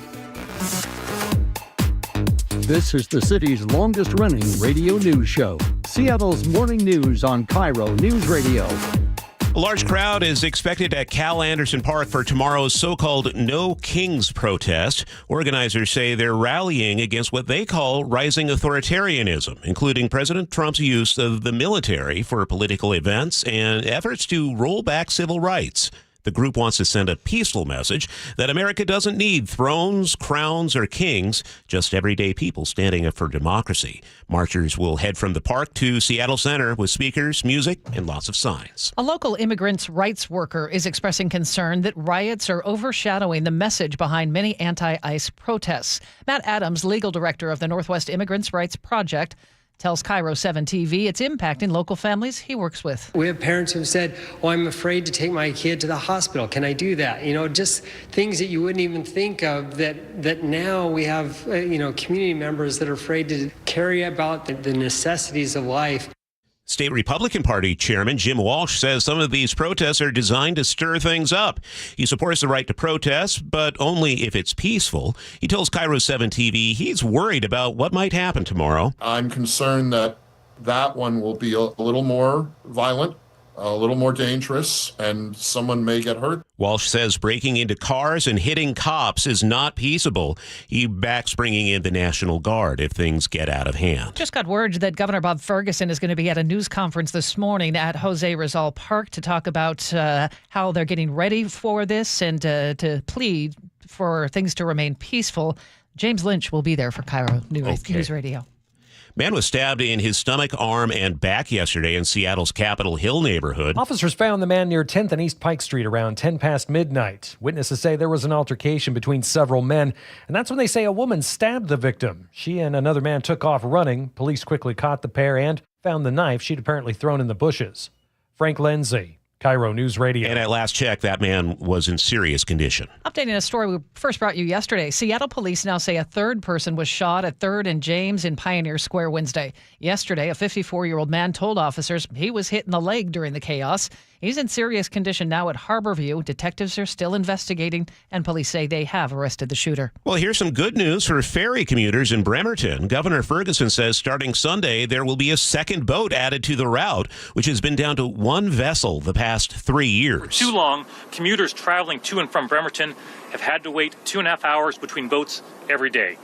This is the city's longest-running radio news show, Seattle's Morning News on KIRO News Radio. A large crowd is expected at Cal Anderson Park for tomorrow's so-called No Kings protest. Organizers say they're rallying against what they call rising authoritarianism, including President Trump's use of the military for political events and efforts to roll back civil rights. The group wants to send a peaceful message that America doesn't need thrones, crowns, or kings, just everyday people standing up for democracy. Marchers will head from the park to Seattle Center with speakers, music, and lots of signs. A local immigrants' rights worker is expressing concern that riots are overshadowing the message behind many anti-ICE protests. Matt Adams, legal director of the Northwest Immigrants' Rights Project, tells KIRO 7 TV it's impacting local families he works with. We have parents who said, "Oh, I'm afraid to take my kid to the hospital. Can I do that?" You know, just things that you wouldn't even think of that now we have, community members that are afraid to carry about the necessities of life. State Republican Party Chairman Jim Walsh says some of these protests are designed to stir things up. He supports the right to protest, but only if it's peaceful. He tells KIRO 7 TV he's worried about what might happen tomorrow. I'm concerned that one will be a little more violent, a little more dangerous, and someone may get hurt. Walsh says breaking into cars and hitting cops is not peaceable. He backs bringing in the National Guard if things get out of hand. Just got word that Governor Bob Ferguson is going to be at a news conference this morning at Jose Rizal Park to talk about how they're getting ready for this and to plead for things to remain peaceful. James Lynch will be there for KIRO News Radio. Man was stabbed in his stomach, arm, and back yesterday in Seattle's Capitol Hill neighborhood. Officers found the man near 10th and East Pike Street around 10 past midnight. Witnesses say there was an altercation between several men, and that's when they say a woman stabbed the victim. She and another man took off running. Police quickly caught the pair and found the knife she'd apparently thrown in the bushes. Frank Lindsay, KIRO News Radio. And at last check, that man was in serious condition. Updating a story we first brought you yesterday. Seattle police now say a third person was shot at 3rd and James in Pioneer Square Wednesday. Yesterday, a 54-year-old man told officers he was hit in the leg during the chaos. He's in serious condition now at Harborview. Detectives are still investigating, and police say they have arrested the shooter. Well, here's some good news for ferry commuters in Bremerton. Governor Ferguson says starting Sunday, there will be a second boat added to the route, which has been down to one vessel the past 3 years. Too long, commuters traveling to and from Bremerton have had to wait 2.5 hours between boats every day.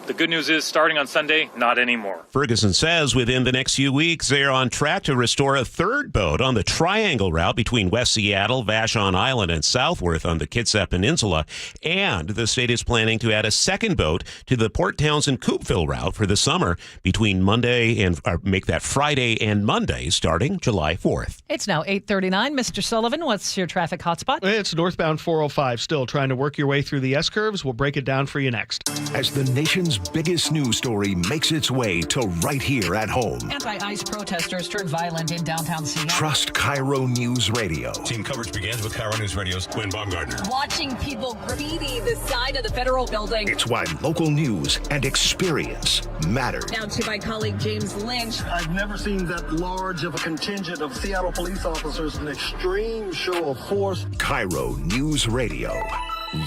The good news is, starting on Sunday, not anymore. Ferguson says within the next few weeks, they're on track to restore a third boat on the Triangle route between West Seattle, Vashon Island, and Southworth on the Kitsap Peninsula. And the state is planning to add a second boat to the Port Townsend-Coupeville route for the summer between Monday and make that Friday and Monday starting July 4th. It's now 8:39. Mr. Sullivan, what's your traffic hotspot? It's northbound 405 still trying to work your way through the S-curves. We'll break it down for you next. As the nation's nation's biggest news story makes its way to right here at home. Anti-ICE protesters turned violent in downtown Seattle. Trust KIRO News Radio. Team coverage begins with KIRO News Radio's Gwen Baumgartner. Watching people graffiti the side of the federal building. It's why local news and experience matter. Now to my colleague James Lynch. I've never seen that large of a contingent of Seattle police officers, an extreme show of force. KIRO News Radio.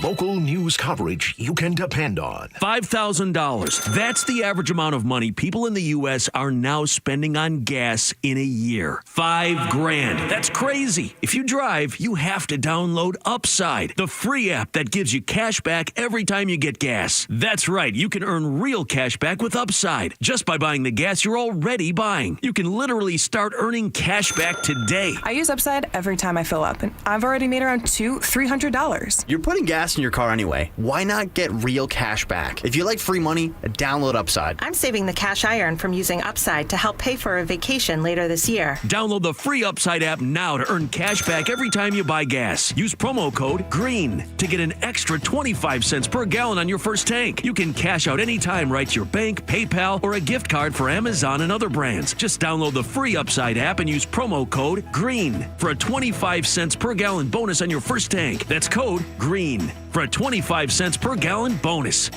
Local news coverage you can depend on. $5,000. That's the average amount of money people in the U.S. are now spending on gas in a year. $5,000. That's crazy. If you drive, you have to download Upside, the free app that gives you cash back every time you get gas. That's right. You can earn real cash back with Upside just by buying the gas you're already buying. You can literally start earning cash back today. I use Upside every time I fill up, and I've already made around $300. You're putting gas in your car anyway. Why not get real cash back? If you like free money, download Upside. I'm saving the cash I earn from using Upside to help pay for a vacation later this year. Download the free Upside app now to earn cash back every time you buy gas. Use promo code GREEN to get an extra 25 cents per gallon on your first tank. You can cash out anytime right to your bank, PayPal, or a gift card for Amazon and other brands. Just download the free Upside app and use promo code GREEN for a 25 cents per gallon bonus on your first tank. That's code GREEN for a 25 cents per gallon bonus.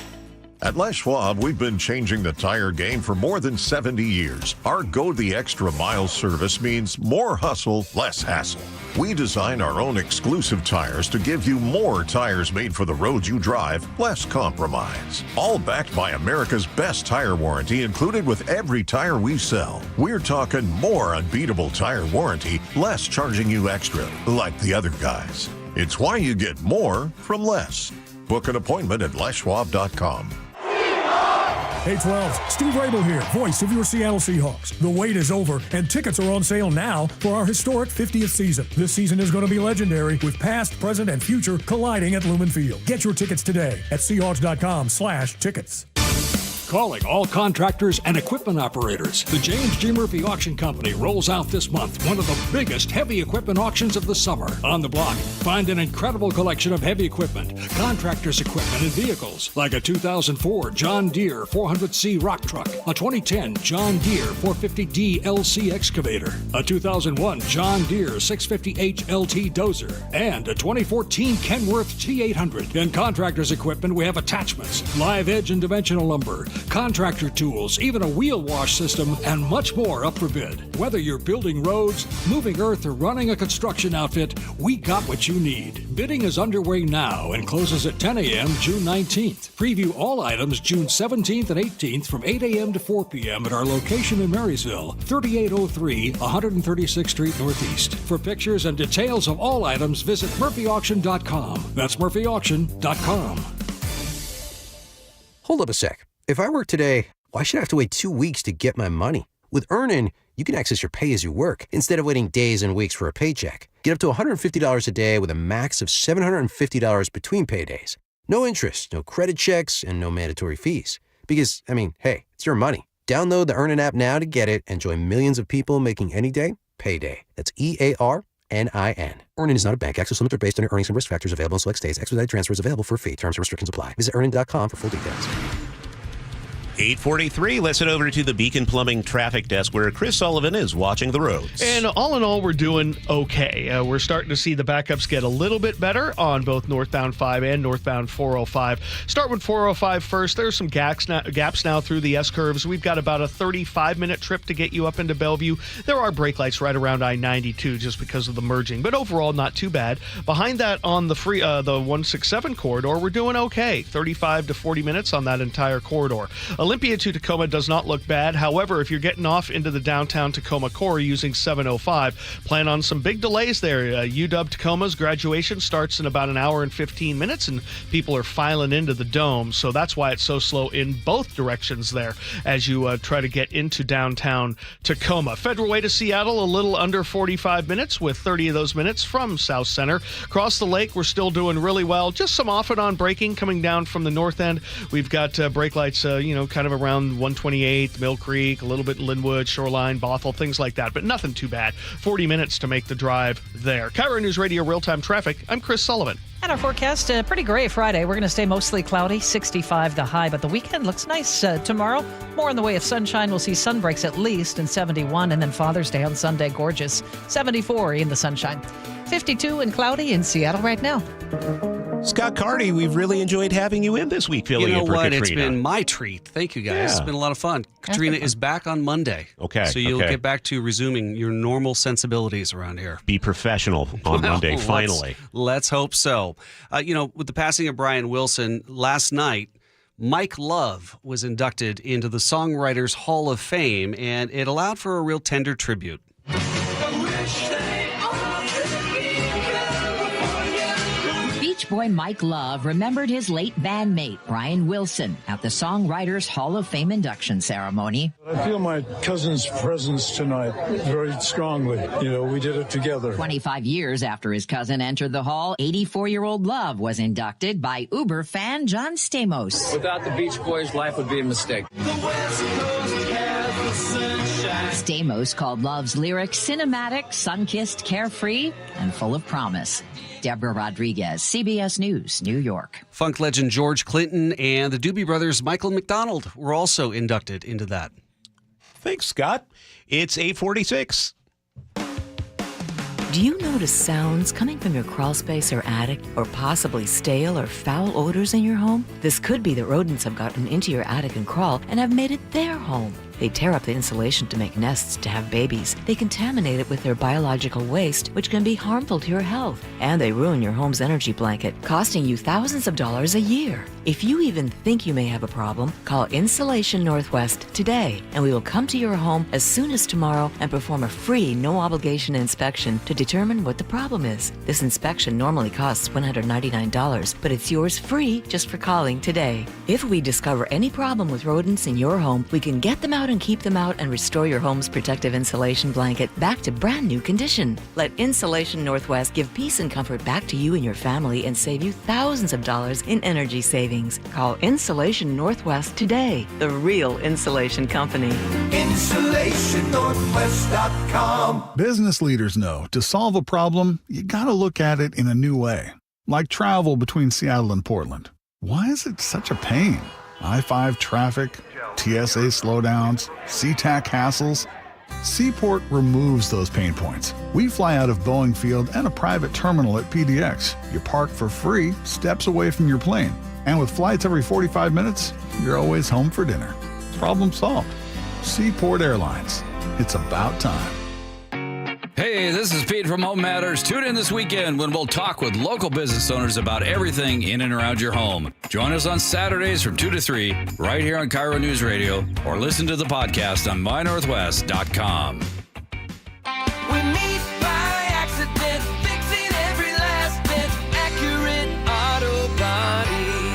At Les Schwab, we've been changing the tire game for more than 70 years. Our Go the Extra Mile service means more hustle, less hassle. We design our own exclusive tires to give you more tires made for the road you drive, less compromise. All backed by America's best tire warranty included with every tire we sell. We're talking more unbeatable tire warranty, less charging you extra, like the other guys. It's why you get more from less. Book an appointment at leschwab.com. Hey 12, Steve Rabel here, voice of your Seattle Seahawks. The wait is over, and tickets are on sale now for our historic 50th season. This season is going to be legendary, with past, present, and future colliding at Lumen Field. Get your tickets today at Seahawks.com/tickets. Calling all contractors and equipment operators. The James G. Murphy Auction Company rolls out this month one of the biggest heavy equipment auctions of the summer. On the block, find an incredible collection of heavy equipment, contractors' equipment, and vehicles, like a 2004 John Deere 400C rock truck, a 2010 John Deere 450D LC excavator, a 2001 John Deere 650H LT dozer, and a 2014 Kenworth T800. In contractors' equipment, we have attachments, live edge and dimensional lumber, contractor tools, even a wheel wash system, and much more up for bid. Whether you're building roads, moving earth, or running a construction outfit, we got what you need. Bidding is underway now and closes at 10 a.m. June 19th. Preview all items June 17th and 18th from 8 a.m. to 4 p.m. at our location in Marysville, 3803 136th Street Northeast. For pictures and details of all items, visit murphyauction.com. That's murphyauction.com. Hold up a sec. If I work today, why should I have to wait 2 weeks to get my money? With Earnin, you can access your pay as you work instead of waiting days and weeks for a paycheck. Get up to $150 a day with a max of $750 between paydays. No interest, no credit checks, and no mandatory fees. Because, hey, it's your money. Download the Earnin app now to get it and join millions of people making any day payday. That's EARNIN. Earnin is not a bank. Access limits are based on your earnings and risk factors available in select states. Expedited transfer is available for a fee. Terms and restrictions apply. Visit earnin.com for full details. 8:43. Let's head over to the Beacon Plumbing traffic desk where Chris Sullivan is watching the roads. And all in all, we're doing okay. We're starting to see the backups get a little bit better on both northbound 5 and northbound 405. Start with 405 first. There's some gaps now through the S-curves. We've got about a 35-minute trip to get you up into Bellevue. There are brake lights right around I-92 just because of the merging, but overall not too bad. Behind that on the the 167 corridor, we're doing okay. 35 to 40 minutes on that entire corridor. Olympia to Tacoma does not look bad. However, if you're getting off into the downtown Tacoma core using 705, plan on some big delays there. UW Tacoma's graduation starts in about an hour and 15 minutes, and people are filing into the dome. So that's why it's so slow in both directions there as you try to get into downtown Tacoma. Federal Way to Seattle, a little under 45 minutes with 30 of those minutes from South Center. Across the lake, we're still doing really well. Just some off and on braking coming down from the north end. We've got brake lights, kind of around 128th, Mill Creek, a little bit Linwood, Shoreline, Bothell, things like that, but nothing too bad. 40 minutes to make the drive there. KIRO News Radio Real-Time Traffic. I'm Chris Sullivan. And our forecast, pretty gray Friday. We're going to stay mostly cloudy, 65 the high, but the weekend looks nice tomorrow. More in the way of sunshine. We'll see sun breaks at least in 71, and then Father's Day on Sunday, gorgeous, 74 in the sunshine. 52 and cloudy in Seattle right now. Scott Carty, we've really enjoyed having you in this week, filling in for Katrina. It's been my treat. Thank you, guys. Yeah. It's been a lot of fun. Katrina is back on Monday. Okay. So you'll get back to resuming your normal sensibilities around here. Be professional on Monday, finally. Let's hope so. With the passing of Brian Wilson last night, Mike Love was inducted into the Songwriters Hall of Fame, and it allowed for a real tender tribute. Beach Boy Mike Love remembered his late bandmate, Brian Wilson, at the Songwriters Hall of Fame induction ceremony. I feel my cousin's presence tonight very strongly. We did it together. 25 years after his cousin entered the hall, 84-year-old Love was inducted by Uber fan John Stamos. Without the Beach Boys, life would be a mistake. Stamos called Love's lyrics cinematic, sun-kissed, carefree, and full of promise. Deborah Rodriguez, CBS News, New York. Funk legend George Clinton and the Doobie Brothers' Michael McDonald were also inducted into that. Thanks, Scott. It's 8:46. Do you notice sounds coming from your crawl space or attic, or possibly stale or foul odors in your home? This could be that rodents have gotten into your attic and crawl and have made it their home. They tear up the insulation to make nests to have babies. They contaminate it with their biological waste, which can be harmful to your health. And they ruin your home's energy blanket, costing you thousands of dollars a year. If you even think you may have a problem, call Insulation Northwest today, and we will come to your home as soon as tomorrow and perform a free, no-obligation inspection to determine what the problem is. This inspection normally costs $199, but it's yours free just for calling today. If we discover any problem with rodents in your home, we can get them out and keep them out and restore your home's protective insulation blanket back to brand new condition. Let Insulation Northwest give peace and comfort back to you and your family and save you thousands of dollars in energy savings. Call Insulation Northwest today, the real insulation company. InsulationNorthwest.com. Business leaders know to solve a problem, you gotta look at it in a new way. Like travel between Seattle and Portland. Why is it such a pain? I-5 traffic, TSA slowdowns, SeaTac hassles. Seaport removes those pain points. We fly out of Boeing Field and a private terminal at PDX. You park for free, steps away from your plane. And with flights every 45 minutes, you're always home for dinner. Problem solved. Seaport Airlines. It's about time. Hey, this is Pete from Home Matters. Tune in this weekend when we'll talk with local business owners about everything in and around your home. Join us on Saturdays from 2 to 3 right here on KIRO News Radio, or listen to the podcast on mynorthwest.com. We meet by accident, fixing every last bit, accurate auto body.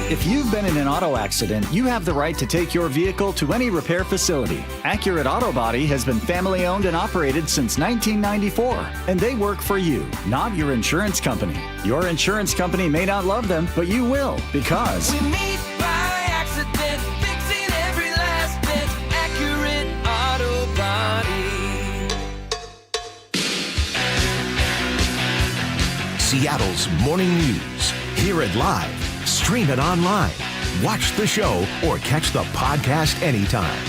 If you've been in an auto accident, you have the right to take your vehicle to any repair facility. Accurate Auto Body has been family owned and operated since 1994, and they work for you, not your insurance company. Your insurance company may not love them, but you will, because We meet by accident, fixing every last bit, accurate auto body. Seattle's morning news. Hear it live. Stream it online. Watch the show or catch the podcast anytime.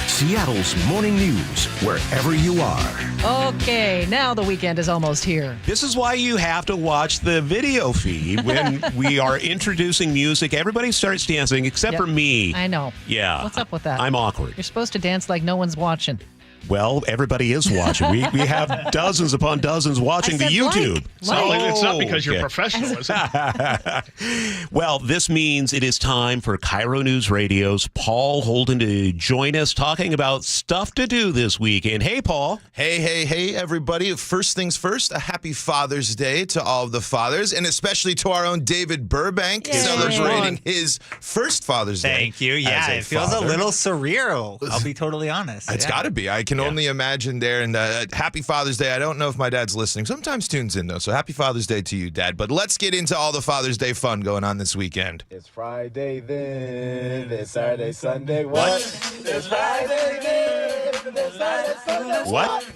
Seattle's morning news, wherever you are. Okay, now the weekend is almost here. This is why you have to watch the video feed when we are introducing music. Everybody starts dancing except for me. I know. Yeah. What's up with that? I'm awkward. You're supposed to dance like no one's watching. Well, everybody is watching. We have dozens upon dozens watching the YouTube. It's not because you're professional, is it? Well, this means it is time for KIRO News Radio's Paul Holden to join us talking about stuff to do this weekend. Hey, Paul. Hey, everybody. First things first, a happy Father's Day to all of the fathers, and especially to our own David Burbank, celebrating his first Father's Day. Thank you. Yeah, it feels a little surreal. I'll be totally honest. It's got to be. I can only imagine there. And happy Father's Day. I don't know if my dad's listening. Sometimes tunes in, though. So happy Father's Day to you, Dad. But let's get into all the Father's Day fun going on this weekend. It's Friday then. It's Saturday, Sunday. What? It's Friday then. It's Saturday, Sunday. What?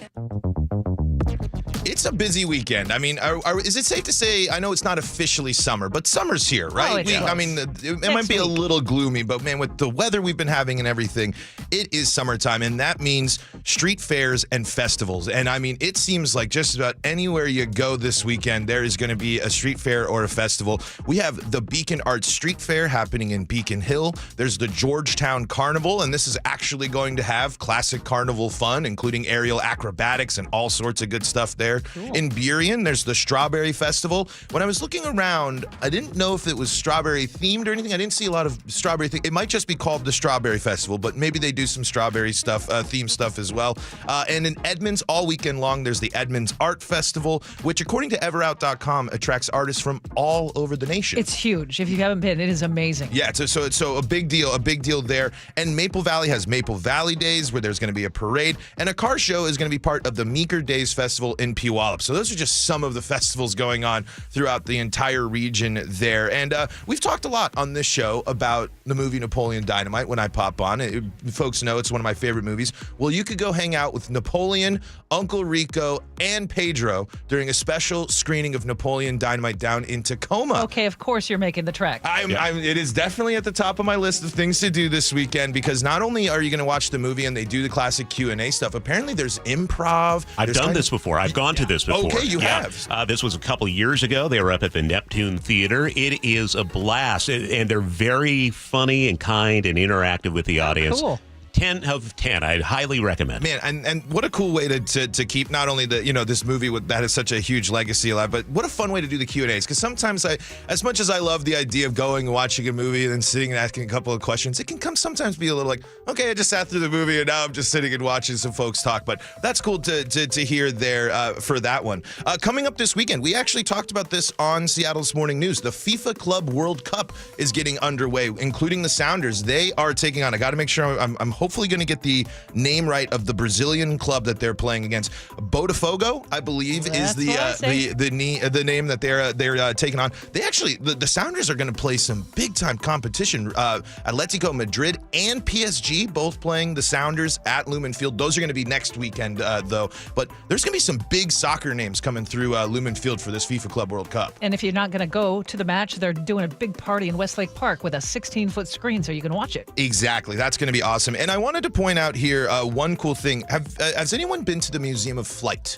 It's a busy weekend. I mean, is it safe to say, I know it's not officially summer, but summer's here, right? I mean, it might be a little gloomy, but man, with the weather we've been having and everything, it is summertime, and that means street fairs and festivals. And I mean, it seems like just about anywhere you go this weekend, there is going to be a street fair or a festival. We have the Beacon Arts Street Fair happening in Beacon Hill. There's the Georgetown Carnival, and this is actually going to have classic carnival fun, including aerial acrobatics and all sorts of good stuff there. Cool. In Burien, there's the Strawberry Festival. When I was looking around, I didn't know if it was strawberry themed or anything. I didn't see a lot of strawberry things. It might just be called the Strawberry Festival, but maybe they do some strawberry stuff, theme stuff as well. And in Edmonds, all weekend long, there's the Edmonds Art Festival, which according to everout.com attracts artists from all over the nation. It's huge. If you haven't been, it is amazing. Yeah, so a big deal there. And Maple Valley has Maple Valley Days, where there's going to be a parade, and a car show is going to be part of the Meeker Days Festival in Puyallup. So those are just some of the festivals going on throughout the entire region there. And we've talked a lot on this show about the movie Napoleon Dynamite when I pop on. Folks know it's one of my favorite movies. Well, you could go hang out with Napoleon, Uncle Rico, and Pedro during a special screening of Napoleon Dynamite down in Tacoma. Okay, of course you're making the trek. It is definitely at the top of my list of things to do this weekend, because not only are you going to watch the movie and they do the classic Q&A stuff, apparently there's improv. I've done this before. I've gone to this before. Okay, you have. This was a couple years ago. They were up at the Neptune Theater. It is a blast, and they're very funny and kind and interactive with the audience. Cool. 10 of 10. I'd highly recommend. Man, and what a cool way to keep not only this movie that has such a huge legacy alive, but what a fun way to do the Q&As. Because sometimes as much as I love the idea of going and watching a movie and then sitting and asking a couple of questions, it can sometimes be a little like, okay, I just sat through the movie and now I'm just sitting and watching some folks talk. But that's cool to hear there for that one. Coming up this weekend, we actually talked about this on Seattle's Morning News. The FIFA Club World Cup is getting underway, including the Sounders. They are taking on, I got to make sure I'm hopefully going to get the name right of the Brazilian club that they're playing against. Botafogo, I believe, is the name that they're taking on. They actually, the Sounders are going to play some big time competition. Atletico Madrid and PSG both playing the Sounders at Lumen Field. Those are going to be next weekend though. But there's going to be some big soccer names coming through Lumen Field for this FIFA Club World Cup. And if you're not going to go to the match, they're doing a big party in Westlake Park with a 16-foot screen so you can watch it. Exactly. That's going to be awesome. And I wanted to point out here one cool thing. Has anyone been to the Museum of Flight?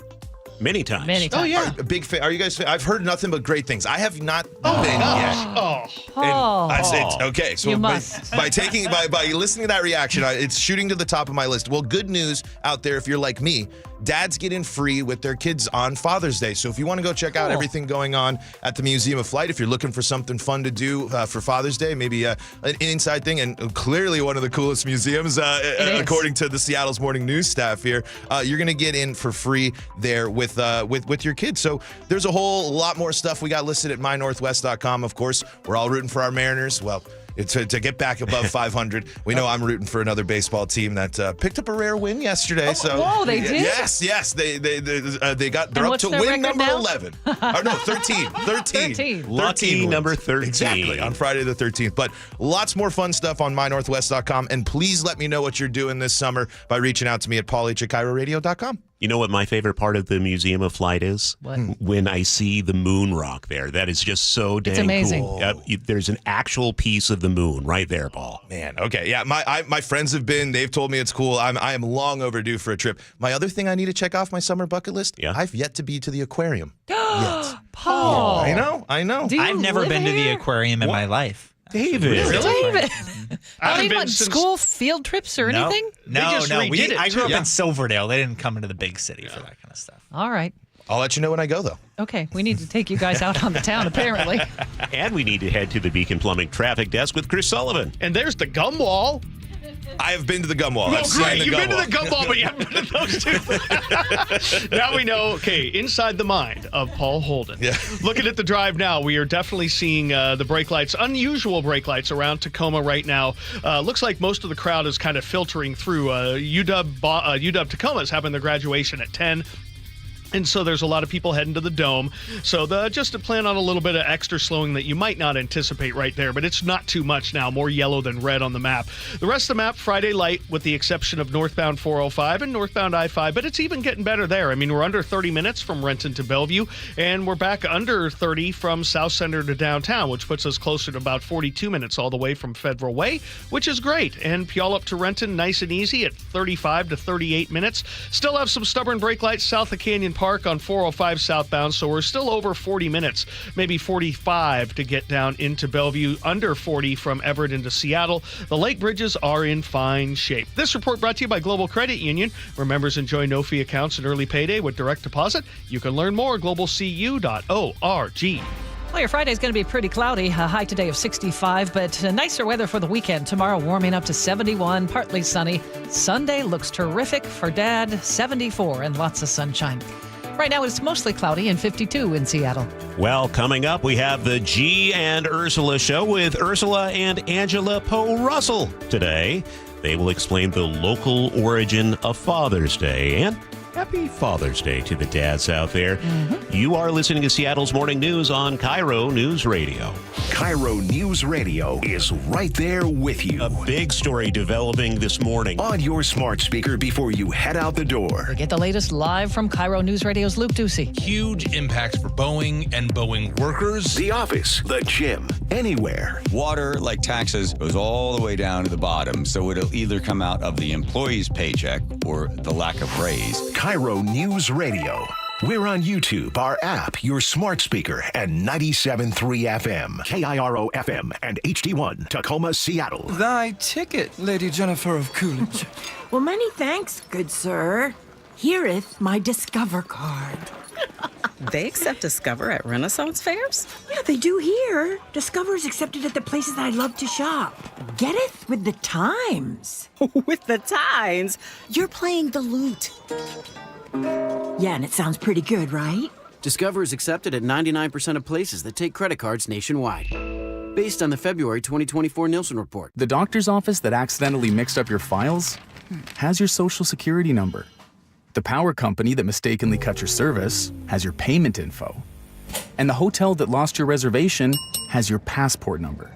Many times. Oh yeah, a big fan. Are you guys? I've heard nothing but great things. I have not been yet. Okay, so you must. by listening to that reaction, it's shooting to the top of my list. Well, good news out there if you're like me. Dads get in free with their kids on Father's Day. So if you want to go check out everything going on at the Museum of Flight, if you're looking for something fun to do for Father's Day, maybe an inside thing, and clearly one of the coolest museums, according to the Seattle's Morning News staff here, you're going to get in for free there with your kids. So there's a whole lot more stuff we got listed at mynorthwest.com. Of course, we're all rooting for our Mariners. Well, to get back above 500. We know I'm rooting for another baseball team that picked up a rare win yesterday. Whoa, they did? Yes. They're up to win number 11. Or no, 13. 13. Lucky number 13. Exactly, on Friday the 13th. But lots more fun stuff on mynorthwest.com. And please let me know what you're doing this summer by reaching out to me at paulh@KIROradio.com. You know what my favorite part of the Museum of Flight is? What? When I see the moon rock there. That is just so dang amazing. Cool. There's an actual piece of the moon right there, Paul. Man, okay. Yeah, my friends have been. They've told me it's cool. I am long overdue for a trip. My other thing I need to check off my summer bucket list, I've yet to be to the aquarium. Yet. Paul. I know. I've never been to the aquarium in my life. David. David. I haven't even been since school field trips or anything? They just redid it, I grew up too. in Silverdale. They didn't come into the big city for that kind of stuff. All right. I'll let you know when I go, though. Okay, we need to take you guys out on the town, apparently. And we need to head to the Beacon Plumbing Traffic Desk with Chris Sullivan. And there's the gum wall. I have been to the gum wall. Oh, great. You've been to the gum wall, but you haven't been to those two. Now we know, okay, inside the mind of Paul Holden. Yeah. Looking at the drive now, we are definitely seeing the brake lights, unusual brake lights around Tacoma right now. Looks like most of the crowd is kind of filtering through. UW Tacoma is having their graduation at 10. And so there's a lot of people heading to the Dome. So just to plan on a little bit of extra slowing that you might not anticipate right there, but it's not too much now, more yellow than red on the map. The rest of the map, Friday light, with the exception of northbound 405 and northbound I-5, but it's even getting better there. I mean, we're under 30 minutes from Renton to Bellevue, and we're back under 30 from South Center to downtown, which puts us closer to about 42 minutes all the way from Federal Way, which is great. And Puyallup to Renton, nice and easy at 35 to 38 minutes. Still have some stubborn brake lights south of Canyon Park on 405 southbound, so we're still over 40 minutes, maybe 45 to get down into Bellevue, under 40 from Everett into Seattle. The lake bridges are in fine shape. This report brought to you by Global Credit Union, where members enjoy no-fee accounts and early payday with direct deposit. You can learn more at globalcu.org. Well, your Friday is going to be pretty cloudy. A high today of 65, but nicer weather for the weekend. Tomorrow warming up to 71, partly sunny. Sunday looks terrific for Dad, 74 and lots of sunshine. Right now it's mostly cloudy and 52 in Seattle. Well, coming up, we have the G and Ursula show with Ursula and Angela Poe Russell today. They will explain the local origin of Father's Day, and happy Father's Day to the dads out there. Mm-hmm. You are listening to Seattle's Morning News on KIRO News Radio. KIRO News Radio is right there with you. A big story developing this morning on your smart speaker before you head out the door. We get the latest live from KIRO News Radio's Luke Ducey. Huge impacts for Boeing and Boeing workers. The office, the gym, anywhere. Water, like taxes, goes all the way down to the bottom, so it'll either come out of the employee's paycheck or the lack of raise. KIRO News Radio. We're on YouTube, our app, your smart speaker, and 97.3 FM, KIRO FM, and HD1, Tacoma, Seattle. Thy ticket, Lady Jennifer of Coolidge. Well, many thanks, good sir. Here'th my Discover card. They accept Discover at Renaissance fairs? Yeah, they do here. Discover is accepted at the places I love to shop. Getteth with the times. With the times? You're playing the lute. Yeah, and it sounds pretty good, right? Discover is accepted at 99% of places that take credit cards nationwide. Based on the February 2024 Nielsen report. The doctor's office that accidentally mixed up your files has your social security number. The power company that mistakenly cut your service has your payment info. And the hotel that lost your reservation has your passport number.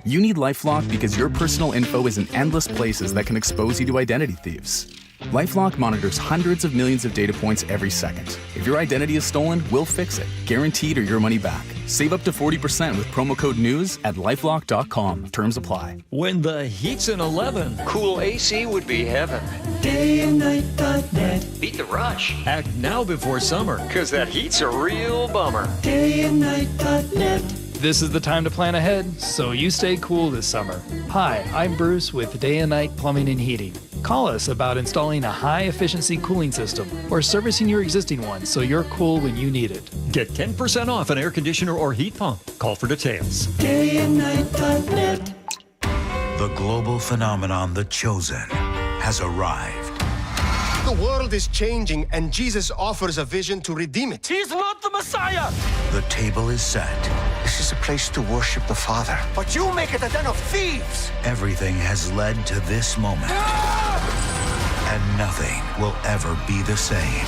You need LifeLock because your personal info is in endless places that can expose you to identity thieves. LifeLock monitors hundreds of millions of data points every second. If your identity is stolen, we'll fix it. Guaranteed or your money back. Save up to 40% with promo code NEWS at LifeLock.com. Terms apply. When the heat's in 11, cool AC would be heaven. Dayandnight.net. Beat the rush. Act now before summer, because that heat's a real bummer. Dayandnight.net. This is the time to plan ahead, so you stay cool this summer. Hi, I'm Bruce with Day and Night Plumbing and Heating. Call us about installing a high-efficiency cooling system or servicing your existing one so you're cool when you need it. Get 10% off an air conditioner or heat pump. Call for details. Dayandnight.net. The global phenomenon, The Chosen, has arrived. The world is changing, and Jesus offers a vision to redeem it. He's not the Messiah! The table is set. This is a place to worship the Father. But you make it a den of thieves! Everything has led to this moment. And nothing will ever be the same.